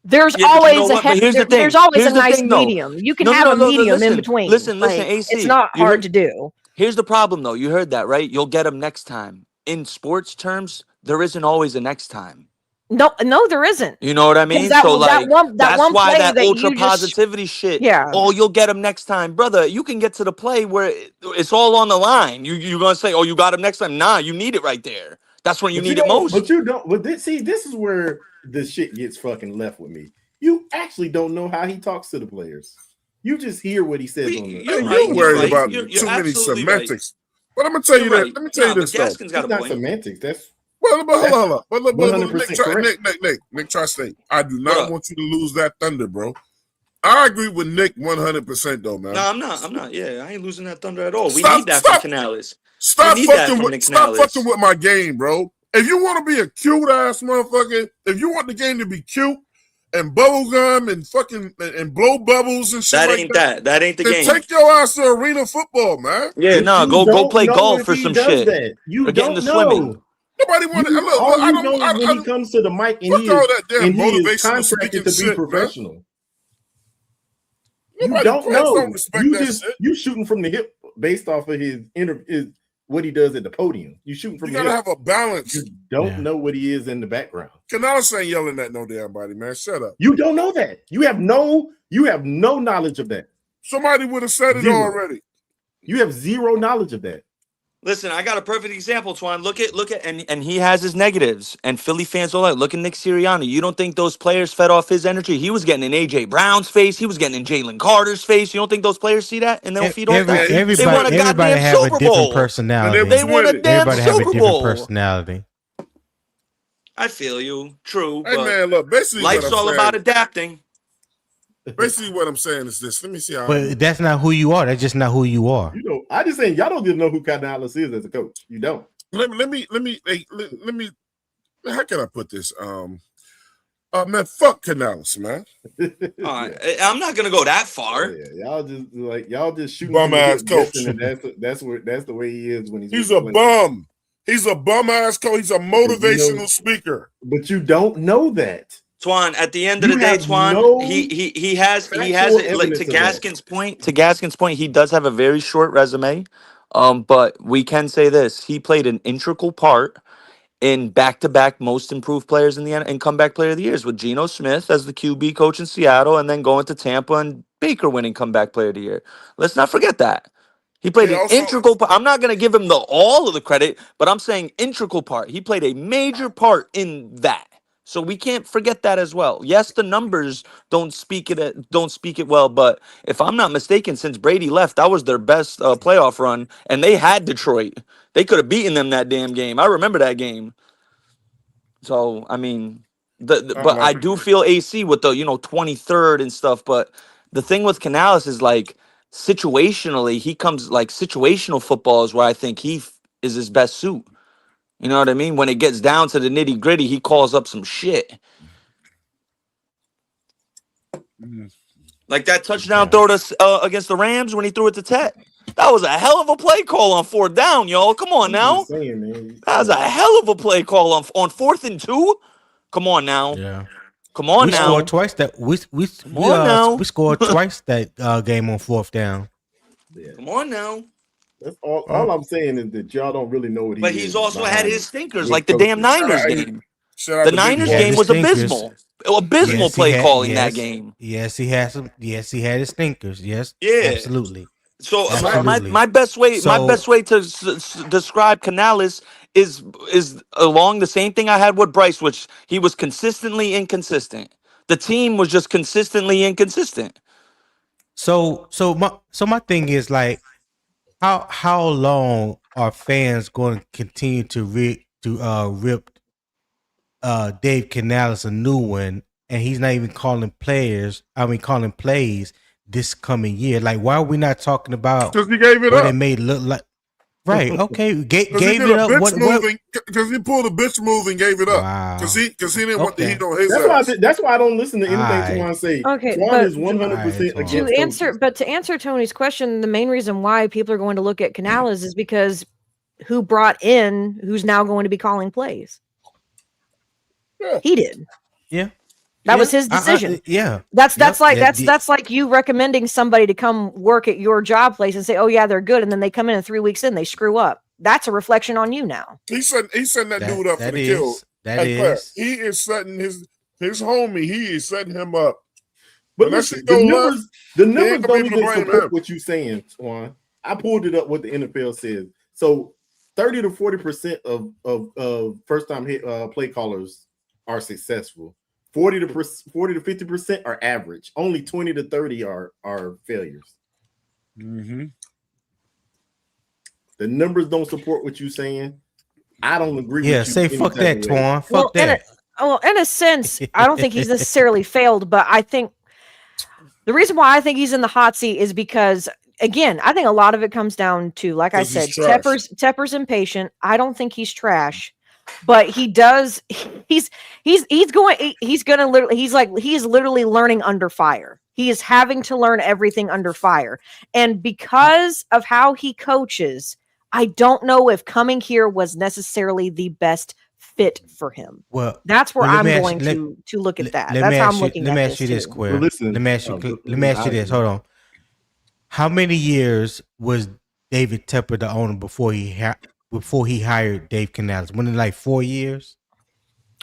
There's Yeah, but you always know what? But here's the thing. there's always Here's a the nice thing, though. medium. You can No, have a medium listen, in between. Listen, Like, AC. it's not You hard heard- to do. Here's the problem, though. You heard that, right? You'll get him next time. In sports terms, there isn't always a next time. No, there isn't. You know what I mean? That, So, that like, one that's why play that that ultra you just, positivity shit. yeah. Oh, you'll get him next time, brother. You can get to the play where it's all on the line. You're gonna say, "Oh, you got him next time." Nah, you need it right there. That's when you need it most. But you don't. But this is where the shit gets fucking left with me. You actually don't know how he talks to the players. You just hear what he says on the. You're worried about too many semantics. But I'm gonna tell you that. Let me tell you this though. Gaskin's got It's a not point. semantics. That's Well, hold on. But 100% correct. Nick, try to stay. I do What not up? want you to lose that thunder, bro. I agree with Nick 100%, though, man. No, I'm not. Yeah, I ain't losing that thunder at all. We Stop- need that stop- from Canales. Stop We need that fucking from with Nick stop Canales. fucking with my game, bro. If you want to be a cute ass motherfucker, if you want the game to be cute and bubble gum and fucking and blow bubbles and shit That like ain't that. that ain't the Then game. take your ass to arena football, man. Yeah, But no, you go don't play know golf if or he some does shit. that. You Or get into don't swimming. know. Nobody want to look. All I you don't. know is when he comes to the mic and fuck he all is that damn and he is motivational contracted speaking to be shit, man. professional. You Nobody don't fans know. don't respect You that just shit. you shooting from the hip based off of his what he does at the podium. You shooting from You the gotta hip. have a balance. You don't know what he is in the background. Canales ain't yelling at no damn body, man. Shut up. You don't know that. You have no knowledge of that. Somebody would have said it Zero. already. You have zero knowledge of that. Listen, I got a perfect example, Twan. Look at and he has his negatives. And Philly fans all that. Look at Nick Sirianni. You don't think those players fed off his energy? He was getting in AJ Brown's face. He was getting in Jalen Carter's face. You don't think those players see that and they'll feed off that? They won a Everybody goddamn have a Super different Bowl. personality. They won a damn Everybody have a Super different Bowl. personality. I feel you. True. Hey but man, look, basically life's what I'm all saying, about adapting. Basically what I'm saying is this. Let me see how But that's not who you are. That's just not who you are. You know, I just saying y'all don't just know who Canales is as a coach. You don't. let me how can I put this? Man, fuck Canales, man. I'm not gonna go that far. Yeah, y'all just shooting Bum ass coach. And that's the way he is when He's a bum. He's a bum ass coach. He's a motivational speaker. But you don't know that. Twan, at the end of the day, Twan, he has it. Like to Gaskin's point, he does have a very short resume. But we can say this: he played an integral part in back-to-back most improved players in the and comeback player of the years with Geno Smith as the QB coach in Seattle, and then going to Tampa and Baker winning comeback player of the year. Let's not forget that. He played an integral part. I'm not going to give him all of the credit, but I'm saying integral part. He played a major part in that. So we can't forget that as well. Yes, the numbers don't speak it well, but if I'm not mistaken, since Brady left, that was their best playoff run, and they had Detroit. They could have beaten them that damn game. I remember that game. So I mean, but I do feel AC with the 23rd and stuff. But the thing with Canales is like situationally, he comes like situational football is where I think is his best suit. You know what I mean? When it gets down to the nitty gritty, he calls up some shit. Like that touchdown throw to against the Rams when he threw it to Tet. That was a hell of a play call on 4th down, y'all. Come on now. That was a hell of a play call on 4th and 2. Come on now. Yeah. Come on now. Scored twice that we scored twice that game on 4th down. Yeah. Come on now. That's all I'm saying is that y'all don't really know what he is. But he's also had his stinkers, like the damn Niners game. The Niners game was abysmal. Abysmal play calling that game. Yes, he had some. Yes, he had his stinkers. Yes, yeah, absolutely. So my best way to describe Canales is along the same thing I had with Bryce, which he was consistently inconsistent. The team was just consistently inconsistent. So my thing is like, how long are fans going to continue to rip Dave Canales a new one, and he's not even calling plays this coming year? Like, why are we not talking about because he gave it what up? It made look like? Right. Okay. Gave it up. Because he pulled a bitch move and gave it up. Because he didn't want the heat on his ass. That's why I don't listen to anything Twan say. Okay, Twan is 100% against to answer Tony's question, the main reason why people are going to look at Canales is because who brought in who's now going to be calling plays. Yeah. He did. Yeah. That was his decision. That's like you recommending somebody to come work at your job place and say, "Oh yeah, they're good," and then they come in and 3 weeks in they screw up. That's a reflection on you now. He sent that dude up for the kill. He is setting his homie. He is setting him up. But listen, the numbers don't even support what you're saying, Twan. I pulled it up what the NFL says. So 30 to 40% of first-time play callers are successful. 40 to 50% are average. Only 20 to 30 are failures. Mm-hmm. The numbers don't support what you're saying. I don't agree with you. Yeah, say fuck that, Twan. Fuck that. In a sense, I don't think he's necessarily failed, but I think the reason why I think he's in the hot seat is because, again, I think a lot of it comes down to, like I said, Tepper's impatient. I don't think he's trash. but he does. He's gonna literally. He's literally learning under fire. He is having to learn everything under fire, and because of how he coaches, I don't know if coming here was necessarily the best fit for him. Well, That's where let I'm me ask going you- to look at that. Let That's me how ask I'm you. looking Let at me this ask you this, too. Queer. Well, listen, let me ask you this. Hold on. How many years was David Tepper the owner before he hired Dave Canales? Wasn't it like 4 years?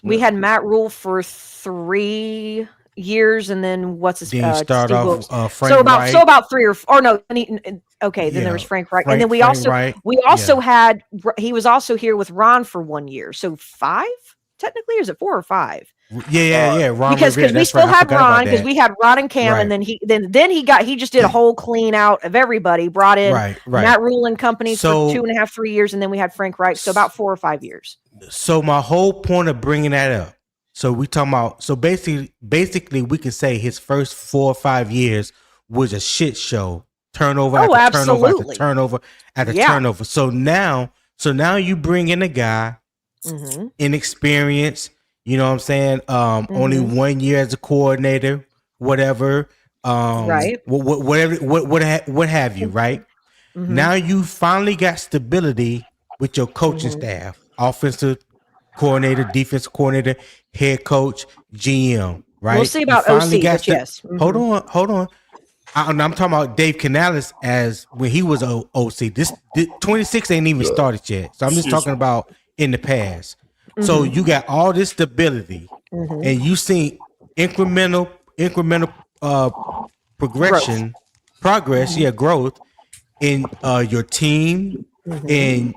We had Matt Rule for 3 years, and then what's his Then you start Steve off Wilkes. Frank So Wright. about 3 or no. Okay, then there was Yeah, Frank Wright, and then we Frank also Wright. had he was also here with Ron for 1 year, so 5 technically, or is it 4 or 5? Yeah. Ron Because Rivera. we That's still right. I had forgot about Ron, because that. we had Ron and Cam, Right. and then he just did a whole clean out of everybody. Brought in Right. Matt Rule and company So- for 2.5, 3 years, and then we had Frank Wright, so about 4 or 5 years. So my whole point of bringing that up. So we talking about. So basically, we can say his first 4 or 5 years was a shit show. Turnover Oh, after turnover after absolutely. turnover after Yeah. turnover. So now you bring in a guy, Mm-hmm. inexperienced. You know what I'm saying? Only 1 year as a coordinator, whatever. Right. What have you? Right. Mm-hmm. Now you finally got stability with your coaching staff, offensive coordinator, defensive coordinator, head coach, GM. Right. We'll see You about finally OC, got but yes. Hold on. I'm talking about Dave Canales as when he was OC. This 26 ain't even started yet, so I'm just talking about in the past. So you got all this stability, and you see incremental growth in your team and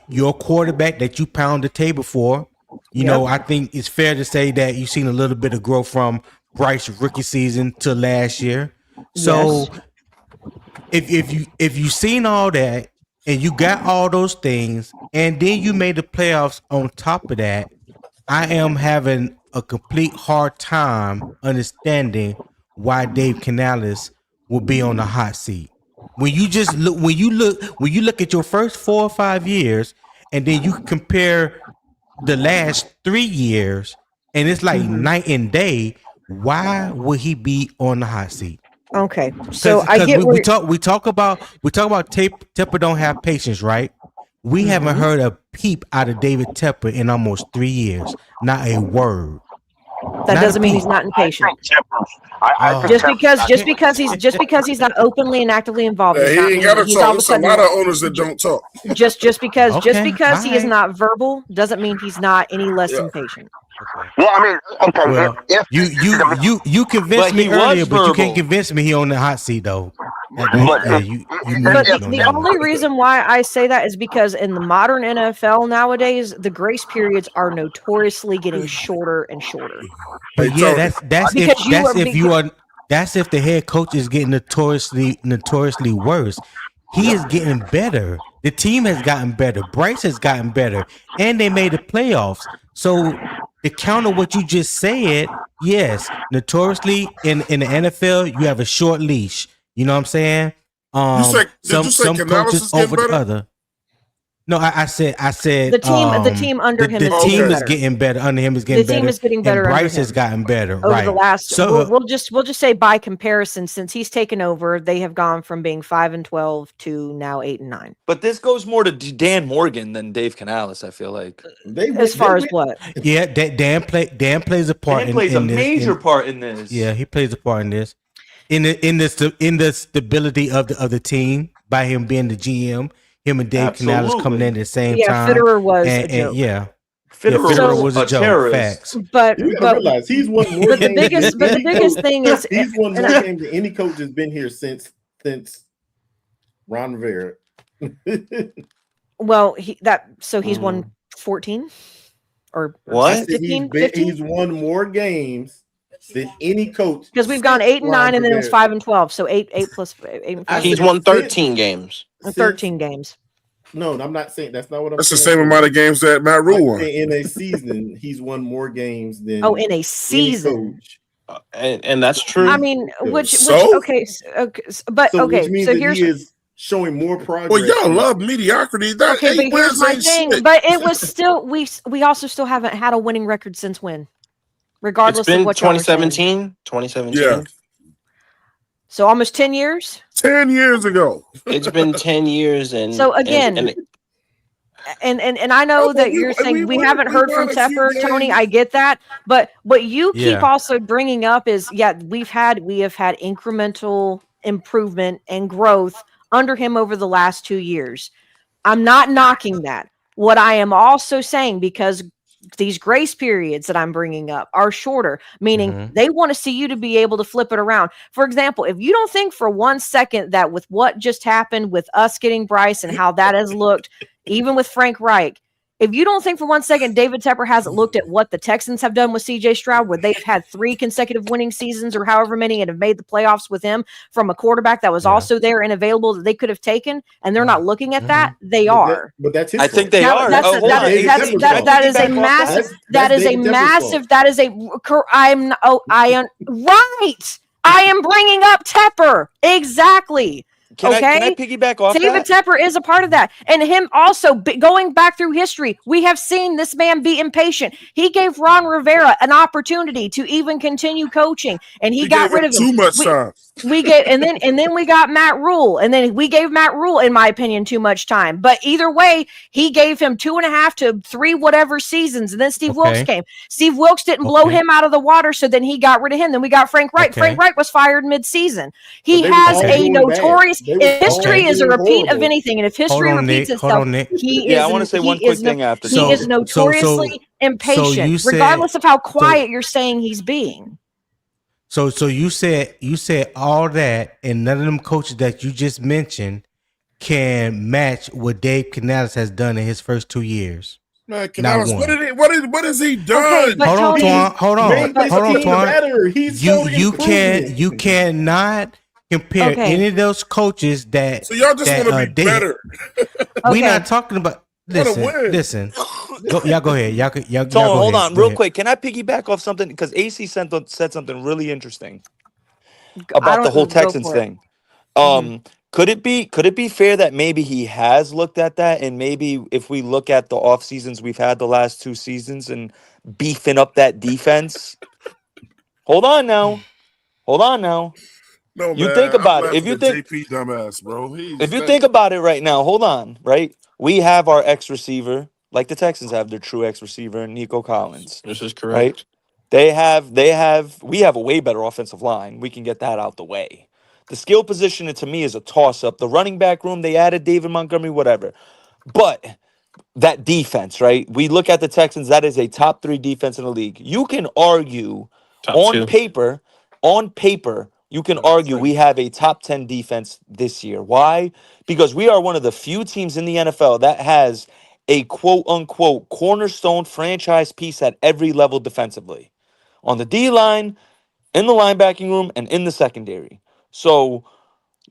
your quarterback that you pound the table for. You know, I think it's fair to say that you've seen a little bit of growth from Bryce's rookie season to last year. So if you seen all that and you got all those things and then you made the playoffs on top of that, I am having a complete hard time understanding why Dave Canales will be on the hot seat. When you look at your first 4 or 5 years and then you compare the last 3 years and it's like night and day, why would he be on the hot seat? Okay, so I Because get we talk about Tepper don't have patience, right? We haven't heard a peep out of David Tepper in almost 3 years. Not a word. that Not doesn't a mean peep. he's not impatient. I think Just because he's not openly and actively involved, Yeah, does he not ain't mean got that to he's all talk. of a There's a sudden lot of owners that don't talk. just because Okay, he is alright. not verbal doesn't mean he's not any less Yeah. impatient. well, I mean, okay. Well, if you convinced But me he was earlier, but you can't verbal. convince me he on the hot seat though. But You But moved on the that one. only reason why I say that is because in the modern NFL nowadays, the grace periods are notoriously getting shorter and shorter. But Hey, yeah, Tony. that's if the head coach is getting notoriously worse. He is getting better. The team has gotten better. Bryce has gotten better, and they made the playoffs. So to counter what you just said, yes, notoriously in the NFL, you have a short leash. You know what I'm saying? Did you say Some Canales coaches is getting over the better? other. No, I said The team under him is the getting team is better. getting better. Under him is The getting team better. is getting And better under Bryce has him gotten better. over Right. the last. So We'll just say by comparison, since he's taken over, they have gone from being 5-12 to now 8-9. But this goes more to Dan Morgan than Dave Canales, I feel like. As far as what? yeah, Dan plays a part Dan plays a in this. major part in this. Yeah, he plays a part in this. In the stability of the team by him being the GM, him and Dave Canales coming in at the same time. Fitterer was a and joke. Fitterer was a joke. terrorist. Facts. But You gotta realize he's won more but the games. biggest than any coach. thing is He's won more and I- games than any coach has been here since Ron Rivera. well he's won 14 or What? I said 15, 15? he's won more games than any coach Because we've gone since 8-9 Ron and then it was Rivera. 5-12, so 8 plus 8 and I 5 He's said won 13 games. since- 13 games. No, I'm not saying that's not what I'm That's the saying. same amount of games that Matt Rule I'm won. saying in a season, he's won more games than Oh, in a any season. coach. And that's true. I mean, which So? okay, but So, okay, which means so that here's he is showing more progress. Well, y'all love mediocrity. That Okay, but 8 here's wins my ain't thing. shit. But it was still we also still haven't had a winning record since when, It's regardless of been what y'all are saying. 2017. Yeah. So almost 10 years. 10 years ago. It's been 10 years, and So again, and I know that you're saying we haven't heard from Tepper, Tony. I get that, but what you keep also bringing up is we have had incremental improvement and growth under him over the last 2 years. I'm not knocking that. What I am also saying, because these grace periods that I'm bringing up are shorter, meaning they want to see you to be able to flip it around. For example, if you don't think for 1 second that with what just happened with us getting Bryce and how that has looked, even with Frank Reich, if you don't think for 1 second David Tepper hasn't looked at what the Texans have done with CJ Stroud, where they've had 3 consecutive winning seasons or however many and have made the playoffs with him from a quarterback that was also there and available that they could have taken, and they're not looking at that, they are. But that's his I think they are. That is a massive. Right. I am bringing up Tepper. Exactly. Can I piggyback off David that? Tepper is a part of that. And him also going back through history, we have seen this man be impatient. He gave Ron Rivera an opportunity to even continue coaching, and he got rid of him. Too much time. We gave and then we got Matt Rule, and then we gave Matt Rule, in my opinion, too much time. But either way, he gave him 2.5 to 3 whatever seasons, and then Steve Wilkes came. Steve Wilkes didn't blow him out of the water, so then he got rid of him. Then we got Frank Reich. Frank Reich was fired mid-season. He has a notorious history is a repeat of anything, and if history repeats itself, I want to say one quick thing after. He is notoriously impatient, regardless of how quiet you're saying he's being. So you said all that, and none of them coaches that you just mentioned can match what Dave Canales has done in his first 2 years. Man, Canales, what has he done? Okay, hold on, Twan. You cannot compare any of those coaches that. So y'all just want to be better. We're not talking about. Listen. Y'all go ahead. Y'all go hold ahead. on, real quick. Can I piggyback off something? Because AC said something really interesting about the whole Texans thing. Could it be fair that maybe he has looked at that, and maybe if we look at the off seasons we've had the last 2 seasons and beefing up that defense? Hold on now. No, you man, think about I'm it. If you think JP dumbass, bro. If you think about it right now, hold on, right? We have our X receiver, like the Texans have their true X receiver, Nico Collins. This is correct. Right? We have a way better offensive line. We can get that out the way. The skill position, to me, is a toss-up. The running back room, they added David Montgomery, whatever. But that defense, right? We look at the Texans, that is a top 3 defense in the league. You can argue on paper, you can argue we have a top 10 defense this year. Why? Because we are one of the few teams in the NFL that has a quote-unquote cornerstone franchise piece at every level defensively. On the D-line, in the linebacking room, and in the secondary. So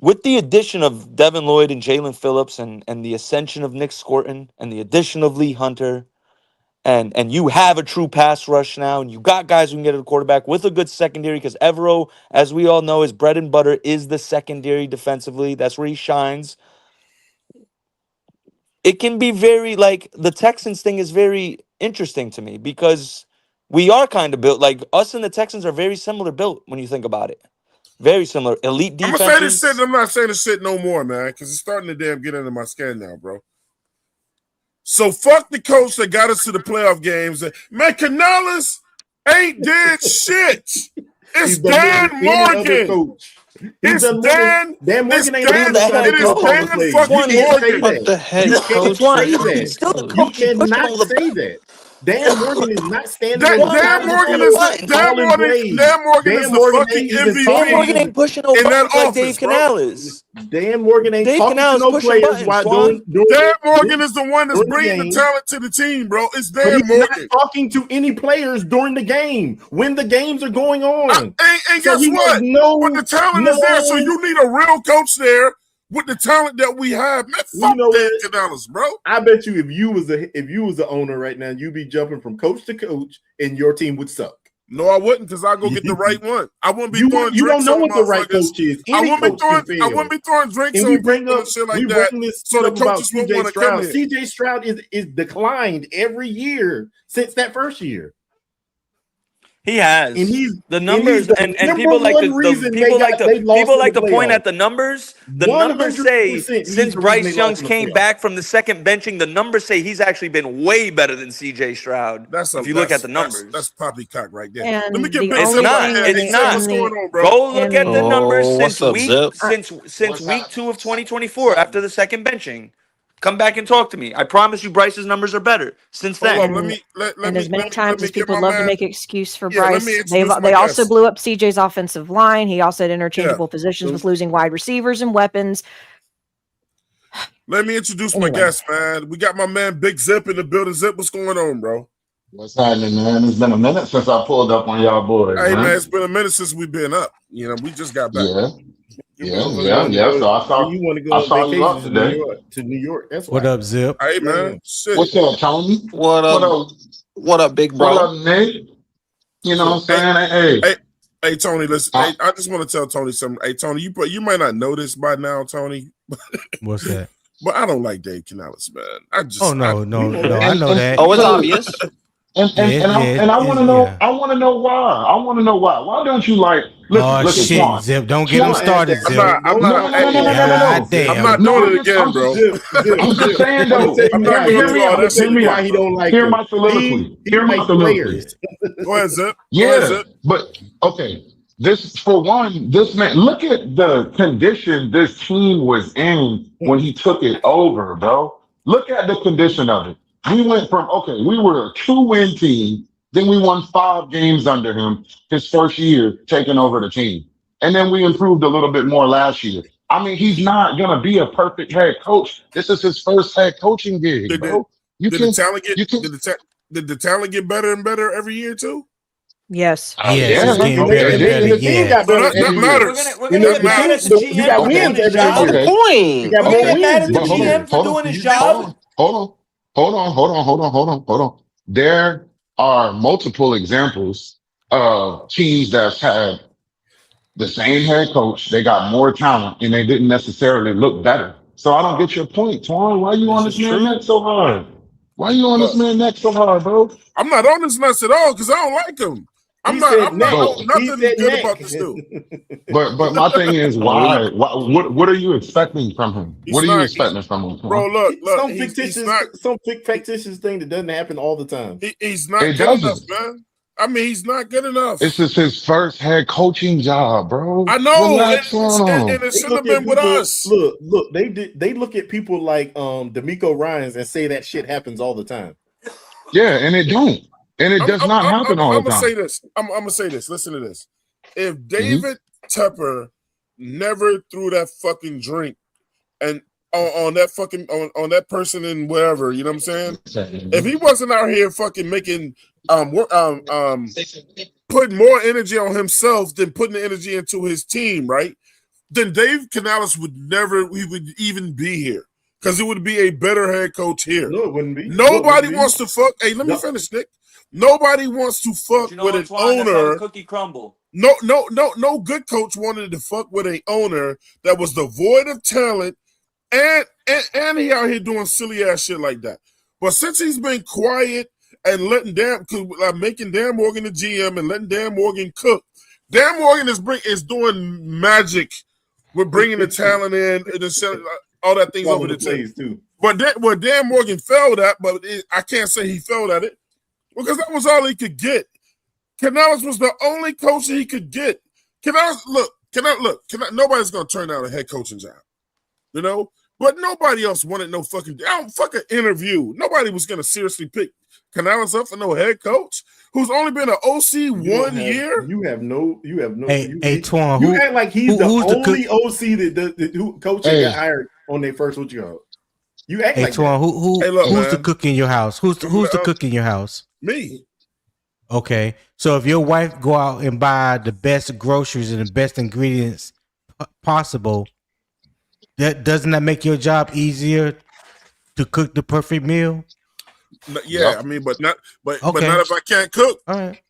with the addition of Devin Lloyd and Jalen Phillips and the ascension of Nick Scorton and the addition of Lee Hunter, and you have a true pass rush now, and you got guys who can get to the quarterback with a good secondary, because Evero, as we all know, his bread and butter is the secondary defensively. That's where he shines. It can be very, the Texans thing is very interesting to me, because we are kind of built, us and the Texans are very similar built when you think about it. Very similar. Elite defenses. I'm gonna say this shit, I'm not saying this shit no more, man, because it's starting to damn get under my skin now, bro. So fuck the coach that got us to the playoff games. Man, Canales ain't did shit. It's Dan Morgan. It's Dan. Dan Morgan ain't Dan. It is Dan fucking Morgan. What the heck, You can't coach? say that. You cannot say that. Dan Morgan is not standing. Dan Morgan is the fucking MVP. Dan Morgan ain't pushing no buttons like Dave Canales. Dan Morgan ain't talking to no players while doing Dan Morgan is the one that's bringing the talent to the team, bro. It's Dan Morgan. Not talking to any players during the game when the games are going on. And guess what? When the talent is there, so you need a real coach there with the talent that we have. Man, fuck Dan Canales, bro. I bet you if you was the owner right now, you'd be jumping from coach to coach, and your team would suck. No, I wouldn't, because I'll go get the right one. I wouldn't be throwing You don't drinks know on what the right motherfuckers. coach is. I Any wouldn't coach can I wouldn't fail. be throwing drinks And on we bring people up and shit like we that. bring this So the stuff about coaches won't CJ want to come Stroud. here. CJ Stroud is declined every year since that first year. He has, And he's the numbers, the and number people like one the reason people like they lost people in like the to point playoffs. at the numbers. The numbers say 100% he's since the reason Bryce they lost Young's in the came playoffs. back from the second benching, the numbers say he's actually been way better than CJ Stroud. If you look at the numbers, that's poppycock right there. And Let me get the Big it's Zip only out not. here. thing It's Hey, Zip, not. what's going on, bro? Go look at the And numbers Oh, since what's up, week Zip? since week 2 of 2024 after the second benching. Come back and talk to me. I promise you, Bryce's numbers are better since then. Hold on, and as many times as people get my love to man. make excuse for Yeah, let Bryce, me introduce my they also guest. blew up CJ's offensive line. He also had interchangeable Yeah. positions with losing wide receivers and weapons. Let me introduce my guest, man. We got my man Big Zip in the building. Zip, what's going on, bro? What's happening, man? It's been a minute since I pulled up on y'all boys, Hey, man, man. it's been a minute since we've been up. You know, we just got back. Yeah. So So you want to go I on saw you up vacation today. to New York. That's What why. up, Zip? Hey, man. Shit. What's up, Tony? What up? What up, big bro? What up, Nick? You know what I'm saying? Hey, Tony, listen. Hey, I just want to tell Tony something. Hey, Tony, you might not know this by now, Tony. What's that? But I don't like Dave Canales, man. I no, know I know that. Oh, it's obvious. And I want to know. I want to know why. I want to know why. Why don't you like? Listen, shit, Swan. Zip. Don't get him Swan, started, Zip. I'm not. God damn. I'm not doing it again, bro. I'm just saying though. I'm not going through all that shit Hear me again, out. He don't like Hear them. my soliloquy. He Hear my like soliloquy. players. Go ahead, Zip. Yeah, but okay. This for one, this man, look at the condition this team was in when he took it over, bro. Look at the condition of it. We went from we were a 2-win team, then we won 5 games under him his first year taking over the team. And then we improved a little bit more last year. I mean, he's not gonna be a perfect head coach. This is his first head coaching gig, bro. Did the talent get better and better every year too? Yes. Yes, it's getting better and better. The team got better that every matters. year. We're gonna get mad at the GM You got for wins doing his every job. year. The point. You got We're more gonna get mad at wins the every year. GM for doing his job. Hold on. There are multiple examples of teams that had the same head coach. They got more talent and they didn't necessarily look better. So I don't get your point, Twan. Why you on this man neck so hard? Why you on this man neck so hard, bro? I'm not on this mess at all because I don't like him. I'm not nothing good about this dude. But my thing is, why? What are you expecting from him? What are you expecting from him, bro? Look, Some fictitious thing that doesn't happen all the time. He's not good enough, man. I mean, he's not good enough. This is his first head coaching job, bro. I know, and it shouldn't have been with us. Look, they look at people like D'Amico Ryans and say that shit happens all the time. Yeah, and it don't. And it does not happen all the time. I'm gonna say this. Listen to this. If David Tepper never threw that fucking drink and on that fucking on that person and wherever, you know what I'm saying? If he wasn't out here fucking making putting more energy on himself than putting the energy into his team, right? Then Dave Canales would even be here. Because it would be a better head coach here. No, it wouldn't be. Nobody wants to fuck. Hey, let me finish, Nick. Nobody wants to fuck with an owner. Cookie crumble. No good coach wanted to fuck with an owner that was devoid of talent and he out here doing silly ass shit like that. But since he's been quiet and letting making Dan Morgan the GM and letting Dan Morgan cook, Dan Morgan is doing magic with bringing the talent in and all that things over the table too. But Dan Morgan failed at, I can't say he failed at it because that was all he could get. Canales was the only coach he could get. Nobody's gonna turn down a head coaching job, you know. But nobody else wanted no fucking interview. Nobody was gonna seriously pick Canales up for no head coach who's only been an OC 1 year. You have no. Hey, Twan, you act like he's the only OC who coach that got hired on their first You act like Twan, who's the cook in your house? Who's the cook in your house? Me. Okay, so if your wife go out and buy the best groceries and the best ingredients possible, doesn't that make your job easier to cook the perfect meal? Yeah, I mean, but not if I can't cook. All right.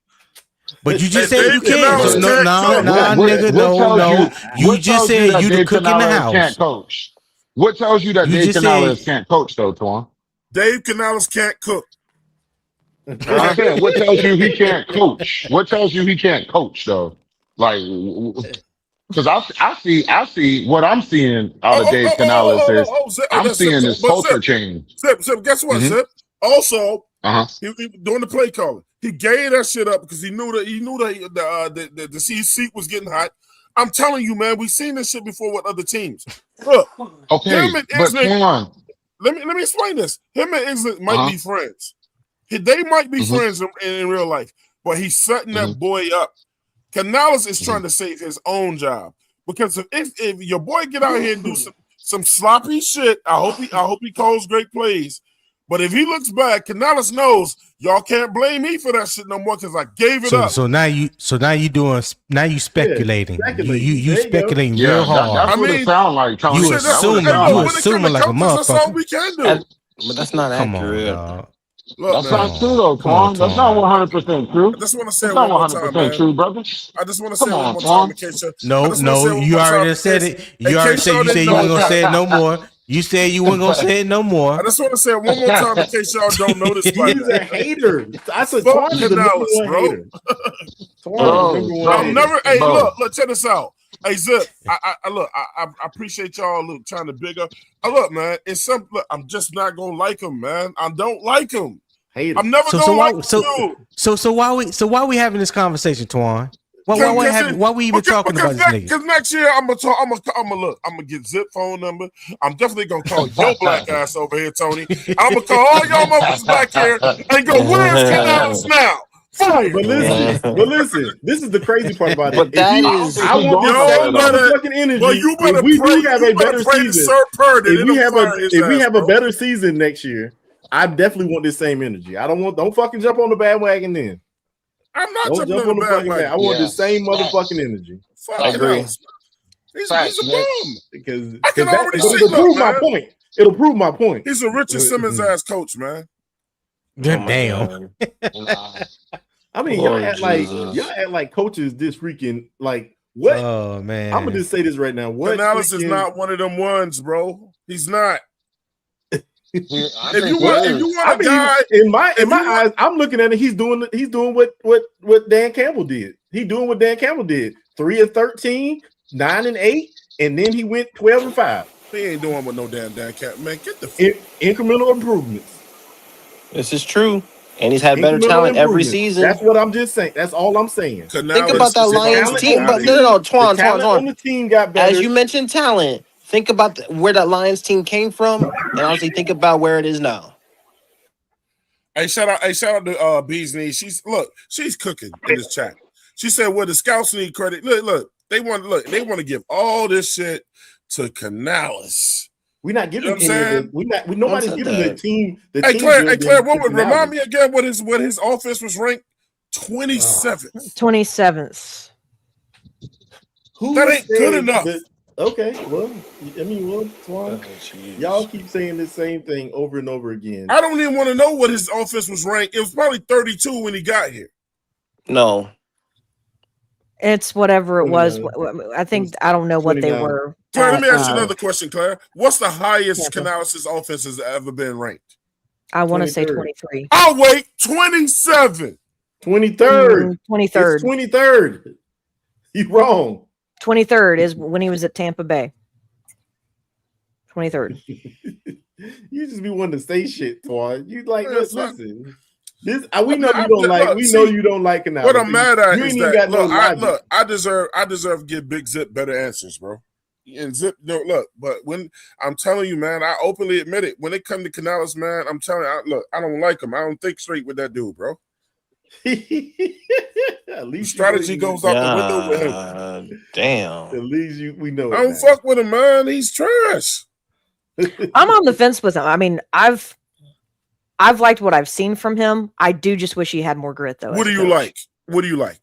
But you just Hey, said Dave you can. Canales No, can't no, cook. no, nigga, no. You What just tells you said that you the Dave cook in the Canales house. can't coach? What tells you that You Dave just said Canales can't coach, though, Twan? Dave Canales can't cook. I'm saying, what tells you he can't coach? What tells you he can't coach, though? Like, because I see what I'm seeing out of Dave Canales is Zip. Oh, I'm that's Zip. seeing this But Zip, culture change. Guess what, Hmm. Zip? Also, Uh-huh. he doing the play calling. He gave that shit up because he knew that the seat was getting hot. I'm telling you, man, we've seen this shit before with other teams. Look, Okay, him and but Isnick, Twan, let me explain this. Him and Isnick might uh-huh. be friends. They might be Hmm. friends in real life, but he's setting Hmm. that boy up. Canales is Hmm. trying to save his own job because if your boy get out here and do some sloppy shit, I hope he calls great plays. But if he looks bad, Canales knows y'all can't blame me for that shit no more because I gave it up. so now you speculating. You There you go. speculating Yeah, real hard. that's what it sounds like, Tony. You That's what it sounds assuming like. When it comes to like a coaches, that's all motherfucker. we can do. But that's not Come on, accurate. dog. Look, That's man. not true, though, Come on, Twan. That's not Twan. 100% true. I just want to say That's it one not more time, 100% man. true, brother. I just want to say Come it one on, more time in Twan. case No, you already said it. You already said you said you weren't gonna say it no more. You said you weren't gonna say it no more. I just want to say it one more time in case y'all don't know this by He's now. a hater. I said Fuck Twan is the number Canales, one bro. hater. Twan is the number one I'm hater. never. Hey, look, check this out. Hey, Zip, I appreciate y'all trying to big up. Look, man, look, I'm just not gonna like him, man. I don't like him. Hater. I'm never gonna like him. Why we having this conversation, Twan? Why we even talking about this nigga? Because next year I'm gonna get Zip phone number. I'm definitely gonna call your black ass over here, Tony. I'm gonna call all y'all motherfuckers back here and go, where's Canales now? Fire. But listen, this is the crazy part about it. But that is, I want this same motherfucking energy. Well, you better if we pray, do have a better season, if we have a better season next year, I definitely want this same energy. Don't fucking jump on the bandwagon then. I'm not Don't jumping jump on the fucking bandwagon. I want the same motherfucking energy. I agree. He's a bum. Because I can already see. It'll prove my point. It'll prove my point. He's a Richard Simmons ass coach, man. Damn. I mean, y'all act like coaches this freaking like what? Oh man, I'm gonna just say this right now. What Canales is not one of them ones, bro. He's not. If you want a guy, in my eyes, I'm looking at it. He's doing what Dan Campbell did. He's doing what Dan Campbell did. 3-13, 9-8, and then he went 12-5. He ain't doing what no damn Dan Campbell. Man, get the incremental improvements. This is true. And he's had better talent every season. That's what I'm just saying. That's all I'm saying. Think about that Lions team. But no, Twan. The team got better. As you mentioned talent, think about where that Lions team came from, and honestly think about where it is now. Hey, shout out to Bee's Knees. She's cooking in this chat. She said, "Well, the scouts need credit. Look, they want to give all this shit to Canales. We're not giving nobody's giving the team. Hey, Claire, what would remind me again what his offense was ranked? 27th. 27th. That ain't good enough. Okay, well, Twan, y'all keep saying the same thing over and over again. I don't even want to know what his offense was ranked. It was probably 32 when he got here. No. It's whatever it was. I think I don't know what they were. Claire, let me ask you another question, Claire. What's the highest Canales' offense has ever been ranked? I want to say 23. I'll wait. 27. 23rd. 23rd. It's 23rd. You wrong. 23rd is when he was at Tampa Bay. 23rd. You just be wanting to say shit, Twan. You like listen. We know you don't like. We know you don't like Canales. What I'm mad at is that look. I deserve to give Big Zip better answers, bro. And Zip, look, but when I'm telling you, man, I openly admit it. When it comes to Canales, man, I'm telling you, I don't like him. I don't think straight with that dude, bro. At least strategy goes out the window with him. Damn. At least we know. I don't fuck with him, man. He's trash. I'm on the fence with him. I mean, I've liked what I've seen from him. I do just wish he had more grit, though. What do you like? What do you like?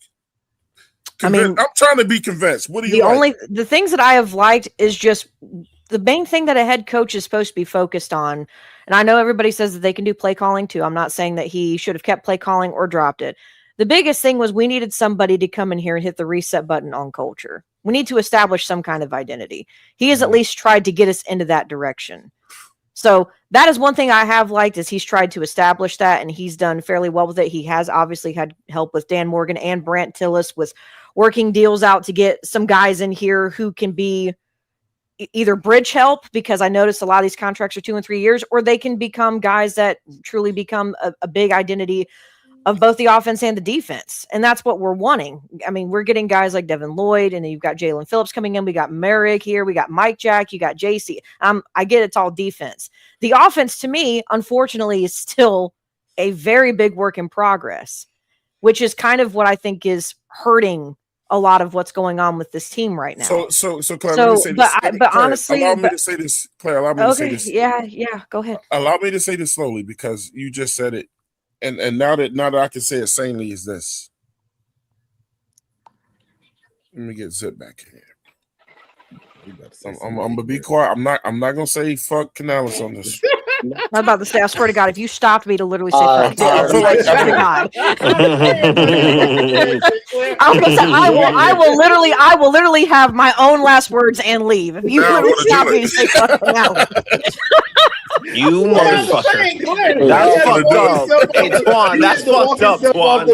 I mean, I'm trying to be convinced. What do you like? The things that I have liked is just the main thing that a head coach is supposed to be focused on. And I know everybody says that they can do play calling too. I'm not saying that he should have kept play calling or dropped it. The biggest thing was we needed somebody to come in here and hit the reset button on culture. We need to establish some kind of identity. He has at least tried to get us into that direction. So that is one thing I have liked, is he's tried to establish that, and he's done fairly well with it. He has obviously had help with Dan Morgan and Brant Tillis with working deals out to get some guys in here who can be either bridge help, because I noticed a lot of these contracts are 2 and 3 years, or they can become guys that truly become a big identity of both the offense and the defense. And that's what we're wanting. I mean, we're getting guys like Devin Lloyd, and then you've got Jalen Phillips coming in. We got Merrick here. We got Mike Jack. You got JC. I get it's all defense. The offense, to me, unfortunately, is still a very big work in progress, which is kind of what I think is hurting a lot of what's going on with this team right now. So Claire, let me say this. But honestly, allow me to say this, Claire. Allow me to say this. Yeah, go ahead. Allow me to say this slowly, because you just said it, and now that I can say it sanely, is this. Let me get Zip back in here. I'm gonna be quiet. I'm not gonna say fuck Canales on this. I'm about to say, I swear to God, if you stopped me to literally say fuck, I feel like- I swear to God. I was gonna say, I will literally have my own last words and leave if you Now I literally wanna stop do me it. to say fuck now. You motherfucker. That's fucked up. Hey, Twan, that's fucked up, Twan.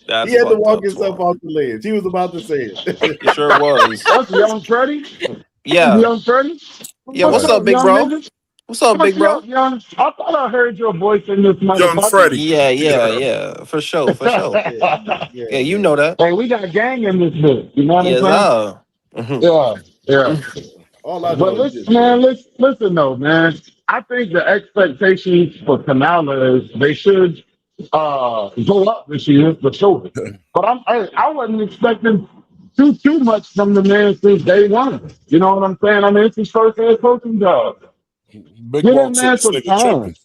That's He had to fucked walk up, himself Twan. off the ledge. He was about to say it. You sure was. That's Young Freddie. Yeah. Young Freddie. Yeah, what's up, big young bro? nigga? What's up, big bro? Young, I thought I heard your voice in this Young motherfucker. Freddie. Yeah. For sure. Yeah, you know that. Hey, we got gang in this bitch. You know what Yes, I'm saying? Yeah. All I know But is listen, man, listen though, man. I think the expectations for Canala is they should go up this year for sure. But I wasn't expecting too much from the man since day one. You know what I'm saying? I mean, it's his first head coaching job. Big Give Walk that said man this some nigga time. tripping.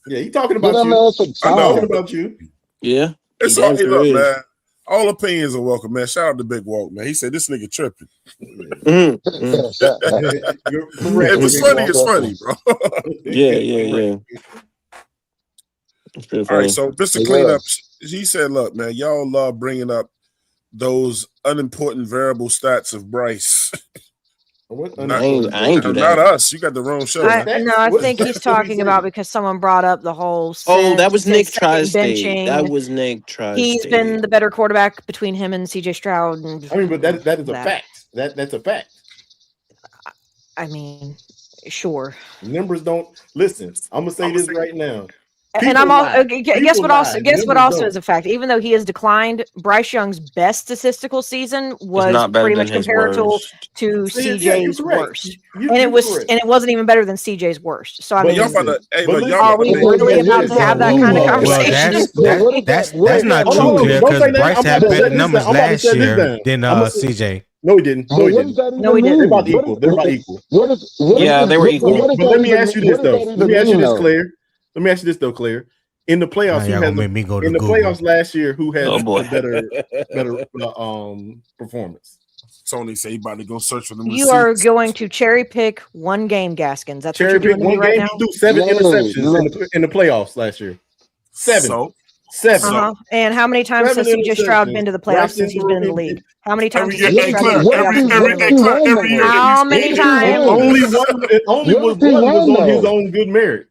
Yeah, he talking Give about that you. man some I know. Talking time. about you. Yeah. It's He all, damn hey, sure look, is. man. All opinions are welcome, man. Shout out to Big Walk, man. He said this nigga tripping. You're correct. If it's Big funny, Walk. it's funny, bro. Yeah. It's pretty All funny. right, so just to clean up, he said, look, man, y'all love bringing up those unimportant variable stats of Bryce. What I ain't do Not that. us. You got the wrong show, man. I What think he's stats did we talking say? about because someone brought up the whole. Oh, that was Nick Tri Tri-State. That was Nick Tri-State. He's been the better quarterback between him and CJ Stroud. And I mean, but that is a fact. That's a fact. I mean, sure. Numbers don't listen. I'm gonna say this right now. And I'm all guess what also don't. is a fact. Even though he has declined, Bryce Young's best statistical season was not better pretty than much his comparable worst. to See, yeah, you're CJ's correct. worst. You- And you're correct. it wasn't even better than CJ's worst. So I But mean, y'all about to, hey, But look, listen, y'all are about we to really about to have that kind of conversation? That's not Hold true, on, Claire, don't because say that. Bryce I'm had about to better shut this numbers down. I'm about to last shut this year down. than I'ma CJ. No, he didn't. No, he What does didn't. that even No, he didn't. They're mean? about equal. They're about equal. Yeah, they were equal. But let me ask you this though. Let me ask you this, Claire. Let me ask you this though, Claire. In the playoffs, Now who y'all has gonna make me go to in the Google. playoffs last year? Who had Oh, boy. a better performance? Tony say he about to go search for them You receipts. are going to cherry pick one game, Gaskins. That's Cherry what you're pick doing to me one right game. now. He threw 7 interceptions in the playoffs last year. 7. So, 7. And how many times 7 has CJ Stroud interceptions. been to the Bryce playoffs since he's been in the Young- league? How many times every has year, CJ hey, Stroud been Claire, to the playoffs since he's been in the league? every year. How many times? Only was one on his own good merit.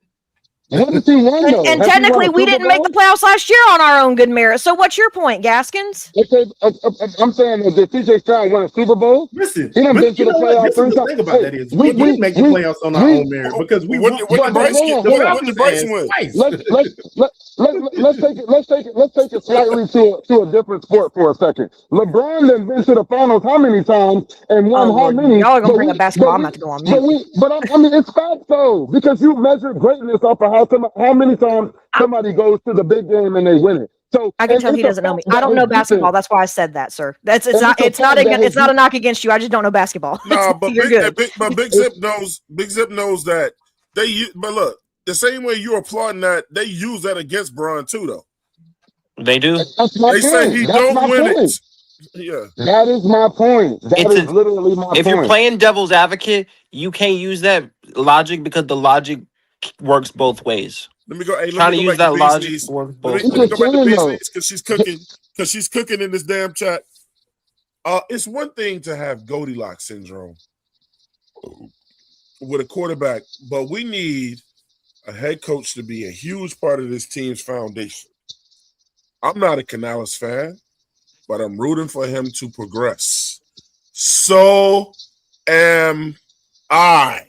What does he win though? And Has he technically, won a we Super didn't make the Bowl? playoffs last year on our own good merit. So what's your point, Gaskins? Okay, I'm saying that CJ Stroud won a Super Bowl. Listen, He done but been to you the know what? playoffs This is 3 the times. thing about that is we we did make the playoffs on our own merit because we When whooped did Bryce hold get? on. When did Bryce win? twice. Let's take it slightly to a different sport for a second. LeBron done been to the finals how many times and won Oh, how Lord. many? Y'all are gonna bring up basketball. I'm about to go on mute. I mean, it's fact though, because you measure greatness off of how many times somebody goes to the big game and they win it. So I can tell he doesn't know me. I don't know basketball. That's why I said that, sir. It's not a knock against you. I just don't know basketball. Nah, but You're good. Big Zip knows. Big Zip knows that they. But look, the same way you're applauding that, they use that against Braun too, though. They do. That's my They point. say he That's don't my win point. it. Yeah, that is my point. That It's is literally my point. If you're playing devil's advocate, you can't use that logic because the logic works both ways. Let me go. Hey, let Trying me to go use back to that logic Beasley's. for Let me both. let me just go back to saying though. Beasley's because she's cooking. Because she's cooking in this damn chat. It's one thing to have Goldilocks syndrome with a quarterback, but we need a head coach to be a huge part of this team's foundation. I'm not a Canales fan, but I'm rooting for him to progress. So am I.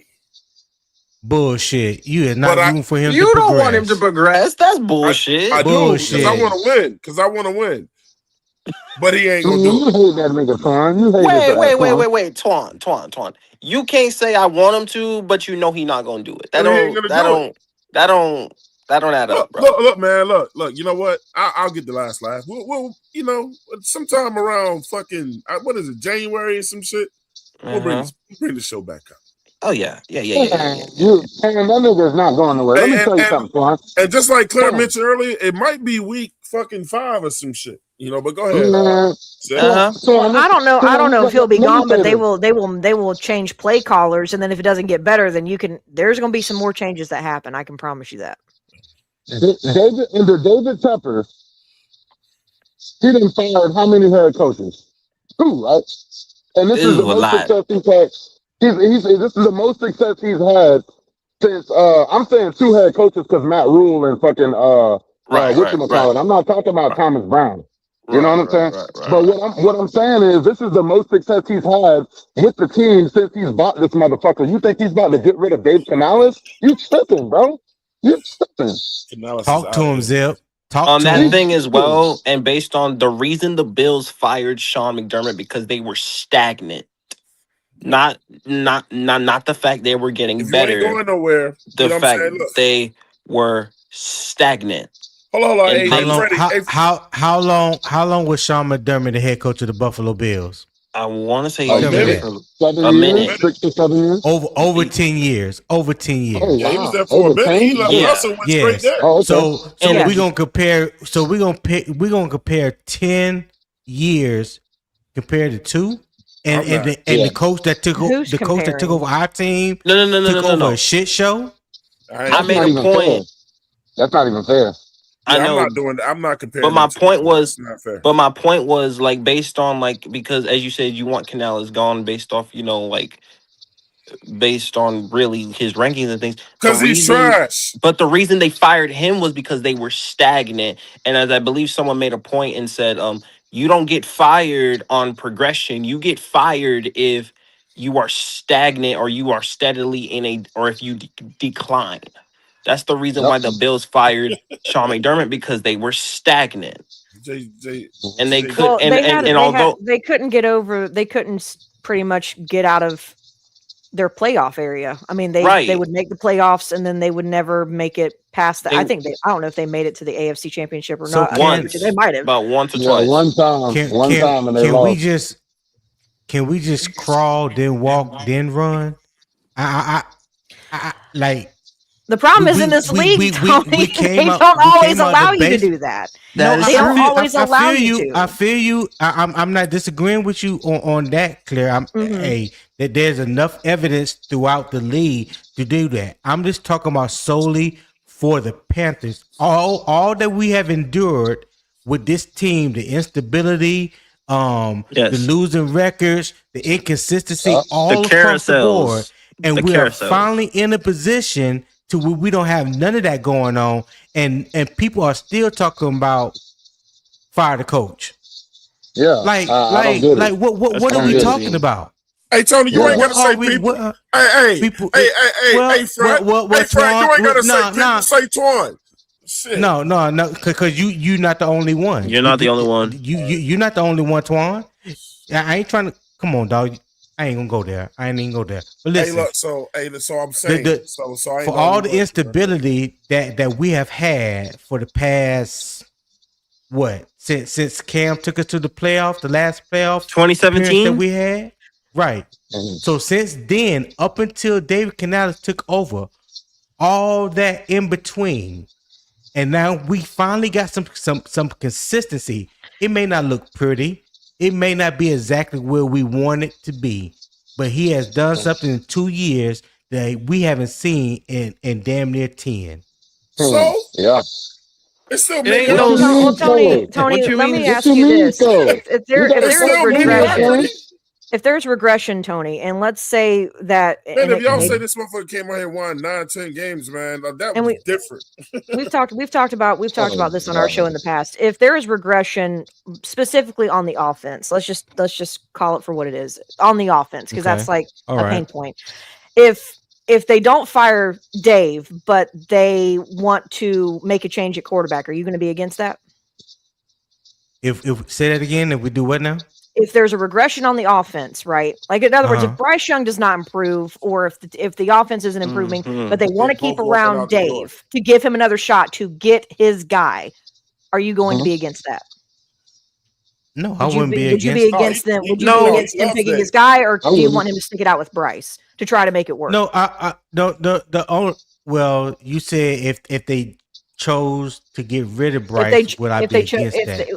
Bullshit. You is But not rooting for him to You don't want him to progress. progress. That's bullshit. I do because I Bullshit. want to win. Because I want to win. But he ain't gonna You do it. hate that nigga, Twan. You hate it, Twan. Wait, Twan. You can't say I want him to, but you know he not gonna do it. But he ain't gonna do it. That don't add up, bro. Look, man, look. You know what? I'll get the last laugh. We'll sometime around fucking what is it, January or some shit. We'll bring the show back up. Oh yeah. Man, that nigga's not going nowhere. Let me tell you something, Twan. And just like Claire mentioned earlier, it might be week fucking 5 or some shit. But go ahead. I don't know. I don't know if he'll be let me gone, but say they this. will change play callers, and then if it doesn't get better, then there's going to be some more changes that happen. I can promise you that. David Tepper, he done fired how many head coaches? 2, right? And this is the a most lot. success he's had. This is the most success he's had since I'm saying 2 head coaches because Matt Rule and fucking whatchamacallit. I'm not talking about Thomas Brown. You know what I'm saying? But what I'm saying is this is the most success he's had with the team since he's bought this motherfucker. You think he's about to get rid of Dave Canales? You tripping, bro. You tripping. Talk to him, Zip. Talk On to that him. thing as well, and based on the reason the Bills fired Sean McDermott because they were stagnant. Not the fact they were getting If you ain't better. going nowhere, The you know what I'm fact saying? Look. they were stagnant. Hold on. Hey, Freddie. How long was Sean McDermott the head coach of the Buffalo Bills? I want to say Tell me that. 7 years, 6 to 7 years. Over 10 years. Over 10 years. Oh, Yeah, he was wow. there for Over a minute. 10? He left Yeah. us and went Yes. straight there. Oh, okay. So And we're gonna compare. So we're gonna compare 10 years compared to 2, and the coach that took Who's the coach that took comparing? over our team No. took over a shit show. I made not a even fair. point. That's not even fair. I know. I'm not doing that. I'm not comparing. But my them two. point was, It's not fair. but my point was like based on like because as you said you want Canales gone based off based on really his rankings and things. Because he's trash. But the reason they fired him was because they were stagnant. And as I believe someone made a point and said, you don't get fired on progression. You get fired if you are stagnant or you are steadily or if you decline. That's the reason why the Bills fired Sean McDermott because they were stagnant. And they could they couldn't get over. They couldn't pretty much get out of their playoff area. I mean, they would make the playoffs and then they would never make it past that. I don't know if they made it to the AFC Championship or not. They might have about once or twice. One time, and they can lost. Can we just crawl, then walk, then run? I like. The problem is in this league, Tony, they don't always allow you to do that. They don't always allow you to. I feel you. I'm not disagreeing with you on that, Claire. That there's enough evidence throughout the league to do that. I'm just talking about solely for the Panthers. All that we have endured with this team, the instability, the losing records, the inconsistency, all across the board, and we are finally in a position to where we don't have none of that going on, and people are still talking about fire the coach. Yeah, like what are we talking about? Hey Tony, you ain't gotta say people. Hey, Fred. Hey, Fred, you ain't gotta say people. Say Twan. Shit. No, because you're not the only one. You're not the only one. You're not the only one, Twan. I ain't trying to. Come on, dog. I ain't gonna go there. I ain't even go there. But listen, hey, look, so I'm saying, for all the instability that we have had for the past since Cam took us to the playoff, the last playoff 2017 that we had, right? So since then, up until David Canales took over, all that in between, and now we finally got some consistency. It may not look pretty. It may not be exactly where we want it to be, but he has done something in 2 years that we haven't seen in damn near 10. So Yeah. it's still It mediocrity. ain't no. Well, Tony, What you let mean? me What ask you you mean, this: though? if You there's gotta It's still regression, mediocrity. if there's regression, Tony, and let's say that, Man, and if y'all it, say this motherfucker came out here and won 9-10 games, man, that and was different. we've talked about Oh, this on our show in the past. If there is regression specifically on the offense, let's just call it for what it is, on the offense, because that's like All a right. pain point. If they don't fire Dave, but they want to make a change at quarterback, are you going to be against that? If say that again, if we do what now? If there's a regression on the offense, right? Like, in other words, if Uh-huh. Bryce Young does not improve, or if the offense isn't improving, but they want to keep both walking around out the door. Dave to give him another shot to get his guy, are you going to be against that? No, I wouldn't be Would you against. be against them? Would you No. be against him loves picking Dave. his guy, or I do you wouldn't. want him to stick it out with Bryce to try to make it work? No, I the only. Well, you said if they chose to get rid of Bryce, would I be against that?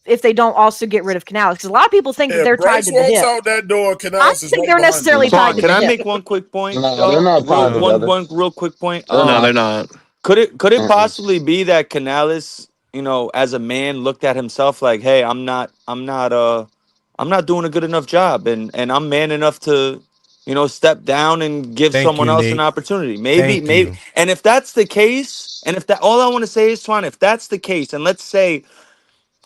If they don't also get rid of Canales, because a lot of people think that If they're tied Bryce to the walks hip. out that door, I don't Canales is think right they're behind necessarily him. tied Vaughn, to can the I hip. make one quick point? No, they're not tied together. One real quick point. They're No, not. they're not. Could it Mm-mm. possibly be that Canales, as a man, looked at himself like, hey, I'm not doing a good enough job, and I'm man enough to, step down and give Thank someone you, else an Nick. opportunity. Maybe, Thank you. and if that's the case, and if that, all I want to say is, Twan, if that's the case, and let's say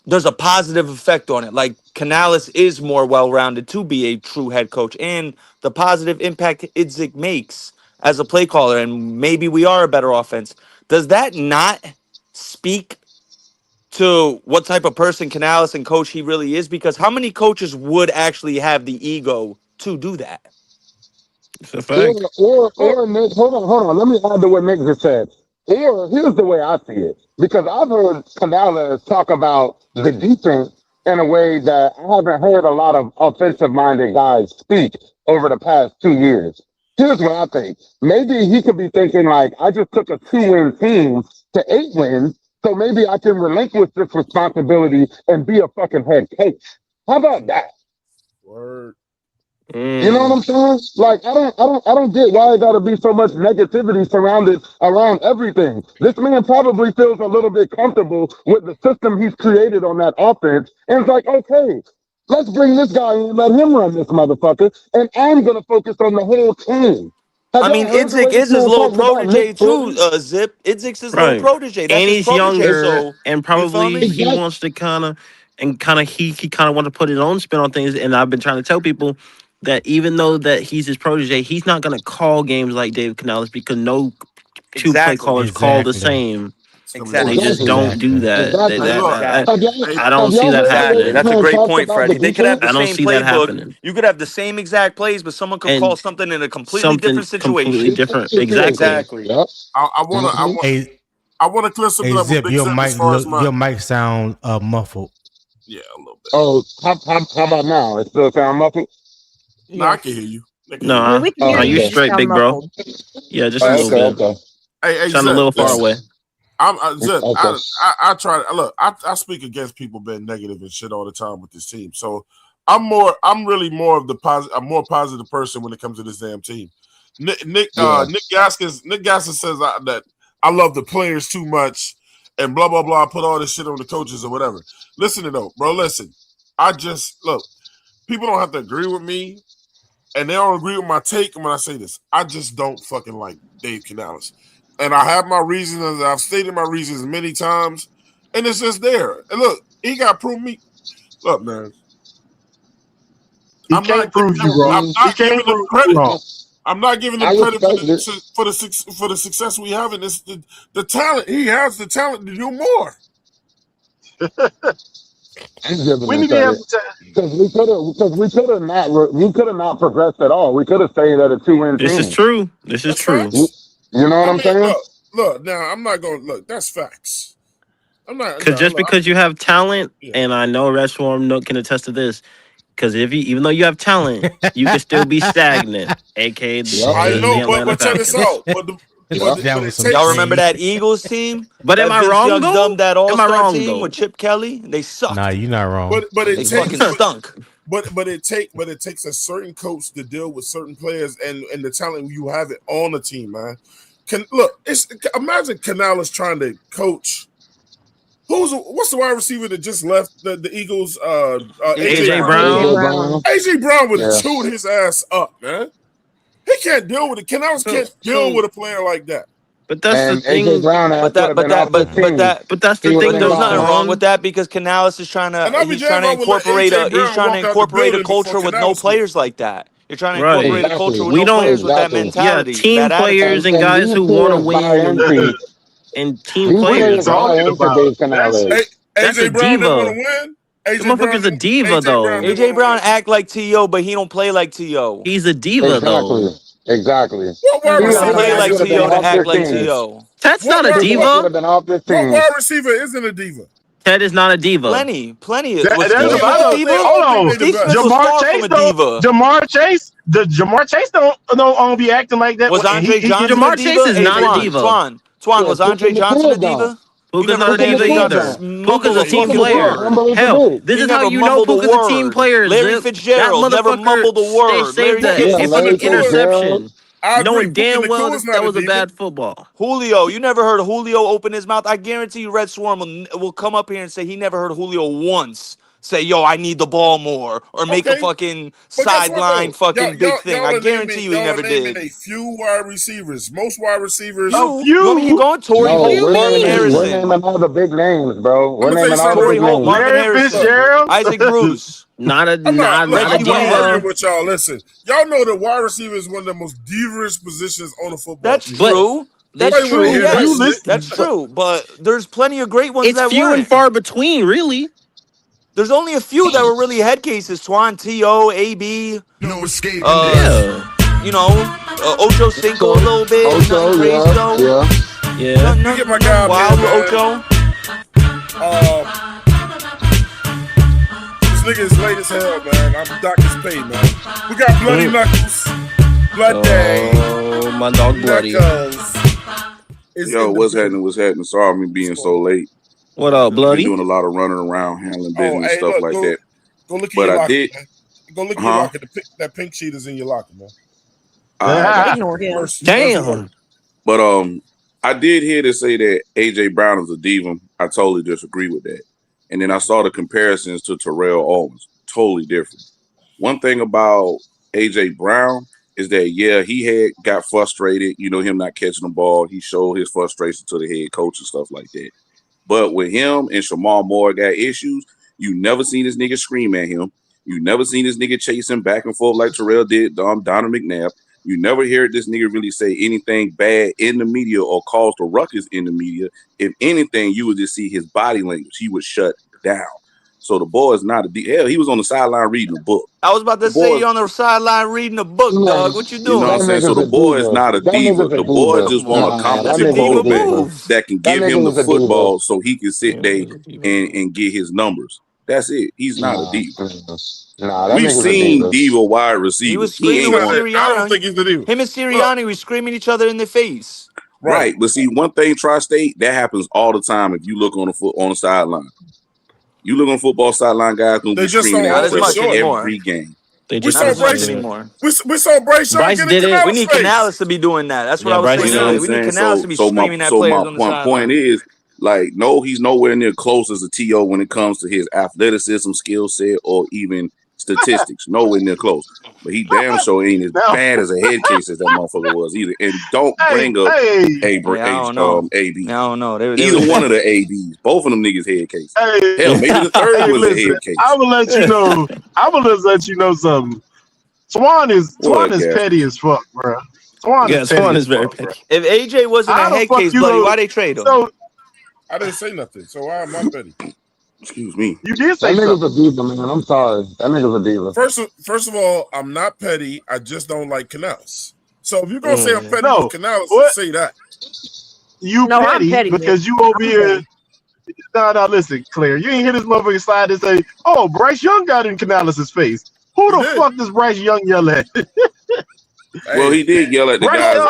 there's a positive effect on it, like Canales is more well-rounded to be a true head coach, and the positive impact Idzik makes as a play caller, and maybe we are a better offense. Does that not speak to what type of person Canales and coach he really is? Because how many coaches would actually have the ego to do that? It's a fact. Or Nick, hold on. Let me add to what Nick just said. Or here's the way I see it. Because I've heard Canales talk about the defense in a way that I haven't heard a lot of offensive minded guys speak over the past 2 years. Here's what I think. Maybe he could be thinking like, I just took a 2-win team to 8 wins, so maybe I can relinquish this responsibility and be a fucking head coach. How about that? Word. You know what I'm saying? Like, I don't get why it gotta be so much negativity surrounded around everything. This man probably feels a little bit comfortable with the system he's created on that offense, and it's like, okay, let's bring this guy in and let him run this motherfucker, and I'm gonna focus on the whole team. Have I y'all mean, heard the way Idzik this is his man little talks about protege Nick too, Fury? Zip. Idzik's his little Right. protege. That's And his he's protege. younger, So and you feel probably me? he wants to he kind of want to put his own spin on things. And I've been trying to tell people that even though that he's his protege, he's not going to call games like Dave Canales, because no two play Exactly. callers call the Exactly. same. They Exactly. just Exactly. don't do Exactly. that. Exactly. Hey, look. Have y'all, Hey, I have don't see y'all that heard the way Exactly. this happening. That's a man great talks point, about the Freddie. They could have the I defense? don't same see that playbook. happening. You could have the same exact plays, but someone could call And something in a completely something different completely situation. different. Exactly. Exactly. Exactly. Yep. I wanna Mhm. I wanna clear something up with Zip, Big Zip as far as my your mic sound muffled. yeah, a little bit. Oh, how about now? It still sound muffled? No, I Yes. can hear you. I can hear you. I mean, No, we can Oh, hear no, you. you You okay. just straight, sound big bro. muffled. Yeah, just a Oh, little okay, bit. okay. Hey, Sound a Zip. little far Listen, away. Zip. Okay. I try. Look, I speak against people being negative and shit all the time with this team. So I'm really more of the positive. I'm more positive person when it comes to this damn team. Nick Yeah. Gaskins says that I love the players too much and blah blah blah. Put all this shit on the coaches or whatever. Listen to though, bro. Listen, I just look. People don't have to agree with me, and they don't agree with my take when I say this. I just don't fucking like Dave Canales. And I have my reasons, and I've stated my reasons many times, and it's just there. And look, he got prove me. Look, man, He I'm can't not giving prove them. you wrong. I'm He not can't giving them prove you credit. wrong. I'm not giving I them credit respect it. for the success we have in this. The talent he has the talent to do more. I'm giving When him did he have credit the time? because we could have not progressed at all. We could have stayed at a 2-win This is team. true. This is That's true. You, facts. you know what I I'm mean, saying? look. Now I'm not going to look. That's facts. I'm not. Because No, just look, because you have talent, yeah. and I know Restaurant Nook can attest to this, because even though you have talent, you can still be stagnant, aka Yep. I the know, Atlanta but check this Falcons. out. But That was it some Y'all takes. remember shade. that Eagles team? But am That I Vince wrong Young though? dubbed that Am I All-Star wrong team though? with Chip Kelly? They Nah, sucked. you're not wrong. But it They takes. fucking stunk. But it takes a certain coach to deal with certain players and the talent you have it on the team, man. Imagine Canales trying to coach. What's the wide receiver that just left the Eagles? AJ Brown. Brown. AJ Brown would have chewed his ass up, man. He can't deal with it. Canales can't deal with a player like that. But that's the thing. But that's the thing. There's nothing wrong with that because Canales is trying to incorporate a culture with no players like that. You're trying to incorporate a culture with no players with that mentality. Yeah, team players and guys who want to win and team players. That's a AJ Brown didn't want diva. to win. The motherfucker's a diva though. AJ Brown act like T.O., but he don't play like T.O. He's a diva though. Exactly. What wide He receiver don't play like T.O. to act like T.O. Ted's not a diva. What wide receiver isn't a diva? Ted is not a diva. Plenty. Hold on, Jamar Chase don't be acting like that. Was Andre Johnson Jamar a diva? Chase is not a diva. Twan, was Andre Johnson a diva? Puka's not a diva either. Puka's a team player. Hell, this is how you know Puka's a team player. Larry Fitzgerald never mumbled a word. They saved an interception. Knowing damn well that was a bad football. Julio, you never heard Julio open his mouth. I guarantee you Red Swarm will come up here and say he never heard Julio once say, yo, I need the ball more, or make a fucking sideline fucking big thing. I guarantee you he never did. A few wide receivers. Most wide receivers. You want me to keep going? Torrey Holt, Marvin Harrison. We're naming all the big names, bro. We're naming all the Torrey big Holt, names. Marvin Harrison, Isaac Bruce. Not a I'm diva. arguing with y'all. Listen, y'all know that wide receiver is one of the most diverse positions on the football. That's true. That's true. Yes, that's true. But there's plenty of great ones that It's few and far between, really. There's only a few that were really head cases. Twan, T.O., A.B. No escape. You know, Ocho Cinco a little bit. Ocho, Crazy though. Yeah. You get my guy Wild man. Ocho. This nigga is late as hell, man. I'm Doctor's Pay, man. We got Bloody Knuckles, Blood Day. Oh, my dog Bloody. Yo, what's happening? What's happening? Sorry me being so late. What up, Bloody? Been doing a lot of running around, handling business, stuff like that. Go look But in your I locker, did. man. Go look in your locker. That pink sheet is in your locker, man. Ignore him. Damn. But I did hear to say that AJ Brown is a diva. I totally disagree with that. And then I saw the comparisons to Terrell Owens. Totally different. One thing about AJ Brown is that he got frustrated. You know, him not catching the ball. He showed his frustration to the head coach and stuff like that. But with him and Shamar Moore got issues, you never seen this nigga scream at him. You never seen this nigga chase him back and forth like Terrell did Donovan McNabb. You never heard this nigga really say anything bad in the media or cause a ruckus in the media. If anything, you would just see his body language. He would shut down. So the boy is not hell. He was on the sideline reading a book. I was about to say you on the sideline reading a book, dog. What you doing? You know what I'm saying? So the boy is not a diva. The boy just want a competent quarterback that can give him the football so he can sit there and get his numbers. That's it. He's not a diva. We've seen diva wide receivers. He was screaming with Sirianni. I don't think he's the diva. Him and Sirianni were screaming each other in the face. Right. But see, one thing, Tri-State, that happens all the time if you look on the sideline. You look on football sideline guys gonna be screaming at every game. We saw Bryce Young. Bryce did it. We need Canales to be doing that. That's what I was saying. You know what I'm We need saying? Canales to be screaming at players on the sideline. My point is, like, no, he's nowhere near close as a T.O. when it comes to his athleticism, skill set, or even statistics. Nowhere near close. But he damn sure ain't as bad as a head case as that motherfucker was either. And don't bring up AB. I don't know. Either one of the ABs. Both of them niggas head cases. Hell, maybe the third was a head case. I will let you know. I will just let you know something. Swan is petty as fuck, bro. Swan is very petty. If AJ wasn't a head case, buddy, why they trade him? I didn't say nothing, so why am I petty? Excuse me. You did say that nigga's a diva, man. I'm sorry. That nigga's a diva. First of all, I'm not petty. I just don't like Canales. So if you're gonna say I'm petty with Canales, say that. You petty because you over here. No, listen, Claire. You ain't hear this motherfucker slide and say, "Oh, Bryce Young got in Canales' face." Who the fuck does Bryce Young yell at? Well, he did yell at the guys at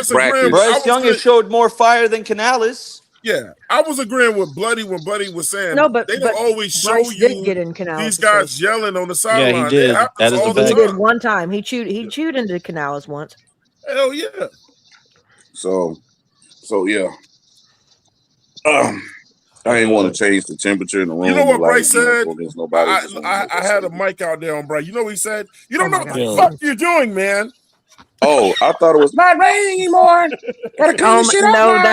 practice. Bryce Young has showed more fire than Canales. Yeah, I was agreeing with Bloody when Bloody was saying they don't always show Bryce you did get in these guys yelling on the sideline. Yeah, he did. That is the He did one time. He chewed into Canales once. Hell yeah. So yeah. I ain't want to change the temperature in the room. You know what but Bryce said? against nobody. I had a mic out there on Bryce. You know what he said? You don't know what the God. fuck you're doing, man. Oh, I thought it was not raining anymore. Gotta clean this shit up No, now.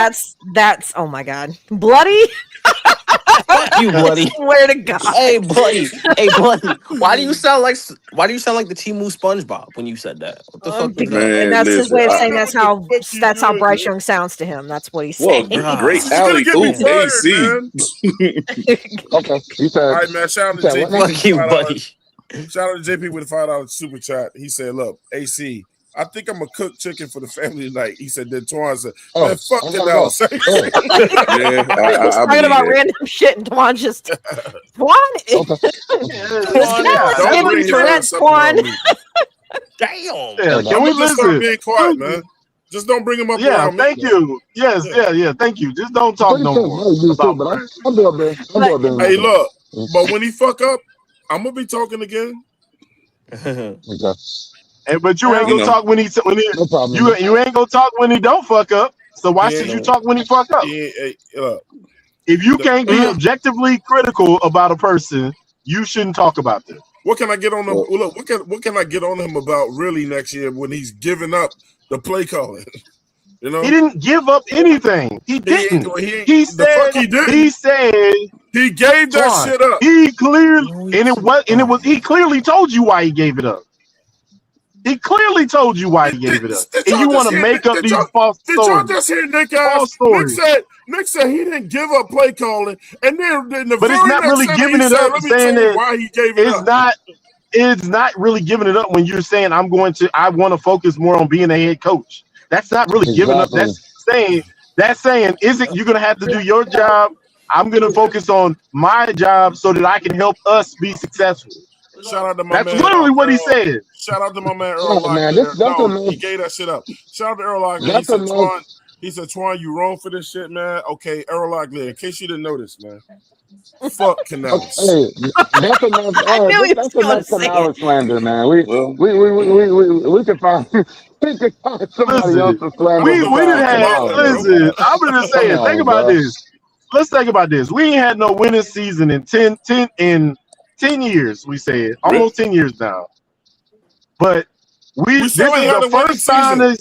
that's oh my god, bloody. Fuck you, Bloody. Swear to God. Hey, Bloody. Hey, Bloody. Why do you sound like the Timu SpongeBob when you said that? What the fuck was that? Man, And that's his listen, way of I- saying What the fuck you that's how doing, Bryce man? Young sounds to him. That's what he's Well, saying. great You're gonna alley get me oop, fired, AC. man. Okay, you All said right, man. Shout out to you said JP what now? with Fuck you, $5. buddy. Shout out to JP with a $5 super chat. He said, "Look, AC, I think I'm gonna cook chicken for the family tonight." He said. Then Twan said, Oh, "Man, fuck I'm the gonna now." go. Oh, Yeah, He's I talking believe about that. random shit, and Twan just Twan. okay. Don't Give bring him his Tourette's, ass up around Twan. me. Damn. Yeah, Hey, can I'm we gonna just start listen? being quiet, man. Just don't bring him up Yeah, around me. thank you. Yes, yeah, thank you. Just don't I'm talk pretty no sure more Mike used to, about but Bryce. I'm doing better. I'm doing better. Hey, look, Okay. but when he fuck up, I'm gonna be talking again. But you ain't You gonna know, talk when he No problem. you ain't gonna talk when he don't fuck up. So why He should ain't. you talk when he fuck up? Hey, If you can't be objectively critical about a person, you shouldn't talk about them. what can I get on him? Well- Look, what can I get on him about really next year when he's giving up the play calling? You know, He didn't give up anything. He didn't. He the fuck said he didn't. he said He gave that Twan, shit up. he clearly he clearly told you why he gave it up. He clearly told you why he gave it up. Did And y'all you want just to hear- make up did these y'all- false Did y'all stories. just hear Nick False ask? stories. Nick said he didn't give up play calling, and then in the But very it's not next really sentence giving he it said, up, "Let me saying tell you that why he gave it up." it's not really giving it up when you're saying I want to focus more on being a head coach. That's not really giving up. Exactly. That's saying is it you're gonna have to do your job. I'm gonna focus on my job so that I can help us be successful. Shout out to my That's man. literally what he Earl. said. Shout out to my man Earl Come on, man. Locklear. That's a No, man. he gave that shit up. Shout out to Earl Locklear. He That's a said, man. "Twan, Twan, you wrong for this shit, man." Okay, Earl Locklear. In case you didn't notice, man. Fuck Canales. Hey, that's enough. I knew he was That's going enough to say Canales it. slander, man. We can find we can find somebody else Listen, to slander we besides didn't have Canales, bro. listen. I'm gonna say Come it. Think on, about bro. this. Let's think about this. We ain't had no winning season in 10 years. We said almost 10 years now. But We still this is ain't had the a winning first sign. season.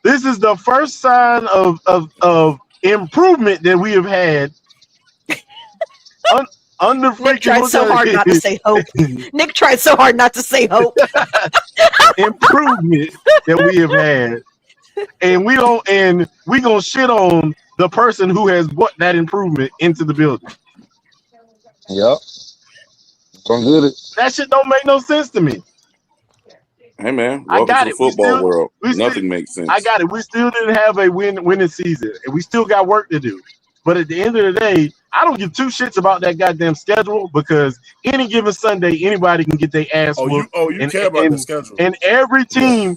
This is the first sign of improvement that we have had under freaking Nick tried so hard not to say hope. Nick tried so hard not to say hope. improvement that we have had, and we gonna shit on the person who has brought that improvement into the building. Yep. Gonna get it. That shit don't make no sense to me. Hey man, I welcome got to the it. We football still, world. we still, Nothing makes sense. I got it. We still didn't have a winning season, and we still got work to do. But at the end of the day, I don't give two shits about that goddamn schedule because any given Sunday, anybody can get their ass whooped. You care about the schedule. And every team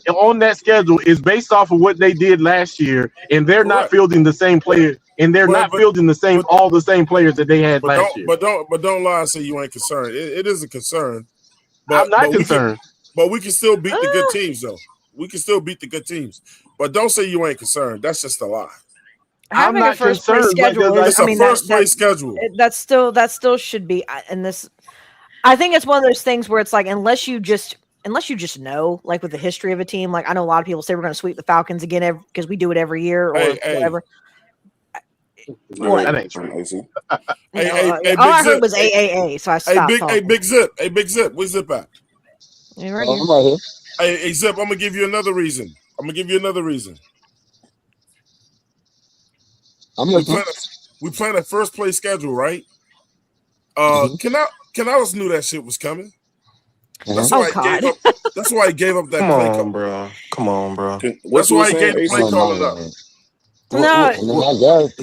on that schedule is based off of what they did last year, and they're not fielding the same player, and they're not fielding all the same players that they had last year. But don't lie and say you ain't concerned. It is a concern. But, I'm not concerned. We can still beat the good teams, though. We can still beat the good teams. But don't say you ain't concerned. That's just a lie. Having a first place schedule It's a first place schedule. That still should be. And this, I think it's one of those things where it's like unless you just know, like with the history of a team, like I know a lot of people say we're going to sweep the Falcons again because we do it every year or whatever. That ain't true. All I heard was AAA, so I stopped. Big Zip. Where's Zip at? Right here. I'm right here. Hey, Zip, I'm gonna give you another reason. I'm listening. We playing a first place schedule, right? Canales knew that shit was coming. That's why he gave up. That's why he gave up that play call. Bro. Come on, bro. That's why he gave the play calling up. No, I guess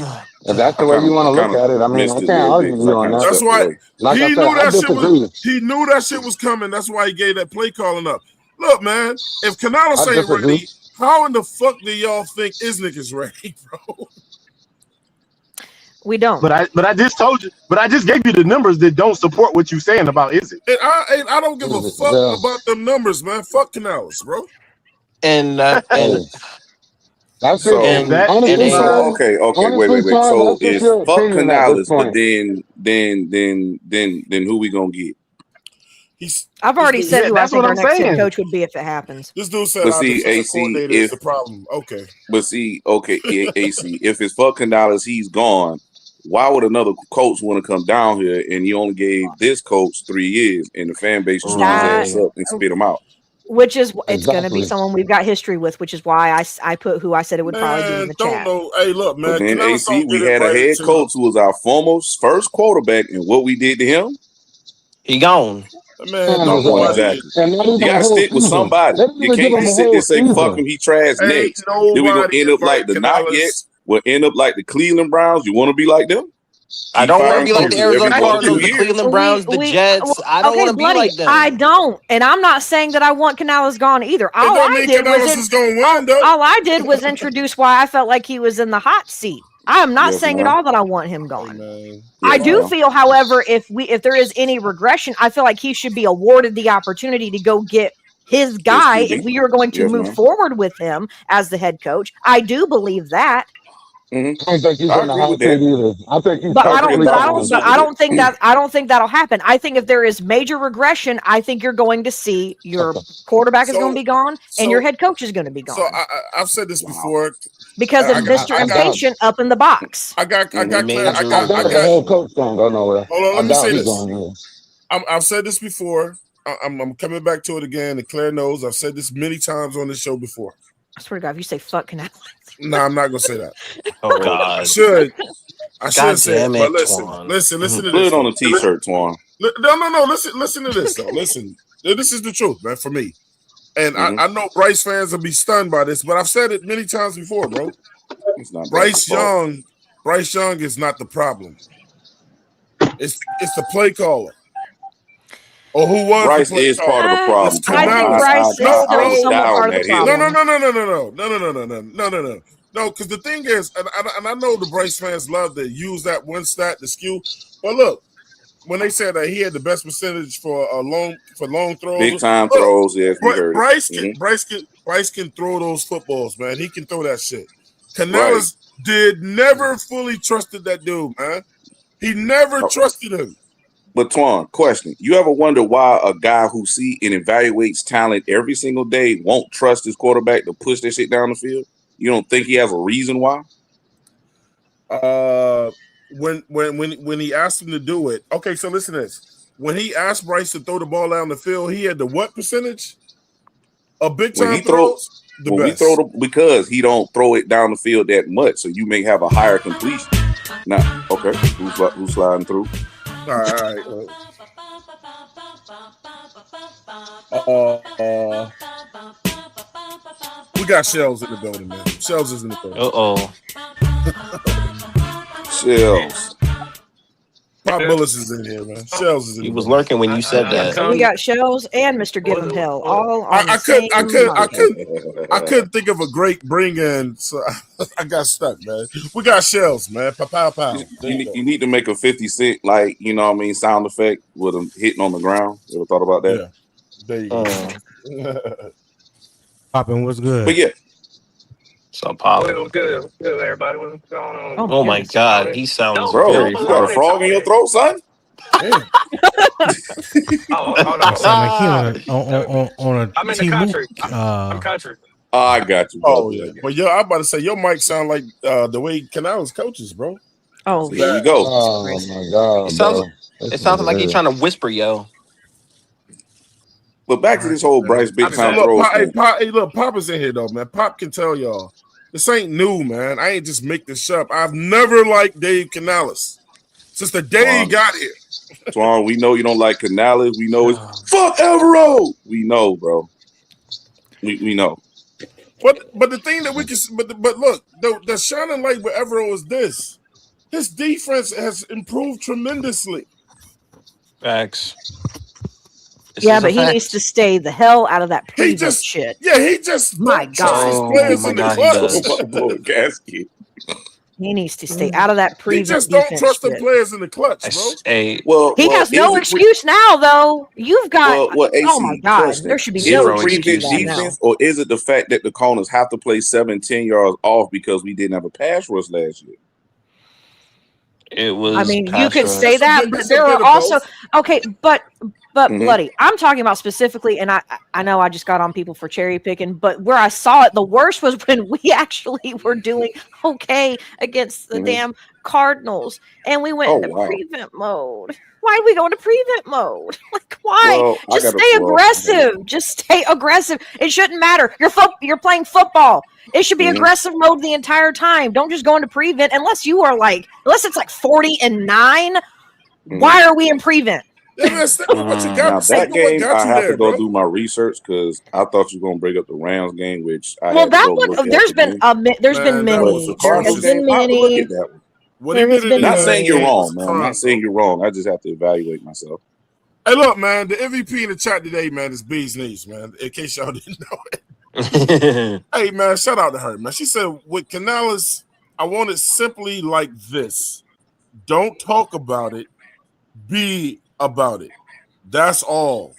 if that's the way you want to look at it, I mean, I can't argue with you on that. That's why like he I said, knew I that shit disagree. he knew that shit was coming. That's why he gave that play calling up. Look, man, if Canales ain't ready, how in the fuck do y'all think Isnick is ready, bro? We don't. But I just told you. But I just gave you the numbers that don't support what you're saying about Isnick. And I don't give a fuck about them numbers, man. Fuck Canales, bro. and Hey, that's So, it. If that Honestly, if so Tom. okay, Honestly, wait. Tom, So that's just if your fuck opinion at this Canales, but point. then who we gonna get? I've This already dude, said yeah, who I that's think what our I'm next head saying. coach would be if it happens. this dude said But our see, defensive AC, coordinator is the problem. Okay. AC, if it's fuck Canales, he's gone. Why would another coach want to come down here and you only gave this coach 3 years and the fan base chewed his That, ass up and spit him out? which is, it's going to be Exactly. someone we've got history with, which is why I put who I said it would probably be in Man, the don't chat. know. Hey, look, But man, then Canales AC, don't we get it had a right head too. coach who was our former first quarterback, and what we did to him, he gone. Man, Time don't is nobody. exactly. and not even You a gotta whole stick with season. somebody. They didn't You even give can't him a just sit there whole and say fuck season. him, he trash Ain't next. Then we gonna nobody end up like invite the Canales. Nuggets. We'll end up like the Cleveland Browns. You want to be like them? I Keep don't want to firing be like the coaches every Arizona 1 or 2 Cardinals, the years. Cleveland Browns, the Jets. I don't okay, want to be bloody, like them. I don't, and I'm not saying that I want Canales gone either. It All don't I mean did was Canales is gonna win though. all I did was introduce why I felt like he was in the hot seat. I am not Yes, saying at ma'am. all that I want him Hey, gone. man. I Yes, do ma'am. feel, however, if there is any regression, I feel like he should be awarded the opportunity to go get his His guy if QB. we are going to Yes, move ma'am. forward with him as the head coach. I do believe that. hmm I don't think he's I in the agree with hot that. seat either. I think he's But I I agree don't. perfectly But I 1,000% don't. fine. But with I that. don't think that. I don't think that'll happen. I think if there is major regression, I think you're going to see your quarterback is going to So be gone, and your head coach is going to be so gone I've said this Wow. before. because of Mr. I doubt. Impatient up in the box. I got clear. Major I doubt the regression. head coach don't go nowhere. Hold on, I let me doubt say he's this. going to. I've said this before. I'm coming back to it again. And Claire knows I've said this many times on this show before. I swear to God, if you say fuck Canales, No, I'm not gonna say that. Oh Bro, I God. should. I God should say it. damn But it, Twan. listen to put this it on though. a t-shirt, Twan. No. Listen to this though. Listen, this is the truth, man. For me, and Mhm. I know Bryce fans will be stunned by this, but I've said it many times before, bro. It's not Bryce fault. Young is not the problem. It's the play caller. Or who was Bryce the play is caller? part of the problem, It's I Twan. think Canales. Bryce is No, still I was bro. somewhat down part of the that hill. problem. No. Because the thing is, and I know the Bryce fans love to use that one stat to skew. But look, when they said that he had the best percentage for long throws, Big time look, throws, yes, we heard it. Bryce can throw those footballs, man. He can throw that shit. Right. Canales never fully trusted that dude, man. He never Oh, trusted him. but Twan, question. You ever wonder why a guy who see and evaluates talent every single day won't trust his quarterback to push that shit down the field? You don't think he has a reason why? When he asked him to do it, okay, so listen to this. When he asked Bryce to throw the ball down the field, he had the what percentage of big When time he throw throws? The when we best. throw because he don't throw it down the field that much, so you may have a higher completion. Now, okay, who's sliding through? All right. We got Shells in the building, man. Shells is in the building. Uh-oh. Shells. Pop Bullis is in here, man. Shells is in He the was building. lurking when you said that. So we got Shells and Mr. Give Him Hell all on the same I couldn't think of a great bring in, so I got stuck, man. We got Shells, man. Pow pow. You need to make a 50 Cent, like, you know what I mean, sound effect with him hitting on the ground. You ever thought about that? Yeah. There you go. Poppin', what's good? But yeah. So Pop. Good, everybody. What's going on? Oh my God, he sounds Bro, very you got a frog in your throat, son? Oh, hold on. Sound like he on a I'm in the country. I'm country. Oh, I got you, bro. Oh yeah. But yo, I'm about to say your mic sound like the way Canales coaches, bro. Oh, so there you go. Oh my God, it sounds like he's trying to whisper, yo. But back to this whole Bryce big time look, throws thing. Look, Pop is in here though, man. Pop can tell y'all this ain't new, man. I ain't just make this up. I've never liked Dave Canales since the day he got here. Twan, we know you don't like Canales. We know it's fuck Evero. We know, bro. We know. But the thing that we can, but look, the shining light with Evero is this: his defense has improved tremendously. Facts. But he needs to stay the hell out of that prevent shit. Yeah, he just my God. his players in the clutch. He needs to stay out of that He prevent just don't defense trust the shit. players in the clutch, bro. Well, He has no excuse now, though. You've got. Well, Oh my AC, God, question: there should be is no it excuse for prevent that now. defense, or is it the fact that the corners have to play 7-10 yards off because we didn't have a pass rush last year? It was. I mean, you pass could rush. say that, but It's a there bit are of also both. okay, but Mhm. Bloody, I'm talking about specifically, and I know I just got on people for cherry picking, but where I saw it the worst was when we actually were doing okay against the Mhm. damn Cardinals, and we went Oh, into wow. prevent mode. Why did we go into prevent mode? Like, why? Well, I Just got stay aggressive. Just stay aggressive. It shouldn't matter. You're playing football. It should be Mhm. aggressive mode the entire time. Don't just go into prevent unless it's like 40-9. Why are we in prevent? Yeah, man, stick with what you got. Now Stick that with what game, got I you have there, to go bro. do my research because I thought you were gonna bring up the Rams game, which I Well, had to that go look one, at there's been again. there's been Man, that But was many. the There Cardinals has game, been I have to look at many. that one. What he There has did in been the Not last saying you're game was wrong, a man. I'm crime, not saying bro. you're wrong. I just have to evaluate myself. Hey, look, man, the MVP in the chat today, man, is B's niece, man. In case y'all didn't know it. Hey, man, shout out to her, man. She said, with Canales, I want it simply like this. Don't talk about it. Be about it. That's all.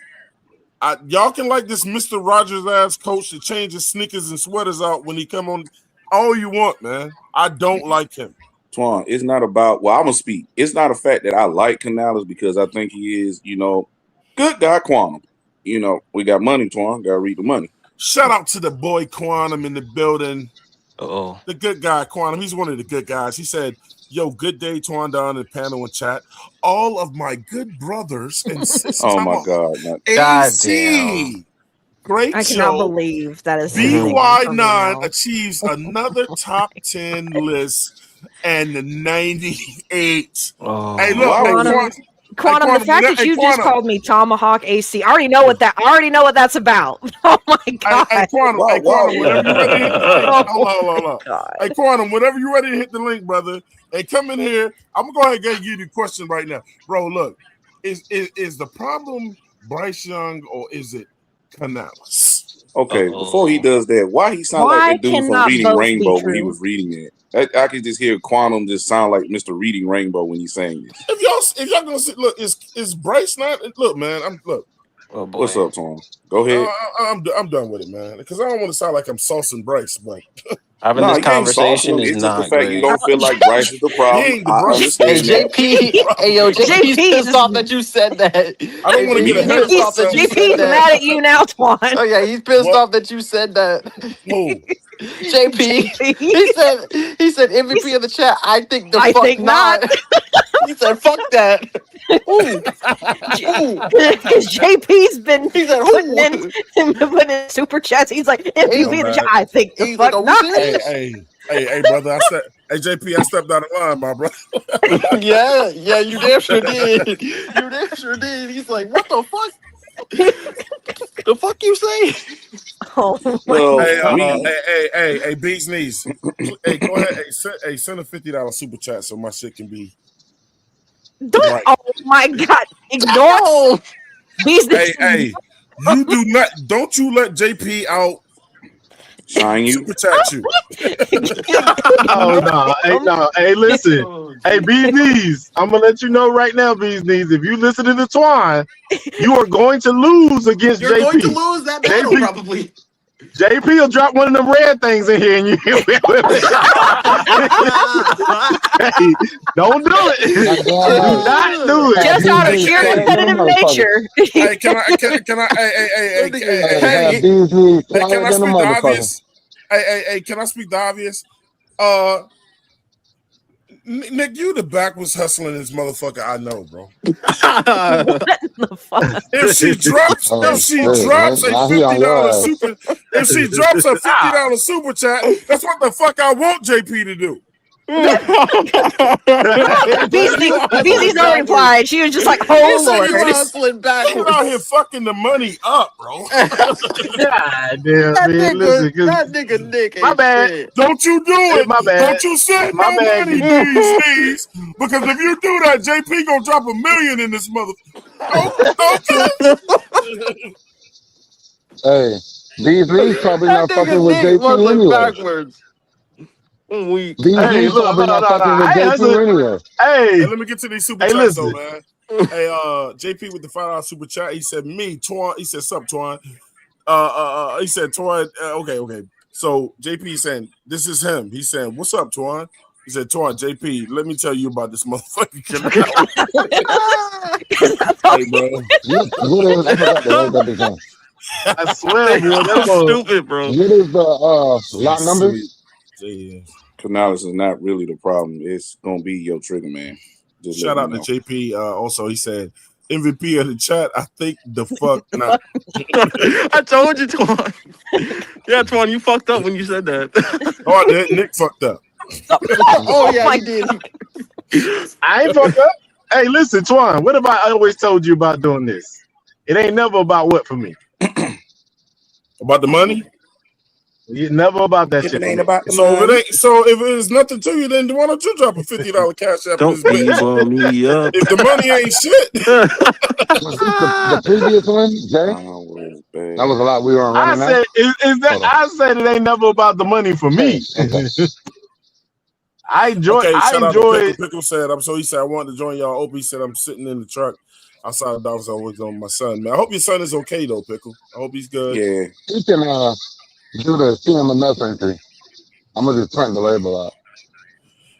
Y'all can like this Mr. Rogers ass coach to change his sneakers and sweaters out when he come on. All you want, man. I don't like him. Twan, it's not about, well, I'm going to speak. It's not a fact that I like Canales because I think he is, good guy, Quantum. We got money, Twan. Got to read the money. Shout out to the boy Quantum in the building. Oh, The good guy, Quantum. He's one of the good guys. He said, yo, good day, Twan, down in the panel and chat. All of my good brothers and sisters. Oh, my God. AC. Great I cannot show. believe that is happening for me BY9 now. achieves another top 10 list and the 98. oh. Hey, look, Quantum, the fact that you just called me Tomahawk AC, I already know what that's about. Oh my God. Hey, Quantum, whenever you're ready to hit the link. Hold on. God. Hey, Quantum, whenever you're ready to hit the link, brother, hey, come in here. I'm going to go ahead and give you the question right now. Bro, look, is the problem Bryce Young or is it Canales? Okay, before he does that, why he sound like that dude from Reading Rainbow when he was reading it? I can just hear Quantum just sound like Mr. Reading Rainbow when he's saying this. If y'all gonna sit, look, is Bryce not? Look, man, Oh boy. What's up, Tom? Go ahead. I'm done with it, man, because I don't want to sound like I'm saucing Bryce, but Having this conversation is it's just the not fact great. you don't feel like Bryce is the problem. He ain't the I Bryce. understand Hey, that. JP. Hey, yo, JP's pissed off that you said that. I don't want to get ahead of myself. JP's mad at you now, Twan. Oh yeah, he's pissed off that you said that. Who? JP. He said MVP of the chat. I think think not. He said fuck that. Because JP's been putting in super chats. He's like, MVP of the chat. I think the fuck not. Hey, brother. Hey, JP, I stepped out of line, my brother. yeah, you damn sure did. You damn sure did. He's like, what the fuck? The fuck you say? Oh hey, Beats knees. Hey, go ahead. Hey, send a $50 super chat so my shit can be. Right. Oh my God! Ignore. Hey, you do not. Don't you let JP out. Shine you. Super chat you. Oh no. Hey, listen. Hey, Bees Knees. I'm gonna let you know right now, Bees Knees. If you listen to the Twine, you are going to lose against JP. You're going to lose that battle, probably. JP will drop one of them red things in here and you hey, don't do it. Do not do it. Just out of sheer competitive nature. Hey, can I speak the obvious? Hey, can I speak the obvious? Nick, you the backwards hustling this motherfucker. I know, bro. What the fuck? If she drops a $50 super chat, that's what the fuck I want JP to do. BZ's already replied. She was just like, "Oh Lord, hustling backwards." out here fucking the money up, bro. God damn, man. Listen, that nigga Nick. My bad. Shit. Don't you do it. My bad. Don't you send My no bad. money, please. Because if you do that, JP gonna drop $1 million in this mother. Okay. Hey, these leagues probably not fucking with JP anyway. Backwards. Weak. Hey, BG look, probably no, not no, no. fucking with I ain't JP anyway. Hey, let me get to these super hey, chats though, listen. man. Hey, JP with the $5 super chat. He said, "Me, Twan." He said, "Sup, Twan." He said, "Twan." Okay. So JP saying, "This is him." He's saying, "What's up, Twan?" He said, "Twan, JP, let me tell you about this motherfucking canal." Hey, bro. What is, I forgot the words of the song. I swear, boy, I'm that was stupid, bro. What is the lot number? Canales is not really the problem. It's gonna be your trigger man. Just Shout out letting to you know. JP. Also, he said, "MVP of the chat." I think the fuck not. I told you, Twan. Yeah, Twan, you fucked up when you said that. Oh, I did. Nick fucked up. Oh yeah, my you did. I ain't fucked up. Hey, listen, Twan, what have I always told you about doing this? It ain't never about what for me. About the money? It's never about that If shit it for ain't me. about the So if money, if it's nothing to you, then why don't you drop a $50 cash app in Don't this bitch? evil me up. If the money ain't shit, Was this the previous one, Jay? always bad. That was a lot we were I running now. said, is that Hold on. I said it ain't never about the money for me. Okay. I enjoy shout out to Pickle. it. Pickle said, he said, "I wanted to join y'all." Opie said, "I'm sitting in the truck outside of Dallas. I was on my son, man. I hope your son is okay though, Pickle. I hope he's good." Yeah. He can do the CMMS entry. I'm gonna just print the label out.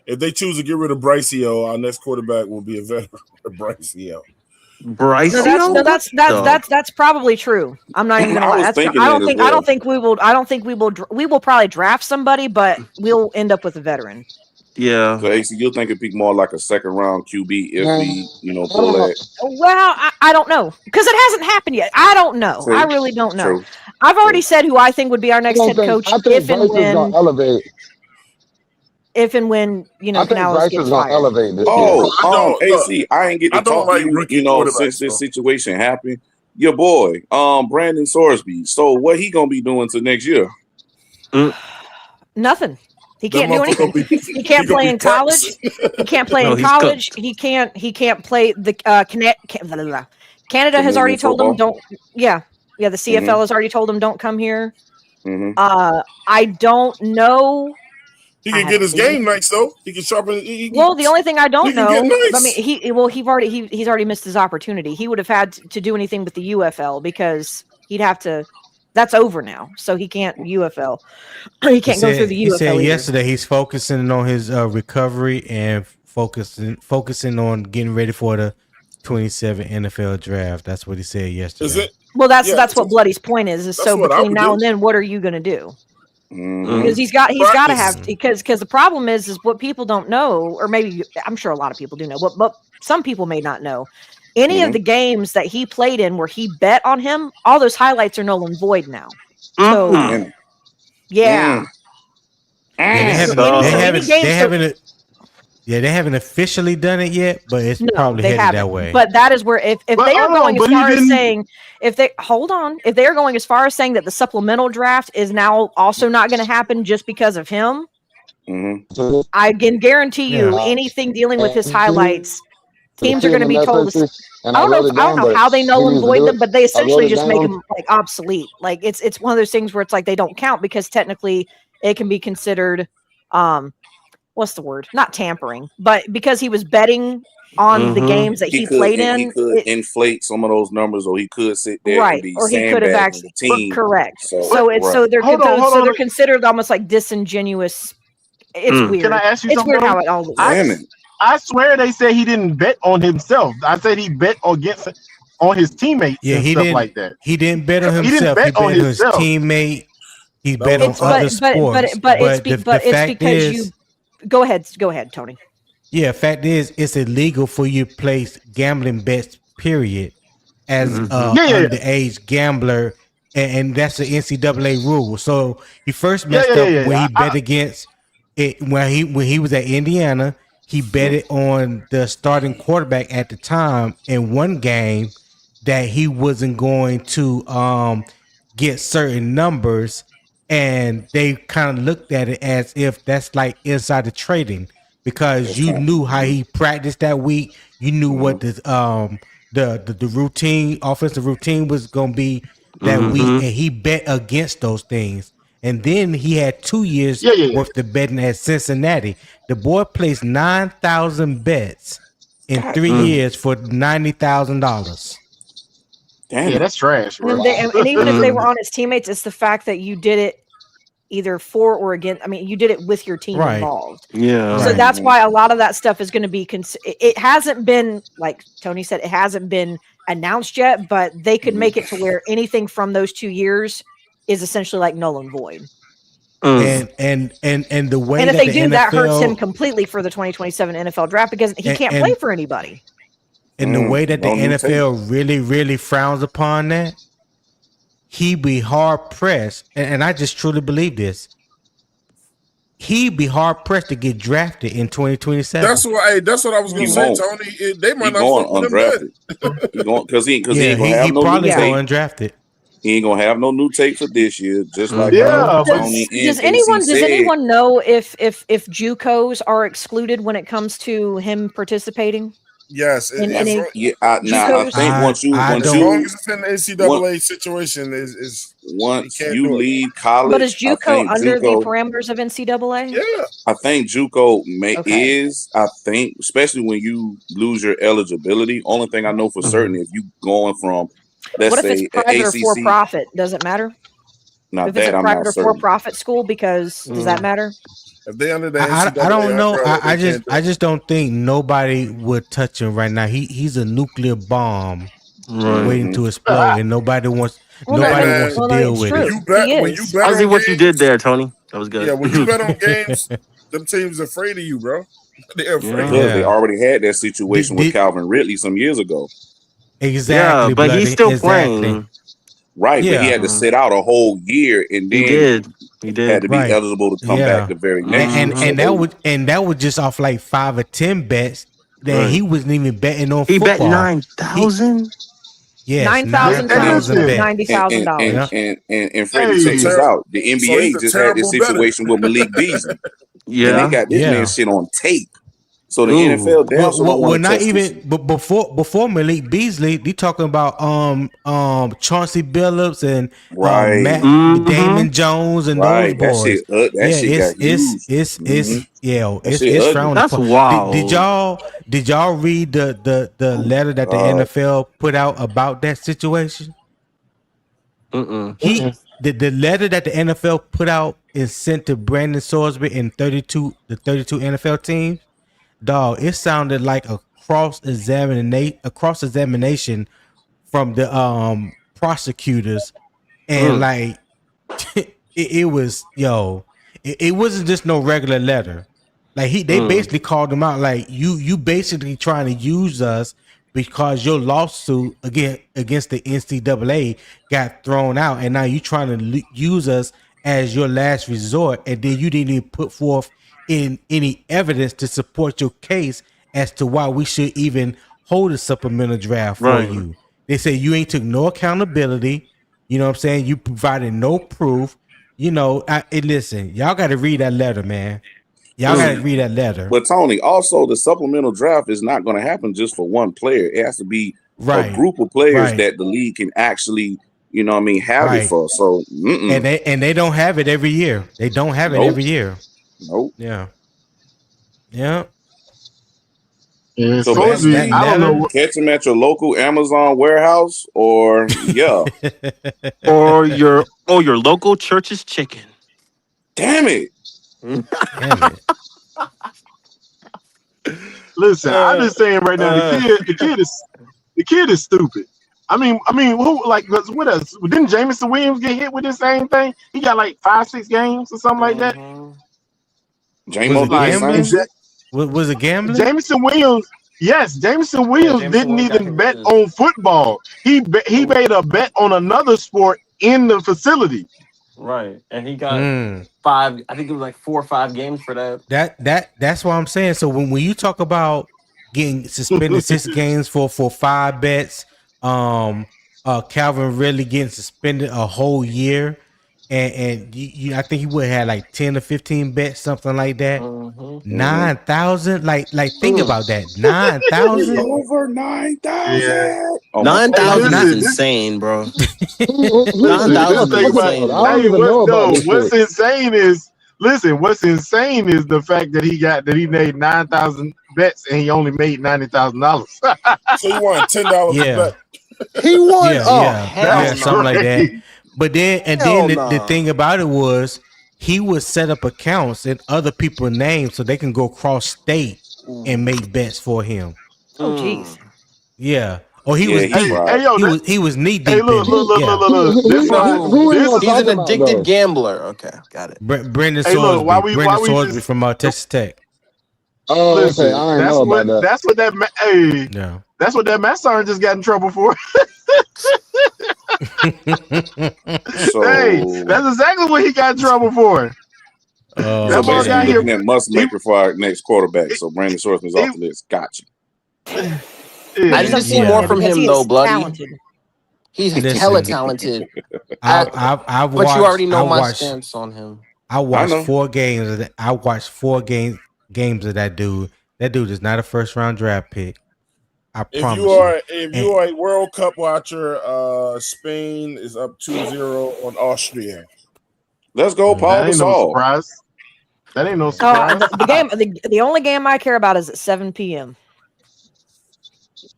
If they choose to get rid of Bryceo, our next quarterback will be a veteran, Bryceo. Bryce. That's probably true. I'm not even gonna I lie. was That's thinking I that don't as think well. I don't think we will. I don't think we will. We will probably draft somebody, but we'll end up with a veteran. Yeah. So AC, you'll think it'd be more like a second round QB if he, pull that. Well, I don't know because it hasn't happened yet. I don't know. I really don't know. True. I've already said who I think would be our next head coach I think if and Bryce is gonna when elevate. I think Canales Bryce gets is gonna fired. elevate this year. Oh, AC, I ain't get to I don't talk to like you, rookie since quarterbacks, this though. situation happened. Your boy, Brandon Sorsby. So what he gonna be doing to next year? Nothing. He That can't do motherfucker anything. He can't play in college. He can't play No, in he's college. cooked. He can't play the Canada has already Canadian told him football. don't. Yeah. The CFL Mm-hmm. has already told him don't come here. Mm-hmm. I don't know. He I can get haven't his seen game it. nights though. He can sharpen. Well, the only thing I don't can get know, I nice. mean, he's already missed his opportunity. He would have had to do anything with the UFL because he'd have to. That's over now, so he can't UFL. He can't go through the He said UFL either. yesterday he's focusing on his recovery and focusing on getting ready for the 27 NFL draft. That's what he said yesterday. Is it? Well, that's Yeah, what Bloody's point is. that's So what I between would now do. and then, what are you going to do? Mm-hmm. Because he's got to have Practice. because the problem is what people don't know, or maybe I'm sure a lot of people do know, but some people may not know. Any of the games that he played in where he bet on him, all those highlights are null and void now. So yeah, They so haven't any games. they haven't officially done it yet, but it's No, probably they headed haven't. that way. But that is where if But they are hold on, going as but far as even saying if they are going as far as saying that the supplemental draft is now also not going to happen just because of him, I can guarantee you anything dealing with his highlights, teams are going to be told to. And I wrote it I don't down, know but how they he null and needs to void do them, it. but they I wrote essentially it just make down. them like obsolete. Like it's one of those things where it's like they don't count because technically it can be considered what's the word? Not tampering, but because he was betting on the games that he played in, He could inflate some of those numbers, or he could sit there and right? be Or he could have sandbagging actually the team. correct. So hold on. they're considered almost like disingenuous. It's weird. Can I ask you it's something? weird Though? how it all works. I swear they said he didn't bet on himself. I said he bet on his teammates and stuff like that. He didn't bet on He didn't himself. bet He bet on on his himself. teammate. He bet on It's other sports. but it's the fact because is, you go ahead, Tony. yeah, fact is, it's illegal for you to place gambling bets. Period, as underage gambler, and that's the NCAA rule. So he first messed up when he bet against it when he was at Indiana. He betted on the starting quarterback at the time in one game that he wasn't going to get certain numbers, and they kind of looked at it as if that's like insider trading because you knew how he practiced that week. You knew what the routine offensive routine was going to be that week, and he bet against those things. and then he had 2 years Yeah, yeah. worth of betting at Cincinnati. The boy placed 9,000 bets in God 3 damn. years for $90,000. Damn Yeah, it. that's trash, And, bro. and even if they were on his teammates, it's the fact that you did it either for or against. I mean, you did it with your team Right. involved. Yeah. So Right. that's why a lot of that stuff is going to be. It hasn't been, like Tony said, it hasn't been announced yet, but they could make it to where anything from those 2 years is essentially like null and void. Mm. And the way And if that they the do, that hurts him NFL completely for the 2027 NFL draft because he can't play for anybody. and the way that the no new tape. NFL really, really frowns upon that, he'd be hard pressed, and I just truly believe this. He'd be hard pressed to get drafted in 2027. That's what I was gonna He say, won't. Tony. They might He not going fuck with him then. undrafted. He going because he Yeah, ain't gonna have he no new probably Yeah. tape. going undrafted. He ain't gonna have no new tape for this year. Just like Yeah, but Tony Does and AC said. anyone know if JUCOs are excluded when it comes to him participating? Yes, In as, any Yeah, now I JUCOs? think once you I as don't- long as it's in the NCAA situation, is once can't you do it. leave college, But is I JUCO think under the JUCO. parameters of NCAA? Yeah, I think JUCO Okay. is. I think, especially when you lose your eligibility. Only thing I know for certain, if you going from, let's What if say, it's private or ACC. for profit? Does it matter? Now If it's a that I'm private not or for certain. profit school, because does that matter? if they under the I NCAA don't know. umbrella, I they can't do I it. just don't think nobody would touch him right now. He's a nuclear bomb Right. waiting to explode, and nobody wants Well, nobody man. wants to well, no, deal it's with true. You bet He when you is. bet I see on what you games. did there, Tony. That was good. Yeah, when you bet on games, them teams afraid of you, bro. They're afraid. Yeah. Because they Yeah. already had that situation with Did- Calvin Ridley some years ago. Exactly, Yeah, but Bloody. he's still exactly. playing. Right, but he Yeah. had to sit out a whole year and He then did. He had did. to be Right. eligible to come Yeah. back the very next year. So And that was just off like 5 or 10 bets that Right. he wasn't even betting on He bet football. 9,000. Yes, 9,000 Hey, times listen. bet. $90,000. and Freddie, Hey. check this out. The So NBA he's a just had this terrible bettor. situation with Malik Beasley, and they Yeah. got this Yeah. man shit on tape. So the Ooh. NFL damn sure don't Well, want to not touch this. even. But before Malik Beasley, they talking about Chauncey Billups and Right. Matt Mhm. Damon Jones and Right, those that boys. shit, that shit got used. it's Mhm. yeah, That it's shit ugly. frowned That's upon. wild. Did y'all read the letter that the NFL put out about that situation? Mm-mm. The letter that the NFL put out and sent to Brandon Salisbury and the 32 NFL teams. Dog, it sounded like a cross examination from the prosecutors, and like it was it wasn't just no regular letter. Like they basically called him out, like you basically trying to use us because your lawsuit against the NCAA got thrown out, and now you trying to use us as your last resort, and then you didn't even put forth in any evidence to support your case as to why we should even hold a supplemental draft for Right. you. They say you ain't took no accountability. You know what I'm saying? You provided no proof. Listen, y'all got to read that letter, man. Y'all got to read that letter. But Tony, also the supplemental draft is not going to happen just for one player. It has to be Right. a group of players Right. that the league can actually, have Right. it for. So, And they don't have it every year. They don't have it Nope. every year. nope. Yeah. Yeah. And So supposedly, basically, I don't know what. catch them at your local Amazon warehouse, or Or your local church's chicken. damn it. Damn it. Listen, I'm just saying right now, the kid is stupid. I mean, who like what else? Didn't Jameson Williams get hit with the same thing? He got like 5-6 games or something like that. J-Mo Was it did the gambling? same shit? Was it gambling? Jameson Williams, yes, Jameson Williams Jameson didn't Williams got even hit bet with on football. He made a bet on another sport in the facility. Right. And he got Mm. 5, I think it was like 4 or 5 games for that. That's what I'm saying. So when you talk about getting suspended 6 games for 5 bets, Calvin Ridley getting suspended a whole year, and I think he would have had like 10 or 15 bets, something like that. 9,000, like think about that, 9,000. Over 9,000. Oh my 9,000 Hey, is listen, insane, bro. listen, 9,000 this thing is about insane, I don't hey, even know about this what's shit. insane is what's insane is the fact that he made 9,000 bets and he only made $90,000. So you want $10 a Yeah, bet? He won. yeah, Oh yeah, hell yeah, That's something like no. that. crazy. But then Hell the no. thing about it was he would set up accounts in other people's names so they can go cross state and make bets for him. Oh, geez. Yeah. Oh, he Yeah, was he Hey, deep. tried. hey, yo, He was knee hey, deep look, in it. look, look, look, Yeah. look, look. You know Who are This y'all is he's an talking about addicted though? gambler. Okay, got it. Brendan hey, look, Sorsby. why Brendan we Sorsby just from Texas Tech. Oh, okay. listen. I ain't know about that. That's what that hey, Yeah. that's what that Matt Sergeant just got in trouble for. Hey, So that's exactly what he got in trouble for. Oh so That boy basically, got you're here. looking at must He, maker for our next quarterback. So Brandon Sortman's off he, the list. Gotcha. I yeah. need to Because see I'm more yeah. him from because him he though, is bloody. talented. He's hella Listen, talented. I've But you already watched know my stance on him. I I watched know. 4 games of that. I watched 4 games of that dude. That dude is not a first round draft pick. I promise you. If And you are a World Cup watcher, Spain is up 2-0 on Austria. Let's go, Paul That ain't no Gasol. surprise. That ain't no Oh, surprise. the game, the only game I care about is at 7 p.m.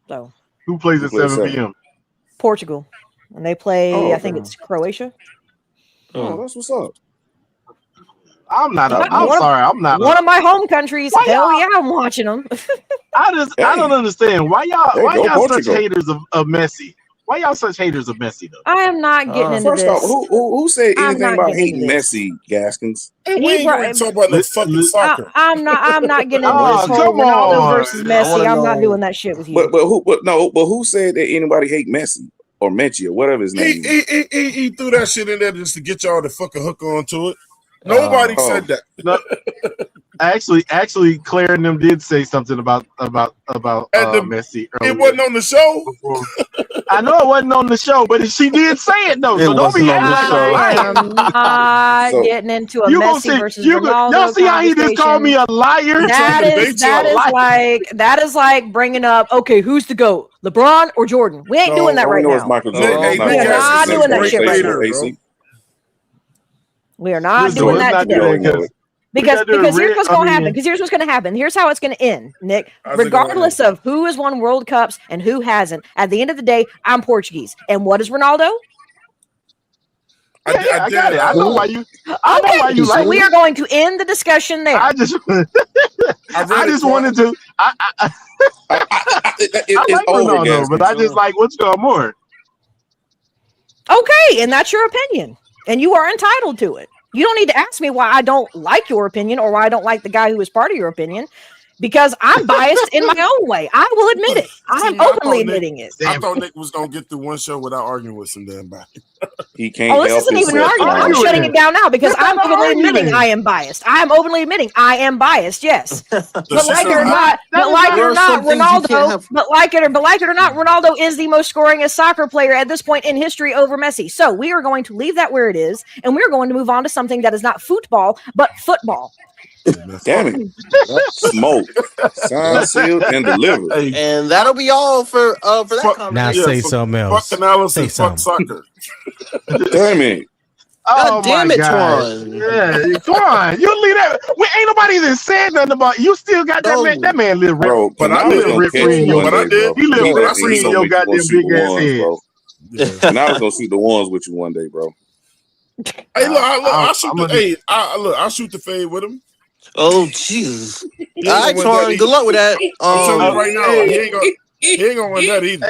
So Who plays Who at plays 7 seven? p.m.? Portugal, and they play. Oh, I think okay. it's Croatia. Oh, that's what's up. I'm One of sorry. I'm not one a. of my home countries. Why Hell y'all? yeah, I'm watching them. I don't Hey, understand why hey, go y'all such Portugal. haters of Messi. Why y'all such haters of Messi though? I am not getting into First off, this. who said I'm anything not about getting into hating this. Messi, Gaskins? Hey, we He ain't brought. going to talk about no fucking soccer. I'm not getting into this Oh, whole come Ronaldo versus on. I want Messi. to I'm not doing know. that shit with you. But who said that anybody hate Messi or Menchie or whatever his name is? He threw that shit in there just to get y'all to fucking hook onto it. Nobody Oh, said that. No, actually, Claire and them did say something about Messi It earlier. wasn't on the show. Before. I know it wasn't on the show, but she did say it though. It So don't be wasn't on acting the like I show. I ain't lying. am not so getting into a You gonna Messi see versus y'all Ronaldo see how he just called me conversation. a liar? That to is debate y'all. that is like bringing up, okay, who's the GOAT, LeBron or Jordan? We ain't doing that all we right know is now. Michael Nick, Jordan. hey, He's not We Nick are gonna have not Gaskins is the a doing next that great great shit right place now. for leader, bro. AC. We are not Listen, doing let's that not do today. that Jordan know because it. Because do it here's what's going to happen. mean, Because here's what's going to happen. Here's how it's going to end, Nick. How's it gonna Regardless of who has won World Cups and who hasn't, at the end of the day, I'm Portuguese. And what is Ronaldo? I I got did. it. I know why you. I know why Okay, you so like we it. are going to end the discussion there. I just, I read I it, just Clark. wanted to. I It's like over, Ronaldo, but I Gaskins. just like what's going more. Okay, and that's your opinion, and you are entitled to it. You don't need to ask me why I don't like your opinion or why I don't like the guy who is part of your opinion, because I'm biased in my own way. I will admit it. I am See, openly admitting it. I thought Nick was gonna get through one show without arguing with some damn body. He Oh, can't this help isn't even an himself, argument. I'm man. shutting it down now because It's not I'm an openly admitting argument. I am biased. I am openly admitting I am biased. Yes, So but she like it said, or not, That but is like it There or are not, some things you can't Ronaldo. have. But like it or not, Ronaldo is the most scoringest soccer player at this point in history over Messi. So we are going to leave that where it is, and we're going to move on to something that is not football but football. Damn it. Smoke. Signed, sealed, and delivered. Hey, And that'll be all for that fuck, now conversation. say fuck, something fuck else. Say analysis, fuck something. soccer. Damn it. oh God my damn it, God! Twan. Yeah, come on, you leave that. We ain't nobody even said nothing about. You still got that man. No. That man live rent. Bro, But I He Canalo's live did. gonna rent catch free in you your. one But I day, did. bro. He live He But rent I got free he's in seen. gonna your make you gonna goddamn shoot big the ass ones, head. bro. Yeah. Canalo's gonna shoot the ones with you one day, bro. Hey, look, I shoot I'm the. gonna. Hey, I shoot the fade with him. Oh, Jesus. He All ain't right, gonna win that Twan. either. Good luck with that. I'm telling you right now, Hey, he ain't gonna win that either.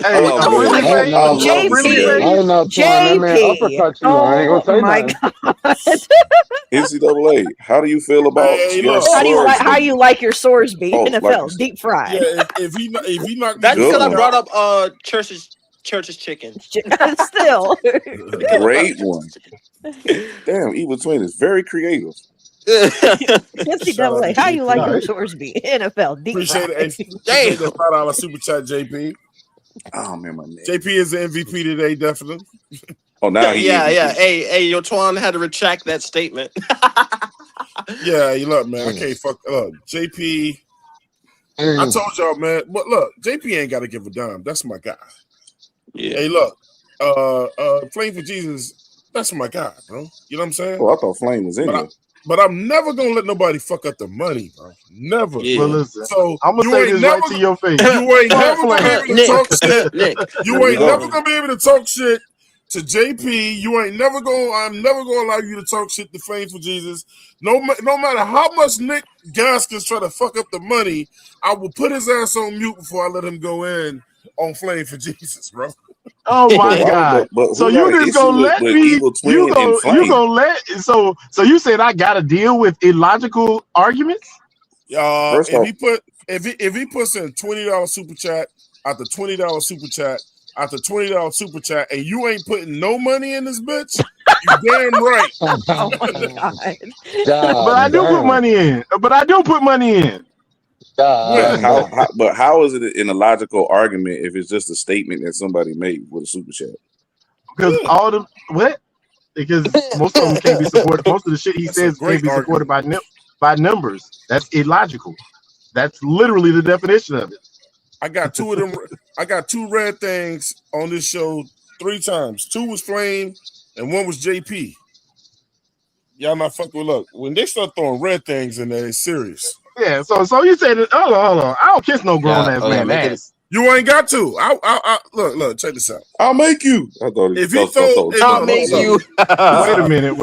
I hey, lost Oh money. my I God, ain't I know. love to see that. I JP, ain't know, Twan. That man JP. uppercut you. I ain't Oh gonna say my nothing. God. NCAA. How do you feel about Hey, your look. How Swordsby? you like your Sorsby? Oh, like NFL deep fried. Yeah, if he knocked me That's the good because I fuck one. brought out. up Church's chicken. Still. Because I brought up Great Church's one. chicken. Damn, Evil Twin is very creative. Shout out to NCAA. How you like JP. no, your Sorsby? NFL deep Appreciate fried. it. Hey, Damn. appreciate that $5 super chat, JP. Oh man, my neck. JP is the MVP today, definitely. Oh, now he Yeah. MVP. Hey, yo, Twan had to retract that statement. Yeah, you look, man. I can't fuck up. JP I told y'all, man. But look, JP ain't got to give a dime. That's my guy. Yeah. Hey, look, Flame for Jesus. That's my guy, bro. You know what I'm saying? Oh, I thought Flame was in But here. But I'm never gonna let nobody fuck up the money, bro. Never. Yeah. Well, listen, So I'm gonna you say ain't this never right to your face. you ain't never gonna be able to Nick, talk shit. Nick, You Here we ain't go. never gonna be able to talk shit to JP. You ain't never gonna. I'm never gonna allow you to talk shit to Flame for Jesus. No matter how much Nick Gaskins try to fuck up the money, I will put his ass on mute before I let him go in on Flame for Jesus, bro. Oh my But why God! but So who got you an just issue gonna let with me? Evil Twin and You Flame? gonna let? So you said I gotta deal with illogical arguments? First off, If he puts in $20 super chat after $20 super chat after $20 super chat, and you ain't putting no money in this bitch, you damn right. Oh my god. But I do put money in. But I do put money in. but When? how is it an illogical argument if it's just a statement that somebody made with a super chat? Because Yeah. all the what? Because most of them can't be supported. Most of the shit he That's a says great can't be supported argument. by numbers. That's illogical. That's literally the definition of it. I got two of them. I got two red things on this show 3 times. 2 was Flame, and 1 was JP. Y'all not fucking with look. When they start throwing red things in there, it's serious. Yeah. So you said, hold on. I don't kiss no grown ass man make it. ass. You ain't got to. I look. Check this out. I'll make you. I thought If he throw, I'll make you. Wait a minute.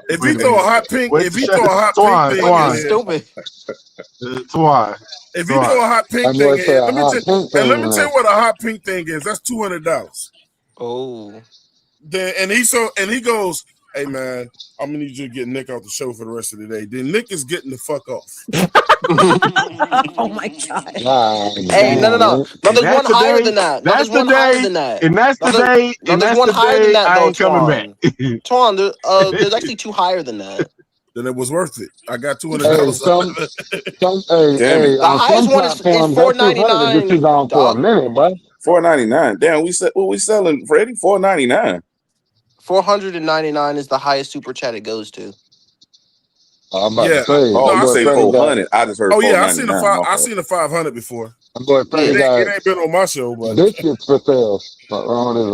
If he throw a hot pink, Wait, if he throw a hot pink thing in Fucking there, stupid. Twan. if he throw a hot pink I'm thing gonna in say here, a let me hot tell pink thing. you what a hot pink thing is. That's $200. Oh. Then and he goes, hey man, I'm gonna need you to get Nick out the show for the rest of the day. Then Nick is getting the fuck off. Oh my god. Hey, no. No, there's one That's the higher day. than that. No, That's there's the one higher day. than that. And that's the day. No, And there's that's one the higher than day that, I though, ain't coming back. Twan, there's actually 2 higher than that. Then it was worth it. I got $200 Hey, out some, of it. Damn it. The on some highest one is platforms, that 200 get you $4.99. down for a Dog. minute, bro. $4.99. Damn, what we selling, Freddie? $4.99. $499 is the highest super chat it goes to. I'm about to Yeah. say, Oh, No, my you I boy say seen it. Freddie got, 400. I just heard Oh yeah, I seen the $4.99. five. My I fault. seen the 500 before. my boy Freddie It got ain't been on my show, but biscuits for sale. What is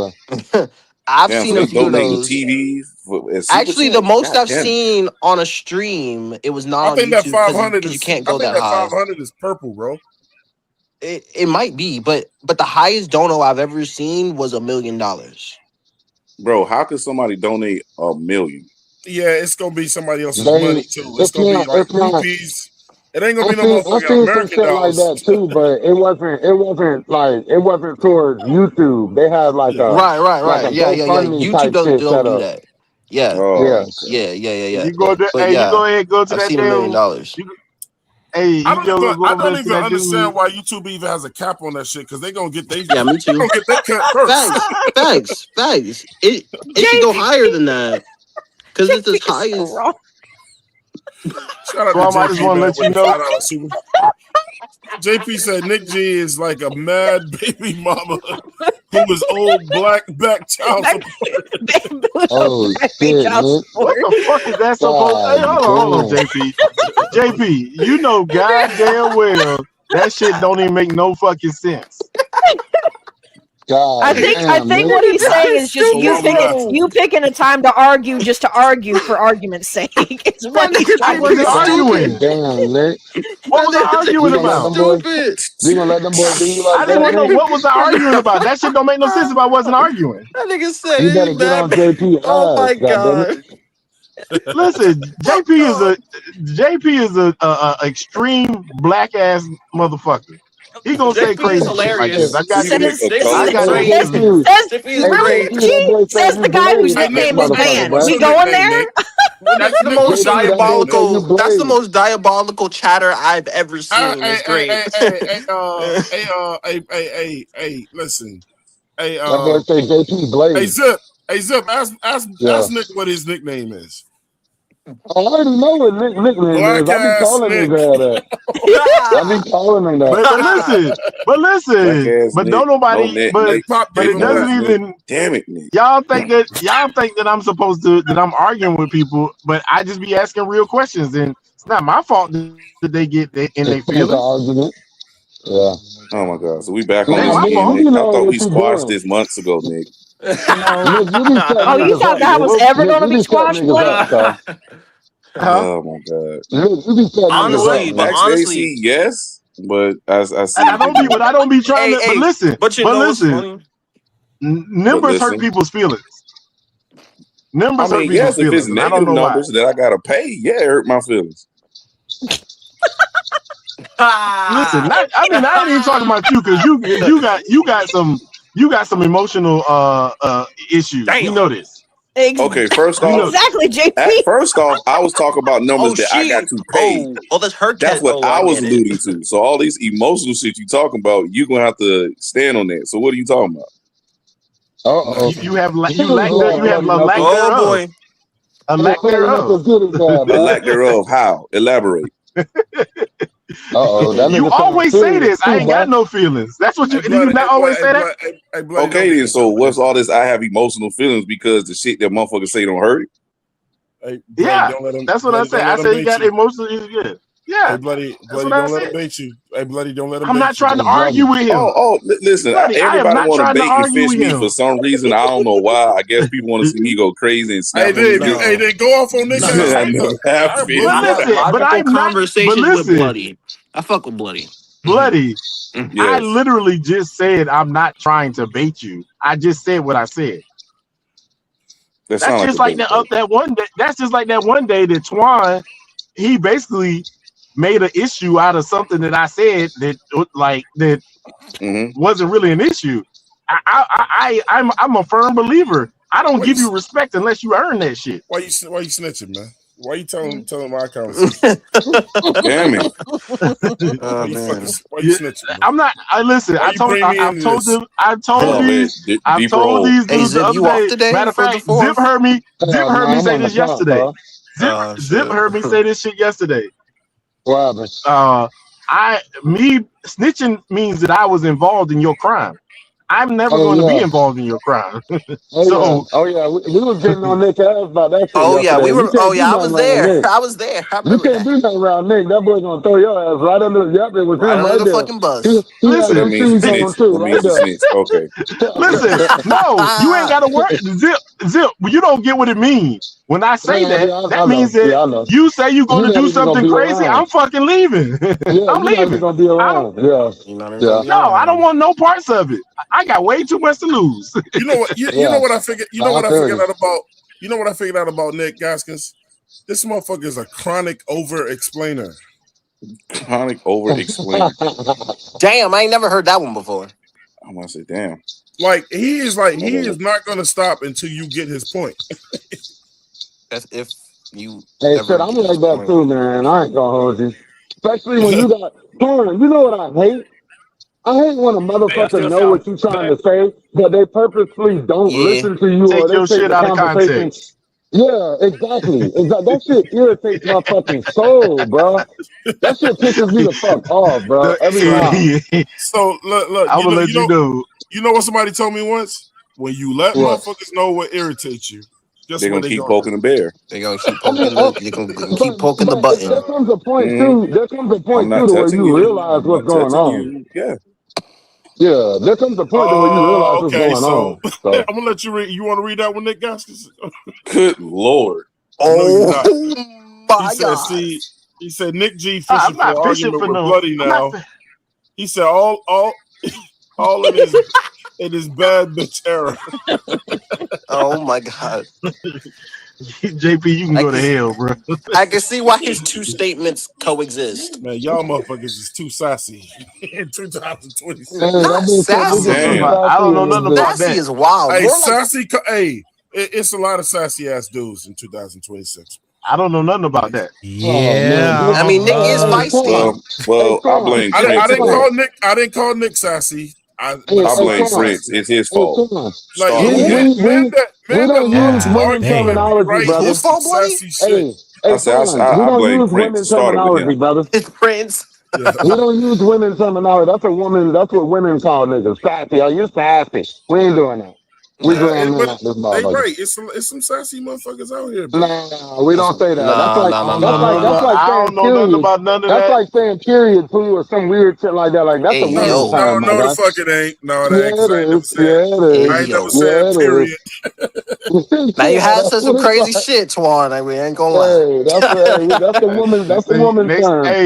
I've Damn, so seen a they few of donating those. TVs as super Actually, the chat? most God I've damn it. seen on a stream, it was not I on think that YouTube 500 because you is. can't I go think that that high. 500 is purple, bro. It might be, but the highest dono I've ever seen was $1 million. Bro, how could somebody donate $1 million? Yeah, it's gonna be somebody it? else's money too. It's It's gonna be not, like it's not. rupees. It ain't gonna be no I motherfucking seen some American shit like dollars. that too, but it wasn't towards YouTube. They had like Yeah. a Right. Yeah. GoFundMe YouTube type don't shit set do up. that. Yeah. Oh, Yeah. okay. Yeah. You go to, But hey, you yeah, go ahead and go to I've that seen $1 million. damn. Hey, I you go I over don't there to even that understand dude. why YouTube even has a cap on that shit because they gonna get Yeah, me too. they cut first. Facts. It should go higher than that because it's as high So as. wrong. Shout out to Swam, I just JP want to man let with you the know. $5 super. JP said Nick G is like a mad baby mama who is old black back child Back, support. Oh shit, child Nick. What support. the fuck is that supposed? Hey, God hold on, damn. JP. JP, you know goddamn well that shit don't even make no fucking sense. God I damn, think Nick. what he's saying is just So why we laughing? you picking a time to argue just to argue for argument's sake. It's That what he's nigga trying to wasn't do. arguing. God damn, Nick. What was I You arguing gonna let them about? boys? Stupid. You gonna let them boys do you like I just that, want to know Nick? what was I arguing about. That shit don't make no sense if I wasn't arguing. That nigga said You better he's get on mad. JP Oh ass, my goddammit. god. Listen, JP is a extreme black ass motherfucker. He gonna say JP is crazy shit like this. hilarious. I got Even you. a I colored got you person? says, business. says JP is Hey, really great. JP, that boy said says you the guy whose blade, Hey Nick, nickname is motherfucker, Van. what's boy. We your going nickname, there? Nick? That's the Nick, most what's your JP, that boy nickname, Nick? said you diabolical. That's the blade. most diabolical chatter I've ever seen. It's great. Hey, listen. Hey, That boy say JP blade. Zip, Yeah. ask Nick what his nickname is. I already know what Nick nickname Black is. I be ass calling his Nick. ass that. I be calling him that. But Black listen, ass but Nick. don't No nobody, Nick. Nick Pop but gave it him No doesn't that. Nick. even. Damn it, Nick. Y'all think that I'm supposed to that I'm arguing with people, but I just be asking real questions and It's not my fault that they get in their It's the feelings. argument. Yeah. Oh my God! So we back Yeah, on Ain't this my again, fault. Nick. you I know thought we what you're squashed doing. this months ago, Nick. Nick, you be setting Oh, you niggas thought up, that Nick. was ever Nick, going to you be be setting squashed, niggas buddy? up, Carl. Huh? Oh my God! Nick, you be setting niggas Honestly, up, but man. Actually, honestly, AC, yes, but I see I what you're don't be, doing. but I don't be trying to. hey, but you But know what's listen, funny? But numbers hurt listen, people's feelings. I Numbers hurt mean, people's yes, if it's feelings, and I don't negative know why. numbers that I gotta pay, yeah, it hurt my feelings. Listen, I mean, I ain't even talking about you because you got some emotional issues. We Damn. know this. Okay, first We know off, this. Exactly, JP. I was talking about numbers Oh that I got shit. to pay. Oh, that's her That's cat. what Oh, I I was get it. alluding to. So all these emotional shit you talking about, you're gonna have to stand on that. So what are you talking about? Uh-oh. You have This you is lack bad, you have a Bloody lack Knuckles. Oh thereof. boy. A Hey, lack Bloody thereof. Knuckles, get his bad, A man. lack thereof. How? Elaborate. Uh-oh, that You nigga sound always say serious this. I too, ain't boy. got no feelings. That's what Hey, do you bloody, not hey, bloody, always say that? hey, bloody, don't Okay, be then. So concerned. what's all this? I have emotional feelings because the shit that motherfuckers say don't hurt. Hey, bloody, Yeah, don't let him. that's what I Bloody, said. don't I let him said you bait got you. emotional issues. Hey, Yeah, bloody, that's what don't I let him said. bait you. Hey, bloody, don't let him I'm bait not you. trying to Hey, argue Bloody. with him. Listen. Bloody, I am Everybody not want to trying to bait and argue fish with me him. for some reason. I don't know why. I guess people want to see me go crazy and Hey, snap on these Dave, niggas. then go off on Nick ass. I never have All right, You been. But bloody. have listen, but logical I'm not. But conversations with listen, Bloody. I fuck with Bloody. Bloody, I Yes. literally just said I'm not trying to bait you. I just said what I said. That That's sound like just a like bait though. that one day. That's just like that one day that Twan, he basically made an issue out of something that I said that that Mm-hmm. wasn't really an issue. I'm a firm believer. I don't Why you give you respect unless you earn that shit. why you snitching, man? Why you telling my conversation? Damn it. Why Oh you man. snitching, man? I'm not. I listen. Why you bring me I've into told this? them. I Come told on, man. these. I've Deeper told hole. these Hey dudes the Zip, other you off day. today Matter of for the fact, Zip fourth? heard me. Zip heard me I'm say on the this clock, yesterday. Carl. Oh Zip shit. heard me say this shit yesterday. What happened? Me snitching means that I was involved in your crime. I'm never Oh, going to be yeah. involved in your crime. Oh, yeah. So Oh, yeah. We was getting on Nick ass about that shit Oh yeah, yesterday. we You were. Oh can't do yeah, I nothing was around there. Nick. I was there. I You remember can't that. do nothing around Nick. That boy gonna throw your ass right under. Yep, it was Right him under right the there. fucking bus. He had So that listen, them means you shoes on snitch. too, That right means you snitch. Okay. listen. No, you ain't got to worry. Zip. You don't get what it means. When I say Yeah, that, yeah, I that means know. that Yeah, I know. you say you're going You're to not do even gonna something be crazy. around. I'm fucking leaving. Yeah, I'm you're not even leaving. gonna be I don't. around. Yeah, You're not even yeah, gonna be No, I don't around. want no parts of it. I got way too much to lose. You know what? You know yeah. what I figured. You know I what I feel figured you. out about. You know what I figured out about Nick Gaskins. This motherfucker is a chronic over explainer. Chronic over explainer. Damn, I ain't never heard that one before. I'm gonna say, damn. Like he is not gonna stop until you get his point. As if you Hey, ever shit, I'm get his like that point. too, man. I ain't gonna hold you. Especially when you got Torn. You know what I hate? I hate when a Hey, I motherfucker still know what sound you're trying bad. to say, but they purposely don't Yeah. listen to you or Take they your take shit the out of conversation. context. Yeah, exactly. That shit irritates my fucking soul, bro. That shit pisses me the fuck off, bro. Every time. So look. I'm gonna let you know. You know what somebody told me once? When you let What? motherfuckers know what irritates you, guess They're what gonna they keep gonna poking do? the bear. They're gonna keep I mean, poking the. They're gonna keep poking the but there button. comes a point Mm-hmm. too. There comes a I'm point too not to where touching you you. realize I'm what's not going touching on. you. Yeah. Yeah, there comes a point to where you realize Oh, what's okay. going So on. So I'm gonna let you read. You want to read that one, Nick Gaskins? Good Lord. No, you're not. Oh He my said, god. "See, he said Nick G I'm fishing not for an fishing argument for with no. Bloody I'm not. now." He said, "All in his bad bitch era." Oh my god. JP, you can I go to can hell, bro. I can see why his two statements coexist. Man, y'all motherfuckers is too sassy in 2026. hey, that Not bitch said I don't niggas know sassy. nothing too about. Damn. I sassy don't know in nothing this bitch. about Sassy that. is wild. Hey, More like it's a lot of sassy ass dudes in 2026. I don't know nothing about that. Oh man, Yeah. I mean Nick is hey, feisty. Quan, hey, Well, I Quan, blame hey, I Trent for didn't that. Quan, call Nick sassy. hey, I But blame somebody's Quan, Trent. sassy. It's his hey, fault. Quan. Like Start with Who? him. We men that don't love use to God women argue and damn. be terminology, right brother. Who's is some fault, buddy? sassy shit. Hey, Quan, we I don't blame use Prince. women It started with terminology, him. brother. It's Prince. Yeah. We don't use women terminology. That's a woman. That's what women call niggas. Sassy. Are you sassy? We ain't doing that. We Nah, grown men but out this they motherfucker. right. It's some sassy motherfuckers out here, bro. Nah, we don't say that. Nah, nah, nah, nah, That's nah. like I saying don't know nothing period. about none of That's that. like saying period too or some weird shit like that. Like that's a Hey, woman's yo. No, term, my the guy. fuck it ain't. No, it Yeah, ain't. Cause it I ain't never is. said. Yeah, it Hey, I is. ain't never yo. said Yeah, it period. is. Now you Yeah, have that's said some what it's crazy like. shit, Twan. I mean, I ain't gonna lie. Hey, that's a woman. That's a See, woman's next, term.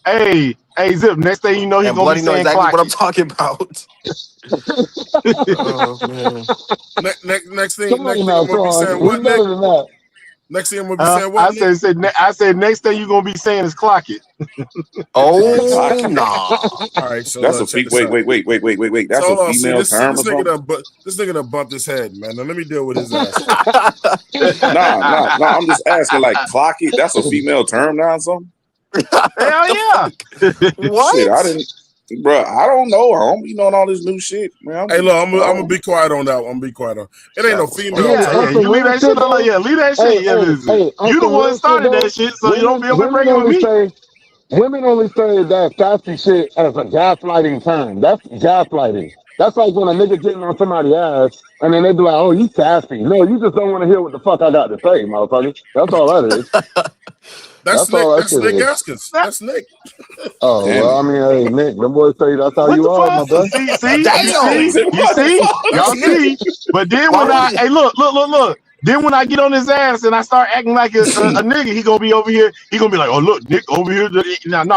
hey, Zip. Next thing you know, he And gonna be Bloody know saying exactly clock what I'm it. talking about. Oh man. Next thing, Come next on thing now, I'm gonna be Sean. saying We what, Nick? better than that. Next thing I'm gonna be saying what, I Nick? said next thing you gonna be saying is clock it. All right, so Oh Clock it. nah. all right, so That's look, a check wait, this out. wait. So That's a hold on, see female this term or something? this nigga done bumped his head, man. Now let me deal with his ass. Nah. I'm just asking, like, clock it. That's a female term now or something? Hell yeah. Shit, I What? didn't, bro. I don't know. I don't be knowing all this new shit, man. Hey, look, I'm gonna Oh, be quiet on that one. I'm gonna be quiet on. It ain't no that was funny. female Hey, Yeah, on term. some you leave real that shit shit alone. though. Yeah, leave that Hey, shit. Yeah, listen. on You the some one real shit started though. that shit, so you don't be over Women bragging with only me. say that sassy shit as a gaslighting term. That's gaslighting. That's like when a nigga getting on somebody's ass and then they be like, "Oh, you sassy." No, you just don't want to hear what the fuck I got to say, motherfucker. That's all that is. That's That's Nick. all that That's shit Nick is. Gaskins. That's Nick. Oh Damn well, it. I mean, hey Nick, them boys say that's how What you the are, my fuck? boy. Damn. Say, what the fuck? That's Y'all Nick. see. But then Why when would you? hey, look. Then when I get on his ass and I start acting like a nigga, he gonna be over here. He gonna be like, "Oh look, Nick over here."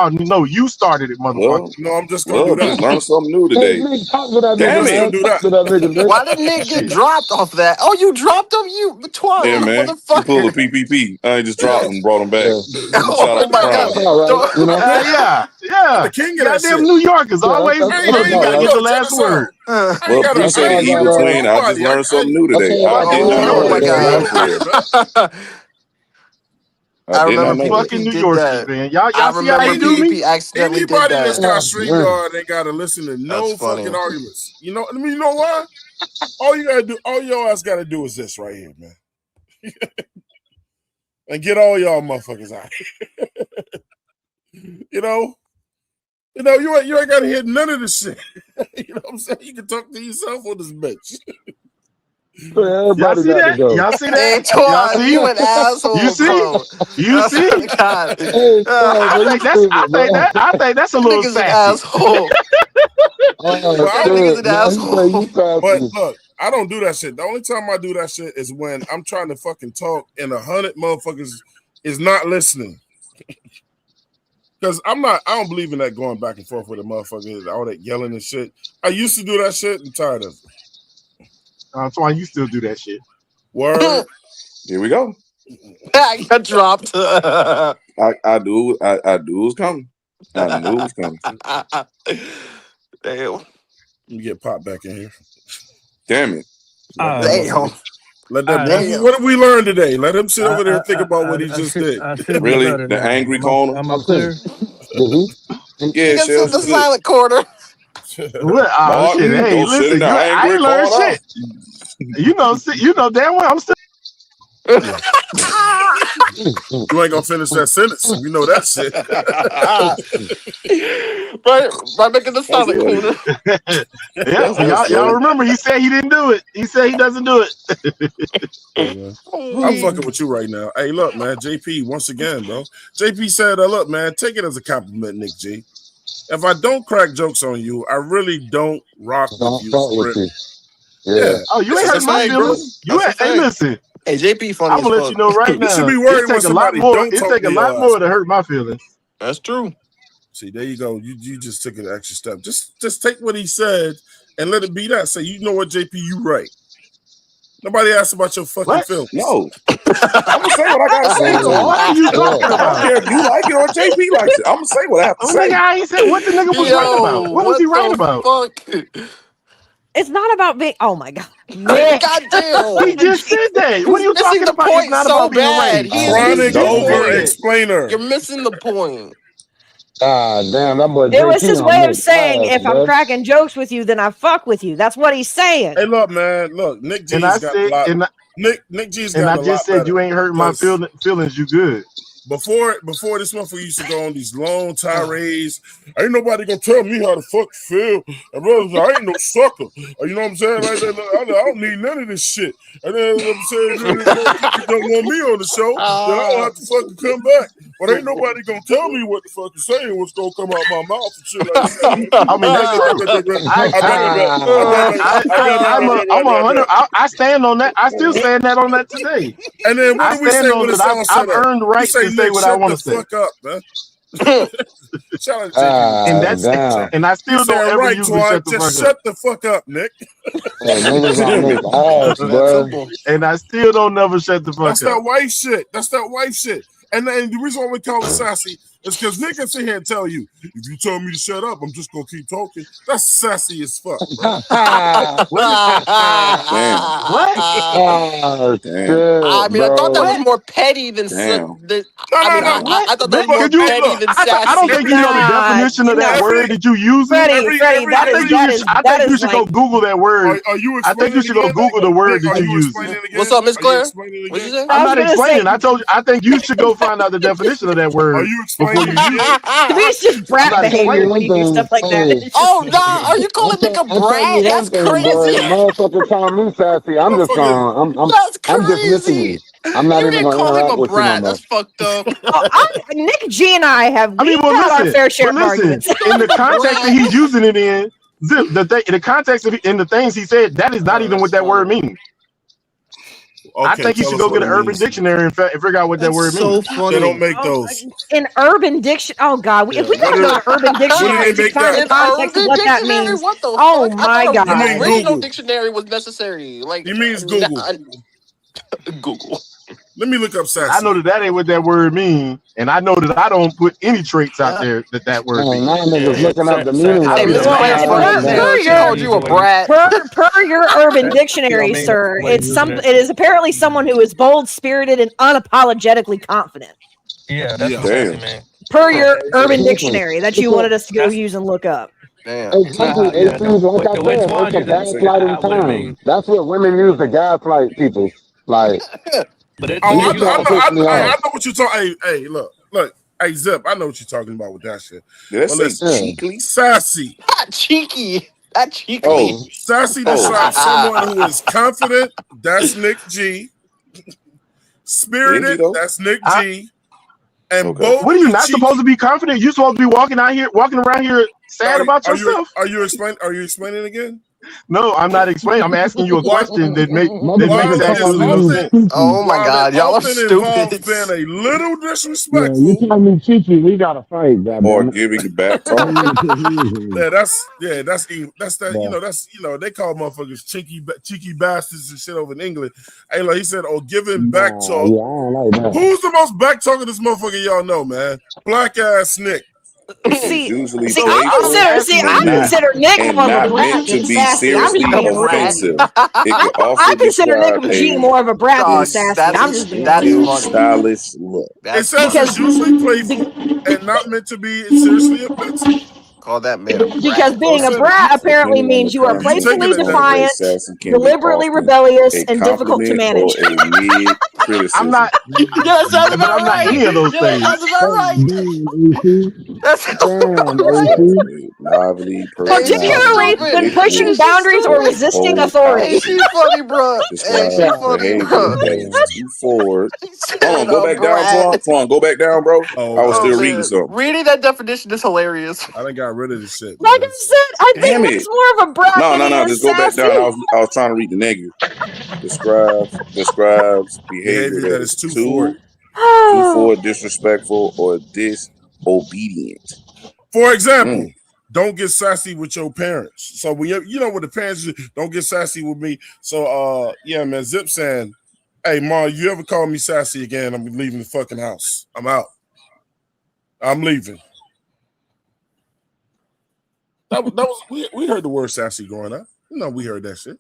No, you started it, motherfucker. No, I'm just gonna do Just that. learn something new Hey today. Nick, talk to that I'm Damn nigga, just it. gonna man. do Talk that. to that nigga, Nick. Why did Nick get Shit. dropped off that? Oh, you dropped him, you Yeah, Twan, you man. She pulled a motherfucker. PPP. I ain't just dropped him, brought him back. Yeah, Shout out Oh to my god. Crown. that's all right. You know. Nick, Yeah. I'm the king of that Goddamn shit. New Yorkers Yeah, always. I that's ain't, I that's ain't all got right. Get the check last this out. word. I ain't Well, got That's I appreciate ain't it, all I even Evil got. tell Twin. I just nobody. learned something new That's today. all I I got did going not Oh know on my that. today, Thank god. you man. for that. I I did remember not know that. Fucking PP New did Yorkers, that. man. I Y'all see how remember they do me? PP accidentally did Anybody that's that. got Oh, street man. guard ain't gotta listen to That's no fucking funny. arguments. You know, I mean, you know why? All you gotta do, all your ass gotta do is this right here, man. And get all y'all motherfuckers out. You know? You ain't gotta hear none of this shit. You know what I'm saying? You can talk to yourself on this bitch. So Y'all everybody see got to that? go. Y'all see Hey that? Y'all Twan, see? you an You asshole, see? bro. You Oh see? my god. Hey, Sean, bro, you stupid, bro. I think that's a That little nigga's an sassy. asshole. Oh But I That don't nigga's shit, an man. He say you asshole. but sassy. look, I don't do that shit. The only time I do that shit is when I'm trying to fucking talk and 100 motherfuckers is not listening. Because I don't believe in that going back and forth with a motherfucker, all that yelling and shit. I used to do that shit. I'm tired of it. That's why you still do that shit. Word. Here we go. I got dropped. I do was coming. I knew it was coming. Damn. Let me get Pop back in here. Damn it. Let that Damn. motherfucker. Let that. Damn. What did we learn today? Let him sit over there and think about what he just did. I should be Really? better The now. angry corner? Am I Okay. clear? He Yeah, gets in Chef, the you good. silent corner. What? Oh shit! Martin, Hey, go sit in listen, the I angry ain't learned corner. shit. You know damn well I'm still. You ain't gonna finish that sentence. We know that shit. Right back in the That's silent funny. corner. Yeah, That's y'all funny. remember he said he didn't do it. He said he doesn't do it. Hey, man. Oh, I'm we. fucking with you right now. Hey, look, man. JP, once again, bro. JP said, look, man, take it as a compliment, Nick G. If I don't crack jokes on you, I really don't rock with Don't you fuck for with real. you. Yeah. Yeah. Oh, you ain't It's That's a hurt just my fact, me, bro. bro. feelings. That's a Hey, fact. listen, Hey, JP funny I'm as gonna let fuck. you know right You should now. be It worried when take a lot somebody more. don't It talk take to a lot your ass, more to bro. hurt my feelings. That's true. See, there you go. You just took an extra step. Just take what he said and let it be that. Say, you know what, JP, you right. Nobody asked about your fucking What? feelings. No. I'm gonna say what I gotta say What to him. are you Yeah. talking I don't about? care if you like it or JP likes it. I'm gonna say what I have to Oh, nigga, say. I ain't said what the nigga was right about. Yo, What was what he right the about? fuck? It's not about being. Oh my god, Nick. He Goddamn. just said that. What are He's you missing talking the about? It's point not so about being bad. right. He He Chronic missing the just said over point. that. explainer. You're missing the point. Ah, damn, that boy It was JP his on way of Nick saying, ass, if I'm bro. cracking jokes with you, then I fuck with you. That's what he's saying. Hey, look, man. Look, Nick And G's I got a said, lot. and Nick G's I gotten a just lot said better you ain't hurting my because feelings. You good. before this motherfucker used to go on these long tirades. Ain't nobody gonna tell me how to fuck feel. And brothers, I ain't no sucker. You know what I'm saying? Like that, I don't need none of this shit. And then I'm saying, if motherfuckers don't want me on the show, then I don't have to fucking come back. But ain't nobody gonna tell me what the fuck to say and what's gonna come out my mouth and shit like that. I mean, I'm 100. I stand on that. I still stand that on that today. And then what I do we say stand on when it's that. all I've set up? earned the We right say, to say Nick, what I shut want the to say. fuck up, man. Shout out to JP. Damn. And I still You don't said ever right, usually Twan. shut the Just fuck shut the fuck up, Nick. Niggas on this ass, bro. And I still don't never shut the fuck That's that up. white shit. That's that white shit. And the reason why we call it sassy is because Nick can sit here and tell you, if you tell me to shut up, I'm just gonna keep talking. That's sassy as fuck, bro. What? Damn. What? Oh, Damn. shit, I mean, I thought that was bro. more petty than. Damn. I thought that was more Could you petty look? than I don't sassy. think you know the definition of that word that you using. Freddie, I think you should go like, Google that word. Are you I think explaining you should go again, Google the word Nick? that Are you you using. explaining again? What's up, Miss Are you Claire? explaining What'd you again? say? I'm I was not gonna explaining. say- I told you. I think you should go find out the definition of that word. Are you before explaining you use it. to me, it's just brat not behavior explaining when you do anything. stuff like that. Hey, It's just- Oh no! Are you calling Nick a I'm telling you brat? one That's thing, boy. crazy. Motherfucker call me sassy. I'm just Motherfucker. gonna. That's I'm dismissing crazy. you. I'm not You even didn't gonna call him interact a with you no brat. more. That's fucked up. Nick G and I have I mean, we've had our fair share but of arguments. in the context that he's using it in, the context of in the things he said, that is not even what that word means. I Okay, think you tell should us go what get it an Urban means. Dictionary and figure out what that That's word so means. funny. They don't make those. An urban diction. Oh God, if we Yeah, gotta go to Urban Where Dictionary did they to make find the that? An context of urban what that dictionary? means. What the Oh fuck? I my thought You an mean God. original Google? dictionary was necessary. Like He means Google. Google. Let me look up And I sassy. know that ain't what that word means, and I know that I don't put any traits out there that word Man, means. now niggas looking up the Sassy meaning Hey, of be it. the Miss Well, Claire, man. for What her the God, man failure, she your called means you a when you brat. per your Urban Dictionary, mean sir, when it's using some. it. It is apparently someone who is bold, spirited, and unapologetically confident. Yeah, that's Yeah. what sassy Damn. mean. Per your Urban exactly. Dictionary that you It's a, wanted us to go That's use and look up. Damn. exactly, yeah. AC. Like I Which said, one it's a you didn't figure gaslighting out what it term. means? That's what women use to gaslight people. Like, But Oh, but these I, if know- you I shit know. are piss me I off. know what you're talking. Hey, look. Hey, Zip. I know what you're talking about with that shit. Did that But say listen, Yeah. cheekly? sassy. Not cheeky. Not cheekily. Oh, Sassy oh, describes someone who is confident. That's Nick G. is he Spirited. though? That's Nick I, G. And Okay. what are you boldly not cheeky. supposed to be confident? You're supposed to be walking around here sad about Are you yourself. explaining again? No, I'm not explaining. I'm asking you a Why? question that While Motherfucker it makes is call absolutely no me often, sense. cheeky. Oh my while it god, y'all are often involves stupid. being a little Yeah, you disrespectful. call me cheeky, we gotta fight, Or goddamn it. giving back I talk? don't even put hands on you. That's that. But They call motherfuckers cheeky bastards and shit over in England. Hey, like he said, giving back nah, talk. yeah, I don't like that. Who's the most back talking this motherfucker y'all know, man? Black ass Nick. It's See, usually see, I'm playful asking and I you. not consider Nick and more of a not brat meant to than be sassy. I'm just seriously being A real. brat. offensive. It can I also consider Nick describe G a more of a brat than Dog, sassy. I'm that's just being real. that's distinctive, funny. stylish look. It That's says funny. it's Because usually playful and not meant to be seriously offensive. Call that man a because brat. So it being a said, brat apparently Depending on the means you are you context taking playfully and it tone then. of voice, defiant, sassy can be deliberately often rebellious, a and difficult to compliment manage. or a mid I'm criticism. not, Yeah, that sounds but about I'm not right. any of those Yeah, that things. sounds about right. Damn, AC. That sounds Damn, about right. AC. Describes a lively Hey, she's personality Particularly stupid. when with pushing Hey, which she's boundaries or to stupid. resisting hold authority. Hey, outward. she funny, bro. Hey, she Describes funny, behavior bro. that is too forward. He Hold said on, go a back down, brat. Twan. Twan, go back down, bro. Oh, I was Oh still reading man, something. reading that definition is hilarious. I done got rid of this shit, Like man. I said, I think Damn it. Nick's more of a brat No, than no, he no. is Just go back down. sassy. I was trying to read the negative. Describes behavior Behavior that that is is too forward. too forward, disrespectful, or disobedient. For example, don't get sassy with your parents. So when you know what the parents do, don't get sassy with me. So yeah, man, Zip saying, hey Ma, you ever call me sassy again, I'm leaving the fucking house. I'm out. I'm leaving. That was we heard the word sassy growing up. You know, we heard that shit.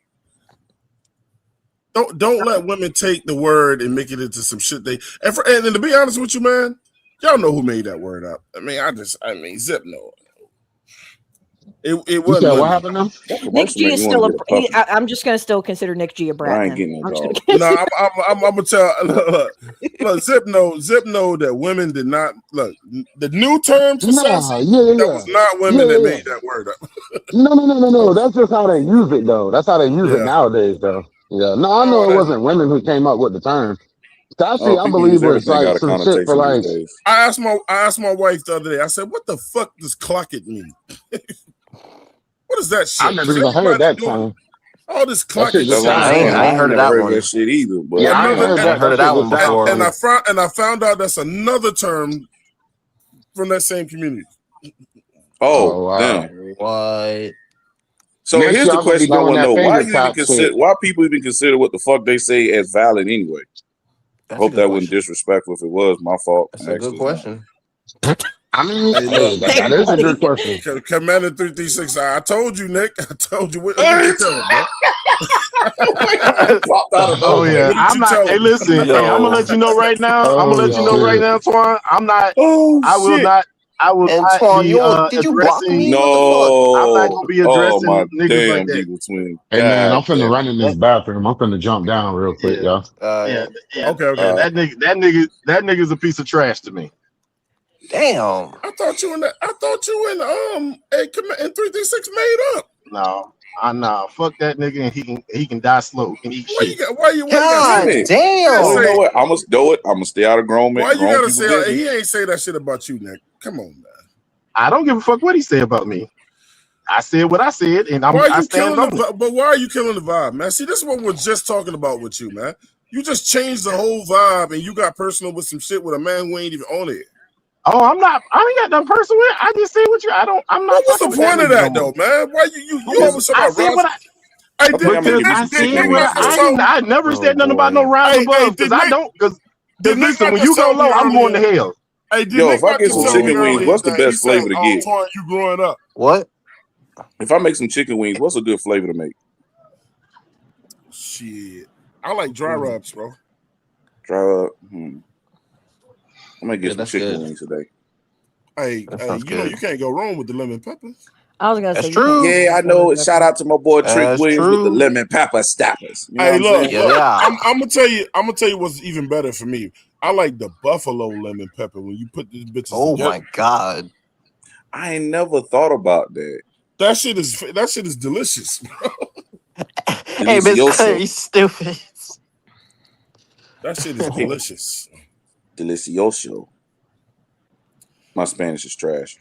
Don't let women take the word and make it into some shit they and to be honest with you, man, y'all know who made that word up. I mean, Zip know. It You wasn't said what women. happened now? That Nick commercial G make is me want still to get a puppy. I'm just gonna still consider Nick G a brat. I ain't Then getting no I'm just dog. gonna No, I'm gonna tell. Look, Zip know that women did not look. The new term for Nah, sassy, yeah, that yeah, was not yeah, women yeah, that yeah. made that word up. No. That's just how they use it, though. That's how they use it Yeah. nowadays, though. Yeah. No, I know Oh, it that. wasn't women who came up with the term. Sassy, Oh, I people use believe, was everything like got a some shit for connotation these like. days. I asked my wife the other day. I said, "What the fuck does clock it mean? What is that I shit? never Because even heard everybody that doing term. all this That clock shit it That's just what shit." I'm I sounds ain't saying. I funny. ain't I heard ain't of never that heard that one. shit either. But Yeah, I ain't Another heard I ain't that. heard That of shit that just one sounds. before. and I found out that's another term from that same community. oh Oh wow. damn. What? So Next here's the y'all gonna be question I doing want to that know: finger tap shit. why people even consider what the fuck they say as valid anyway? That's a Hope good that wasn't question. disrespectful. If it was, my fault. That's I a asked good this now. question. I mean, Hey, hey, look, Hey, that is a buddy. good question. Commander 336. I told you, Nick. I told you. What did you tell him, man? It popped out of Oh yeah, nowhere. What did I'm you not. tell Hey, him? listen. Hey, I'm gonna Yo, let you know right now. I'm gonna Oh let you know right yo, shit. now, Twan. I'm not. Oh I will shit! not. I will not Antoine, be did you block addressing. me? What the fuck? I'm not No! gonna be Oh addressing my niggas like damn, that. Evil Twin! Hey man, I'm God finna damn run it! in this That bathroom. I'm finna jump down real quick, yeah, y'all. yeah, Yeah. yeah, yeah. Okay. Uh, That nigga's a piece of trash to me. Damn. I thought you and in 336 made up. No, nah. Fuck that nigga, and he can die slow and eat Why you shit. got? Why you got? damn God it! You gotta Well, you say. know damn. what? I'm gonna do it. I'm gonna stay out of grown Why you gotta people say? business. He ain't say that shit about you, Nick. Come on, man. I don't give a fuck what he said about me. I said what I said, and Why are I you stand killing on it. But why are you killing the vibe, man? See, this is what we're just talking about with you, man. You just changed the whole vibe, and you got personal with some shit with a man who ain't even on it. Oh, I'm not. I ain't got no personal. I just say what you. I don't. I'm Well, not what's fucking the with that point of nigga no that, more. though, man? Why you always talk I about said Rise? what I I I think I'm gonna because give you I some did said chicken Nick what not wings just today. tell? I never Oh said nothing about no boy. rise Hey, above because I don't because did Nick listen not when just you go tell me low I'm going to earlier? hell. Hey, did Yo, Nick if I not get just some tell me chicken wings, earlier what's the that he best said, flavor to "Oh, get? Twan, you growing up"? What? If I make some chicken wings, what's a good flavor to make? Shit, I like dry rubs, bro. Try. I'm gonna get Yeah, some that's chicken good. wings today. That sounds You know good. you can't go wrong with the lemon peppers. I was gonna That's say you can't go true. wrong Yeah, I with lemon know. Shout pepper. out to my boy Trick That's Williams with the true. lemon pepper snappers. You know what Hey, I'm saying? Yeah, look. yeah. I'm gonna tell you what's even better for me. I like the buffalo lemon pepper when you put these bitches Oh together. my god. I ain't never thought about that. That shit is delicious. Hey, Miss Delicioso. Claire, you stupid. That shit is delicious. Delicioso. My Spanish is trash.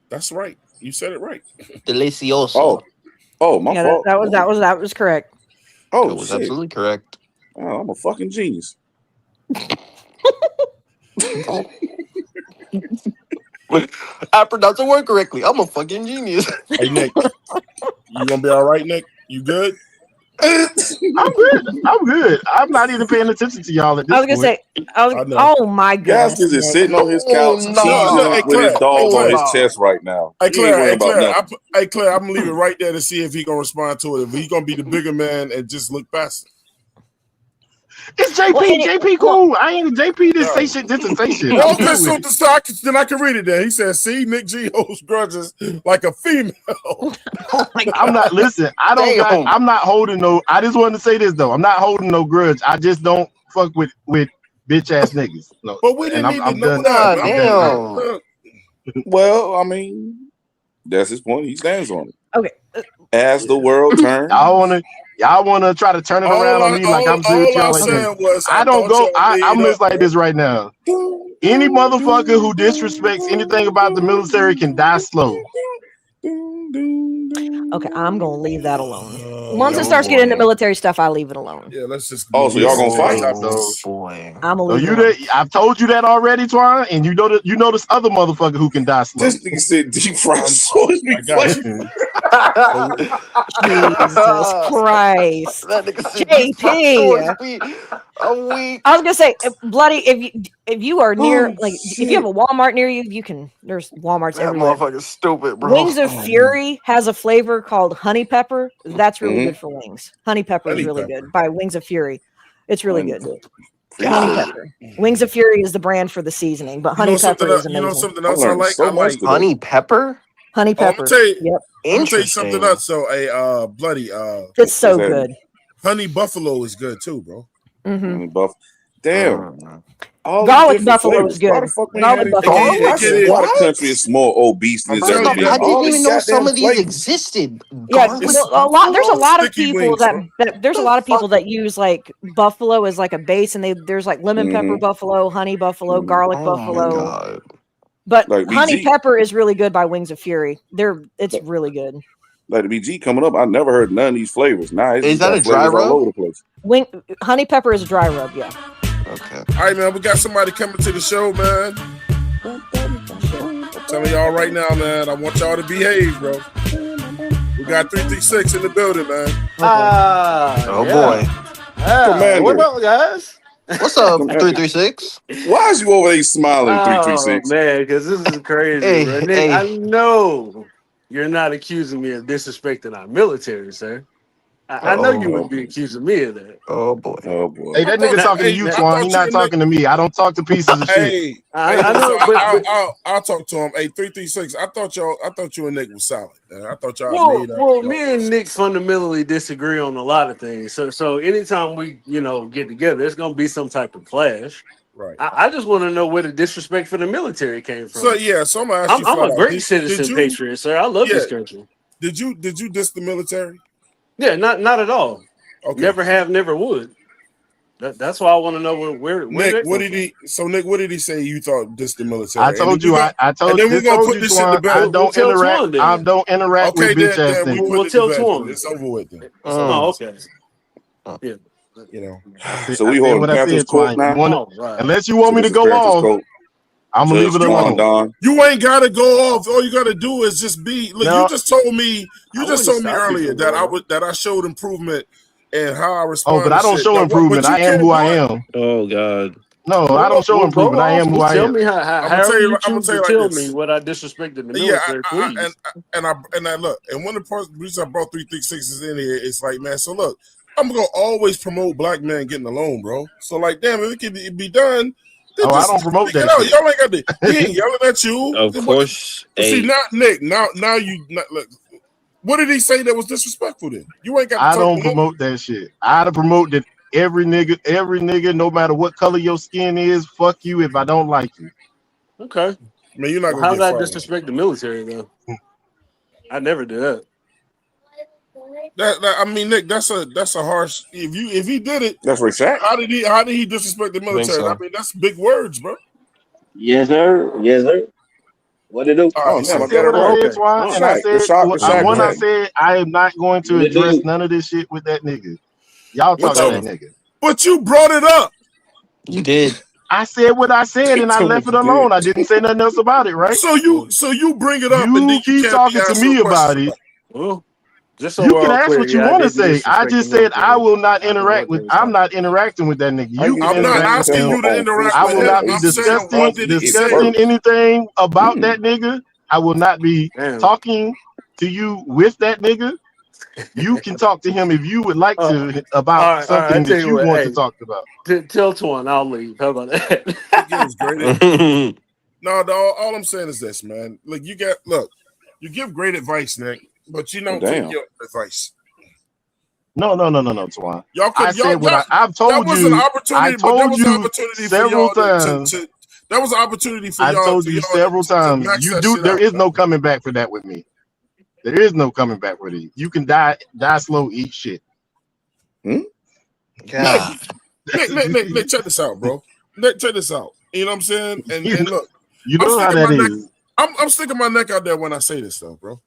That's right. You said it right. Delicioso. Oh, my Yeah, fault. that was correct. That Oh was shit. absolutely correct. Oh, I'm a fucking genius. I pronounced the word correctly. I'm a fucking genius. Hey Nick, you gonna be all right, Nick? You good? I'm good. I'm good. I'm not even paying attention to y'all at I this was gonna point. say, I know. oh my goodness, Gaskins is Nick. sitting on his Oh couch, No, no. hey cheesing with his Claire, dog on his chest right now. Hey He ain't Claire, worrying about nothing. Hey Claire, I'm gonna leave it right there to see if he gonna respond to it. If he gonna be the bigger man and just look past it. It's Well, JP. JP cool. I ain't JP. This say No. shit. Just to say shit. I'm Well, okay, cool with so, it. then I can read it there. He says, see, Nick G holds grudges like a female. oh my I'm god. not listen. I don't got. Damn. I'm not holding no. I just wanted to say this though. I'm not holding no grudge. I just don't fuck with bitch ass niggas. No, But we and didn't need to I'm know done. that, God I'm man. done saying. damn. Well, I mean, that's his point. He stands on it. Okay. As the world turns. Y'all wanna try to turn it around on me like I'm serious All I y'all like this. said was I I don't thought go. y'all I'm made up, just like bro. this right now. Any motherfucker who disrespects anything about the military can die slow. Okay, I'm gonna leave that alone. Once it Yeah. Oh starts getting into boy. military stuff, I leave it alone. Yeah, let's just Oh, so move y'all on gonna to the fight? topic. Oh So boy. I'm gonna so leave it you alone. that I've told you that already, Twan, and you know this other motherfucker who can die slow. This nigga said deep fried sauce be I got you. flavor. So Jesus Christ. That nigga said deep fried sauce JP. be I'm weak. I was gonna say, bloody. If you are near, Oh like, if you have shit. a Walmart near you, you can. There's Walmarts That everywhere. motherfucker's stupid, bro. Wings of Oh man. Fury has a flavor called honey pepper. That's really Mm-hmm. good for wings. Honey pepper is honey really pepper. good by Wings of Fury. It's really Honey good. pepper. Honey Appreciate God. it. pepper. Wings of Fury is the brand for the seasening, but You know honey something? pepper is You know amazing. something I'm else I learning like. so much today. Honey pepper? Honey I'm gonna pepper. tell you. Yep. I'm gonna tell you something Interesting. else. So, bloody, It's so What's that? good. honey buffalo is good too, bro. Hmm Buff. Damn. All these Garlic different buffalo is flavors. Why good. the fuck we ain't had Garlic these? buffalo is It good get too. it. Why the What? country is more obese than it's I'm ever telling you been? I that didn't All even these know some goddamn of these flavors. existed. Yeah, Garlic It's well, there's a buffalo. lot of sticky people wings, bro. there's a The lot of people fuck? that use like buffalo as like a base, and there's like lemon pepper Mm-hmm. buffalo, honey buffalo, Mm-hmm. garlic Oh my buffalo. god. But Like honey BG, pepper is really good by Wings of Fury. It's like, really good. like the BG coming up. I never heard none of these flavors. Nah, it's Is just that a got dry flavors all rub? over the place. Honey pepper is a dry rub, yeah. Okay. All right, man. We got somebody coming to the show, man. I'm telling y'all right now, man. I want y'all to behave, bro. We got 336 in the building, man. Oh boy. Commander, What up, guys? What's up, Commander, 336? why is you over there smiling? Oh 336. man, because this is crazy, Hey, bro. Nick, I hey. know you're not accusing me of disrespecting our military, sir. I know you Uh-oh. Oh would be boy. accusing me of that. Oh boy. Oh boy. Hey, that nigga Now, talking to you, now, I Twan. He thought you not and Nick. talking to me. I don't talk to pieces of shit. Hey, I listen, know, but I'll talk to him. Hey, 336. I thought you and Nick was solid. Man. I thought y'all well, made up. well, me and Nick fundamentally disagree on a lot of things. So anytime we, get together, it's gonna be some type of clash. Right. I just want to know where the disrespect for the military came So from. yeah, so I'm gonna ask you I'm flat a out. great Did citizen, you? patriot, sir. I love Yeah. this country. Did you diss the military? Yeah, not at all. Okay. Never have, never would. That's why I want to know where Nick, that what come did from. he? So Nick, what did he say? You thought diss the I military? told you. I And then we're just gonna told put you, this shit to Twan. I bed. We'll don't tell interact. Twan I then. don't interact Okay, with bitch ass then we niggas. put We'll it to tell bed. Then Twan. it's over with. Then it's over. Oh, With. okay. Yeah. You know. So I we said holding what I Panthers said, coat Twan. You now. want All right. unless you So want me this to is go Panthers off, coat. I'm gonna leave Judge it Twan alone. Don. You ain't gotta go off. All you gotta do is just be. Look, No. you just told me. I You just wouldn't told me stop you earlier from going on. that I showed improvement in how I Oh, respond but to I don't shit. show Now, improvement. but you I am can't who I run. am. Oh God. No, I don't show Well, go improvement. I off. am who Just I tell am. me however you I'm gonna choose tell to you like tell me this. what I disrespected the Yeah, military, please. I look, and one of the reasons I brought 336 in here is like, man. So look, I'm gonna always promote black men getting along, bro. So like, damn, if it can be done, then Oh, I just don't promote stick it that out. shit. Y'all ain't got to. He ain't yelling at you. Of course, But see, hey, now Nick, now you look. What did he say that was disrespectful? Then you ain't got to I talk don't to him. promote that shit. I promote that every nigga, no matter what color your skin is, fuck you if I don't like you. Okay. Man, you're not Well, gonna how get did I fired. disrespect the military then? I never did that. I mean, Nick, that's a harsh. If he did it, That's Rashad. how did he disrespect the I think military? I so. mean, that's big words, bro. Yes, sir. Yes, sir. What to do? All Oh right, I damn, I so said got it what I wrong. said, Okay. Twan, All and I right. said Rashad one. I Jackson. said I am not going to What to address do? none of this shit with that nigga. Y'all what talk to you, that Okay. nigga. but you brought it up. You did. I said what I said, and I Tell left what it you did. alone. I didn't say nothing else about it, right? So you bring it up, and then You you keep can't be talking to asking me questions about it. about Well, just so You we're can all ask clear, what you yeah, I want to didn't say. I disrespect the just said I military. will not I don't know interact what they with. was I'm talking not interacting with that nigga. I You get can it. I'm not interact everything with asking him. you to on interact I with will Facebook, him. not be I'm saying, Facebook. what discussing did he It say? discussing works. anything about that nigga. I will not be about. Damn. talking to you with that nigga. You can talk to him if you would like All to about right, all right. I something tell that you you what, want to hey, talk about. tell Twan I'll leave. How about that? He gives great. Hey, No, all I'm saying is this, man. Look, you give great advice, Nick, but you Oh don't take damn. your advice. No, Twan. Y'all I could said what I've that told was an you. I opportunity, but that told was an you opportunity for several y'all times. to that was an opportunity for I've y'all told you several to times. max You that do. shit There out, is man. no coming back for that with me. There is no coming back with it. You can die slow, eat shit. Nick, God. Nick, check this out, bro. Nick, check this out. You know what I'm saying? you And look, I'm know how sticking that my neck. is. I'm sticking my neck out there when I say this stuff, bro.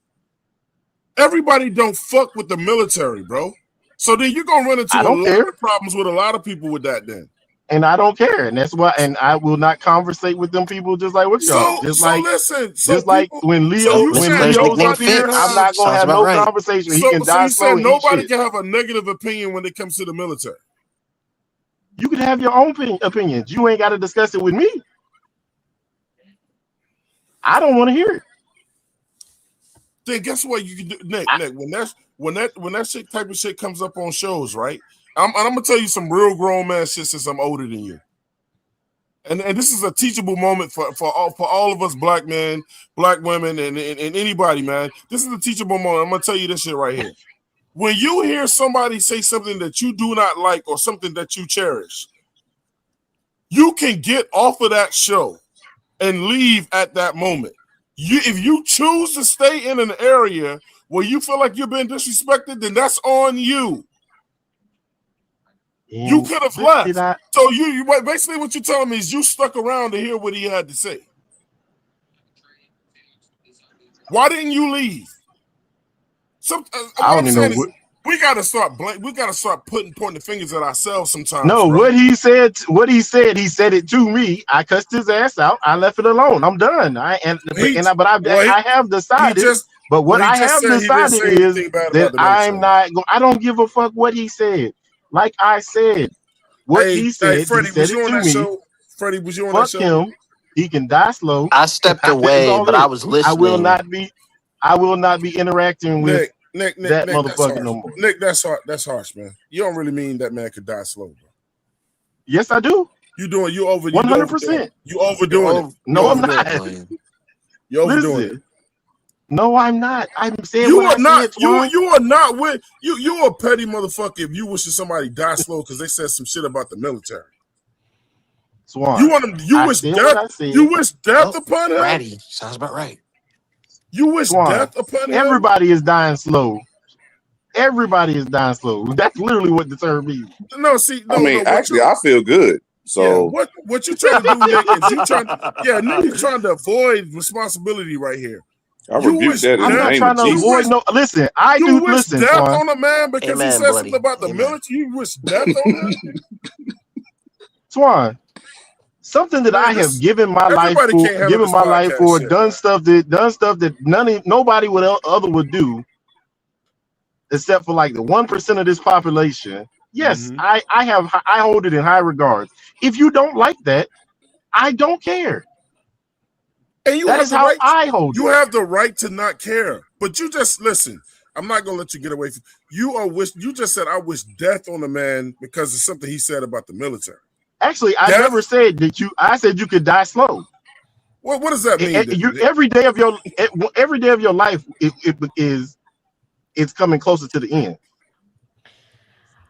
Everybody don't fuck with the military, bro. So then you're gonna run into I a don't lot care, of problems with a lot of people with that. Then, and I don't care, and that's why. And I will not conversate with them people just like with y'all. so listen. So Just like people. when So Oh, you this saying player's Leo's nickname up nobody here, can I'm fits. have. not gonna Sounds have about no right. conversation. He So can so die you slow said and eat nobody shit. can have a negative opinion when it comes to the military. You can have your own opinions. You ain't got to discuss it with me. I don't want to hear it. Then guess what you can do, Nick? When that shit type of shit comes up on shows, right? I'm gonna tell you some real grown man shit since I'm older than you. And this is a teachable moment for all of us black men, black women, and anybody, man. This is a teachable moment. I'm gonna tell you this shit right here. When you hear somebody say something that you do not like or something that you cherish, you can get off of that show and leave at that moment. If you choose to stay in an area where you feel like you're being disrespected, then that's on you. You could have left. So you basically what you're telling me is you stuck around to hear what he had to say. Why didn't you leave? I don't even know. We gotta start pointing the fingers at ourselves sometimes. No, bro. what he said he said it to me. I cussed his ass out. I left it alone. I'm done. I have decided. But what I have decided is that I'm not going. I don't give a fuck what he said. Like I said, what he said, Freddie, he said it to me. Show? Freddie, was you on fuck that show? Him. He can die slow. I stepped away, but I was listening. I will not be interacting with Nick, that motherfucker no more. Nick, that's harsh, man. You don't really mean that man could die slow, bro. Yes, I do. You over 100%. You overdoing it. No, I'm not. You're overdoing it. No, I'm not. I'm saying you are not. You are not with you. You're a petty motherfucker if you wishing somebody die slow because they said some shit about the military. Swan, you want him? You wish death. You wish death upon him. Ratty. Sounds about right. You wish death upon him. Everybody is dying slow. Everybody is dying slow. That's literally what the term means. No, see, no, I mean, actually, I feel good. So what you trying to do, Nick, is you trying to avoid responsibility right here. I rebuke that. I'm not trying to avoid no. Listen, I do listen. Death on a man because he said something about the military. You wish death on him, Swan. Something that I have given my life for, done stuff that nobody would do, except for like the 1% of this population. Yes, I hold it in high regards. If you don't like that, I don't care. And that is how I hold it. You have the right to not care, but you just listen. I'm not gonna let you get away from. You just said I wish death on a man because of something he said about the military. Actually, I never said that I said you could die slow. Well, what does that mean? Every day of your life, it's coming closer to the end.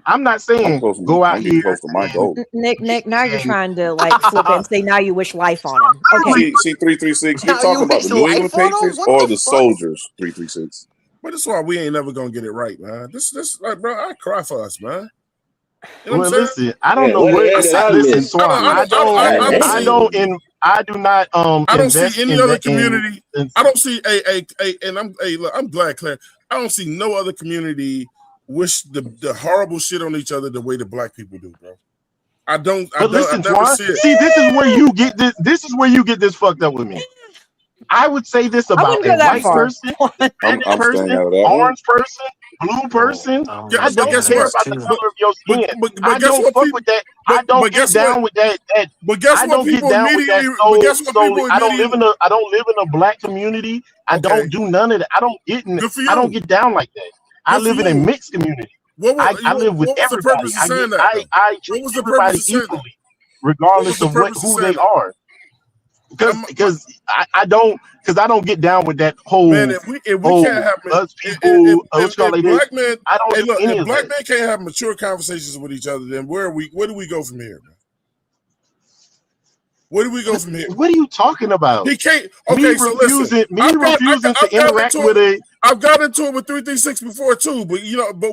I'm not saying go out here. Close to my goal. Nick, now you're trying to like flip it and say now you wish life on him. Okay. See 336. You're talking about the New England Patriots or the soldiers? 336. But that's why we ain't never gonna get it right, man. This like, bro, I cry for us, man. You know well, listen, I don't know what. Listen, Swan, I do not. I don't see any other community. I don't see and I'm glad, Claire. I don't see no other community wish the horrible shit on each other the way the black people do, bro. I don't. But listen, Swan. See, this is where you get this. This is where you get this fucked up with me. I would say this about a white person, orange person, blue person. I don't care about the color of your skin. I don't fuck with that. I don't get down with that. But guess what? People immediately. I don't live in a black community. I don't do none of that. I don't get down like that. I live in a mixed community. I live with everybody. I treat everybody equally, regardless of who they are. Because I don't get down with that whole if we can't have us people. If black men, if black men can't have mature conversations with each other, then where do we go from here, man? Where do we go from here? What are you talking about? He can't. Okay, so listen. refusing to interact with a. I've got into it with 336 before too, but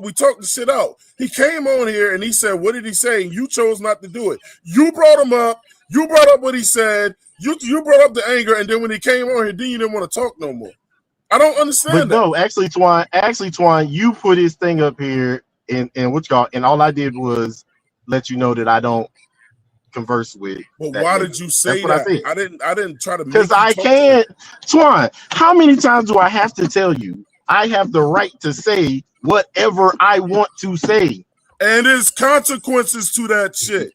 we talked the shit out. He came on here and he said, "What did he say?" And you chose not to do it. You brought him up. You brought up what he said. You brought up the anger, and then when he came on here, then you didn't want to talk no more. I don't understand that. No, actually, Twan, you put his thing up here, and all I did was let you know that I don't converse with. Well, why did you say that? I didn't try to. Because I can't, Twan. How many times do I have to tell you? I have the right to say whatever I want to say, and there's consequences to that shit.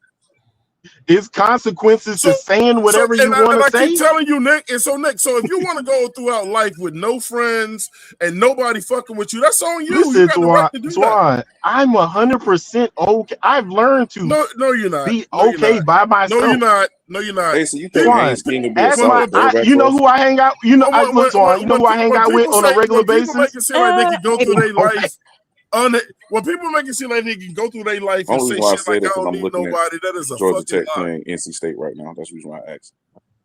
It's consequences to saying whatever you want to I say. keep telling you, Nick. And so, Nick, so if you want to go throughout life with no friends and nobody fucking with you, that's on you. Listen, You got the right to do Swan, I'm 100% okay. I've learned to no, you're not. be No, okay you're not. by myself. No, you're not. No, you're not. Hey, so you think Swan, Haynes King will be ask assaulted my, though, you know who I hang out. You know, look, Swan. You know who I hang out with on a regular basis. When people make it seem like they can go through their Okay. life, when people make it seem like they can go through their life and Only say reason why I shit say like that I because don't I'm need looking nobody, at that is a Georgia fucking Tech lie. playing NC State right now. That's the reason why I asked.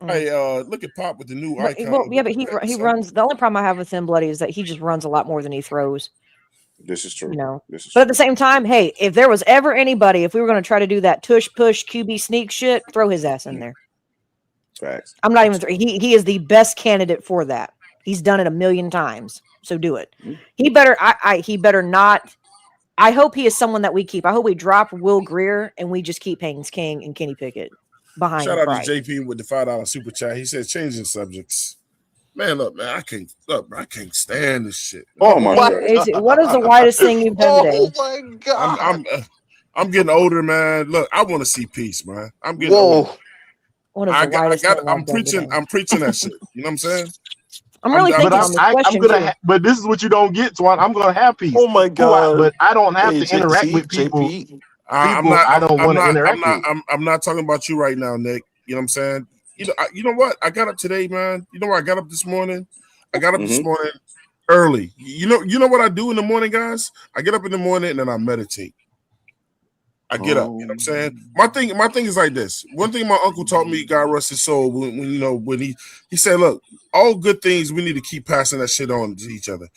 Hey, look at Pop with the new But, icon. well, yeah, but he runs. The only problem I have with him, Bloody, is that he just runs a lot more than he throws. This is true. You know, This is but true. at the same time, hey, if there was ever anybody, if we were going to try to do that tush push QB sneak shit, throw his ass in there. Facts. I'm not even. He is the best candidate for that. He's done it a million times, so do it. He better. He better not. I hope he is someone that we keep. I hope we drop Will Greer and we just keep Haynes King and Kenny Pickett behind Shout out Bryce. to JP with the $5 super chat. He says changing subjects. Man, look, man, I can't stand this shit. Oh my What God. what is the widest thing you've done today? Oh my god! I'm getting older, man. Look, I want to see peace, man. I'm getting older. What is the widest thing I've done today? I'm preaching that shit. You know what I'm saying? I'm really thinking on this question too. But this is what you don't get, Swan. I'm gonna have peace. Oh my god! But I don't have Hey, to interact with people. I'm People not. I don't want to I'm interact not. with. I'm not talking about you right now, Nick. You know what I'm saying? You know what? I got up today, man. You know where I got up this morning? I got up this morning early. You know what I do in the morning, guys? I get up in the morning and then I meditate. I get up. You know what I'm saying? My thing is like this. One thing my uncle taught me, God rest his soul, when he said, look, all good things we need to keep passing that shit on to each other.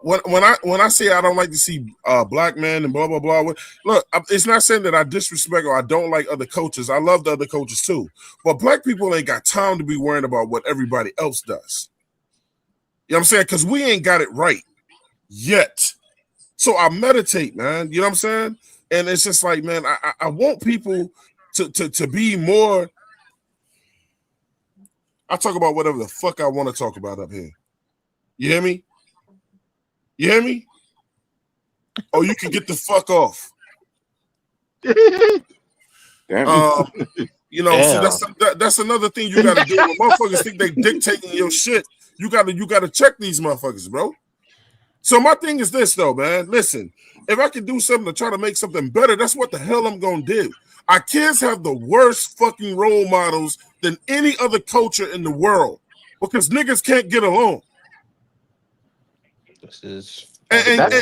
When I say I don't like to see black men and blah blah blah, look, it's not saying that I disrespect or I don't like other coaches. I love the other coaches too, but black people ain't got time to be worrying about what everybody else does. You know what I'm saying? Because we ain't got it right yet. So I meditate, man. You know what I'm saying? And it's just like, man, I want people to be more. I talk about whatever the fuck I want to talk about up here. You hear me? You hear me? Oh, you can get the fuck off. You know, so that's another thing you got to do. When motherfuckers think they dictating your shit, you gotta check these motherfuckers, bro. So my thing is this, though, man. Listen, if I can do something to try to make something better, that's what the hell I'm gonna do. Our kids have the worst fucking role models than any other culture in the world because niggas can't get along. This is. And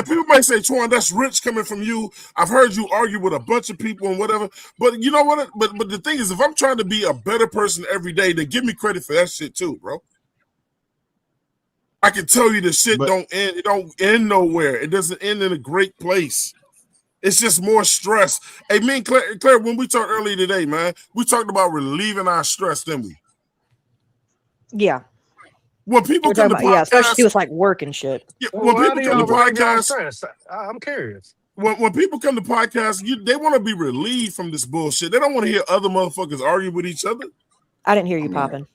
people might say, Twan, that's rich coming from you. I've heard you argue with a bunch of people and whatever. But you know what? But the thing is, if I'm trying to be a better person every day, then give me credit for that shit too, bro. I can tell you the shit don't end. It don't end nowhere. It doesn't end in a great place. It's just more stress. Hey, me and Claire, when we talked earlier today, man, we talked about relieving our stress, didn't we? Yeah. When people come to podcasts, especially with like work and shit. Yeah, when people come to podcasts, I'm curious. When people come to podcasts, they want to be relieved from this bullshit. They don't want to hear other motherfuckers argue with each other. I didn't hear you popping.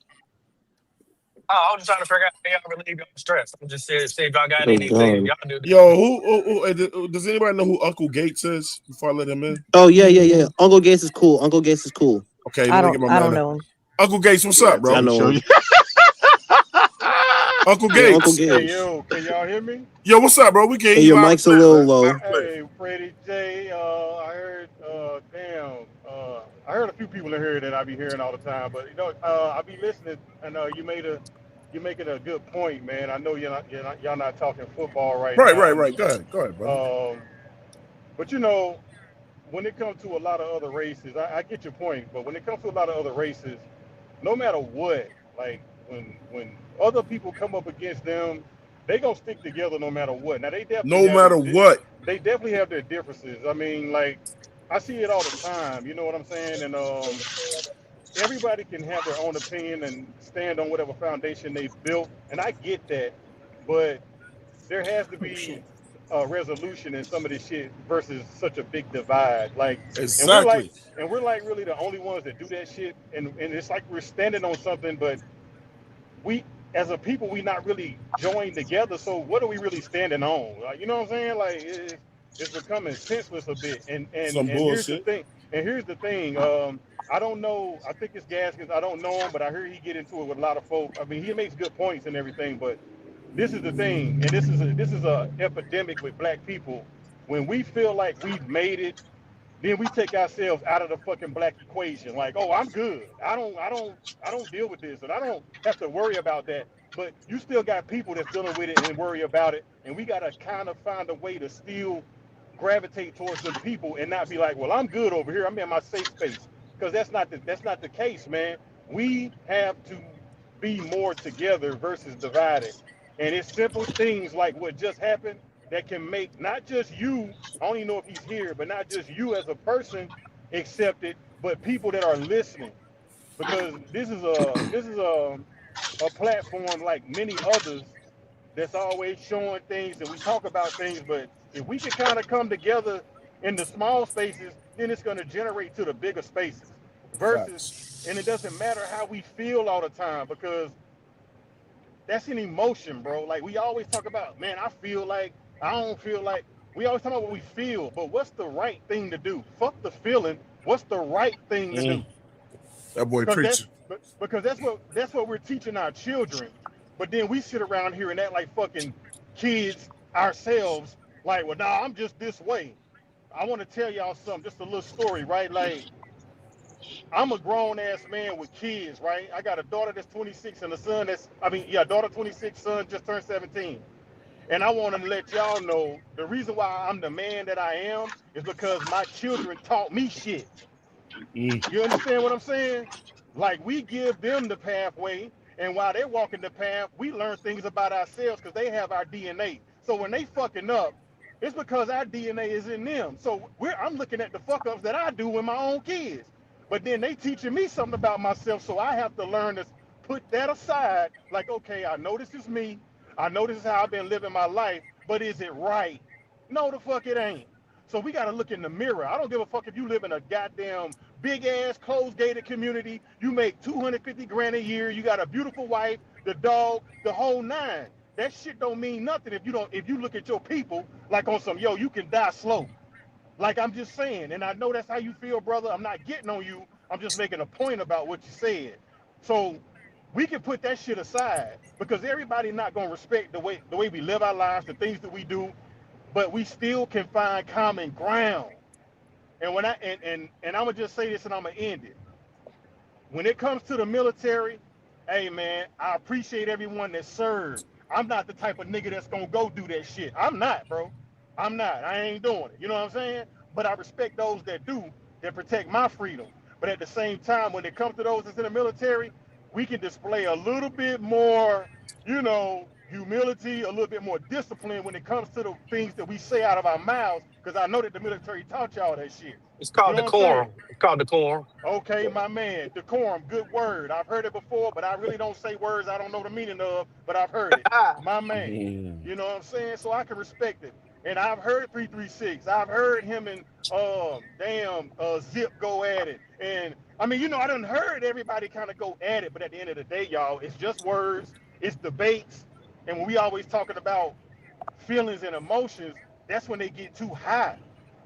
Oh, I was just trying to figure out how y'all relieve y'all stress. I'm just saying, see if y'all got anything y'all do. Yo, who does anybody know who Uncle Gates is before I let him in? Oh yeah. Uncle Gates is cool. Okay, I don't know him. Uncle Gates, what's up, bro? I know him. Uncle Gates. Uncle Gates. Hey, yo, can y'all hear me? Yo, what's up, bro? We can hear you. Your mic's a little low. Hey, Freddie J, I heard, I heard a few people in here that I be hearing all the time, but I be listening, and you're making a good point, man. I know y'all not talking football right now. Right. Go ahead, bro. But when it comes to a lot of other races, I get your point, but when it comes to a lot of other races, no matter what, like when other people come up against them, they gonna stick together no matter what. Now they definitely they definitely have their differences. I mean, like I see it all the time. You know what I'm saying? And everybody can have their own opinion and stand on whatever foundation they built, and I get that, but there has to be a resolution in some of this shit versus such a big divide. Like, exactly. And we're like really the only ones that do that shit, and it's like we're standing on something, but we as a people we not really joined together. So what are we really standing on? Like, you know what I'm saying? Like it's becoming senseless a bit. And some here's the bullshit. thing. And here's the thing. I don't know. I think it's Gaskins. I don't know him, but I hear he get into it with a lot of folk. I mean, he makes good points and everything, but this is the thing, and this is a epidemic with black people. When we feel like we've made it, then we take ourselves out of the fucking black equation. Like, oh, I'm good. I don't deal with this, and I don't have to worry about that. But you still got people that's dealing with it and worry about it, and we gotta kind of find a way to still gravitate towards them people and not be like, well, I'm good over here. I'm in my safe space, because that's not the case, man. We have to be more together versus divided, and it's simple things like what just happened that can make not just you, I don't even know if he's here, but not just you as a person accept it, but people that are listening. Because this is a platform like many others that's always showing things and we talk about things, but if we can kind of come together in the small spaces, then it's going to generate to the bigger spaces. Versus, Facts. and it doesn't matter how we feel all the time, because that's an emotion, bro. Like we always talk about, man, I feel like, I don't feel like. We always talk about what we feel, but what's the right thing to do? Fuck the feeling. What's the right thing to do? That boy Because preaching. that's what we're teaching our children. But then we sit around here and act like fucking kids ourselves. Like, well, nah, I'm just this way. I want to tell y'all something, just a little story, right? Like, I'm a grown ass man with kids, right? I got a daughter that's 26 and a son daughter 26, son just turned 17. And I want to let y'all know the reason why I'm the man that I am is because my children taught me shit. You understand what I'm saying? Like we give them the pathway, and while they're walking the path, we learn things about ourselves because they have our DNA. So when they fucking up, it's because our DNA is in them. So I'm looking at the fuck ups that I do with my own kids. But then they teaching me something about myself, so I have to learn to put that aside. Like, okay, I know this is me. I know this is how I've been living my life, but is it right? No, the fuck it ain't. So we got to look in the mirror. I don't give a fuck if you live in a goddamn big ass closed gated community. You make 250 grand a year. You got a beautiful wife, the dog, the whole nine. That shit don't mean nothing if you look at your people like on some, yo, you can die slow. Like I'm just saying, and I know that's how you feel, brother. I'm not getting on you. I'm just making a point about what you said. So we can put that shit aside because everybody not gonna respect the way we live our lives, the things that we do, but we still can find common ground. And when and I'm gonna just say this and I'm gonna end it. When it comes to the military, hey man, I appreciate everyone that served. I'm not the type of nigga that's gonna go do that shit. I'm not, bro. I'm not. I ain't doing it. You know what I'm saying? But I respect those that do, that protect my freedom. But at the same time, when it comes to those that's in the military, we can display a little bit more, humility, a little bit more discipline when it comes to the things that we say out of our mouths. Because I know that the military taught y'all that shit. It's You called know what I'm saying? decorum. It's called decorum. Okay, my man, decorum, good word. I've heard it before, but I really don't say words I don't know the meaning of, but I've heard it. My man, you know what I'm saying? So I can respect it. And I've heard 336. I've heard him and Zip go at it. And I mean, I done heard everybody kind of go at it, but at the end of the day, y'all, it's just words, it's debates. And when we always talking about feelings and emotions, that's when they get too high.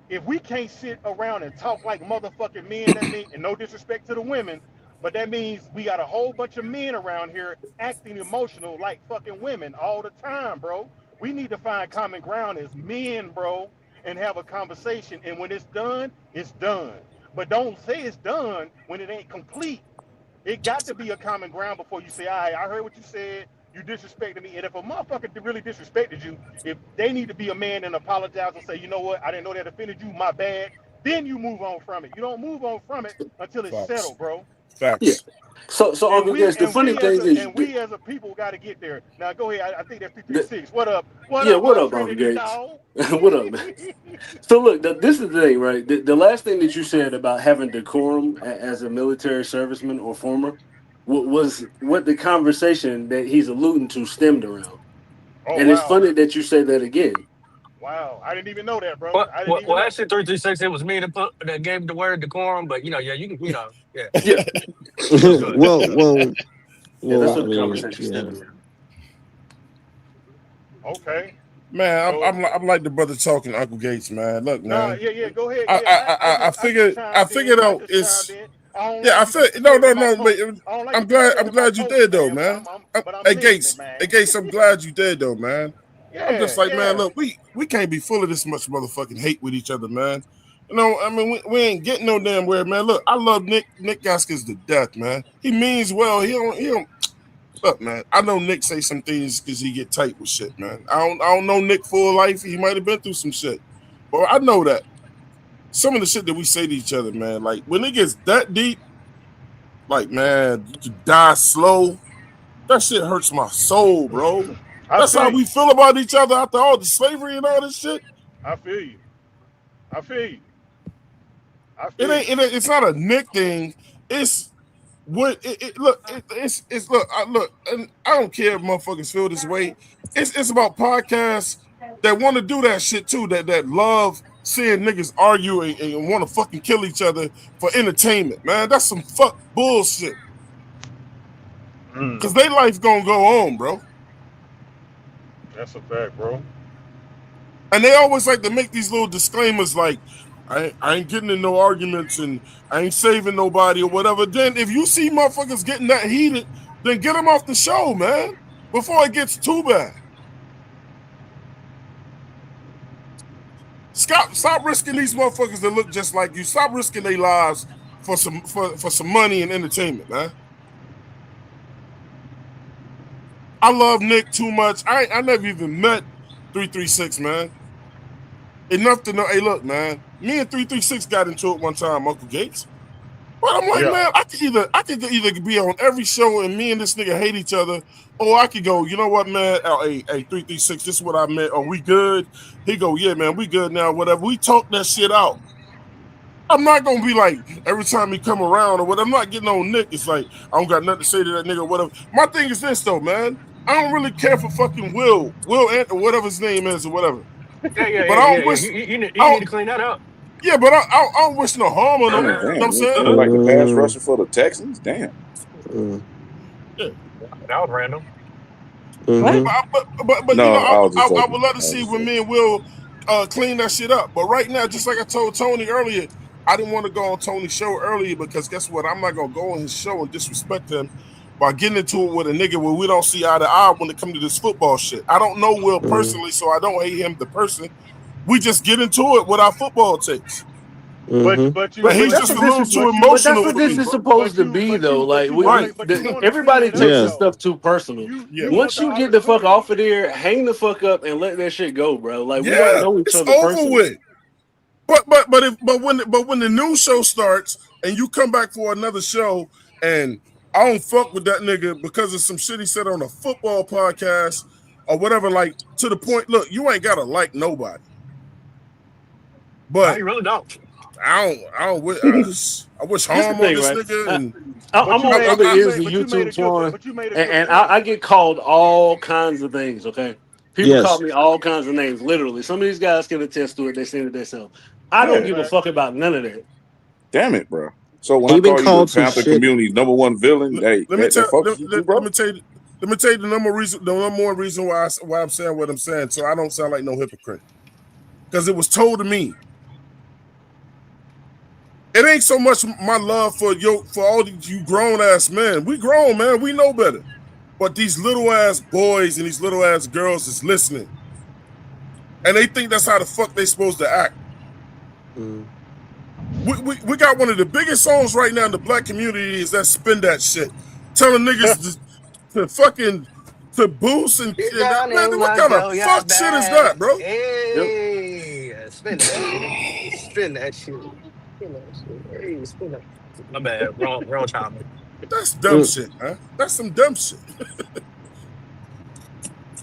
If we can't sit around and talk like motherfucking men, that means, and no disrespect to the women, but that means we got a whole bunch of men around here acting emotional like fucking women all the time, bro. We need to find common ground as men, bro, and have a conversation. And when it's done, it's done. But don't say it's done when it ain't complete. It got to be a common ground before you say, all right, I heard what you said. You disrespected me. And if a motherfucker really disrespected you, if they need to be a man and apologize and say, you know what, I didn't know that offended you, my bad, then you move on from it. You don't move on from it until it's Facts. settled, bro. Yeah. Facts. So And Uncle we Guess, the and funny we as thing a is, and we as a people got to get there. Now go ahead. I think that's the, 336. What up? What yeah, up, what my up, Uncle Trinity Gates? dog? What up, man? So look, this is the thing, right? The last thing that you said about having decorum as a military serviceman or former was what the conversation that he's alluding to stemmed around. Oh And it's wow, funny that you say that again. wow! I didn't even know that, bro. Well, I didn't well, even well know. actually, 336. It was me that gave the word decorum, but yeah, you can, yeah, Yeah, it was good. well, well, yeah, that's well. I what the mean, conversation yeah. stemmed around. Okay. Man, So I'm like the brother talking to Uncle Gates, man. Look, nah, man. yeah, go ahead. I Yeah, I I, I I just figured chimed in. I out just chimed it's in. I don't yeah. like I you feel no no disrespecting my no. But coach. I don't like you I'm disrespecting my glad you coach, did though, man. man. But I'm Hey listening, Gates, man. I'm glad you did though, man. I'm just Yeah, like, man, yeah. look, we can't be full of this much motherfucking hate with each other, man. You know, I mean, we ain't getting no damn where, man. Look, I love Nick Gaskins to death, man. He means well. He don't look, man. I know Nick say some things because he get tight with shit, man. I don't know Nick full life. He might have been through some shit, but I know that some of the shit that we say to each other, man, like when it gets that deep, like man, to die slow, that shit hurts my soul, bro. I That's how feel we you. feel about each other after all the slavery and all this shit. I feel you. I feel you. I It feel ain't. you. It's not a Nick thing. It's what. Look. It's look. Look. And I don't care if motherfuckers feel this way. It's about podcasts that want to do that shit too. That love seeing niggas argue and want to fucking kill each other for entertainment. Man, that's some fuck bullshit. Mm, Cause they life gonna go on, bro. that's a fact, bro. And they always like to make these little disclaimers like, I ain't getting in no arguments and I ain't saving nobody or whatever. Then if you see motherfuckers getting that heated, then get them off the show, man, before it gets too bad. Stop risking these motherfuckers that look just like you. Stop risking their lives for some money and entertainment, man. I love Nick too much. I never even met 336, man. Enough to know, hey, look, man, me and 336 got into it one time, Uncle Gates. But I'm like, Yeah. man, I could either be on every show and me and this nigga hate each other, or I could go, you know what, man? Oh, hey, 336, this is what I meant. Are we good? He go, yeah, man, we good now. Whatever. We talk that shit out. I'm not gonna be like every time he come around or what. I'm not getting on Nick. It's like I don't got nothing to say to that nigga. Or whatever. My thing is this though, man. I don't really care for fucking Will Ant or whatever his name is or whatever. But I don't wish. You I need don't, to clean that up. yeah, but I don't wish no harm on him. You know Damn, what damn. I'm He saying? look like the pass rusher for the Texans. Damn. Yeah. That was random. What? But you know, No, I was just I joking. would love to I was see just when joking. me and Will clean that shit up. But right now, just like I told Tony earlier, I didn't want to go on Tony's show earlier because guess what? I'm not gonna go on his show and disrespect him by getting into it with a nigga where we don't see eye to eye when it comes to this football shit. I don't know Will personally, so I don't hate him the person. We just get into it with our football takes. But And But he's that's just what a this little is. too But that's emotional what with this me, is bro. supposed to be, though. Like Right. you want to clean everybody it up takes this though. stuff too personal. Yeah. You want Once the you get the fuck opportunity. off of there, hang the fuck up and let that shit go, bro. Like we don't Yeah. know each It's other over personally. with. But when the new show starts and you come back for another show and I don't fuck with that nigga because of some shit he said on a football podcast or whatever, like to the point, look, you ain't gotta like nobody. No, But you really don't. I wish This the harm on thing, this right? nigga and But I'm you on made other but you ears made than but you made a YouTube, good Twan, but you made a good and point. I get called all kinds of things. Okay, people call Yes. me all kinds of names. Literally, some of these guys can attest to it. They say it themselves. I That's don't a yeah. give a fact. fuck about none of that. Damn it, bro. So when I He been call you the called some Panther shit. community's number one villain, hey, Let me that tell fucks with you, let bro? me tell you let me tell you the one more reason why I'm saying what I'm saying, so I don't sound like no hypocrite. Because it was told to me. It ain't so much my love for all these you grown ass men. We grown, man. We know better. But these little ass boys and these little ass girls is listening, and they think that's how the fuck they supposed to act. Mm. We got one of the biggest songs right now in the black community is that spin that shit, telling niggas to fucking to boost Get and down man, in what my kind of go fuck yard shit is bag. that, bro? Yep. Hey, spin that shit. Spin that shit. Spin that shit. Hey, spin that. My bad. Wrong time. That's dumb Mm. shit, man. That's some dumb shit.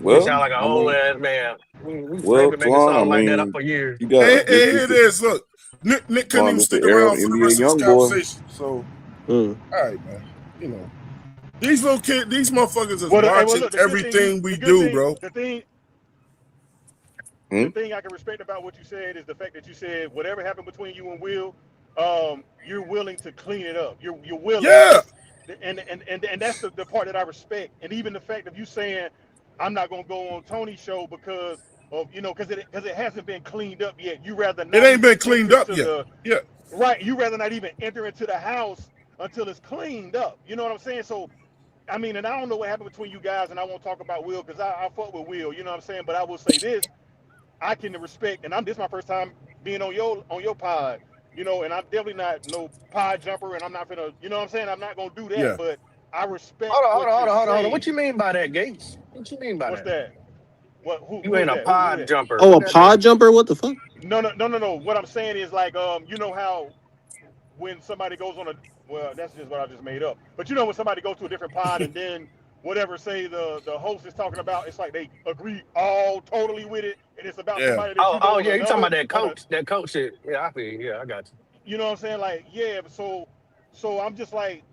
You Well, sound like an I old mean, ass man. We well, been making Twan, I songs like that up mean, for years. you And got here it is. Look, Nick couldn't Twan, even this the stick era of around the for the NBA rest of this young boy. conversation. So, Mm. all right, man. You know, these little kids, these motherfuckers is Well, watching look, the good thing everything the we good do, thing, bro. Hmm? the thing I can respect about what you said is the fact that you said whatever happened between you and Will, you're willing to clean it up. You're willing, Yeah, and that's the part that I respect. And even the fact of you saying, I'm not gonna go on Tony's show because because it hasn't been cleaned up yet. You rather It not ain't even been enter cleaned up into yet. the Yeah. right. You rather not even enter into the house until it's cleaned up. You know what I'm saying? So I mean, and I don't know what happened between you guys, and I won't talk about Will because I fuck with Will. You know what I'm saying? But I will say this: I can respect, and this is my first time being on your pod. And I'm definitely not no pod jumper, and I'm not gonna, you know what I'm saying? I'm not gonna do that. Yeah. But I respect Hold on, hold what on, you're hold on, hold on, hold on. What saying. you mean by that, Gates? What you mean by What's that? that? What? You Who is ain't a that? Who pod that? jumper. Oh, What a that mean? pod jumper? What the fuck? No. What I'm saying is like, you know how when somebody goes on a, well, that's just what I just made up. But when somebody goes to a different pod and then whatever say the host is talking about, it's like they agree all totally with it, and it's about Yeah. somebody that you know Oh on yeah, you talking another about that on a, coach? That coach shit. Yeah, I feel you. Yeah, I got you. you know what I'm saying? Like, yeah. So I'm just like,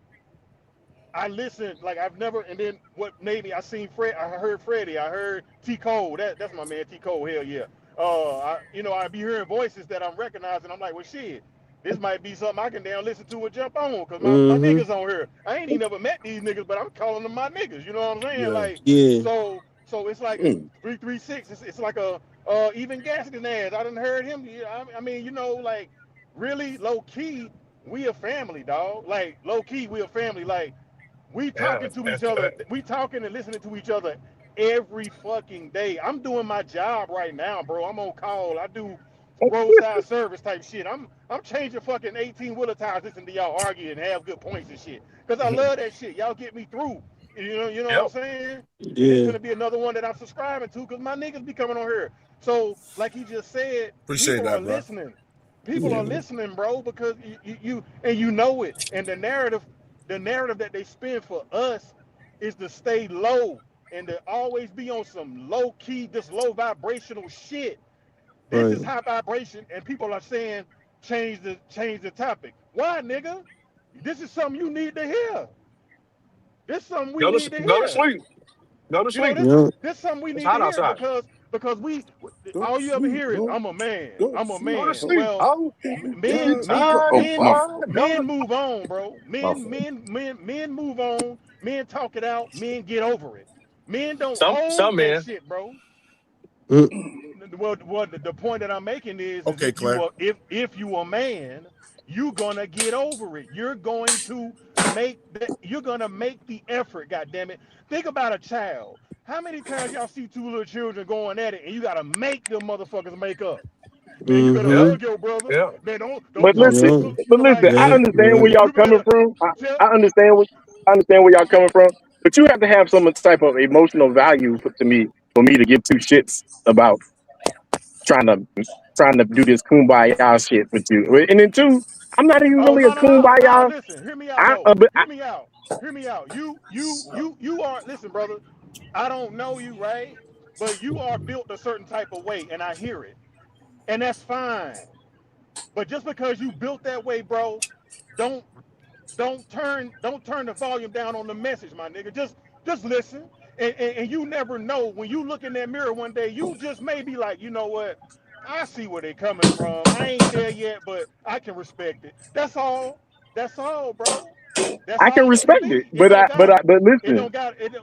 I listened, like I've never, and then what made me, I seen Fred, I heard Freddie, I heard T Cole, that's my man T Cole, hell yeah. I be hearing voices that I'm recognizing. I'm like, well, shit, this might be something I can damn listen to or jump on, cause my Mm-hmm. niggas on here. I ain't even never met these niggas, but I'm calling them my niggas. You know what I'm saying? Yeah. Like, Yeah. so it's like Mm. 336. It's like a even Gaskin ass. I done heard him. I mean, like really low key, we a family, dog. Like low key, we a family. Like we Yeah, talking to each that's other. We talking and listening to each other every fucking day. I'm doing my job right now, bro. I'm on call. I do roadside service type shit. I'm changing fucking 18 wheeler tires, listening to y'all argue and have good points and shit. Cause I love that shit. Y'all get me through. You know what I'm yep. saying? And it's Yeah. gonna be another one that I'm subscribing to because my niggas be coming on here. So, like he just said, Appreciate people are that, bro. listening. People are Yeah. listening, bro, because you know it. And the narrative that they spin for us is to stay low and to always be on some low key, this low vibrational shit. This Right. is high vibration, and people are saying change the topic. Why, nigga? This is something you need to hear. This is something we need to Go to hear. sleep. Go to sleep. This Yeah. this something we It's need to hot hear outside. because we Go to all you ever sleep, hear is bro. I'm a man. Go to I'm a sleep, Go to man. bro. sleep. Well, Oh, men it's men hot. Oh, men my Oh, fault. men go. move on, bro. My Men fault. men men men move on. Men talk it out. Men get over it. Men don't Some hold that men. shit, bro. Mm. Well, the point that I'm making is Okay, Claire. if you a man, you're gonna get over it. You're going to you're gonna make the effort. God damn it! Think about a child. How many times y'all see two little children going at it, and you gotta make them motherfuckers make up? Man, you better Yep. Mm-hmm. hug your brother. Yep. Man, don't But talk to listen, your Yeah. sister. but listen, Like I Yeah. you, understand Yeah. where y'all you coming better from. tell. I understand where y'all coming from. But you have to have some type of emotional value for me to give two shits about trying to trying to do this kumbaya shit with you. And then two, I'm not even Oh really a no. kumbaya. Listen, hear me out though. But Hear me out. Hear me out. You are. Listen, brother. I don't know you, right? But you are built a certain type of way, and I hear it, and that's fine. But just because you built that way, bro, don't don't turn the volume down on the message, my nigga. Just listen, and you never know when you look in that mirror one day. You just may be like, you know what? I see where they're coming from. I ain't there yet, but I can respect it. That's all. That's all, bro. That's I can all it can respect it. be. It don't gotta. But It listen, don't got. It.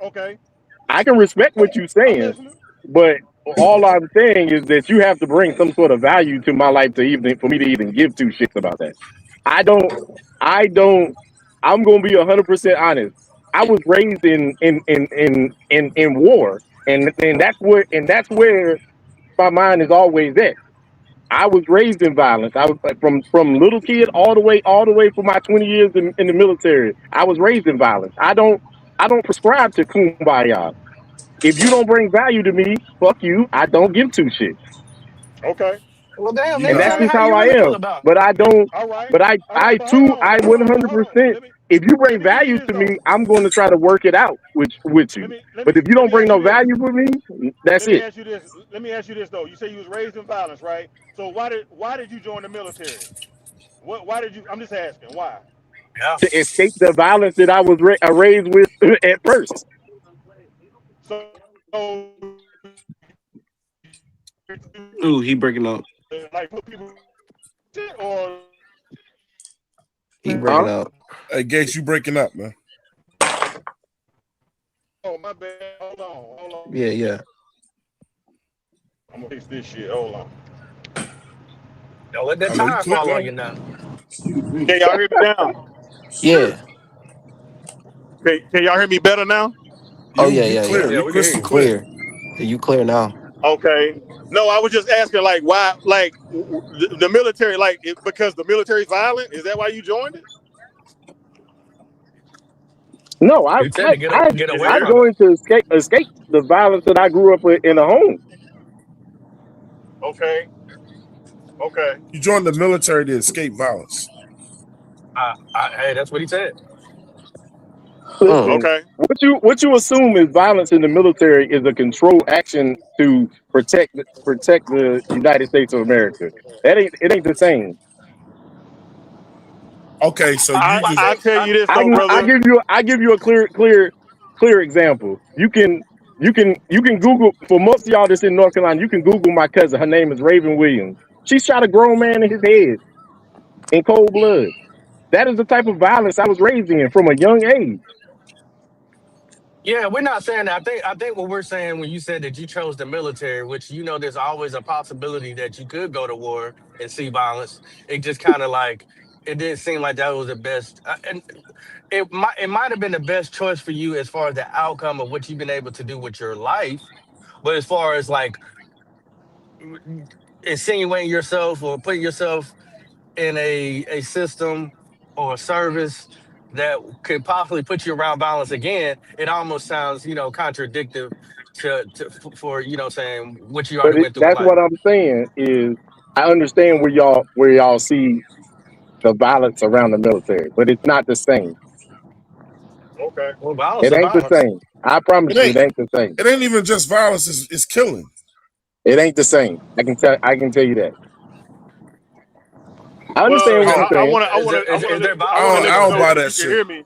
Okay. I can respect what you're I'm saying. listening. But all I'm saying is that you have to bring some sort of value to my life to even for me to even give two shits about that. I don't. I don't. I'm gonna be 100% honest. I was raised in war, and that's where my mind is always at. I was raised in violence. I was like, from little kid all the way for my 20 years in the military. I was raised in violence. I don't prescribe to kumbaya. If you don't bring value to me, fuck you. I don't give two shits. Okay. Well, damn, And nigga, Yeah. that's tell me just how how you I really feel am. about it. But I don't. All right. But All right. But hold on. I But hold on. But hold on. 100%. If you Let bring me give you value this to me, though. I'm going to try to work it out with Let you. me let But me if you let don't me bring ask no you this. value for me, that's Let me it. ask you this. Let me ask you this though. You say you was raised in violence, right? So why did you join the military? Why did you? I'm just asking. Why? Yeah. To escape the violence that I was raised with at first. So Ooh, he breaking up. like put people or He breaking Huh? up. Hey, Gates, you breaking up, man. oh my bad. Hold on. Yeah. Yeah. I'm gonna fix this shit. Hold on. Don't let that I know you tire click fall on now. you now. Can y'all hear me now? Yeah. Can y'all hear me better now? Oh You yeah, you yeah, clear. yeah. Yeah, You we can hear crystal you. clear. Clear. Yeah, you clear now. Okay. No, I was just asking, like, why, like, the military, like, because the military's violent. Is that why you joined it? No, You said to get Is away I there? from it. joined to escape the violence that I grew up in a home. Okay. Okay. You joined the military to escape violence. Hey, that's what he said. Mm. Listen, okay. What you assume is violence in the military is a controlled action to protect the United States of America. It ain't the same. Okay, so I you about to just I say, tell you this I, though, I, I, brother. I give you a clear example. You can Google, for most of y'all that's in North Carolina. You can Google my cousin. Her name is Raven Williams. She shot a grown man in his head in cold blood. That is the type of violence I was raised in from a young age. yeah, we're not saying that. I think what we're saying when you said that you chose the military, which there's always a possibility that you could go to war and see violence. It just kind of like it didn't seem like that was the best, and it might have been the best choice for you as far as the outcome of what you've been able to do with your life. But as far as like insinuating yourself or putting yourself in a system or a service that could possibly put you around balance again, it almost sounds, contradictive for saying what you already went through in That's life. what I'm saying is I understand where y'all see the violence around the military, but it's not the same. Okay. Well, violence It is ain't the violence. same. I promise it you, ain't it ain't the same. it ain't even just violence. It's killing. It ain't the same. I can tell you that. I Well, So understand is what there you're saying. is there I I violence want in to don't, the I let you don't know buy military? that that you can shit. hear me.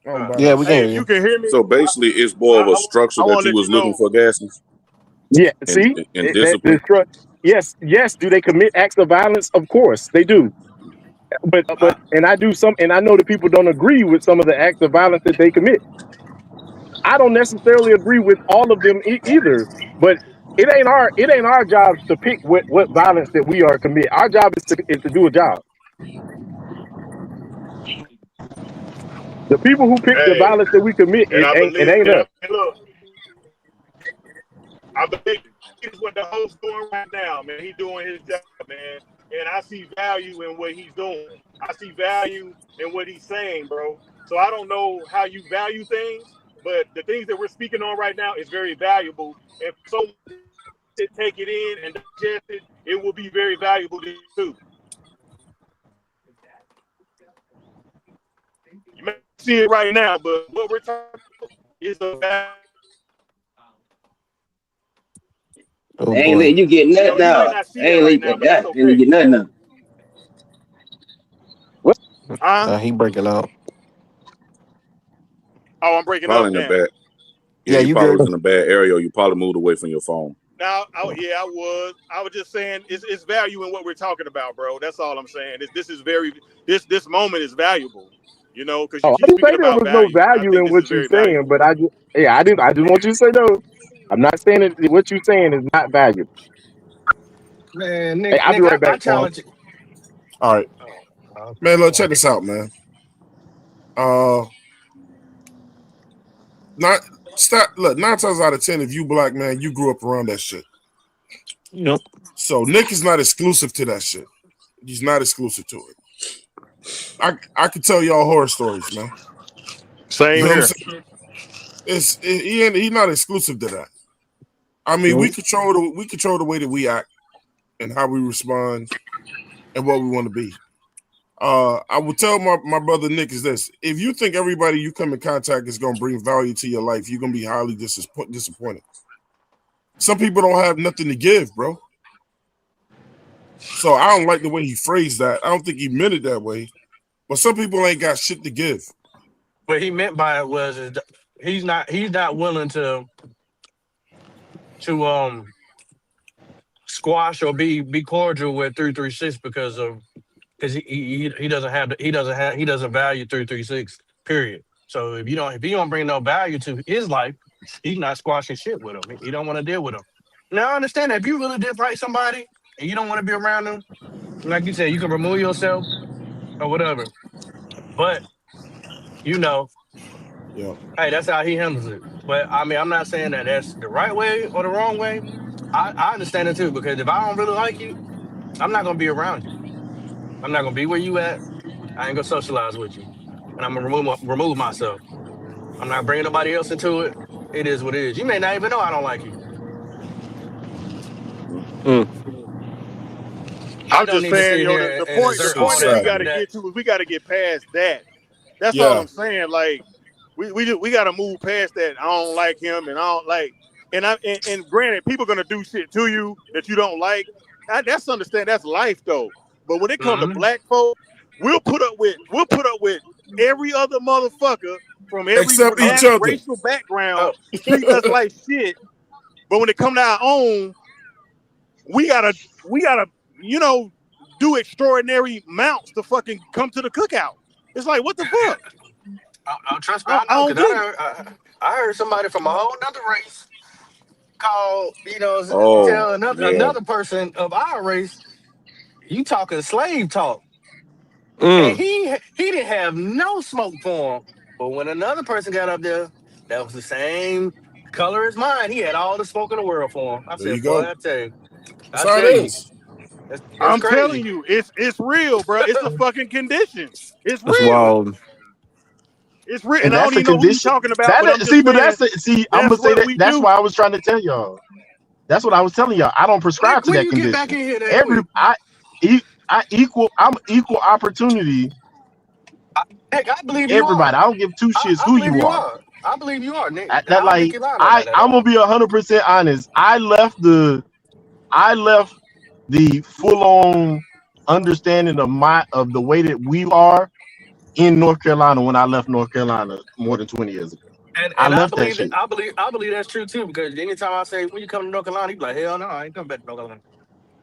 I don't buy Yeah, that we shit. can Hey, hear if you you. can hear me, So basically, it's more of a structure I that want to you let you was looking know. for, Gaskins, Yeah, and see, and that discipline. destruct. Yes. Do they commit acts of violence? Of course they do. And I do some, and I know that people don't agree with some of the acts of violence that they commit. I don't necessarily agree with all of them either, but it ain't our jobs to pick what violence that we are commit. Our job is to do a job. The people who pick the Hey, violence that we commit, and it I ain't it believe, ain't and us. look, I believe it's what the host doing right now, man. He doing his job, man. And I see value in what he's doing. I see value in what he's saying, bro. So I don't know how you value things, but the things that we're speaking on right now is very valuable. And so to take it in and digest it, it will be very valuable to you too. You may see it right now, but what we're talking about is the value. Oh They ain't boy. letting you get You nothing know, you might out. not see They that ain't right let now, that but that's God and you okay. get nothing out. What? Huh? He breaking out. Oh, I'm breaking Probably up. in a Damn. bad. Yeah, Yeah, you you probably good. was in a bad area. Or you probably moved away from your phone. Now, yeah, I was. I was just saying, it's value in what we're talking about, bro. That's all I'm saying. This is very this moment is valuable, because you keep speaking about Was no value, and I value think in this is what you're very saying, valuable. but I just want you to say though. I'm not saying that what you're saying is not valuable. Man, Hey, Nick, I'll be Nick, right I back, Paul. challenge you. All right. Oh, okay. Man, look, check Okay. this out, man. Uh, not stop. Look, 9 times out of 10, if you black man, you grew up around that shit. Yep. So Nick is not exclusive to that shit. He's not exclusive to it. I could tell y'all horror stories, man. You Same know what I'm here. saying? He not exclusive to that. I mean, Nope. we control the way that we act and how we respond and what we want to be. I would tell my brother Nick is this: if you think everybody you come in contact is gonna bring value to your life, you're gonna be highly disappointed. Some people don't have nothing to give, bro. So I don't like the way he phrased that. I don't think he meant it that way. But some people ain't got shit to give. What he meant by it was he's not willing to squash or be cordial with 336 because he doesn't value 336, period. So if you don't bring no value to his life, he's not squashing shit with him. He don't want to deal with him. Now I understand that if you really dislike somebody and you don't want to be around them, like you said, you can remove yourself or whatever. But you know, Yeah. hey, that's how he handles it. But I mean, I'm not saying that that's the right way or the wrong way. I understand it too because if I don't really like you, I'm not gonna be around you. I'm not gonna be where you at. I ain't gonna socialize with you, and I'm gonna remove myself. I'm not bringing nobody else into it. It is what it is. You may not even know I don't like you. Mm. I I'm don't just need to saying, sit yo, here the and point the exert So point all that we that. got sad. to That get to is we got to get past that. That's all Yeah. I'm saying. Like we got to move past that. I don't like him, and I don't like. And granted, people gonna do shit to you that you don't like. That's understand. That's life though. But when it comes to mhm. black folk, we'll put up with every other motherfucker from every Except each other. racial background Oh, treating us like shit. But when it come to our own, we gotta we gotta you know do extraordinary mounts to fucking come to the cookout. It's like what the fuck? trust me, I I know don't because get it. I heard somebody from a whole nother race call, Oh tell yeah. another person of our race, you talking slave talk. And Mm. he didn't have no smoke for him. But when another person got up there that was the same color as mine, he had all the smoke in the world for him. I There you said, boy, go. That's I how it tell you, is. it's I'm telling crazy. you, it's real, bro. It's a fucking condition. It's That's real. wild. It's real. And And I don't that's a even know who you condition. talking about, but I'm just See, but saying I'm that's gonna say what that. we That's do. why I was trying to tell y'all. That's what I was telling y'all. I don't prescribe to When that you get back condition. in here that Every quick, I'm equal opportunity. heck, I believe you are. Everybody. I don't give two shits I who believe you you are. are. I believe you are, Nick. That I don't think like you're lying on that at I'm gonna all. be 100% honest. I left the full on understanding of the way that we are in North Carolina when I left North Carolina more than 20 years ago. I And I left that believe that shit. I believe that's true too, because anytime I say when you come to North Carolina, you be like, hell no, I ain't coming back to North Carolina.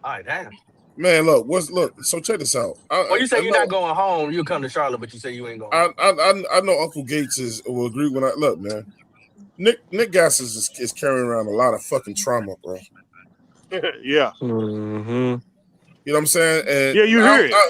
All right, damn. Man, look. So check this out. Well, you say I you're know not going home, you'll come to Charlotte, but you say you ain't going I, home. I I I know Uncle Gates will agree when I look, man. Nick Gass is carrying around a lot of fucking trauma, bro. Yeah. Mm-hmm. You know what I'm saying? And Yeah, you hear it.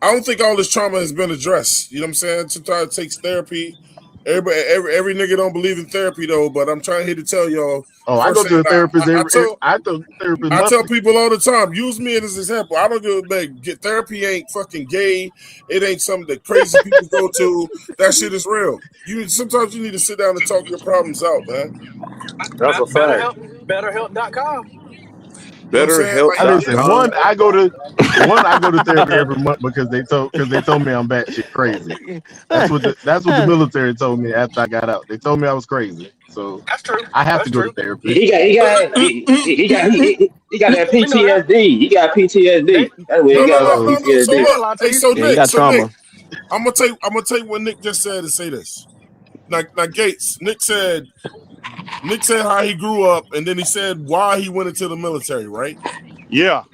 I don't think all this trauma has been addressed. You know what I'm saying? Sometimes it takes therapy. Every nigga don't believe in therapy though, but I'm trying here to tell y'all Oh, I go to firsthand. a therapist I I go to a therapist I tell monthly. people all the time, use me as an example. I don't give a damn. Get therapy ain't fucking gay. It ain't something that crazy people go to. That shit is real. Sometimes you need to sit down and talk your problems out, man. That's a fact. BetterHelp.com. You know what I'm saying? I Like listen. BetterHelp.com. I go to therapy every month because they told me I'm batshit crazy. That's what the military told me after I got out. They told me I was crazy, so That's true. I have to That's go to true. therapy. He got that We know that. PTSD. He got They PTSD. That's what he no, no, got. Got no, Oh, no, no. So they PTSD. ain't gonna look, lie to hey, you. Yeah, he got So Nick, trauma. I'm gonna take what Nick just said and say this. Now Gates, Nick said how he grew up, and then he said why he went into the military, right? Yeah.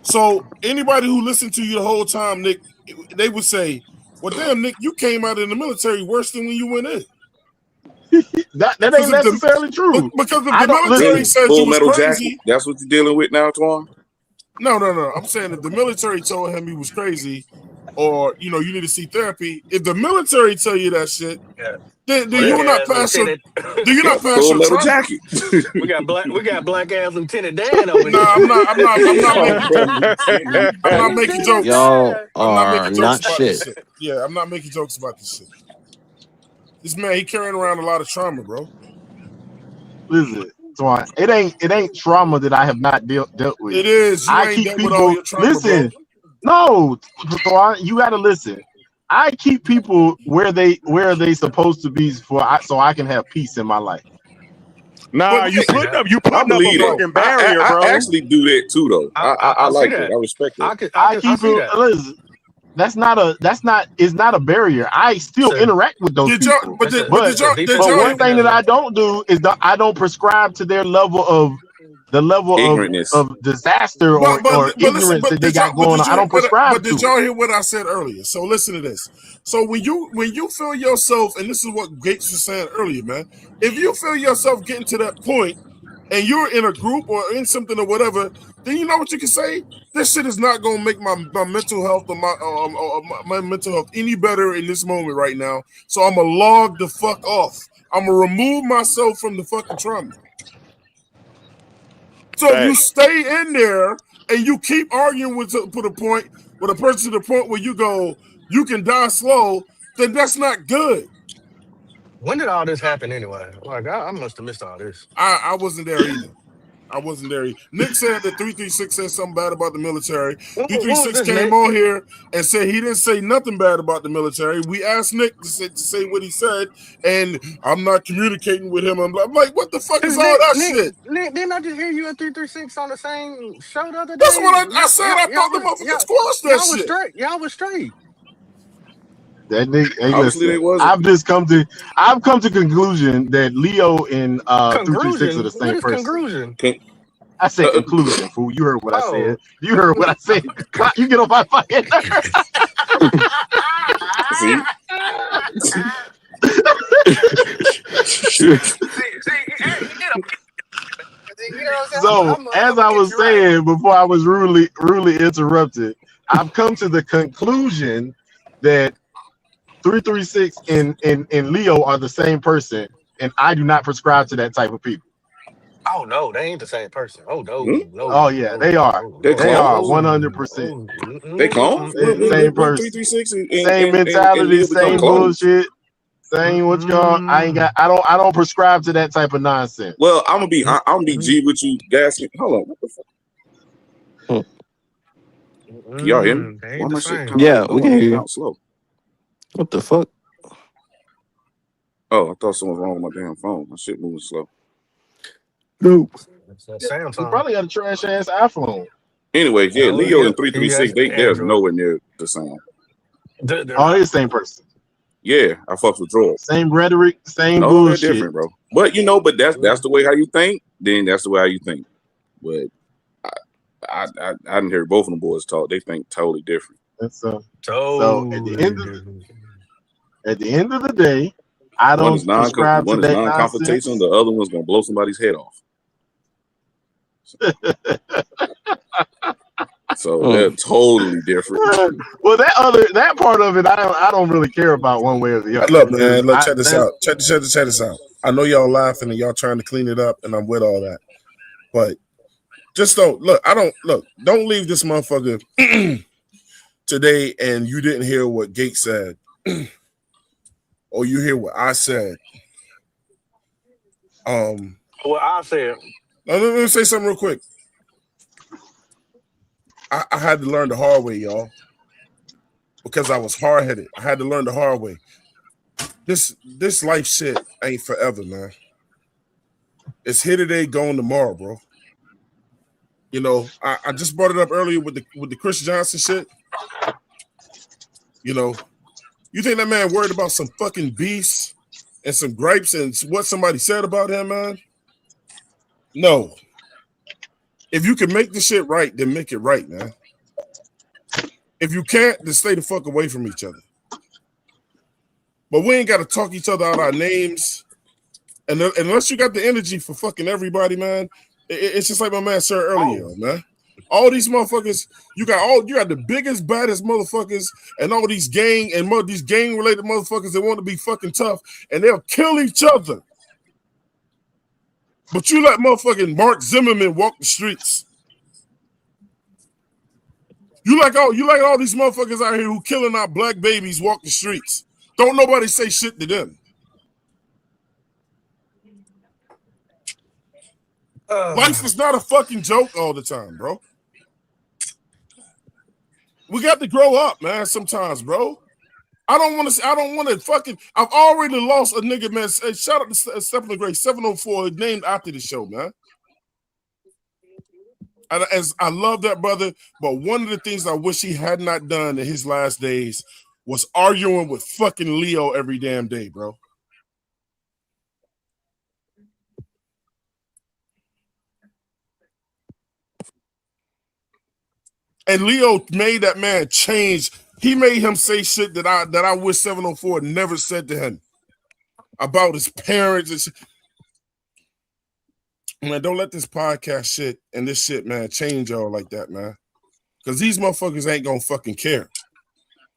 So anybody who listened to you the whole time, Nick, they would say, "Well, damn, Nick, you came out in the military worse than when you went in." that Because ain't if necessarily true. if I the don't military listen. Really? said you Full was metal jacket. crazy, That's what you're dealing with now, Twan? no. I'm saying if the military told him he was crazy, or you need to see therapy. If the military tell you that shit, Yeah. then Black you not ass pass your lieutenant. do you not Yep. pass Full your metal trauma? jacket. We got black ass Lieutenant Dan over Nah, here. I'm not Oh, making I'm not making Lieutenant jokes. Y'all Dan. I'm not are making jokes not about this shit. shit. Yeah, I'm not making jokes about this shit. This man, he carrying around a lot of trauma, bro. Listen, Twan, it ain't trauma that I have not dealt with. It is. You I ain't keep dealt with all people your trauma, bro. listen. No, Twan, you got to listen. I keep people where they supposed to be so I can have peace in my life. But Nah, I can see that. you I putting up a believe that. fucking barrier, I bro. actually do that too, though. I I see like that. that. I respect that. I Keep see it. that. Listen, it's not a barrier. I still So interact with those did y'all? people, it's a Did defensive y'all one hear? thing that mechanism. I don't do is I don't prescribe to their level of Ignorantness. disaster or But listen. ignorance that they got going on. I don't But prescribe did to it. y'all hear what I said earlier? So listen to this. So when you feel yourself, and this is what Gates was saying earlier, man. If you feel yourself getting to that point and you're in a group or in something or whatever, then you know what you can say? This shit is not gonna make my mental health or my mental health any better in this moment right now. So I'm gonna log the fuck off. I'm gonna remove myself from the fucking trauma. So if you stay in there and you keep arguing with a point with a person to the point where you go, you can die slow, then that's not good. When did all this happen anyway? Like I must have missed all this. I wasn't there either. I wasn't there. Nick said that 336 said something bad about the military. What was 336 this, came Nick? on here and said he didn't say nothing bad about the military. We asked Nick to say what he said, and I'm not communicating with him. I'm like, what the fuck is all that shit? Nick, didn't I just hear you at 336 on the same show the other day? That's what I said. I thought the motherfucker squashed that y'all was shit. straight. Y'all was straight. That nigga, hey, Obviously, they listen, wasn't. I've come to conclusion that Leo and 336 are the What same is person. conclusion? I said conclusion, fool. You heard what I Oh. said. You heard what I said. You get on my fucking See? So, as I was saying before I was rudely interrupted, I've come to the conclusion that 336 and Leo are the same person, and I do not prescribe to that type of people. Oh no, they ain't the same person. Oh no, no. Oh yeah, they are. They They are clones? 100%. They clones? Same person. 336 Same mentality, Leo become same clones? bullshit. Same what you call. I don't prescribe to that type of nonsense. Well, I'm gonna be G with you, Gaskin. Hold on, what the fuck? Can y'all hear me? Why am I shit? Yeah, we can hear you. Out slow. What the fuck? Oh, I thought something was wrong with my damn phone. My shit moving slow. No. You probably got a trash ass iPhone. Anyway, yeah, Oh, Leo yeah. and 336, He has they're Android. nowhere near the same. They're Oh, it's the same person. Yeah, I fucks with drugs. Same rhetoric, same No, bullshit. they're different, bro. But you know, that's the way how you think. Then that's the way how you think. But I didn't hear both of them boys talk. They think totally different. So at the end of the day, I One don't is prescribe to that non-confrontational. nonsense. The other one's gonna blow somebody's head off. So they're totally different. Well, that part of it, I don't really care about one way or the other. Look, man, check this out. Check this out. I know y'all laughing and y'all trying to clean it up, and I'm with all that. But just don't leave this motherfucker today and you didn't hear what Gate said. Or you hear what I said. Well, I said. Let me say something real quick. I had to learn the hard way, y'all, because I was hard-headed. I had to learn the hard way. This life shit ain't forever, man. It's here today, gone tomorrow, bro. You know, I just brought it up earlier with the Chris Johnson shit. You know, you think that man worried about some fucking beefs and some gripes and what somebody said about him, man? No. If you can make the shit right, then make it right, man. If you can't, then stay the fuck away from each other. But we ain't got to talk each other out our names. And unless you got the energy for fucking everybody, man, it's just like my man said earlier, man. All these motherfuckers, you got the biggest, baddest motherfuckers, and all these gang related motherfuckers that want to be fucking tough, and they'll kill each other. But you let motherfucking Mark Zimmerman walk the streets. You like all these motherfuckers out here who killing our black babies walk the streets. Don't nobody say shit to them. Life is not a fucking joke all the time, bro. We got to grow up, man, sometimes, bro. I don't want to fucking. I've already lost a nigga, man. Shout out to Stephen Gray, 704, named after the show, man. As I love that brother, but one of the things I wish he had not done in his last days was arguing with fucking Leo every damn day, bro. And Leo made that man change. He made him say shit that I wish 704 never said to him about his parents. Man, don't let this podcast shit and this shit, man, change y'all like that, man. Because these motherfuckers ain't gonna fucking care.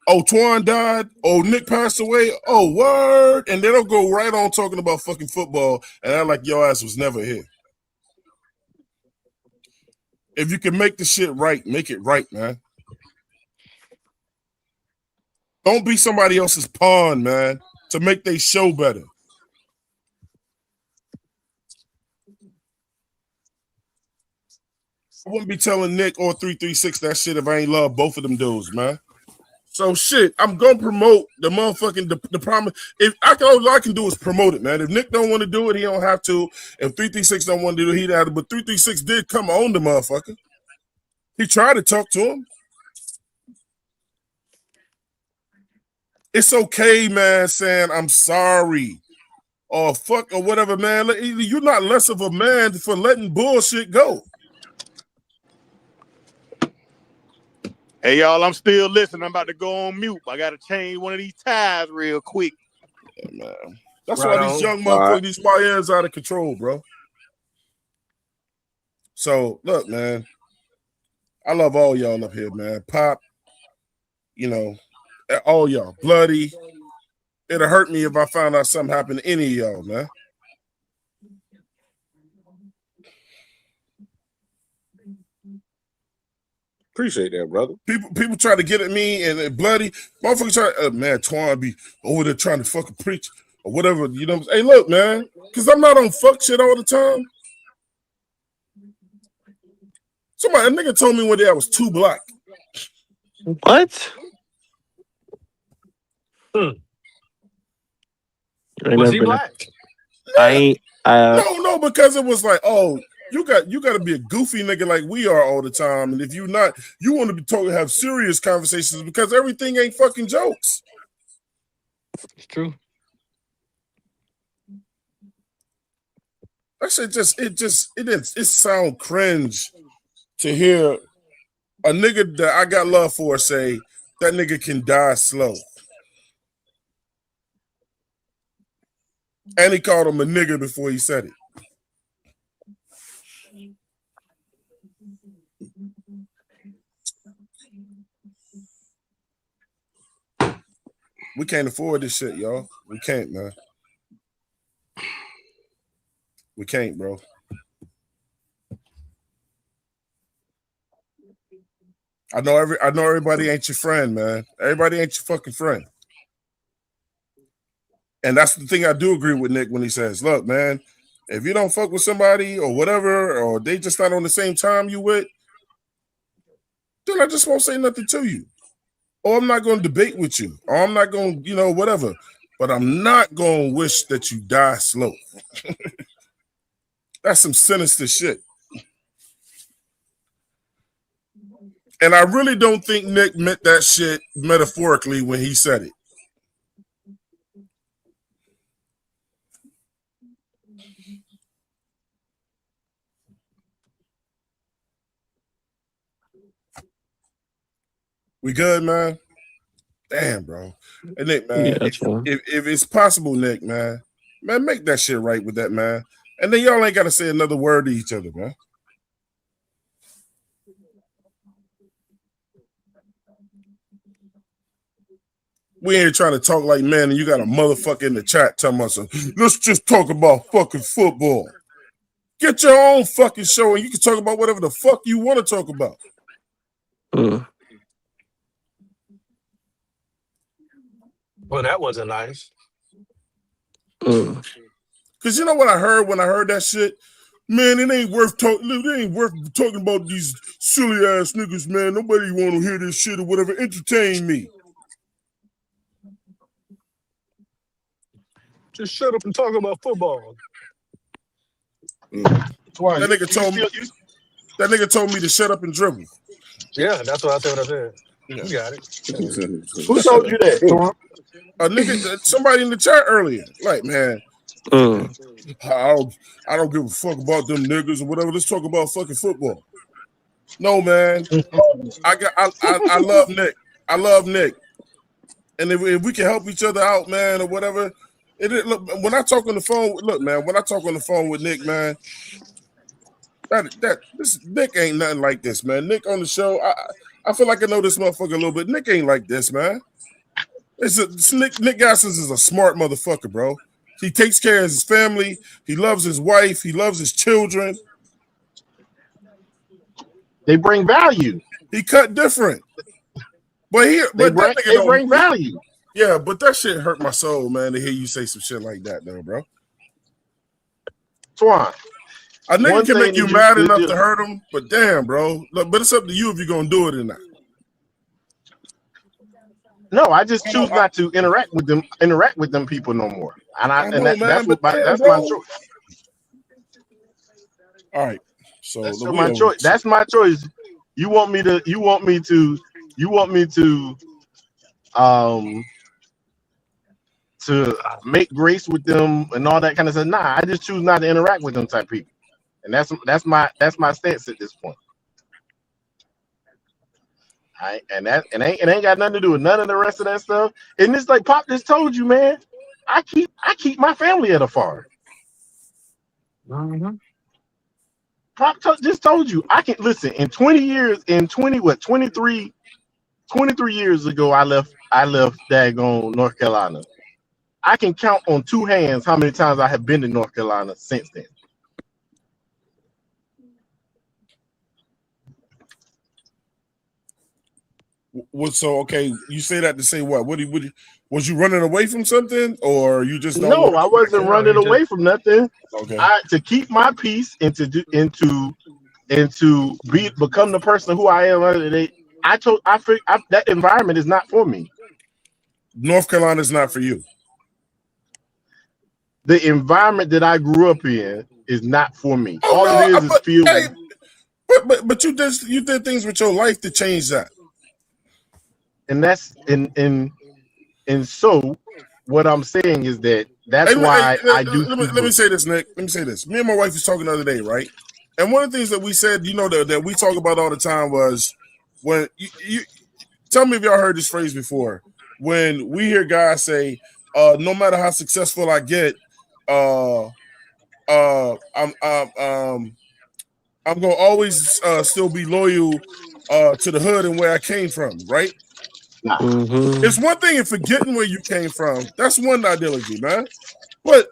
Oh, Twan died. Oh, Nick passed away. Oh, word. And then they'll go right on talking about fucking football and act like your ass was never here. If you can make the shit right, make it right, man. Don't be somebody else's pawn, man, to make their show better. I wouldn't be telling Nick or 336 that shit if I ain't love both of them dudes, man. So shit, I'm gonna promote the motherfucking the promise. If all I can do is promote it, man. If Nick don't want to do it, he don't have to. If 336 don't want to do it, he'd have to. But 336 did come on the motherfucker. He tried to talk to him. It's okay, man, saying I'm sorry or fuck or whatever, man. You're not less of a man for letting bullshit go. Hey, y'all, I'm still listening. I'm about to go on mute. I got to change one of these ties real quick. Yeah, man. That's Right why these on. young motherfuckers, these YNs out of control, bro. So, look, man. I love all y'all up here, man. Pop, you know, all y'all. Bloody. It'll hurt me if I found out something happened to any of y'all, man. Appreciate that, brother. People try to get at me and Bloody. Motherfuckers try, man, Twan be over there trying to fucking preach or whatever. You know, hey, look, man, because I'm not on fuck shit all the time. A nigga told me one day I was too black. What? Was he black? No, because it was like, oh, you got to be a goofy nigga like we are all the time, and if you not, you want to be told to have serious conversations because everything ain't fucking jokes. It's true. That shit it sound cringe to hear a nigga that I got love for say that nigga can die slow. And he called him a nigga before he said it. We can't afford this shit, y'all. We can't, man. We can't, bro. I know everybody ain't your friend, man. Everybody ain't your fucking friend. And that's the thing I do agree with Nick when he says, look, man, if you don't fuck with somebody or whatever, or they just not on the same time you with, then I just won't say nothing to you. Or I'm not going to debate with you. Or I'm not going to, whatever. But I'm not going to wish that you die slow. That's some sinister shit. And I really don't think Nick meant that shit metaphorically when he said it. We good, man? Damn, bro. And Nick, man, Yeah, if it's possible, Nick, man, make that shit right with that, man. And then y'all ain't got to say another word to each other, man. We ain't trying to talk like men, and you got a motherfucker in the chat telling us, let's just talk about fucking football. Get your own fucking show, and you can talk about whatever the fuck you want to talk about. Well, that wasn't nice. Because you know what I heard when I heard that shit? Man, it ain't worth talking. It ain't worth talking about these silly ass niggas, man. Nobody want to hear this shit or whatever. Entertain me. Just shut up and talk about football. That nigga told me to shut up and dribble. Yeah, that's what I said. You got it. Who told you that, Tom? A nigga, somebody in the chat earlier. Like, man, I don't give a fuck about them niggas or whatever. Let's talk about fucking football. No, man. I love Nick. I love Nick. And if we can help each other out, man, or whatever. Look, when I talk on the phone, look, man, when I talk on the phone with Nick, man, This Nick ain't nothing like this, man. Nick on the show, I feel like I know this motherfucker a little bit. Nick ain't like this, man. Nick Gaskins is a smart motherfucker, bro. He takes care of his family. He loves his wife. He loves his children. They bring value. He cut different. But they bring value. Yeah, but that shit hurt my soul, man, to hear you say some shit like that, though, bro. Twan. A nigga can make you mad enough to hurt him, but damn, bro. Look, but it's up to you if you're gonna do it or not. No, I just choose not to interact with them people no more. That's my choice. All right. So that's my choice. That's my choice. You want me to make grace with them and all that kind of stuff. Nah, I just choose not to interact with them type people. And that's my stance at this point. It ain't got nothing to do with none of the rest of that stuff. And it's like Pop just told you, man. I keep my family at a farm. Mm-hmm. Pop just told you I can listen. In 23 years ago, I left daggone North Carolina. I can count on two hands how many times I have been to North Carolina since then. So okay, you say that to say what? Was you running away from something, or you just don't? No, I wasn't running away from nothing. Okay, to keep my peace and to become the person who I am. That environment is not for me. North Carolina is not for you. The environment that I grew up in is not for me. All it is feel. Hey, but you did things with your life to change that. And that's and so what I'm saying is that's why I do. Let me say this, Nick. Let me say this. Me and my wife was talking the other day, right? And one of the things that we said, that we talk about all the time was when you tell me if y'all heard this phrase before. When we hear guys say, "No matter how successful I get, I'm gonna always still be loyal to the hood and where I came from," right? Mm-hmm. It's one thing in forgetting where you came from. That's one ideology, man. But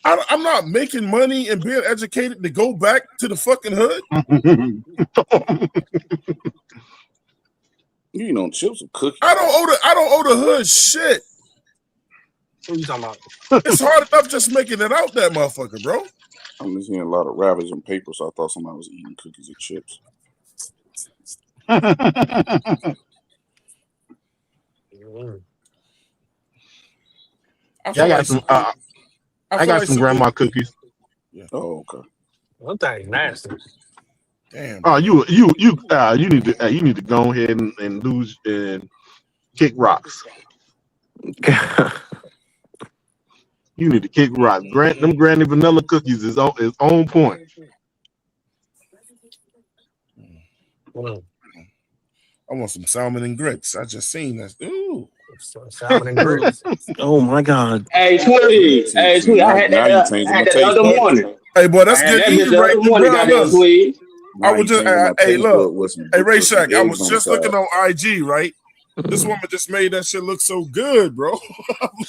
I'm not making money and being educated to go back to the fucking hood. You know, chips and cookies. I don't owe the hood shit. What are you talking about? It's hard enough just making it out that motherfucker, bro. I'm just seeing a lot of Ravage and paper, so I thought somebody was eating cookies and chips. I got some grandma cookies. Yeah. Oh, okay. One thing nasty. Damn. Oh, you need to go ahead and lose and kick rocks. You need to kick rocks. Them Granny Vanilla cookies is on point. I want some salmon and grits. I just seen that. Ooh. Salmon and grits. Oh my God. Hey, Tweed. I had that the other morning. Hey, boy, that's good eating right there. I was just, hey, look, hey, Ray Shack, I was just looking on IG, right? This woman just made that shit look so good, bro.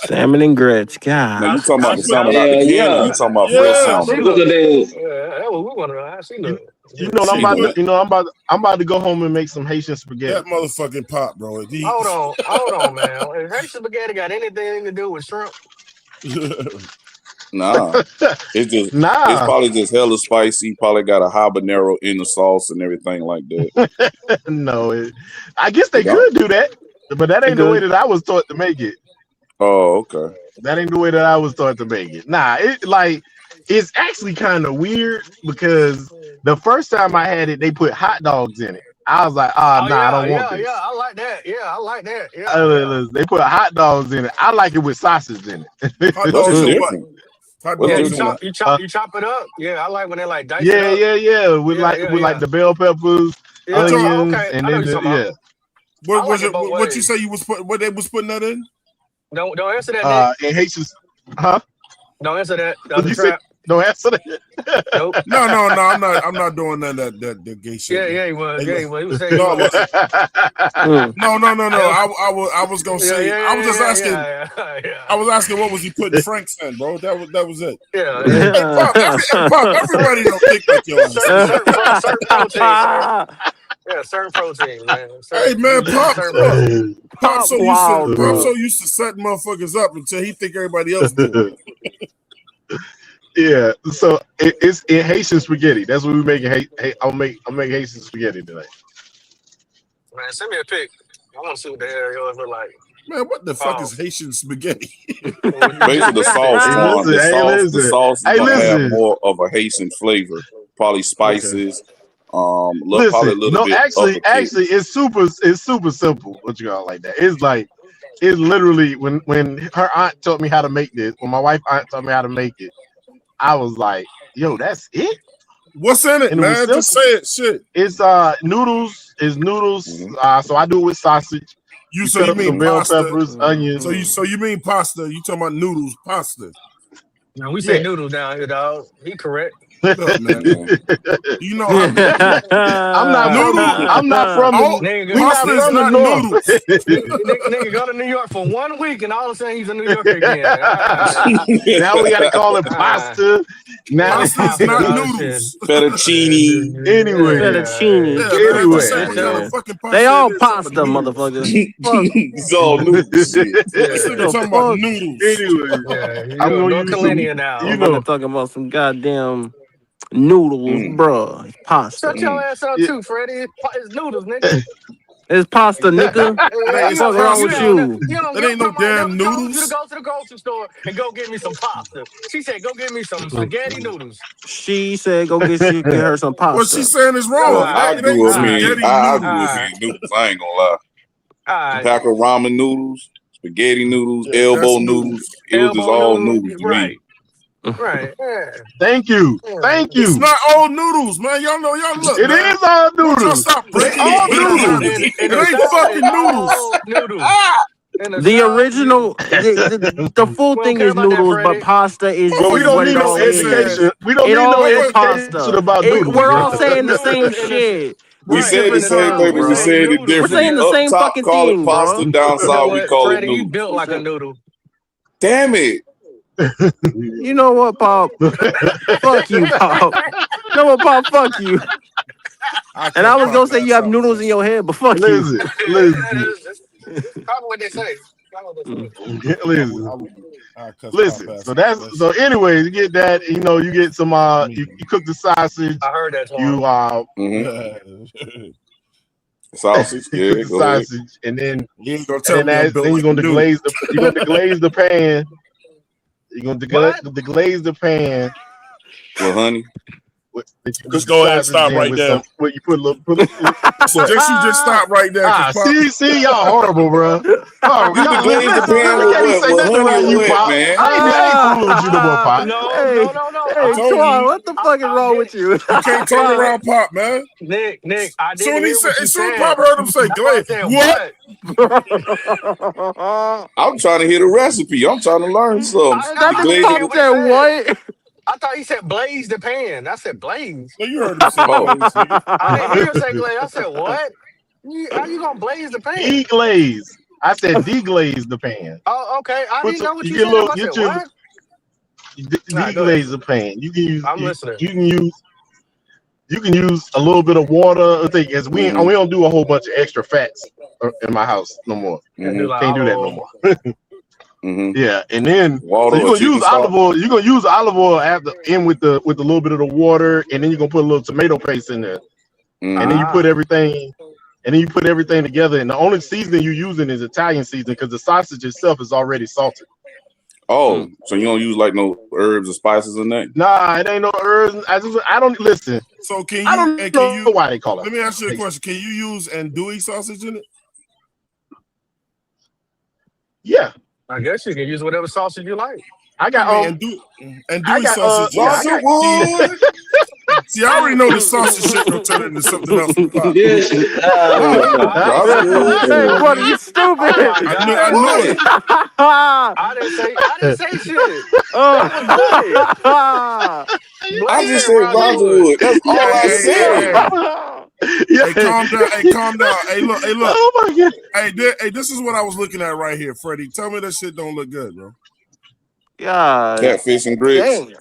Salmon and grits, God. Now you talking about the salmon out the can, or you talking about fresh salmon? Look at that. Yeah, we want to. I seen it. I'm about to go home and make some Haitian spaghetti. That motherfucking pot, bro. Hold on, man. If Haitian spaghetti got anything to do with shrimp? Nah, it's probably just hella spicy. Probably got a habanero in the sauce and everything like that. No, I guess they could do that, but that ain't the way that I was taught to make it. Oh, okay. That ain't the way that I was taught to make it. Nah, it's actually kind of weird because the first time I had it, they put hot dogs in it. I was like, I don't want this. Yeah, I like that. I like that. Yeah. They put hot dogs in it. I like it with sausage in it. Hot dogs are what? You chop it up. Yeah, I like when they like dice it up. Yeah. With like the bell peppers, onions, and then what you say you was what they was putting that in? Don't answer that. In Haitian, huh? Don't answer that. Don't answer that. Nope. No, I'm not doing none of that gay shit. Yeah, he was. Hey, Yeah, he was. He was saying no, he was. no. I was gonna say. I was just asking. Yeah. I was asking what was he putting Franks in, bro? That was it. Yeah. Hey, Pop, everybody don't think like your ass. certain protein, sir. Yeah, certain protein, man. Hey, man, Pop Pop so wild, bro. used to setting motherfuckers up until he think everybody else do it. Yeah, so it's in Haitian spaghetti. That's what we're making. I'll make Haitian spaghetti tonight. Man, send me a pic. I want to see what the hell yours look like. Man, what the fuck is Haitian spaghetti? Basically, the sauce, the sauce is gonna have more of a Haitian flavor, probably spices. Probably a little bit. Actually, it's super simple. What you got like that? It's literally when her aunt taught me how to make this. When my wife aunt taught me how to make it, I was like, "Yo, that's it." What's in it, man? Just say it. Shit. It's noodles. It's noodles. So I do it with sausage. You mean some bell pasta? peppers, onions. So you mean pasta? You talking about noodles, pasta? No, we say noodles down here, dog. He correct. Look, man. You know, I'm not from the north. Nigga go to New York for 1 week and all of a sudden he's a New Yorker again. Now we gotta call it pasta. Now pasta's not noodles. Fettuccine. Anyway. They all pasta, motherfuckers. It's all noodles. This nigga talking about noodles. Anyway, I'm gonna use now. You know, talking about some goddamn noodles, bro. It's pasta. Shut your ass up too, Freddie. It's noodles, nigga. It's pasta, nigga. What's wrong with you? It ain't no damn noodles. You go to the grocery store and go get me some pasta. She said, "Go get me some spaghetti noodles." She said, "Go get her some pasta." What she's saying is wrong. I agree with me. Noodles. I ain't gonna lie. A pack of ramen noodles, spaghetti noodles, elbow noodles. It was just all noodles to me. Right. Yeah. Thank you. It's not all noodles, man. Y'all know. Y'all look. It is all noodles. Y'all stop breaking all noodles. It ain't fucking noodles. The original, the full thing is noodles, but pasta is. But we don't need no education. We don't need no education about noodles. We're all saying the same shit. We said the same thing, but we said it different. We're saying the same fucking call thing, it pasta. bro. Down south, we call it Freddie, you noodles. built like a noodle. Damn it. You know what, Pop? Fuck you, Pop. You know what, Pop? Fuck you. And I was gonna say you have noodles in your head, but fuck you. Probably what they say. Listen. So anyways, you get that. You know, you get some. You cook the sausage. I heard that. Sausage, yeah, go sausage, ahead. and then you're gonna deglaze the pan. You're gonna deglaze the pan with honey. Just go ahead and stop right there. What you put a little. So you just stop right there. See, y'all horrible, bro. Oh, you deglaze the pan with honey and wet, man. I ain't fooling with you no more, Pop. No. Hey, Twan, what the fuck is wrong with you? You can't turn around, Pop, man. Nick, I didn't Soon Pop heard him say glaze. What? I'm trying to hear the recipe. I'm trying to learn something. Pop said what? I thought he said blaze the pan. I said blaze. No, you heard him say glaze. I didn't hear him say glaze. I said what? How you gonna blaze the pan? Deglaze. I said deglaze the pan. Oh, okay. I didn't know what you said. I said what? Deglaze the pan. You can use. I'm listening. You can use a little bit of water. As we don't do a whole bunch of extra fats in my house no more. Can't do that no more. Yeah, and then you're gonna use olive oil. You're gonna use olive oil with a little bit of the water, and then you're gonna put a little tomato paste in there, and then you put everything. And then you put everything together, and the only seasoning you're using is Italian seasoning because the sausage itself is already salted. Oh, so you don't use like no herbs or spices in that? Nah, it ain't no herbs. I don't listen. So can you? I don't know why they call it. Let me ask you a question. Can you use andouille sausage in it? Yeah, I guess you can use whatever sausage you like. I got andouille sausage. See, I already know the sausage shit gonna turn into something else. With Pop. Hey, buddy, you stupid. Oh my I knew it. I didn't say shit. That was Buddy. I just said Roger Wood. That's all I said. Hey, calm down. Hey, calm down. Hey, look. Oh my god. Hey, this is what I was looking at right here, Freddie. Tell me that shit don't look good, bro. Yeah. Catfish and grits. Dang.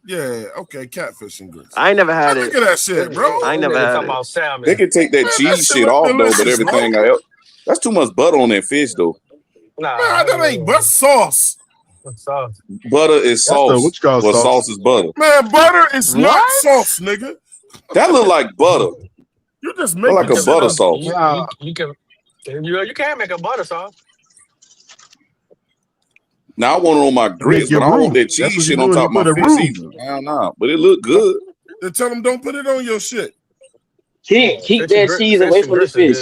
Yeah, okay, catfish and grits. I ain't never had Look it. at that shit, bro. I ain't never had Talking it. about salmon. They can take that cheese shit off though, but everything else. That's too much butter on that fish though. Nah, Man, that ain't but sauce. sauce. Butter is sauce. What you call well, sauce? sauce is butter. Man, butter is not sauce, nigga. That look like butter. You just Look make like a butter sauce. You can make a butter sauce. Now I want it on my grits, but I don't want that cheese shit on top of my fish either. Nah, but it look good. Then tell them don't put it on your shit. Keep that cheese away from the fish.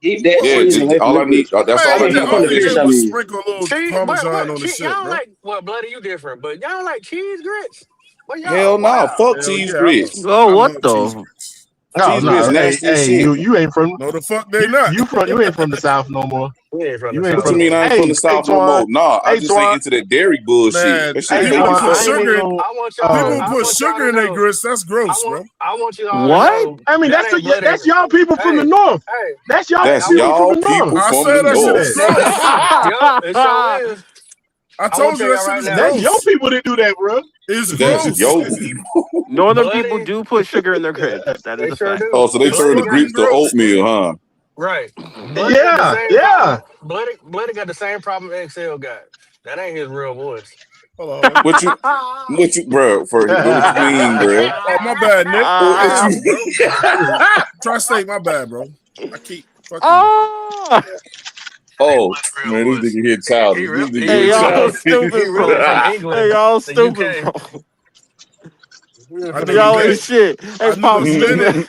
Keep that cheese away from all I the need. fish. That's all I need. From the fish, I mean. Sprinkle a little Parmesan on the shit, y'all bro. like, well, Bloody, you different, but y'all like cheese grits? Well, y'all, Hell no, fuck cheese grits. Oh, what though? No, grits nasty as shit. you ain't from. No, the fuck they not. You ain't from the South no more. You ain't from You the ain't South. What you mean I ain't from the South no more? Nah, I just ain't into that dairy bullshit. Man, That shit people make me put fuck. sugar in. I want People y'all put to sugar in their know. grits. That's gross, bro. I want you all What? to know. I mean, that that's ain't Bloody. that's y'all people from the north. Hey, That's y'all That's people y'all from the people north. I from said the that shit north. is gross. yeah, it sure is. I I told want you to that tell shit y'all is right That's gross. your people that do that, bro. It's That's gross. yo people. Northern Bloody. people do put sugar in their grits. That They is a sure fact. do. Oh, so they It's turn the fucking grits to gross. oatmeal, huh? Right. Bloody got the Yeah, same yeah. problem. Bloody got the same problem XL got. That ain't his real voice. Hold on. What you, bro? What you mean, bro? Oh, my bad, Nick. What Damn, you? bro. Tri-State, my bad, bro. I keep fucking. Oh man, this nigga here childish. This nigga Hey, here y'all childish. stupid, He bro. really from England. Hey, y'all the stupid, UK. bro. I knew the Y'all ain't minute. shit. Hey, Pops.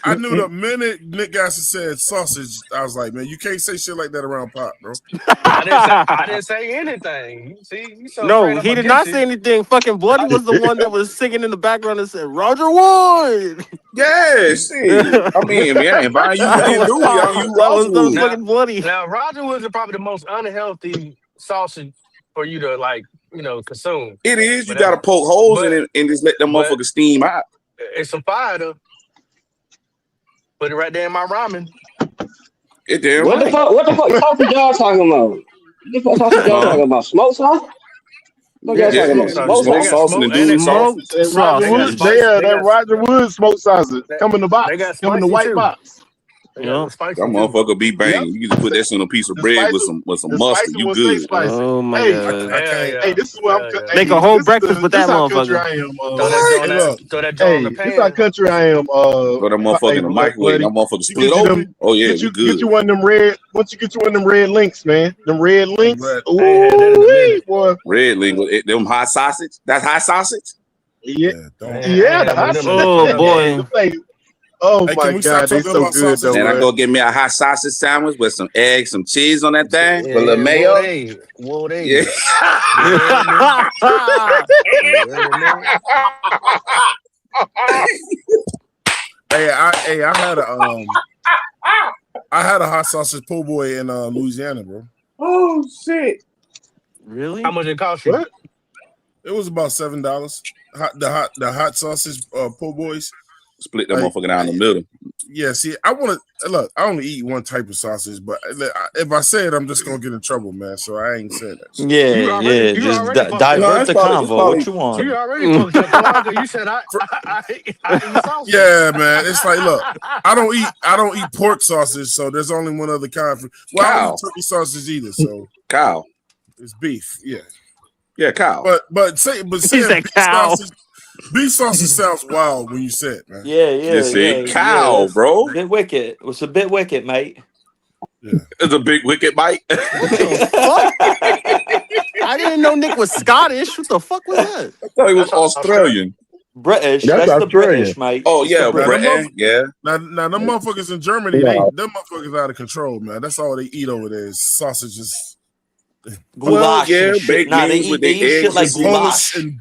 I knew the minute Nick Gasson said sausage, I was like, man, you can't say shit like that around Pop, bro. I didn't say anything. You see, you so afraid No, I'm he gonna did get not you. say anything. Fucking Bloody was the one that was singing in the background and said, Roger Wood. Yeah, shit. I mean, if I you didn't do it, y'all you That was Roger the Wood. fucking Bloody. Now, Roger Woods is probably the most unhealthy sausage for you to consume. It is. You But gotta poke holes in but- it and just let them but- motherfuckers steam out. it's some fire though. Put it right there in my ramen. It damn What the right. fuck? What the fuck sausage y'all talking about? What the fuck sausage y'all talking about? Smoked sauce? What y'all talking about? Smoked Smoked sauce and the dude sauce. That Roger Wood, that Roger Wood smoked sausage. Come in the box. They got Come in the spicy, white too. box. That motherfucker be banging. You can just put that shit on a piece of The bread spicy- with some the mustard. spicy You ones stay good. spicy. Oh my Hey, god. Hey, this is where I'm. Make a whole breakfast with this that how country motherfucker. I am. Throw that joint in the This how pan. country I am. Throw that motherfucker in the microwave. That motherfucker split open. Oh yeah, we good. Get you one of them red. Once you get you one of them red links, man. Them red links. Ooh, boy. Red link with them hot sausage. That's hot sausage. Yeah, Man, the hot them Oh in the boy. the thing. Oh Hey, my can we stop god, they talking so about good though. sausage? Then I man. go get me a hot sausage sandwich with some eggs, some cheese on that thing, with a little Yeah, mayo. Whoa, they. Yeah. Hey, I had a hot sausage po' boy in Louisiana, bro. Oh shit! Really? How much it cost you? What? It was about $7. The hot sausage po' boys. Split that motherfucker down the middle. Yeah, see, I want to look. I only eat one type of sausage, but if I say it, I'm just gonna get in trouble, man. So I ain't saying that shit. Yeah. Just divert the convo. What you want? You already fucked up. Because you said I eat sausage. Yeah, man. It's like, look, I don't eat pork sausage, so there's only one other kind. I don't eat turkey sausage either, so cow. It's beef. Yeah. Yeah, cow. But saying beef cow. beef sausage sounds wild when you say it, man. Yeah. Cow, It's bro. a bit wicked. It's a bit wicked, mate. Yeah. It's a big wicked bite. I didn't know Nick was Scottish. What the fuck was that? I thought he was Australian. British. That's That's the Australian. British, mate. Oh It's yeah, the British. Britain. Yeah. Now them motherfuckers in Germany, Yeah. them motherfuckers out of control, man. That's all they eat over there is sausages. Goulash yeah, and shit. baked Nah, they beans eat with they the egg shit eggs like and Polish goulash. and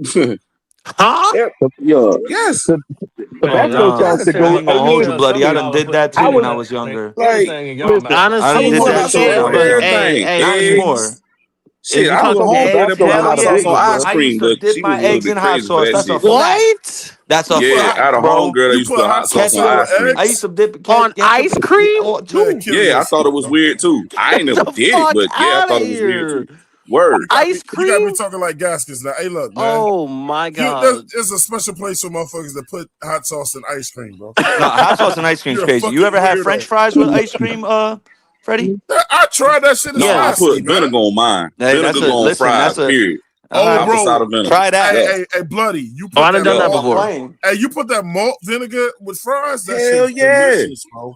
Huh? Yo, Yes. Oh Tabasco no, sauce to I go. ain't I gonna hold you, mean, bloody. I done did that I too when was I was younger. Like, Anything in your listen. mouth. I I done was Honestly, did put running that hot shit sauce when I track, on was man. younger. everything. Hey, honestly, Ashmore. Eggs. If Shit, you I was I'm a talking talking about homegirl that eggs, put Tabasco hot when hell I was yeah. sauce on bigger, ice bro. I used cream, to but dip she was my a little eggs in bit hot crazy for sauce. that That's a shit. what? That's a You put Yeah, hot, I had fact, a bro. homegirl that you used to put put hot hot sauce sauce on on your Ketchup. ice cream. I used eggs? to dip On ketchup ice cream? Man, too. kill Yeah, I thought it yourself, was bro. weird too. I ain't Get never the did it, fuck but yeah, I out of thought it was weird here. too. Word. Ice You got me cream? talking like Gaskins now. Hey, look, man. Oh my You god. there's a special place for motherfuckers that put hot sauce in ice cream, bro. No, hot sauce and ice cream's You're a crazy. You fucking ever had French weirdo. fries with ice cream, Freddie? I tried that shit. It's No, I nasty, Yes. put man. vinegar on mine. Hey, that's Vinegar a go on listen. fries, That's a period. Oh, uh, Apple bro. cider vinegar. try that. Yeah. Hey, bloody. You Oh, put I done that done Yeah. that Oh, I'm malt. before. playing. Hey, you put that malt vinegar with fries. That Hell shit's yeah. delicious, bro.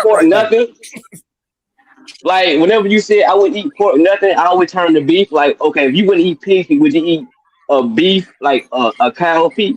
up pork right now. nothing, like whenever you said I would eat pork nothing, I always turn to beef. Like, okay, if you wouldn't eat pig, would you eat a beef like a cow feet?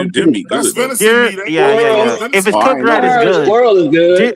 deer meat That's good though. venison Deer, meat. Ain't yeah, no yeah, squirrel. yeah. If it's Oh, I cooked ain't know right, I it's that. heard good. squirrel is good. Deer,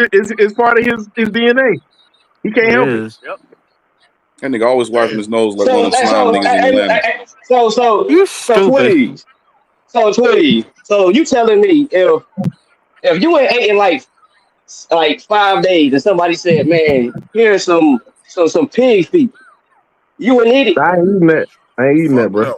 it's part of his DNA. He can't It help it. is. Yep. That nigga always wiping his nose like one So of them slime niggas in Atlanta. You stupid. Tweez. So you telling me if you ain't eating like 5 days and somebody said, man, here's some pig feet, you wouldn't eat it? I ain't eating that. I ain't eating that, Fuck bro. no.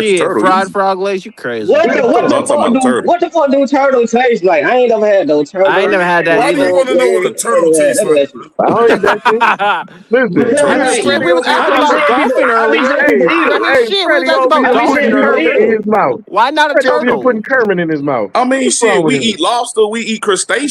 at the Shit, turtle. fried Easy. frog legs, you crazy. What the No, I'm talking about the turtle. what the fuck do turtle taste like? I ain't never had no turtle. I ain't never had that Why do you either. want to know what a turtle tastes like, bro? I don't eat that shit. Listen, Because I mean, like, shit, Freddie we was over here talking I be putting, about seeing people, dolphin I be earlier. seeing hey, people eat I it. mean, hey, shit, we was Freddie talking over about here I be putting seeing dolphin people eat Kermit in it. his mouth. Why not a Freddie over here turtle? putting Kermit in his mouth. I mean, What's shit, wrong with we him? eat lobster, we eat crustaceans.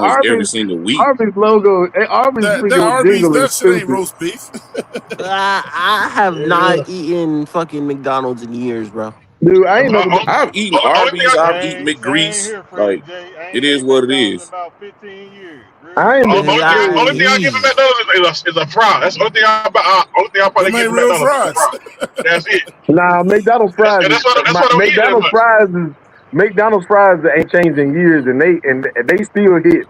McDonald's every single week. Arby's logo, Arby's That freaking Arby's, jingle is that shit ain't stupid. roast beef. I have not eaten fucking McDonald's in years, bro. Dude, I ain't never. I've eaten Only thing Arby's. I've eaten Same McGrease. here, Freddie Like J. I it ain't is ate what it McDonald's in is. about 15 years. Real I ain't shit. been. only thing I give from McDonald's is a fry. That's the only thing I probably Them get ain't from real McDonald's is a fries. fry. That's it. Nah, McDonald's fries. That's what I'm eating. McDonald's fries ain't changed in years, and they still hit.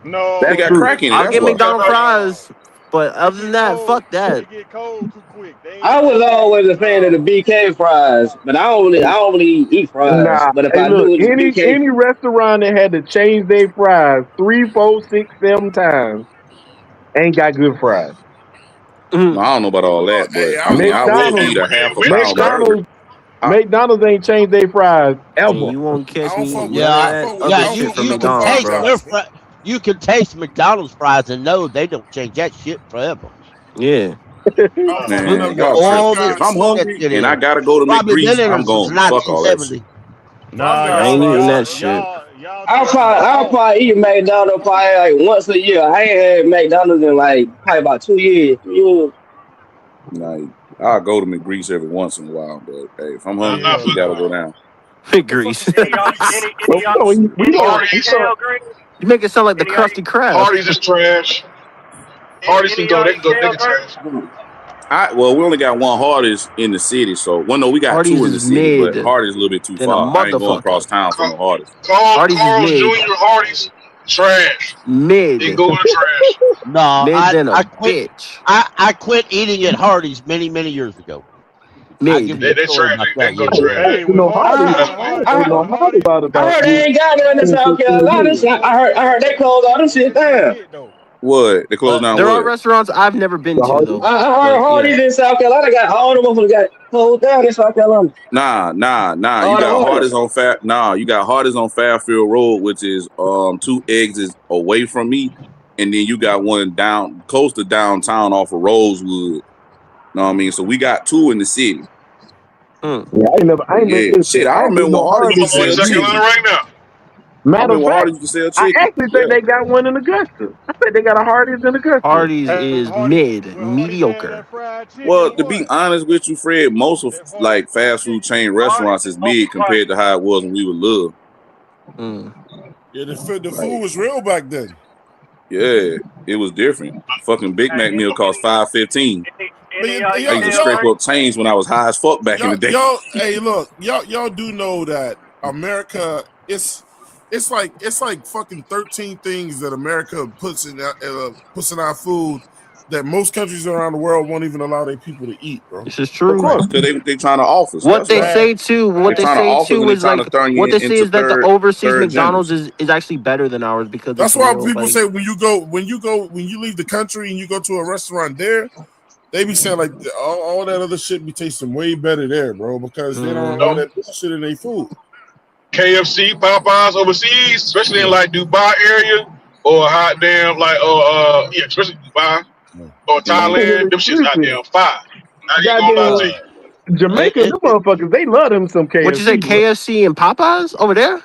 No, They That's got true. crack in it. I'll That's get why. McDonald's fries, But other than that, fuck that. They get cold too quick. I was always a fan of the BK fries, but I don't really eat fries. Nah, But if hey, I look, do eat BK, any restaurant that had to change their fries 3, 4, 6, 7 times ain't got good fries. No, I don't know about all that, Hey, but I mean, I will eat a half a pound burger. McDonald's ain't changed their fries And ever. you won't I catch don't me fuck eating with. none of I Yeah, don't that fuck with. other yeah. I don't You shit fuck from with you double can five McDonald's, taste bro. their guys, man. fries. You can taste McDonald's fries and know they don't change that shit forever. Yeah. I don't fuck with Man, With double the y'all five tripping. oil that If I'm guys. that hungry shit and I is. gotta go to Probably been McGrease, in there I'm since going fuck all that shit. 1970. Five I ain't guys, eating y'all, that shit. y'all taste the I'll salt. probably eat McDonald's probably like once a year. I ain't had McDonald's in like probably about 2 years. 3 years. Like, I'll go to McGrease every once in a while, but hey, if I'm hungry, Hell we gotta go no. down. Big The fuck grease. is Any y'all, McGrease? Well, we any y'all don't. eat We Hardee's, don't. kale green? You make it sound like the Any y'all, Krusty Krab. Hardee's is trash. Hardee's any can go. y'all They eat can go. They kale can green? trash. Well, we only got one Hardee's in the city, so no, we got Hardee's two in the is city, but mid Hardee's a little bit too than a far. I ain't going across motherfucker. town for no Hardee's. Hardee's is Carl's mid. Jr. Hardee's trash. They can Mid. go in the trash. No, Mid than a I quit. bitch. I quit eating at Hardee's many years ago. I'll give Mid. you a They story trash. about They that can go later on. trash. Hey, with Hardee's, I, with I, Hardee's, I heard they ain't got none in South Carolina. I heard they closed all them shit that's down. legit though. What? They closed But down There are what? restaurants I've never been to though. I heard But yeah. Hardee's in South Carolina got all the motherfuckers got closed down in South Carolina. Nah. You All the got Hardee's. You got Hardee's on Fairfield Road, which is 2 exits away from me, and then you got one down close to downtown off of Rosewood. Know what I mean? So we got two in the city. Mm. Yeah, I ain't been. Yeah, Listen, shit. I I ain't been remember when no Hardee's used Hardee's to in I'm in sell South years. Carolina chicken. right now. I Matter of remember when fact, Hardee's used to sell I chicken. actually think Yeah. they got one in Augusta. I think they got a Hardee's in Augusta. Hardee's is Hardee's, mid, with Hardee's had that mediocre. fried chicken, Well, to be boy. honest with you, Fred, most of That Hardee's like fried fast food chicken. chain Hardee's restaurants is is mid overpriced. compared to how it was when we were little. Mm. Yeah, the food Like, was real back then. yeah, it was different. Fucking Big Mac meal cost $5.15. Any y'all I eat used to kale scrape green? up change when I was high as fuck back in the day. Hey, look, y'all do know that America, it's like fucking 13 things that America puts in our food that most countries around the world won't even allow their people to eat, bro. This is Of true. course, because they trying to offer us. What That's they why say too, they're trying to offer us and they're is trying to like turn what you they say into is that the overseas third McDonald's genders. is actually better than ours because That's it's why real. people Like, say when you leave the country and you go to a restaurant there, they be saying like all that other shit be tasting way better there, bro, because they don't have all that bullshit in their food. KFC, Popeyes overseas, especially in like Dubai area or hot damn like yeah, especially Dubai or Thailand. Them shit's hot Listen, damn fire. I ain't gonna lie to goddamn you. Jamaica, them motherfuckers, they love them some what you say, KFC, bro. KFC and Popeyes over there?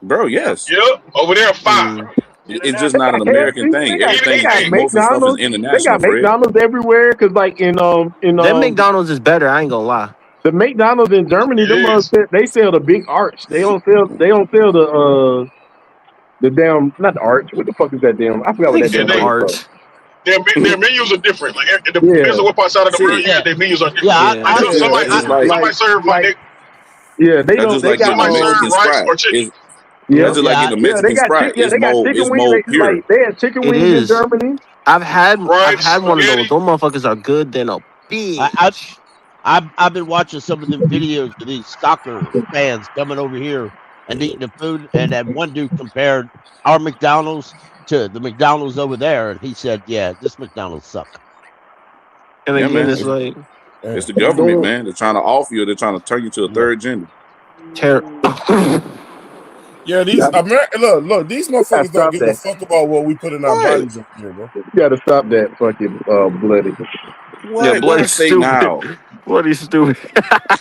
Bro, yes. Yep, over there fire. It's just They not an got American KFC. thing. They got Most of the stuff is McDonald's. They international, got Fred. McDonald's everywhere. Cause like in Them McDonald's is better. I ain't gonna lie. the McDonald's in Germany, them It is. they sell the big arch. They don't sell the damn, not the arch. What the fuck is that damn? I forgot what Nigga that Yeah, said damn the thing they is called. art. their menus are different. Like it depends Yeah, on what part side of the world Shit. you yeah, at. Their menus are different. yeah. Yeah, Like that's Yeah, that's just like somebody serve my nigga. they that's don't. just They like got getting a Somebody serve Mexican rice Sprite. or chicken. yeah, That's just like yeah. getting a yeah. They Mexican got Sprite. they got chicken It's wings. more pure. They had chicken it wings in is. Germany. I've Rice, had one of those. spaghetti. Those motherfuckers are good than a I, bitch. I've been watching some of them videos of these soccer fans coming over here and eating the food, and that one dude compared our McDonald's to the McDonald's over there, and he said, "Yeah, this McDonald's suck." And Yeah, again, man. it's like It's the government, man. They're trying to offer you. They're trying to turn you to a third gender. Yeah, these look, these You gotta motherfuckers don't stop give a that. fuck about what we put in our What? bodies over here, bro. You gotta stop that fucking bloody. yeah, What? What I bloody say stupid. now? Bloody stupid.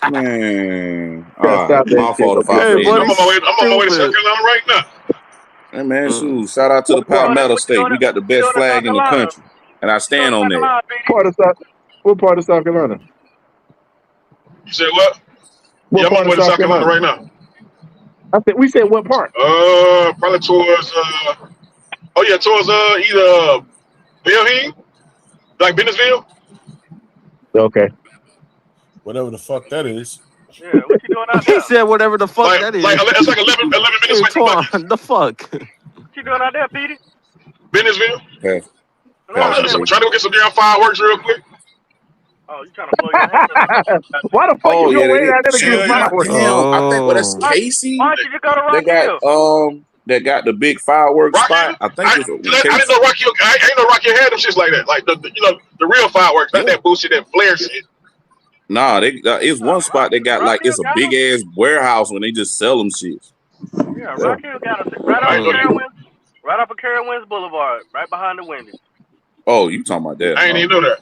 Man. You gotta All right. stop that My shit. fault if I Hey, offended bloody you. I'm on my way to South stupid. Carolina right now. Hey, man, shoot. Shout out to the Palmetto State. We got the best flag in the country. And I stand on that. What part of South Carolina? You said what? Yeah, What I'm on part my of way to South South Carolina Carolina? right now. We said what part? Probably towards oh yeah, towards either Bellheim, like Bennisville. Okay. Whatever the fuck that is. Yeah, what you doing out He there? said whatever the fuck Like that like is. it's like 11 minutes Hey, away from Buckhead. Twan, the fuck. What you doing out there, Petey? Bennisville. Okay. Trying to go get some damn fireworks real quick. Oh, you trying to blow your hand up? Why the fuck Oh you yeah, gonna they wait did. out there to get Chill, a yeah. fireworks? Damn, I think that's Oh. Casey. Why don't you just go to They Rock Hill? got the big fireworks Rocky, spot. I think it's in I didn't Casey. know Rocky. I ain't know Rocky had them shits like that. Like the real fireworks, not Yeah. that bullshit, that flare shit. Nah, it's one spot they got Rock like Hill it's a got big them? ass warehouse when they just sell them shits. Yeah, Yeah. Rock Hill got them right I off ain't of know that. Carowinds Boulevard, right behind the Wendy's. Oh, you talking about that? I ain't even know that.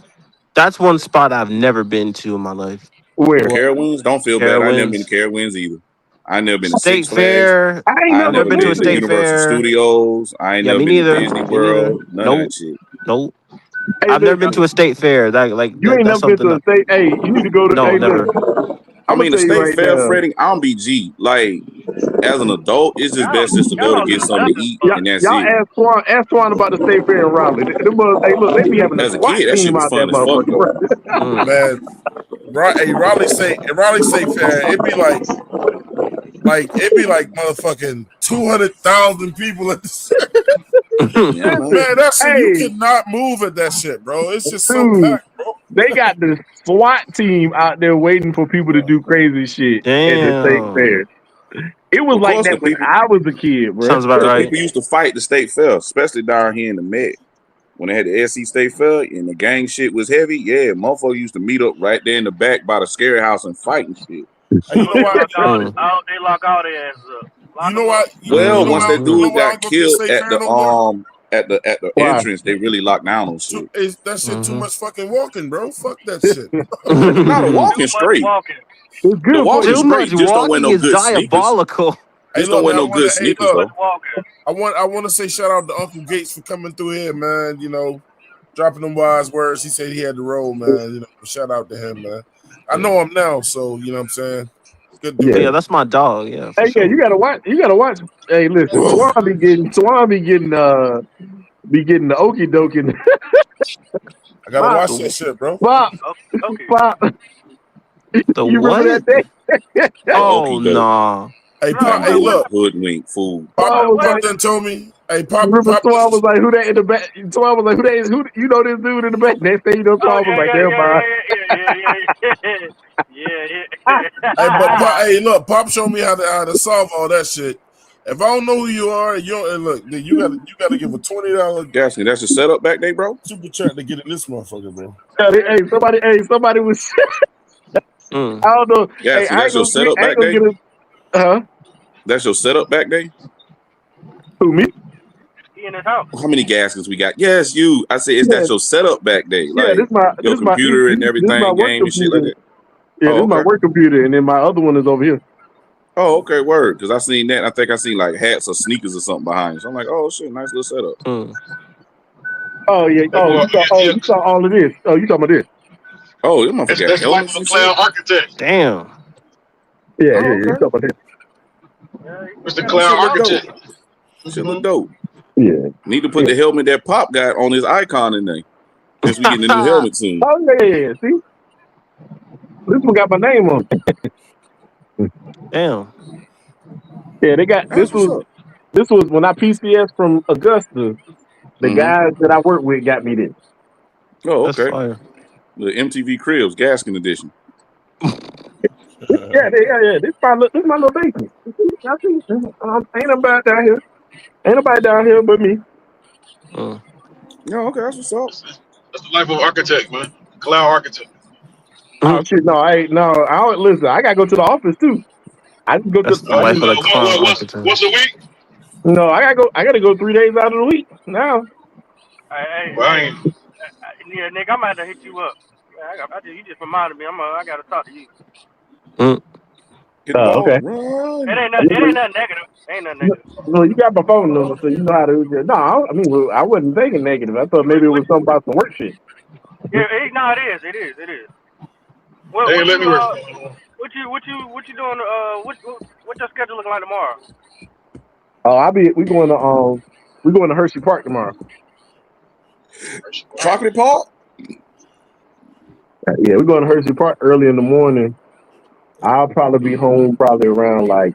That's one spot I've never been to in my life. Where? Carowinds? Don't feel bad. I never been to Carowinds. Carowinds either. I never been to State Six Flags. Fair. I ain't I I've ain't never never never been to a been to state listen. Universal fair. Studios. I ain't Yeah, never me been to neither. Disney Me neither. World. None of Nope. that shit. Nope. Hey, I've never been to listen. a state fair. You ain't That's never been something to a that, state. Hey, you need to go to. no, Hey, never. listen. I I'm gonna mean, the tell you state right fair, now. Freddie, I'm BG. Like, as an adult, it's just best just to go to Y'all get just something to duck as eat, fuck. and that's Y'all it. ask Swan about the state fair in Raleigh. Hey, look, they be having a As a SWAT kid, that shit team was out there, fun as fuck, motherfucker. though. Mm. Man, Raleigh State Fair, it'd be like motherfucking 200,000 people at the Yeah, man. Listen, man. That shit, you hey, cannot move at that shit, bro. It's just so dude, packed, bro. they got the SWAT team out there waiting for people to do crazy shit at the state fair. Damn. It was Of like course, that when I was a kid, bro. Sounds about because right. people used to fight the state fair, especially down here in the Met. When they had the SC State Fair and the gang shit was heavy, yeah, motherfuckers used to meet up right there in the back by the scary house and fight and shit. And you So know what? Mm. they lock all their asses up. You Lock know them up. what? Well, once that Mm-hmm. You know dude why I got don't go to the killed state fair no more? at the Why? entrance, they really locked down on shit. That shit too Mm-hmm. much fucking walking, bro. Fuck that shit. Now the walking Too much straight. walking. It's The good for walking Too you. much straight. Just don't wear walking no is good sneakers. diabolical. Hey, Just don't look, wear man. no good sneakers Too much though. walking. I want to say shout out to Uncle Gates for coming through here, man. You know, dropping them wise words. He said he had to roll, man. You know, shout out to him, man. I know him now, so you know what I'm saying. Good Oh, dude. yeah, Yeah. that's my dog. Yeah, for Hey, yeah, sure. you gotta watch. You gotta watch. Hey, listen, Swan be getting the okie dokie. I gotta Pop, watch that The, shit, bro. pop, Okay. pop. the You remember that what? day? The Oh, okie doke. nah. Hey, Bro, Pop. That Hey, nigga was look. a hoodwink fool. Pop, Swan was what? Pop like, done told me. Hey, you Pop, remember Pop. Swan was like, who that in the back? Swan was like, who? You know this dude in the back? Next thing you know, Oh Swan was like, never mind. Hey, but Pop, hey, look, Pop showed me how to solve all that shit. If I don't know who you are, you don't, look, then you gotta give a $20 Gaskin, that's your setup back day, bro? super chat to get in this motherfucker, bro. Somebody was. Mm. I don't know. Hey, Gaskin, that's your setup I ain't back gonna day? get it. Huh? That's your setup back day? Who, me? He in his house. How many Gaskins we got? Yes, you. I said, is Yeah, that your setup back day? yeah. Like your computer and This my everything, work game and shit like computer. that? Yeah, this Oh, is my okay. work computer, and then my other one is over here. Oh, okay, word. Because I seen that. I think I seen like hats or sneakers or something behind. So I'm like, oh shit, nice little setup. Mm. Oh yeah. That boy, You saw all of this. Oh, you talking about this? Oh, this motherfucker got that's the life helmets of a and shit. cloud architect. Damn. Yeah, Oh, You okay. talking about this? Mr. That Cloud shit look dope. Architect. Shit look dope. Yeah. Need to put the helmet that Pop got on his icon in there. Since we getting a new helmet soon. Oh yeah. See, this one got my name on it. Damn. Yeah, they got That's what's up. This was when I PCS from Augusta. The guys that I work with got me this. Oh, That's okay. fire. The MTV Cribs Gaskin edition. Yeah. This my little baby. I see. Ain't nobody down here. Ain't nobody down here but me. Mm. Yeah, okay, that's what's up. That's the life of an architect, man. Cloud architect. Oh shit! No, I don't listen. I gotta go to the office too. I just go to. That's the life of the clown architect. Once a week? No, I gotta go 3 days out of the week now. Well, I ain't. Yeah, Nick, I'm about to hit you up. You just reminded me. I gotta talk to you. Mm. Get the ball. Okay. Run. It ain't nothing negative. Ain't nothing negative. No, you got my phone number, so you know how to. No, I mean, I wasn't thinking negative. I thought maybe it was something about some work shit. Yeah, no, it is. Well, They ain't let me work. what you doing? What's your schedule looking like tomorrow? Oh, we going to Hershey Park tomorrow. Chocolate Park? Yeah, we're going to Hershey Park early in the morning. I'll probably be home probably around like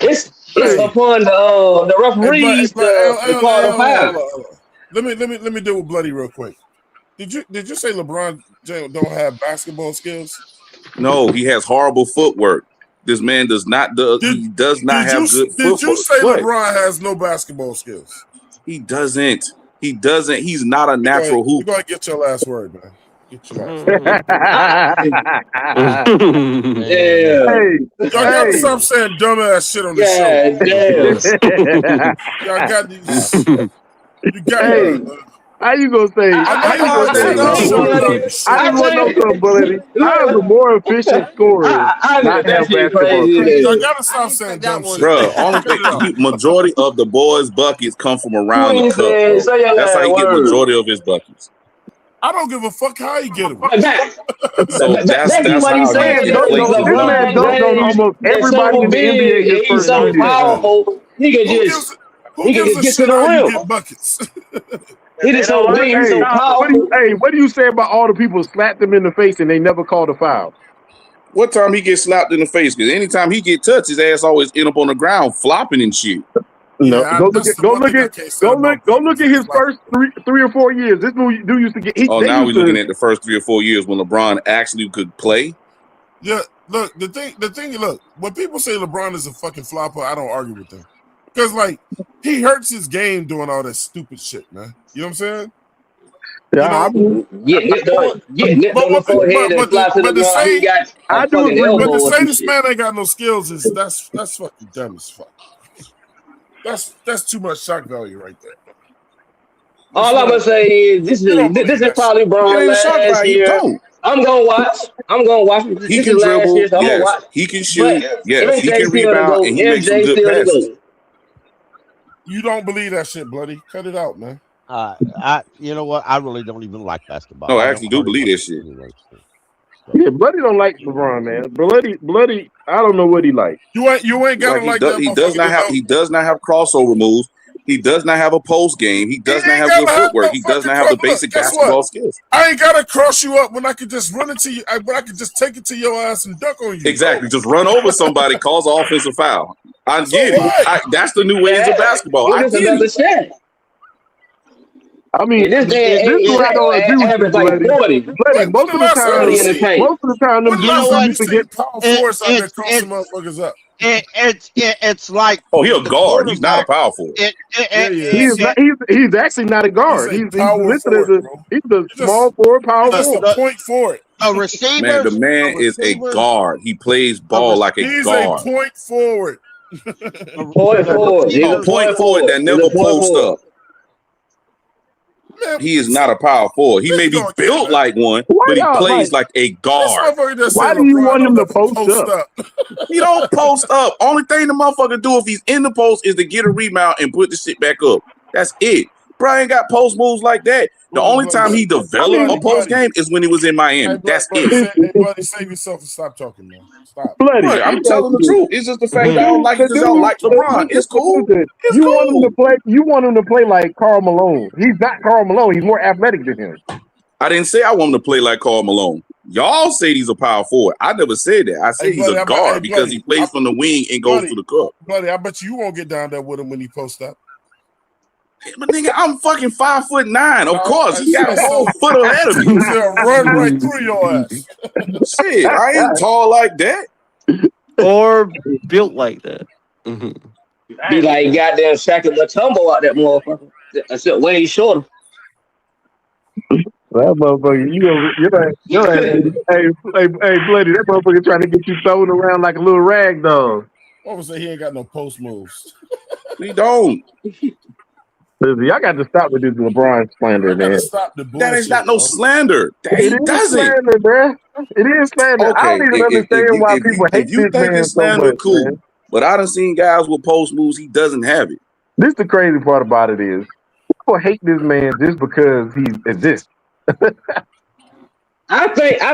It's Hey, upon the referees to call the foul. hold on. Let me deal with Bloody real quick. Did you say LeBron James don't have basketball skills? No, he has horrible footwork. This man does not he does not have good Did football. you say What? LeBron has no basketball skills? He doesn't. He doesn't. He's not a natural You're hooper. going to get your last word, man. Get your last Man. Hey, Y'all got to stop saying dumbass shit on the show. Y'all got these. You got Hey, how you gonna say? I know y'all listen to the show without the shit. I just want to know something, Bully. How is a more efficient scorer not have basketball skills? Y'all got to stop saying dumb shit. Bro, only thing, majority of the boys' buckets come from around the cup, bro. That's how he get majority of his buckets. I don't give a fuck how you get them. So that's how he plays. This man dunked on almost everybody in the NBA his first 2 years. Powerful. He can just Who gives a get to shit the how you rim. get buckets? He just so big, he's so powerful. What do you say about all the people who slapped him in the face and they never called a foul? What time he gets slapped in the face? Because anytime he get touched, his ass always end up on the ground flopping and shit. No, go look at his first three or 4 years. This dude used to get. Now we're looking at the first 3 or 4 years when LeBron actually could play. Yeah, look, the thing, look, when people say LeBron is a fucking flopper, I don't argue with them. Because, like, he hurts his game doing all that stupid shit, man. You know what I'm saying? Yeah, but to say this man ain't got no skills that's fucking dumb as fuck. That's too much shock value right there. All I'm gonna say is this is probably Bron last year. I'm gonna watch. He can dribble. Yes. He can shoot. Yes. He can rebound and he makes some good passes. You don't believe that shit, Bloody. Cut it out, man. You know what? I really don't even like basketball. No, I actually do believe that shit. Yeah, Bloody don't like LeBron, man. Bloody, I don't know what he like. You ain't gotta like that. He does not have crossover moves. He does not have a post game. He does not have good footwork. He does not have the basic basketball skills. I ain't gotta cross you up when I could just run into you. When I could just take it to your ass and duck on you. Exactly. Just run over somebody, cause an offensive foul. I get it. That's the new ways of basketball. I get it. I mean, this is what I don't agree with you, Bloody. Most of the time, them dudes used to get power force out there crossing motherfuckers up. It's like he a guard. He's not a power forward. He's actually not a guard. He's listed as a small forward, power forward. Just a point forward. A receiver. Man, the man is a guard. He plays ball like a guard. He's a point forward. Point forward that never posts up. Man, he is not a power forward. He may be built like one, but he plays like a guard. Why do you want him to post up? He don't post up. Only thing the motherfucker do if he's in the post is to get a rebound and put the shit back up. That's it. Brian got post moves like that. The only time he developed a post game is when he was in Miami. That's it. Bloody, save yourself and stop talking, man. Stop. Bloody, I'm telling the truth. It's just the fact that I don't like LeBron. It's cool. You want him to play. You want him to play like Karl Malone. He's not Karl Malone. He's more athletic than him. I didn't say I want him to play like Karl Malone. Y'all say he's a power forward. I never said that. I said he's a guard because he plays from the wing and goes to the cup. Bloody, I bet you won't get down there with him when he posts up. But nigga, I'm fucking 5'9". Of course, he got a whole foot ahead of me. He's gonna run right through your ass. Shit, I ain't tall like that. Or built like that. Be like goddamn Shaq and Matumbo out that motherfucker. Except way shorter. That motherfucker, you're hey, Bloody, that motherfucker trying to get you thrown around like a little rag dog. I would say he ain't got no post moves. He don't. Listen, y'all got to stop with this LeBron slander, man. That is not no slander. He doesn't. Slander, bro. It is slander. Okay, I don't even understand why people hate this man so much. Cool. Man. But I done seen guys with post moves. He doesn't have it. This the crazy part about it is people hate this man just because he exists. I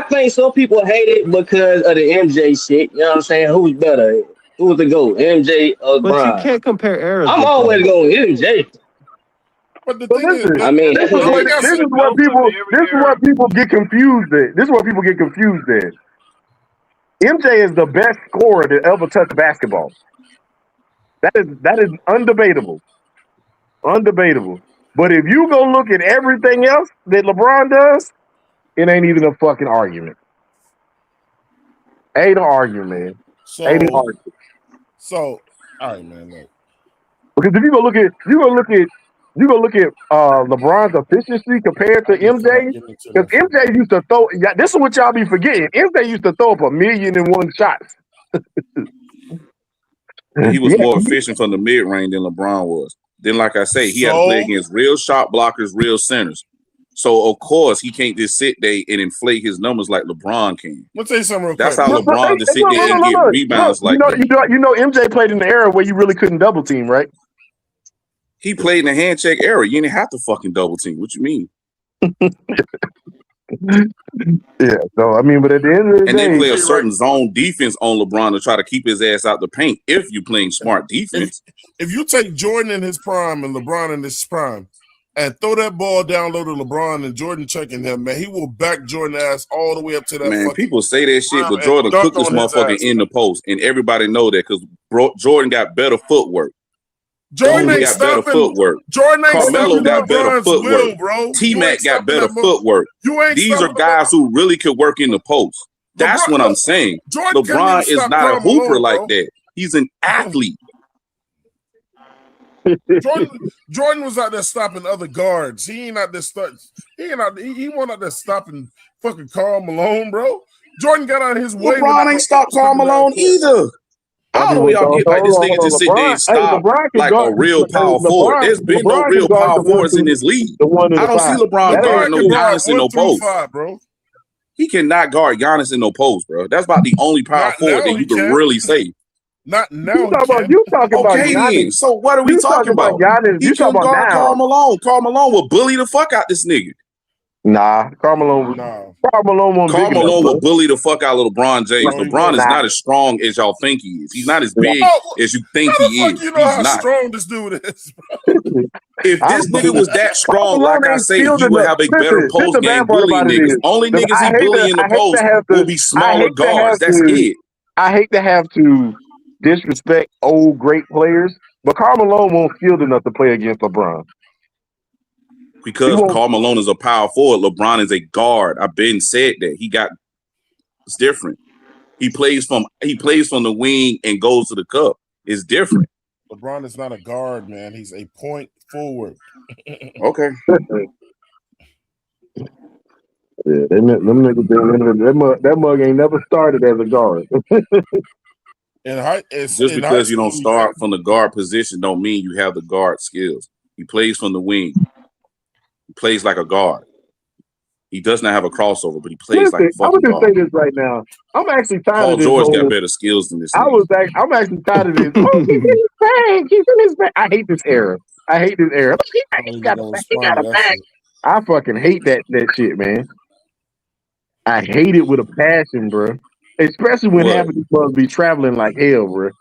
think some people hate it because of the MJ shit. You know what I'm saying? Who's better? Who's the GOAT? MJ or But Bron? you can't compare eras. I'm always going MJ. But the thing is, I mean, this is what people get confused at. This is what people get confused at. MJ is the best scorer that ever touched basketball. That is undebatable. Undebatable. But if you go look at everything else that LeBron does, it ain't even a fucking argument. Ain't an argument, man. Ain't it hard? So all right, man. Look. Because if you go look at LeBron's efficiency compared to I just feel like MJ, getting into because that fucking. MJ used to throw. Yeah, this is what y'all be forgetting. MJ used to throw up 1,000,001 shots. But he was Yeah, more efficient from the mid range than LeBron was. Then, like I say, he had to play So against real shot blockers, real centers. So of course he can't just sit there and inflate his numbers like LeBron can. let me tell you something real That's quick, how man. LeBron just sit there and get look. rebounds You like know, that. you know, MJ played in the era where you really couldn't double team, right? He played in the hand check era. You didn't have to fucking double team. What you mean? Yeah. So I mean, but at the end of the And they day, play a certain zone defense on LeBron to try to keep his ass out the paint if you're playing smart defense. If you take Jordan in his prime and LeBron in his prime and throw that ball down low to LeBron and Jordan checking him, man, he will back Jordan ass all the way up to that Man, fucking people say that shit, prime but and Jordan dunk cooked this on his motherfucker ass. in the post, and everybody know that because Jordan got better footwork. Jordan ain't got better stopping. footwork. Jordan ain't Carmelo stopping got better LeBron's footwork. will, bro. T-Mac got better that footwork. You ain't These are stopping guys who really could work in the post. That's LeBron, what I'm look, saying. Jordan couldn't even LeBron is stop not a Karl hooper Malone, like bro. that. He's an athlete. Jordan was out there stopping other guards. He ain't out there he wasn't out there stopping fucking Karl Malone, bro. Jordan got out of his way. LeBron ain't stopped Karl Malone either. I don't know where y'all get like this nigga just sit there and stop like a real power forward. There's been no real power forwards in this league. I don't see LeBron guard no Giannis in no post. 5, bro. He cannot guard Giannis in no post, bro. That's about the only power forward that you can really say. Not now. You talking about Okay, Giannis. then. So what are we talking about? Giannis. He You talking couldn't about guard now? Karl Malone. Karl Malone will bully the fuck out this nigga. Nah, Karl Malone. Nah. Karl Malone won't Karl big enough, Malone bro. will bully the fuck out of LeBron James. No, he LeBron is Nah. not as strong as y'all think he is. He's not as big as you think How the he fuck is. you know He's how not. strong this dude is, bro? If this nigga was that strong, like I say, he would have a better post game bullying niggas. Only niggas he bully in the post will be smaller guards. That's it. I hate to have to disrespect old great players, but Karl Malone won't skilled enough to play against LeBron. Because Karl Malone is a power forward, LeBron is a guard. I've been said that. It's different. He plays from the wing and goes to the cup. It's different. LeBron is not a guard, man. He's a point forward. Okay. Yeah, them niggas, that mug ain't never started as a guard. Just because you don't start from the guard position don't mean you have the guard skills. He plays from the wing. He plays like a guard. He does not have a crossover, but he plays like a fucking I'm gonna guard. say this right now. I'm actually tired Paul of this. George got better skills than this. I'm actually tired of this. Oh, he's in his bag. He's in his bag. I hate this era. He got a bag. I fucking hate that shit, man. I hate it with a passion, bro. Especially when half of these motherfuckers be traveling like hell, bro.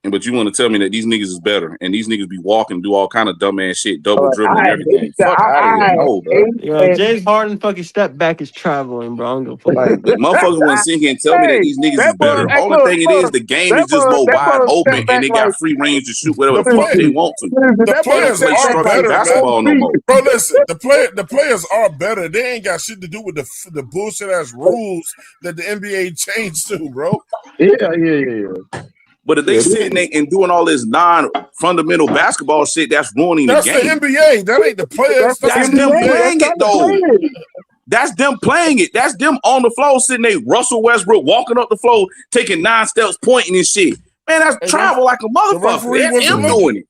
But you want to tell me that these niggas is better, and these niggas be walking, do all kind of dumbass shit, double dribble and everything. Fuck out of here, no, bro. Yo, James Harden fucking step back is traveling, bro. I'm gonna play. Like, motherfuckers want to sit here and tell me that these niggas is better. Only thing it is, the game is just more wide open, and they got free range to shoot whatever the fuck they want to. The players play are structured better, basketball man. no more. Bro, listen, the players are better. They ain't got shit to do with the bullshit ass rules that the NBA changed to, bro. Yeah. But if they sitting there and doing all this non-fundamental basketball shit, that's ruining the game. That's the NBA. That ain't the players. That's them playing it, though. That's them playing it. That's them on the floor sitting there, Russell Westbrook walking up the floor, taking 9 steps, pointing and shit. Man, that's travel like a motherfucker. That's him doing it.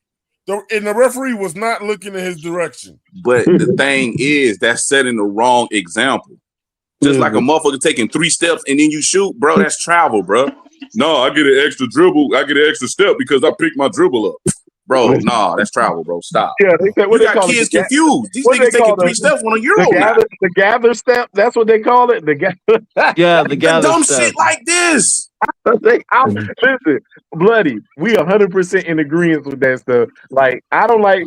And the referee was not looking in his direction. But the thing is, that's setting the wrong example. Just like a motherfucker taking 3 steps and then you shoot, bro, that's travel, bro. No, I get an extra dribble. I get an extra step because I picked my dribble up. Bro, nah, that's travel, bro. Stop. Yeah, you got kids confused. These niggas taking 3 steps on a Euro now. The gather step, that's what they call it. The gather dumb step. Shit like this. Listen, Bloody, we 100% in agreement with that stuff. Like, I don't like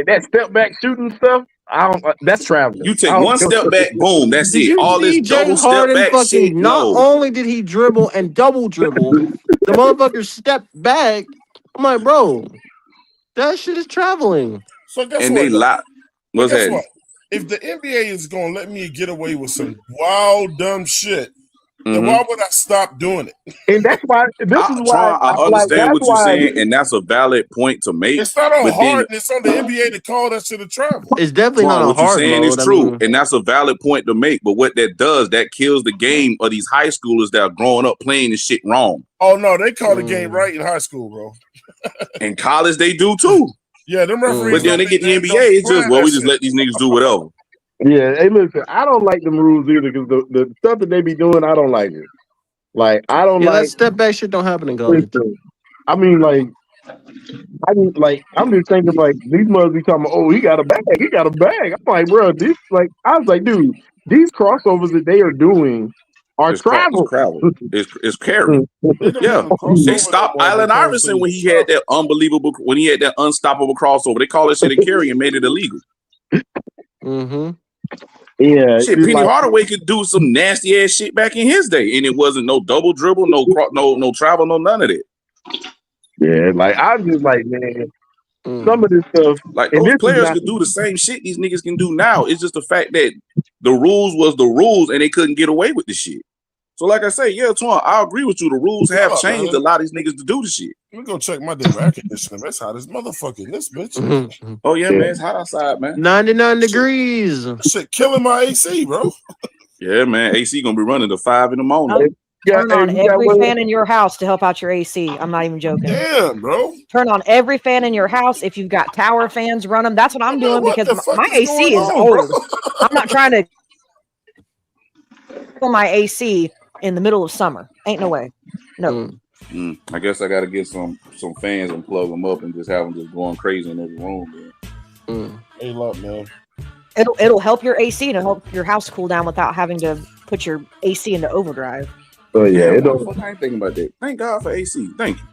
that step back shooting stuff. I don't. That's traveling. You take 1 step back, boom, that's it. All this double step back shit. Not only did he dribble and double dribble, the motherfucker stepped back. I'm like, bro, that shit is traveling. So guess and what? They lie. What's that? If the NBA is gonna let me get away with some wild dumb shit, then why would I stop doing it? And that's why. This is why. I Like understand that's what you're why. saying, and that's a valid point to make. It's not on But then, Harden. It's on the NBA to call that shit a travel. It's definitely Twan, not a what you're hard saying is mode. I true, mean, and that's a valid point to make. But what that does, that kills the game of these high schoolers that are growing up playing this shit wrong. Oh no, they call the game right in high school, bro. In college, they do too. Yeah, them referees. But then they get the NBA. It's just we just let these niggas do whatever. Yeah. Hey, listen. I don't like them rules either because the stuff that they be doing, I don't like it. Like I don't yeah, like. that step back shit don't happen in college. Listen, I mean, like. I'm just thinking like these mothers be talking about, oh, he got a bag. I'm like, bro, this like I was like, dude, these crossovers that they are doing are travel. It's carry. Yeah, they stopped Allen Iverson when he had that unstoppable crossover. They call that shit a carry and made it illegal. Mm-hmm. Yeah, shit. Penny Hardaway could do some nasty ass shit back in his day, and it wasn't no double dribble, no travel, no none of that. Yeah, like I'm just like, man, some of this stuff. Like those players could do the same shit these niggas can do now. It's just the fact that the rules was the rules and they couldn't get away with the shit. So like I say, yeah, Twan, I agree with you. The rules have changed to allow these niggas to do the shit. Let me go check my damn air conditioner. That's hot as motherfucking this bitch. Oh yeah, man, it's hot outside, man. 99 degrees. Shit killing my AC, bro. Yeah, man, AC gonna be running to 5 in the morning. Turn on every fan in your house to help out your AC. I'm not even joking. Damn, bro. Turn on every fan in your house. If you've got tower fans, run them. That's what I'm doing because my AC is old. I'm not trying to pull my AC in the middle of summer. Ain't no way. No. I guess I got to get some fans and plug them up and just have them just going crazy in every room. Hey, look, man. It'll help your AC and help your house cool down without having to put your AC into overdrive. Oh yeah, I ain't thinking about that. Thank God for AC. Thank you.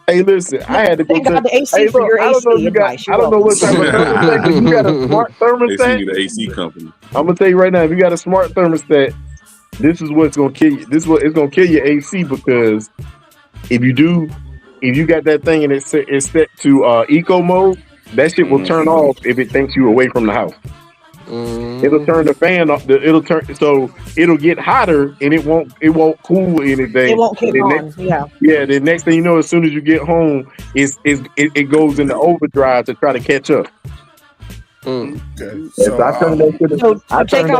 Hey, listen, I had to go. Thank God the AC for your AC. I don't know what type of thermostat, but you got a smart thermostat. They need the AC company. I'm gonna tell you right now, if you got a smart thermostat, this is what's gonna kill you. This is what it's gonna kill your AC because if you got that thing and it's set to eco mode, that shit will turn off if it thinks you're away from the house. It'll turn the fan off. It'll get hotter and it won't cool anything. It won't kick on. Yeah. The next thing you know, as soon as you get home, it goes into overdrive to try to catch up. Okay. So I turned that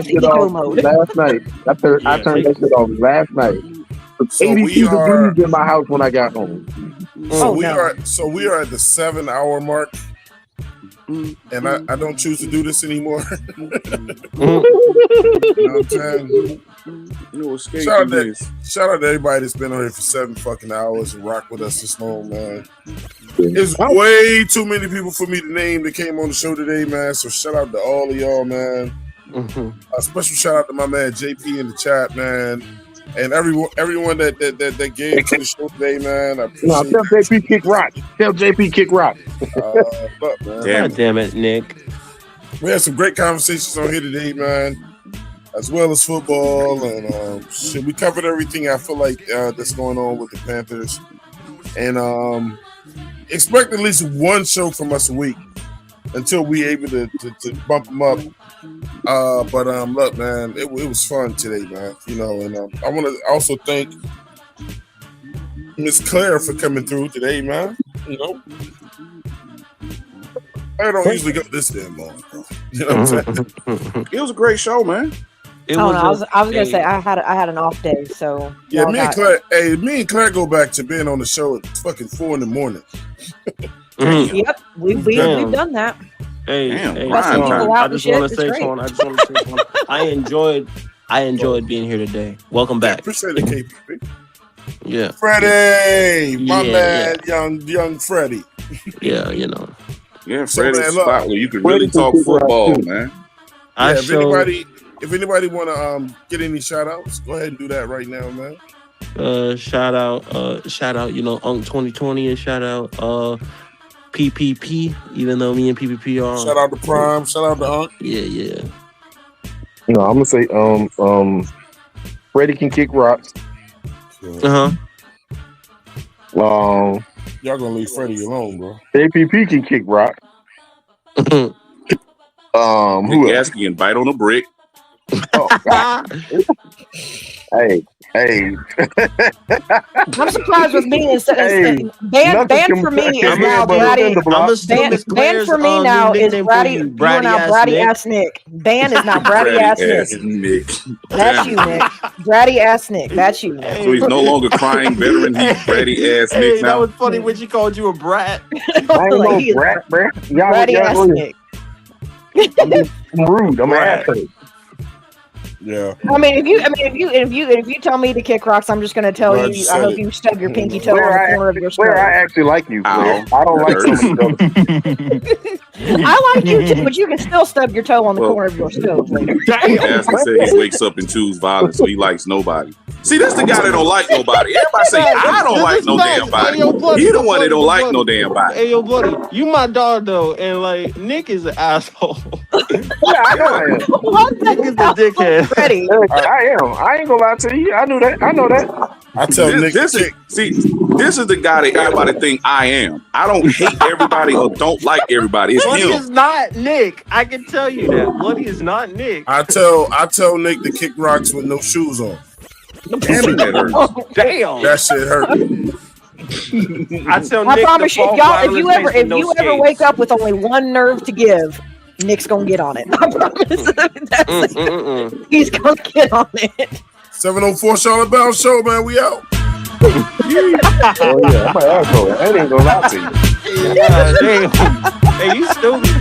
shit off last night. I turned that shit off last night. So 82 degrees in my house when I got home. So we are at the 7-hour mark. And I don't choose to do this anymore. You know what I'm saying? Shout out to everybody that's been on here for 7 fucking hours and rock with us this long, man. There's way too many people for me to name that came on the show today, man. So shout out to all of y'all, man. A special shout out to my man JP in the chat, man. And everyone that gave to the show today, man. I appreciate tell JP kick rock. Tell JP kick rock. Look, man. God damn it, Nick. We had some great conversations on here today, man. As well as football, and we covered everything I feel like that's going on with the Panthers. And expect at least one show from us a week until we able to bump them up. But look, man, it was fun today, man. You know, and I want to also thank Miss Claire for coming through today, man. You know, I don't usually go this damn long. You know what I'm saying? It was a great show, man. I was gonna say I had an off day, so yeah. Me and Claire go back to being on the show at fucking 4 a.m. Yep, we've done that. Hey, I just want to say, Sean, I enjoyed being here today. Welcome back. Appreciate it, KPP. Yeah, Freddie, my man, young Freddie. Yeah, you know. Yeah, Freddie's a spot where you can really talk football, man. If anybody want to get any shout outs, go ahead and do that right now, man. Shout out, you know, Unk 2020 and shout out PPP, even though me and PPP are. Shout out to Prime, shout out to Unk. Yeah. No, I'm gonna say Freddie can kick rocks. Y'all gonna leave Freddie alone, bro. APP can kick rock. Who else can bite on a brick? Oh, God. Hey, Hey, I'm surprised with me instead hey, band for me is now Bratty. I'm gonna steal Miss Band Claire's for me new now is nickname for Bratty. you, You are bratty now ass Bratty Nick. ass Nick. Band is now Bratty Bratty ass Nick. ass Nick. That's Damn you, it. Nick. Bratty ass Nick. That's you now. So he's no longer crying veteran. He's bratty ass Nick Hey, that now. was funny when she called you a brat. I ain't Like, no he is brat, bruh. Y'all Bratty ass go. Nick. I'm rude. I'm an Brat. asshole. Yeah. I mean, if you tell me to kick rocks, I'm just gonna tell Glad you you. I said hope it. you stub your pinky toe on Claire, the I corner of actually, your Claire, I stove. actually like you, Claire. Ow. I don't That like some hurts. of these other. I like you too, but you can still stub your toe on the Well, corner of your stove later. Ashley said he wakes up and chooses violence, so he likes nobody. See, this the guy that don't like nobody. Everybody say I don't like This is no facts. damn body. Hey, yo, bloody, He the but one that bloody, don't but like bloody. no damn body. Hey, yo, bloody, you my dog though, and like Nick is an asshole. Yeah, I know I am. What Nick is the a dickhead. Freddie? I am. I ain't gonna lie to you. I knew that. I know that. I tell Nick to This is kick. this is the guy that everybody think I am. I don't hate everybody or don't like everybody. It's Bloody him. is not Nick. I can tell you that. Bloody is not Nick. I tell Nick to kick rocks with no shoes on. Damn it, that hurts. Damn. That shit hurt. I tell I Nick promise to you, fall if flat on his face if with no you ever skates. wake up with only one nerve to give, Nick's gonna get on it. I promise. That's it. He's gonna get on it. 704 Charlotte Bell Show, man. We out. Oh yeah, I'm an asshole. I ain't gonna lie to you. God damn. Hey, you stupid.